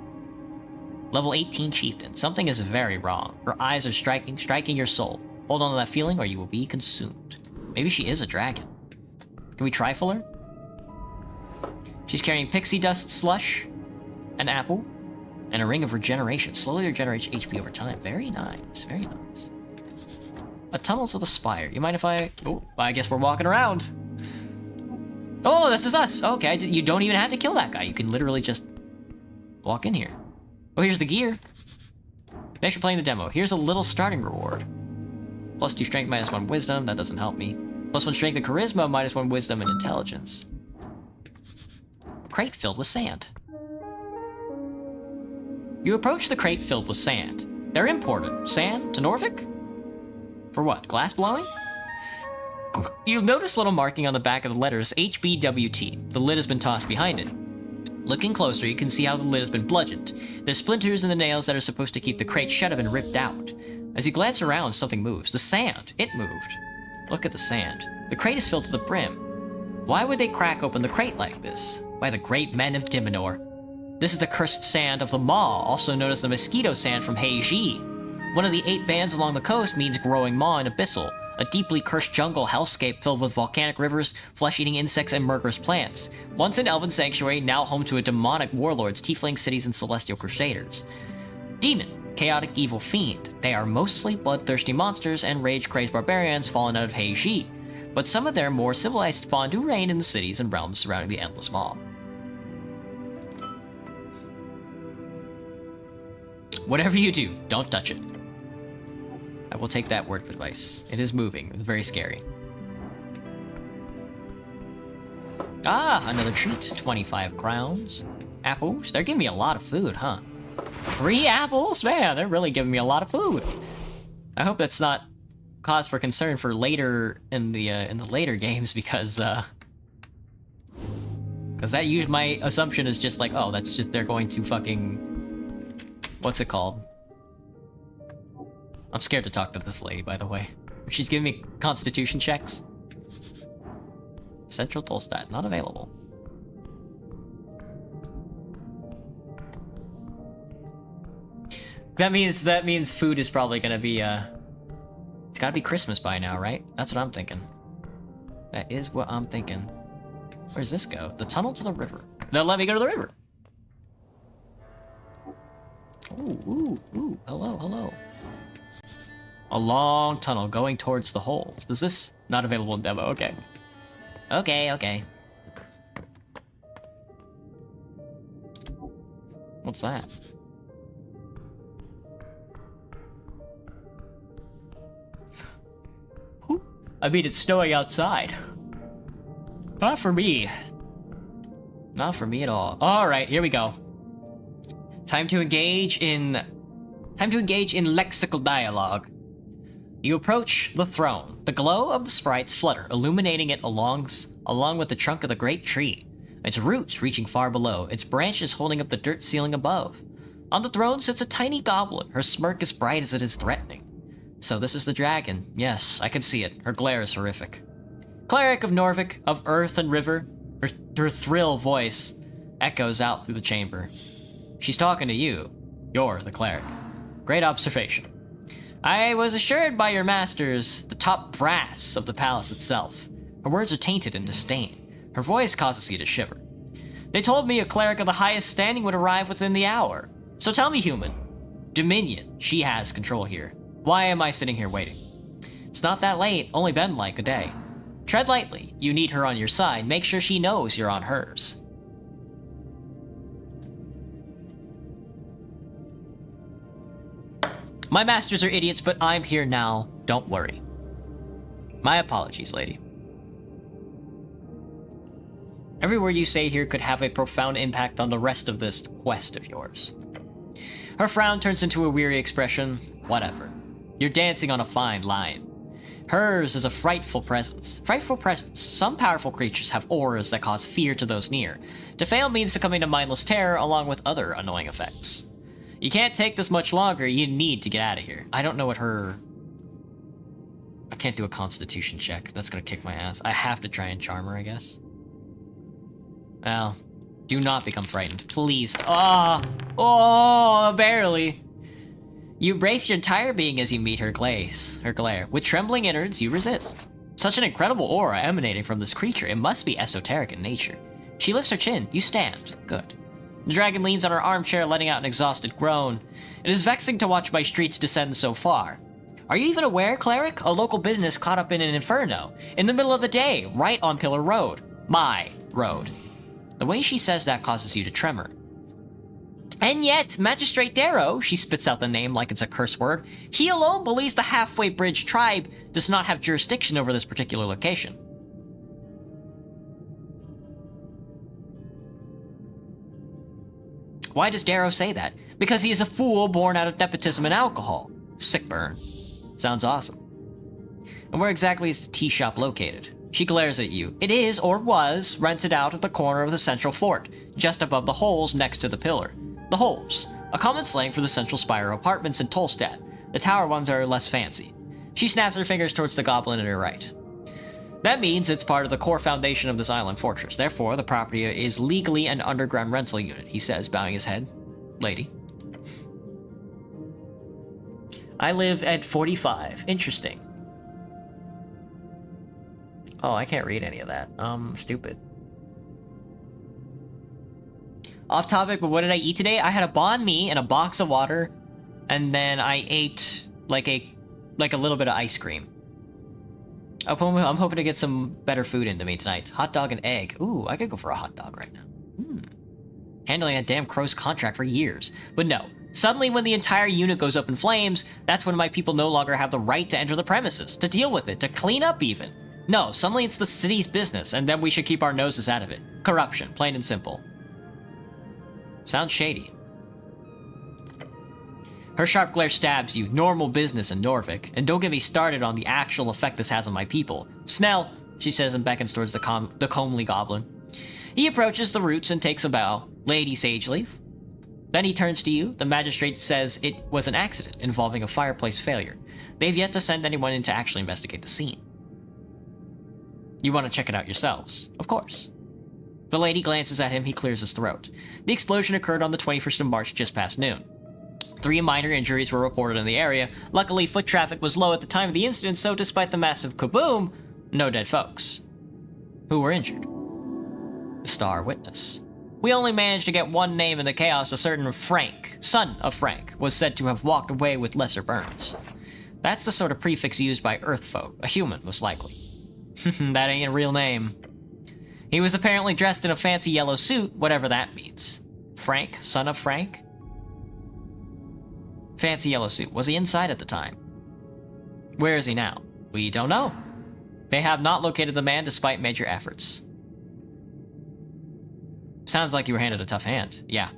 S1: Level 18 chieftain. Something is very wrong. Her eyes are striking your soul. Hold on to that feeling or you will be consumed. Maybe she is a dragon. Can we trifle her? She's carrying pixie dust slush, an apple, and a ring of regeneration. Slowly regenerates HP over time. Very nice, very nice. A tunnel to the spire. You mind if I... Oh, I guess we're walking around. Oh, this is us. Okay, you don't even have to kill that guy. You can literally just walk in here. Oh, here's the gear. Thanks for playing the demo. Here's a little starting reward. +2 strength, -1 wisdom. That doesn't help me. +1 strength and charisma, -1 wisdom and intelligence. A crate filled with sand. You approach the crate filled with sand. They're imported. Sand to Norvik? For what? Glass blowing? You'll notice a little marking on the back of the letters HBWT. The lid has been tossed behind it. Looking closer, you can see how the lid has been bludgeoned. The splinters in the nails that are supposed to keep the crate shut have been ripped out. As you glance around, something moves. The sand. It moved. Look at the sand. The crate is filled to the brim. Why would they crack open the crate like this? By the great men of Diminor. This is the cursed sand of the Maw, also known as the mosquito sand from Heiji. One of the 8 bands along the coast means growing maw and abyssal, a deeply cursed jungle hellscape filled with volcanic rivers, flesh-eating insects, and murderous plants. Once an elven sanctuary, now home to a demonic warlords, tiefling cities, and celestial crusaders. Demon, chaotic evil fiend. They are mostly bloodthirsty monsters and rage-crazed barbarians fallen out of Heiji, but some of their more civilized spawn do reign in the cities and realms surrounding the Endless Maw. Whatever you do, don't touch it. I will take that word of advice. It is moving. It's very scary. Ah, another treat. 25 crowns. Apples. They're giving me a lot of food, huh? 3 apples? Man, they're really giving me a lot of food. I hope that's not cause for concern for later in the later games, because that my assumption is just like, oh, that's just they're going to fucking... What's it called? I'm scared to talk to this lady, by the way. She's giving me constitution checks. Central Tolstat, not available. That means food is probably gonna be, it's gotta be Christmas by now, right? That's what I'm thinking. That is what I'm thinking. Where does this go? The tunnel to the river. They'll let me go to the river. Ooh, ooh, ooh. Hello, hello. A long tunnel going towards the holes. Is this not available in demo? Okay. Okay. What's that? I mean, it's snowing outside. Not for me. Not for me at all. Alright, here we go. Time to engage in lexical dialogue. You approach the throne. The glow of the sprites flutter, illuminating it along with the trunk of the great tree. Its roots reaching far below, its branches holding up the dirt ceiling above. On the throne sits a tiny goblin, her smirk as bright as it is threatening. So this is the dragon. Yes, I can see it. Her glare is horrific. Cleric of Norvik, of earth and river, her thrill voice echoes out through the chamber. She's talking to you. You're the cleric. Great observation. I was assured by your masters, the top brass of the palace itself. Her words are tainted in disdain. Her voice causes you to shiver. They told me a cleric of the highest standing would arrive within the hour. So tell me, human. Dominion, she has control here. Why am I sitting here waiting? It's not that late, only been like a day. Tread lightly. You need her on your side. Make sure she knows you're on hers. My masters are idiots, but I'm here now. Don't worry. My apologies, lady. Every word you say here could have a profound impact on the rest of this quest of yours. Her frown turns into a weary expression. Whatever. You're dancing on a fine line. Hers is a frightful presence. Frightful presence. Some powerful creatures have auras that cause fear to those near. To fail means succumbing to mindless terror along with other annoying effects. You can't take this much longer. You need to get out of here. I don't know what her... I can't do a constitution check. That's gonna kick my ass. I have to try and charm her, I guess. Well, do not become frightened. Please. Oh, barely. You brace your entire being as you meet her glare. With trembling innards, you resist. Such an incredible aura emanating from this creature. It must be esoteric in nature. She lifts her chin. You stand. Good. The dragon leans on her armchair, letting out an exhausted groan. It is vexing to watch my streets descend so far. Are you even aware, cleric? A local business caught up in an inferno. In the middle of the day, right on Pillar Road. My road. The way she says that causes you to tremor. And yet, Magistrate Darrow, she spits out the name like it's a curse word, he alone believes the Halfway Bridge tribe does not have jurisdiction over this particular location. Why does Darrow say that? Because he is a fool born out of nepotism and alcohol. Sick burn. Sounds awesome. And where exactly is the tea shop located? She glares at you. It is, or was, rented out at the corner of the central fort, just above the holes next to the pillar. The holes, a common slang for the central spire apartments in Tolstad. The tower ones are less fancy. She snaps her fingers towards the goblin at her right. That means it's part of the core foundation of this island fortress. Therefore, the property is legally an underground rental unit, he says, bowing his head. Lady. I live at 45. Interesting. Oh, I can't read any of that. Stupid. Off topic, but what did I eat today? I had a banh mi and a box of water, and then I ate like a little bit of ice cream. I'm hoping to get some better food into me tonight. Hot dog and egg. Ooh, I could go for a hot dog right now. Handling a damn crow's contract for years. But no. Suddenly, when the entire unit goes up in flames, that's when my people no longer have the right to enter the premises, to deal with it, to clean up even. No, suddenly it's the city's business, and then we should keep our noses out of it. Corruption, plain and simple. Sounds shady. Her sharp glare stabs you. Normal business in Norvik. And don't get me started on the actual effect this has on my people. Snell, she says and beckons towards the comely goblin. He approaches the roots and takes a bow. Lady Sageleaf. Then he turns to you. The magistrate says it was an accident involving a fireplace failure. They've yet to send anyone in to actually investigate the scene. You want to check it out yourselves, of course. The lady glances at him. He clears his throat. The explosion occurred on the 21st of March just past noon. 3 minor injuries were reported in the area. Luckily, foot traffic was low at the time of the incident, so despite the massive kaboom, no dead folks. Who were injured? The star witness. We only managed to get one name in the chaos. A certain Frank, son of Frank, was said to have walked away with lesser burns. That's the sort of prefix used by Earthfolk, a human, most likely. That ain't a real name. He was apparently dressed in a fancy yellow suit, whatever that means. Frank, son of Frank? Fancy yellow suit. Was he inside at the time? Where is he now? We don't know. They have not located the man despite major efforts. Sounds like you were handed a tough hand. Yeah.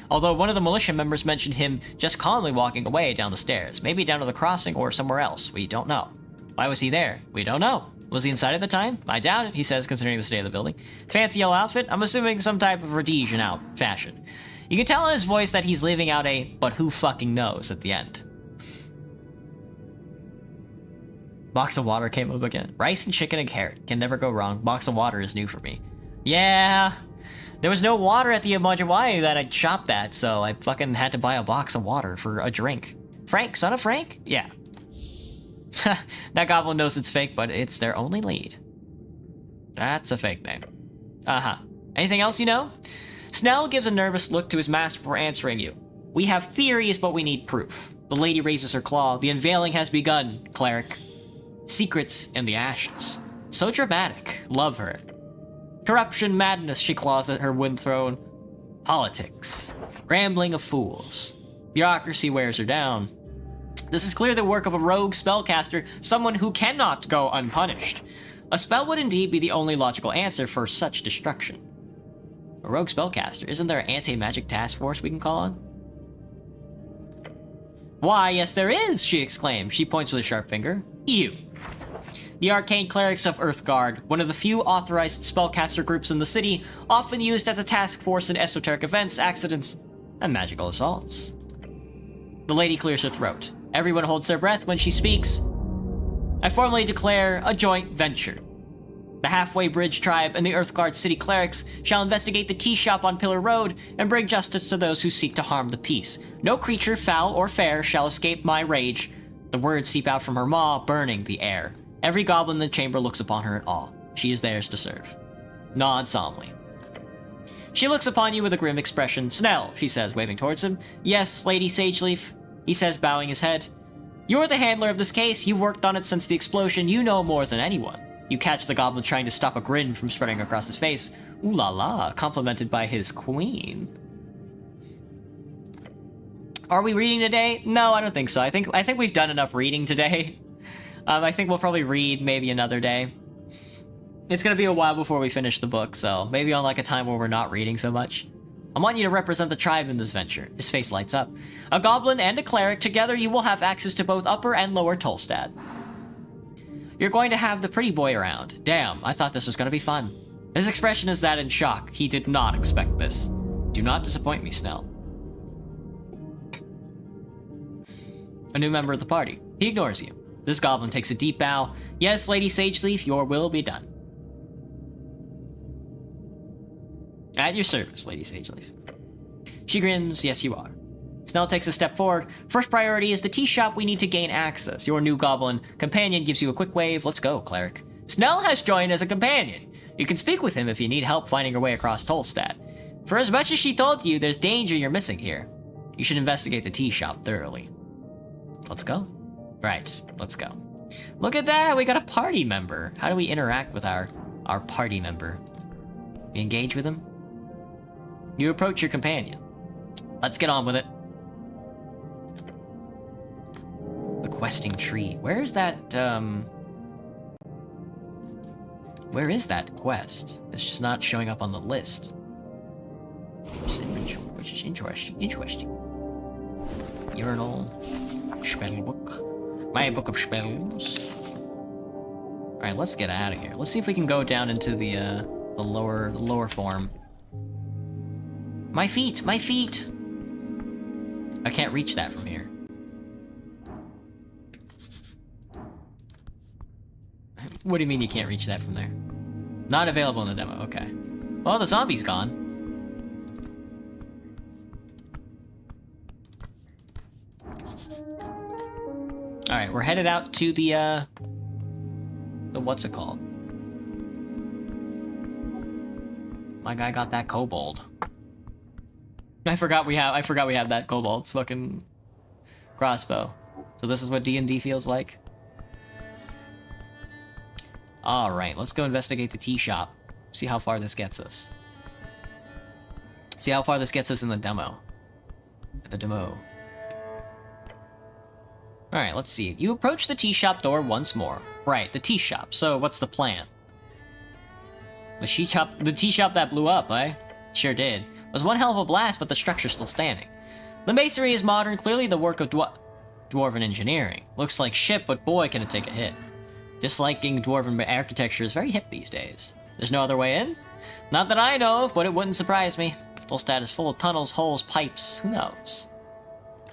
S1: Although one of the militia members mentioned him just calmly walking away down the stairs, maybe down to the crossing or somewhere else. We don't know. Why was he there? We don't know. Was he inside at the time? I doubt it, he says, considering the state of the building. Fancy yellow outfit? I'm assuming some type of Rhodesian out fashion. You can tell in his voice that he's leaving out a "but who fucking knows" at the end. Box of water came up again. Rice and chicken and carrot. Can never go wrong. Box of water is new for me. Yeah. There was no water at the Amajawai that I shopped at, so I fucking had to buy a box of water for a drink. Frank, son of Frank? Yeah. That goblin knows it's fake, but it's their only lead. That's a fake name. Uh-huh. Anything else you know? Snell gives a nervous look to his master before answering you. We have theories, but we need proof. The lady raises her claw. The unveiling has begun, cleric. Secrets in the ashes. So dramatic. Love her. Corruption, madness, she claws at her wind throne. Politics. Rambling of fools. Bureaucracy wears her down. This is clearly the work of a rogue spellcaster, someone who cannot go unpunished. A spell would indeed be the only logical answer for such destruction. A rogue spellcaster? Isn't there an anti-magic task force we can call on? Why, yes there is, she exclaims. She points with a sharp finger. You. The Arcane Clerics of Earthguard, one of the few authorized spellcaster groups in the city, often used as a task force in esoteric events, accidents, and magical assaults. The lady clears her throat. Everyone holds their breath when she speaks. I formally declare a joint venture. The Halfway Bridge Tribe and the Earthguard City Clerics shall investigate the tea shop on Pillar Road and bring justice to those who seek to harm the peace. No creature, foul or fair, shall escape my rage. The words seep out from her maw, burning the air. Every goblin in the chamber looks upon her in awe. She is theirs to serve. Nod solemnly. She looks upon you with a grim expression. Snell, she says, waving towards him. Yes, Lady Sageleaf, he says, bowing his head. You're the handler of this case. You've worked on it since the explosion. You know more than anyone. You catch the goblin trying to stop a grin from spreading across his face. Ooh la la, complimented by his queen. Are we reading today? No, I don't think so. I think we've done enough reading today. I think we'll probably read maybe another day. It's gonna be a while before we finish the book, so maybe on like a time where we're not reading so much. I want you to represent the tribe in this venture. His face lights up. A goblin and a cleric, together you will have access to both Upper and Lower Tolstad. You're going to have the pretty boy around. Damn, I thought this was gonna be fun. His expression is that in shock. He did not expect this. Do not disappoint me, Snell. A new member of the party. He ignores you. This goblin takes a deep bow. Yes, Lady Sageleaf, your will be done. At your service, Lady Sageleaf. She grins. Yes, you are. Snell takes a step forward. First priority is the tea shop. We need to gain access. Your new goblin companion gives you a quick wave. Let's go, cleric. Snell has joined as a companion. You can speak with him if you need help finding your way across Tolstad. For as much as she told you, there's danger you're missing here. You should investigate the tea shop thoroughly. Let's go. Right, let's go. Look at that, we got a party member. How do we interact with our party member? We engage with him? You approach your companion. Let's get on with it. The questing tree. Where is that, where is that quest? It's just not showing up on the list. Which is interesting. Urinal. Spell book. My book of spells. Alright, let's get out of here. Let's see if we can go down into the lower form. My feet! My feet! I can't reach that from here. What do you mean you can't reach that from there? Not available in the demo, okay. Well, the zombie's gone. Alright, we're headed out to the what's it called? My guy got that kobold. I forgot we have that kobold's fucking crossbow. So this is what D&D feels like? Alright, let's go investigate the tea shop. See how far this gets us. See how far this gets us in the demo. Alright, let's see. You approach the tea shop door once more. Right, the tea shop. So, what's the plan? The tea shop that blew up, eh? Sure did. It was one hell of a blast, but the structure's still standing. The masonry is modern, clearly the work of dwarven engineering. Looks like shit, but boy can it take a hit. Disliking dwarven architecture is very hip these days. There's no other way in? Not that I know of, but it wouldn't surprise me. Volstad is full of tunnels, holes, pipes. Who knows?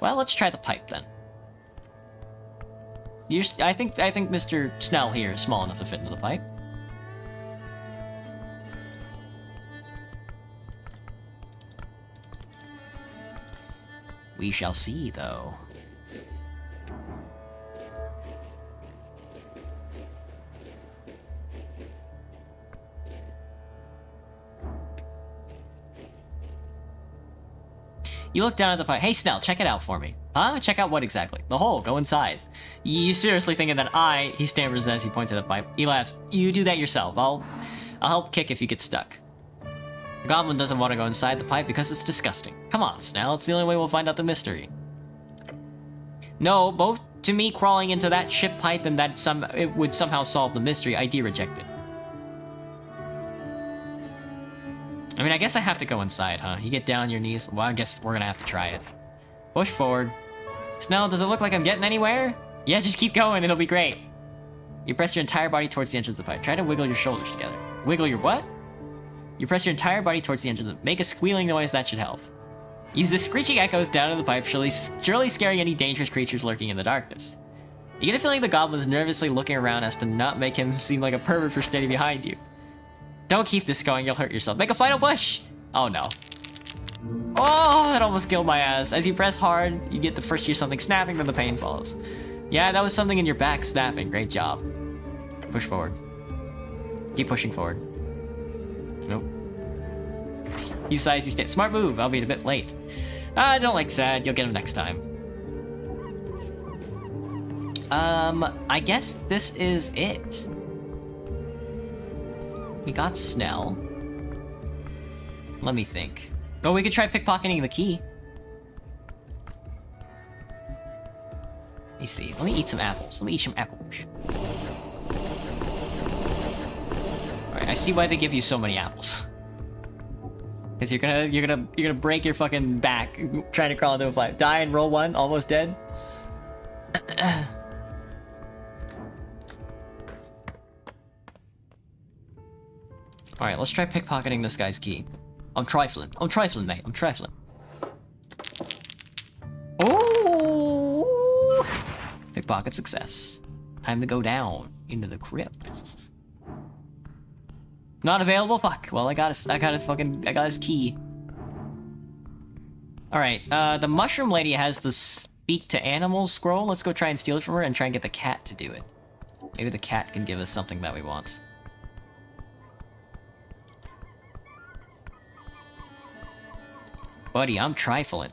S1: Well, let's try the pipe then. I think Mr. Snell here is small enough to fit into the pipe. We shall see, though. You look down at the pipe. Hey, Snell, check it out for me. Huh? Check out what exactly? The hole. Go inside. You seriously thinking that he stammers as he points at the pipe. He laughs. You do that yourself. I'll help kick if you get stuck. The goblin doesn't want to go inside the pipe because it's disgusting. Come on, Snell. It's the only way we'll find out the mystery. No, both to me crawling into that ship pipe and that it would somehow solve the mystery, ID rejected. I mean, I guess I have to go inside, huh? You get down on your knees. Well, I guess we're gonna have to try it. Push forward. Snell, does it look like I'm getting anywhere? Yeah, just keep going. It'll be great. You press your entire body towards the entrance of the pipe. Try to wiggle your shoulders together. Wiggle your what? You press your entire body towards the entrance. Make a squealing noise that should help. Use the screeching echoes down in the pipe, surely scaring any dangerous creatures lurking in the darkness. You get a feeling the goblin's nervously looking around as to not make him seem like a pervert for standing behind you. Don't keep this going, you'll hurt yourself. Make a final push! Oh no. Oh, that almost killed my ass. As you press hard, you get the first hear something snapping, then the pain follows. Yeah, that was something in your back snapping. Great job. Push forward. Keep pushing forward. Nope. You size, you stay. Smart move, I'll be a bit late. Don't like sad, you'll get him next time. I guess this is it. We got Snell. Let me think. Oh, we could try pickpocketing the key. Let me see. Let me eat some apples. Let me eat some apples. Alright, I see why they give you so many apples. Because you're gonna break your fucking back trying to crawl into a pipe. Die and roll one, almost dead. Alright, let's try pickpocketing this guy's key. I'm trifling, mate. I'm trifling. Oh! Pickpocket success. Time to go down into the crypt. Not available? Fuck. Well, I got his key. Alright, the mushroom lady has the speak to animals scroll. Let's go try and steal it from her and try and get the cat to do it. Maybe the cat can give us something that we want. Buddy, I'm trifling.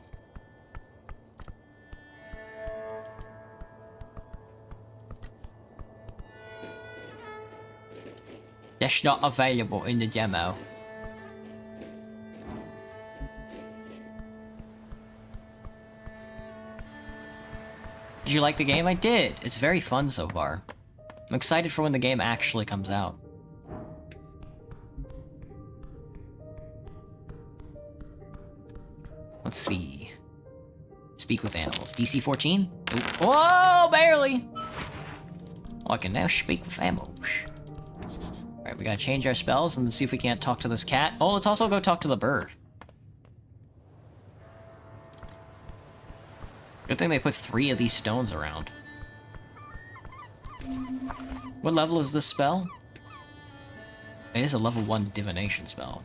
S1: That's not available in the demo. Did you like the game? I did. It's very fun so far. I'm excited for when the game actually comes out. Let's see. Speak with animals. DC 14? Whoa, barely! Oh, I can now speak with animals. Alright, we gotta change our spells and see if we can't talk to this cat. Oh, let's also go talk to the bird. Good thing they put 3 of these stones around. What level is this spell? It is a level 1 divination spell.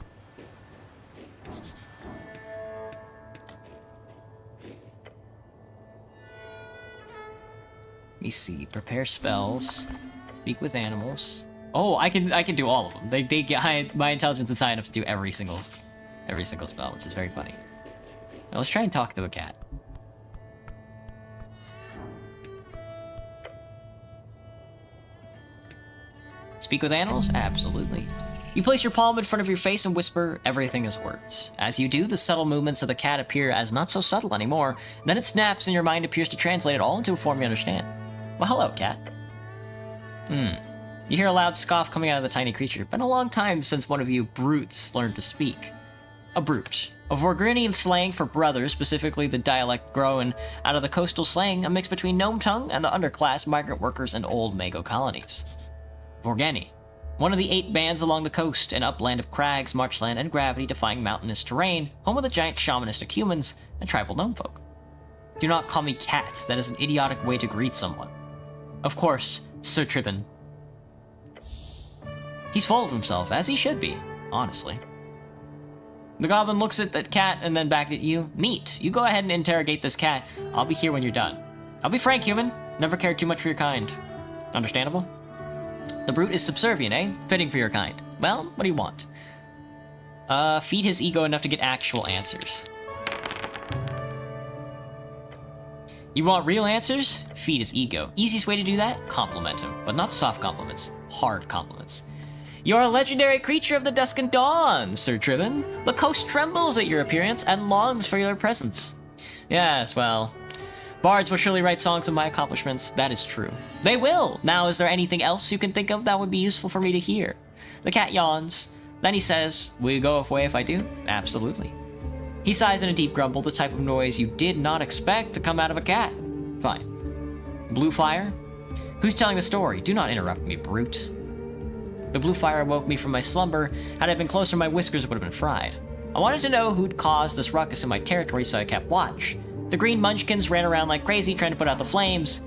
S1: Let me see. Prepare spells. Speak with animals. Oh, I can do all of them. They get my intelligence is high enough to do every single spell, which is very funny. Now let's try and talk to a cat. Speak with animals? Absolutely. You place your palm in front of your face and whisper, everything is words. As you do, the subtle movements of the cat appear as not so subtle anymore. Then it snaps and your mind appears to translate it all into a form you understand. Well, hello, cat. You hear a loud scoff coming out of the tiny creature. Been a long time since one of you brutes learned to speak. A brute. A Vorgrini slang for brothers, specifically the dialect growing out of the coastal slang, a mix between gnome tongue and the underclass migrant workers and old Mago colonies. Vorgeni. One of the 8 bands along the coast, an upland of crags, marshland, and gravity-defying mountainous terrain, home of the giant shamanistic humans and tribal gnome folk. Do not call me cat, that is an idiotic way to greet someone. Of course, Sir Tribbin. He's full of himself, as he should be, honestly. The goblin looks at that cat and then back at you. Neat. You go ahead and interrogate this cat. I'll be here when you're done. I'll be frank, human. Never cared too much for your kind. Understandable? The brute is subservient, eh? Fitting for your kind. Well, what do you want? Feed his ego enough to get actual answers. You want real answers? Feed his ego. Easiest way to do that? Compliment him. But not soft compliments. Hard compliments. You're a legendary creature of the dusk and dawn, Sir Tribbin. The coast trembles at your appearance and longs for your presence. Yes, well, bards will surely write songs of my accomplishments. That is true. They will. Now, is there anything else you can think of that would be useful for me to hear? The cat yawns. Then he says, will you go away if I do? Absolutely. He sighs in a deep grumble, the type of noise you did not expect to come out of a cat. Fine. Blue fire? Who's telling the story? Do not interrupt me, brute. The blue fire awoke me from my slumber. Had I been closer, my whiskers would have been fried. I wanted to know who'd caused this ruckus in my territory, so I kept watch. The green munchkins ran around like crazy, trying to put out the flames.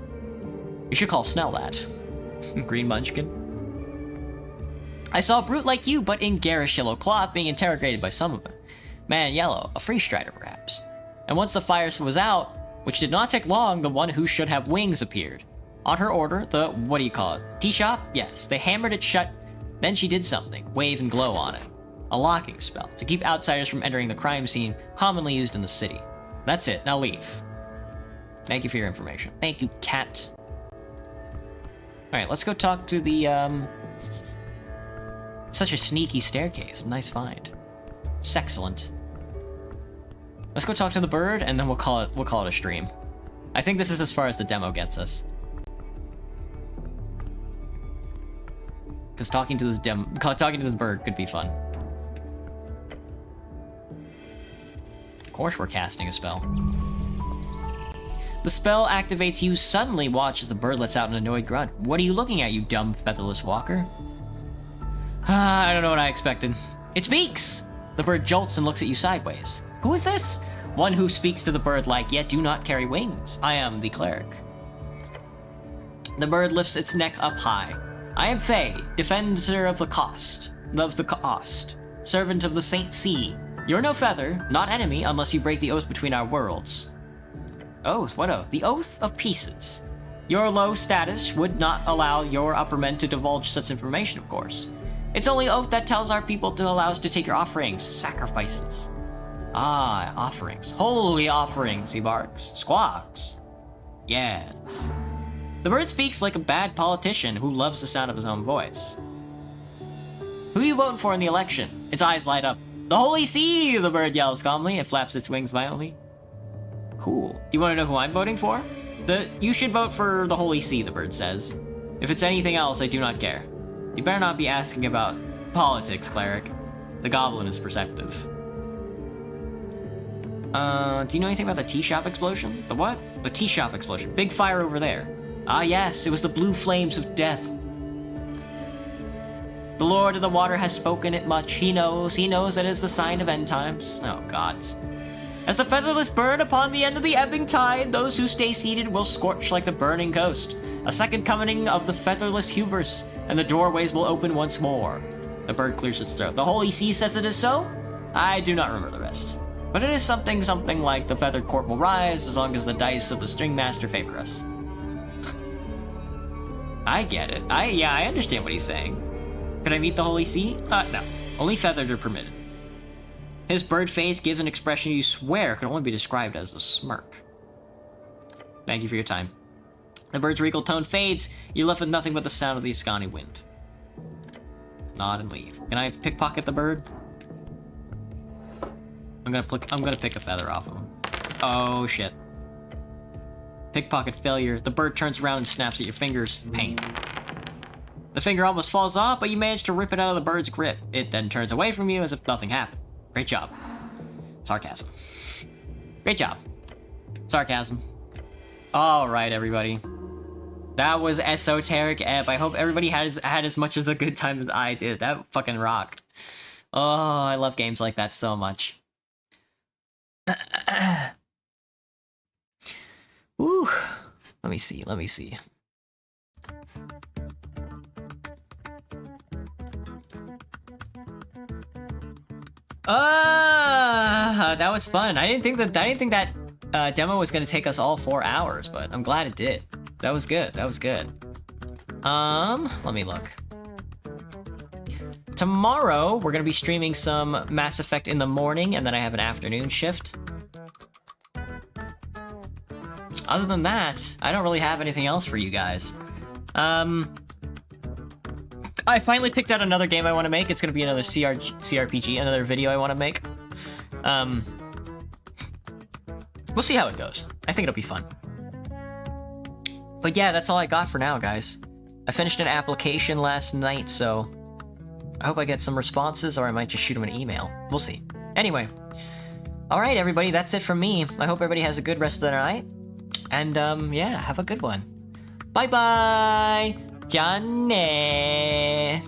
S1: You should call Snell that. Green munchkin. I saw a brute like you, but in garish yellow cloth, being interrogated by some of them. Man yellow, a free strider perhaps. And once the fire was out, which did not take long, the one who should have wings appeared. On her order, the, what do you call it, tea shop? Yes, they hammered it shut. Then she did something, wave and glow on it. A locking spell, to keep outsiders from entering the crime scene, commonly used in the city. That's it, now leave. Thank you for your information. Thank you, cat. Alright, let's go talk to the, Such a sneaky staircase, nice find. Sexcellent. Let's go talk to the bird, and then we'll call it a stream. I think this is as far as the demo gets us. Because talking to this bird could be fun. Of course we're casting a spell. The spell activates you suddenly. Watch as the bird lets out an annoyed grunt. What are you looking at, you dumb featherless walker? I don't know what I expected. It speaks! The bird jolts and looks at you sideways. Who is this? One who speaks to the bird like, yet do not carry wings. I am the cleric. The bird lifts its neck up high. I am Faye, defender of the coast, servant of the Saint Sea. You're no feather, not enemy, unless you break the oath between our worlds. Oath? What oath? The oath of pieces. Your low status would not allow your upper men to divulge such information, of course. It's only oath that tells our people to allow us to take your offerings, sacrifices. Ah, offerings. Holy offerings, he barks. Squawks. Yes. The bird speaks like a bad politician who loves the sound of his own voice. Who you voting for in the election? Its eyes light up. The Holy See, the bird yells calmly and flaps its wings violently. Cool. Do you want to know who I'm voting for? You should vote for the Holy See, the bird says. If it's anything else, I do not care. You better not be asking about politics, cleric. The goblin is perceptive. Do you know anything about the tea shop explosion? The what? The tea shop explosion. Big fire over there. Ah yes, it was the blue flames of death. The Lord of the Water has spoken it much. He knows that it is the sign of end times. Oh gods. As the featherless burn upon the end of the ebbing tide, those who stay seated will scorch like the burning coast. A second coming of the featherless hubris, and the doorways will open once more. The bird clears its throat. The Holy See says it is so? I do not remember the rest. But it is something like the feathered court will rise as long as the dice of the string master favor us. I get it. I understand what he's saying. Could I meet the Holy See? No. Only feathered are permitted. His bird face gives an expression you swear could only be described as a smirk. Thank you for your time. The bird's regal tone fades. You're left with nothing but the sound of the Ascani wind. Nod and leave. Can I pickpocket the bird? I'm gonna pick a feather off him. Oh shit. Pickpocket failure. The bird turns around and snaps at your fingers. Pain. The finger almost falls off, but you manage to rip it out of the bird's grip. It then turns away from you as if nothing happened. Great job. Sarcasm. Great job. Sarcasm. Alright, everybody. That was Esoteric Ebb. I hope everybody had as much of a good time as I did. That fucking rocked. Oh, I love games like that so much. Woo. Let me see. That was fun. I didn't think that demo was gonna take us all 4 hours, but I'm glad it did. That was good. Let me look. Tomorrow, we're gonna be streaming some Mass Effect in the morning, and then I have an afternoon shift. Other than that, I don't really have anything else for you guys. I finally picked out another game I want to make. It's gonna be another CRPG, another video I want to make. We'll see how it goes. I think it'll be fun. But yeah, that's all I got for now, guys. I finished an application last night, so I hope I get some responses, or I might just shoot them an email. We'll see. Anyway. Alright, everybody, that's it from me. I hope everybody has a good rest of their night. And, yeah, have a good one. Bye-bye! Janne!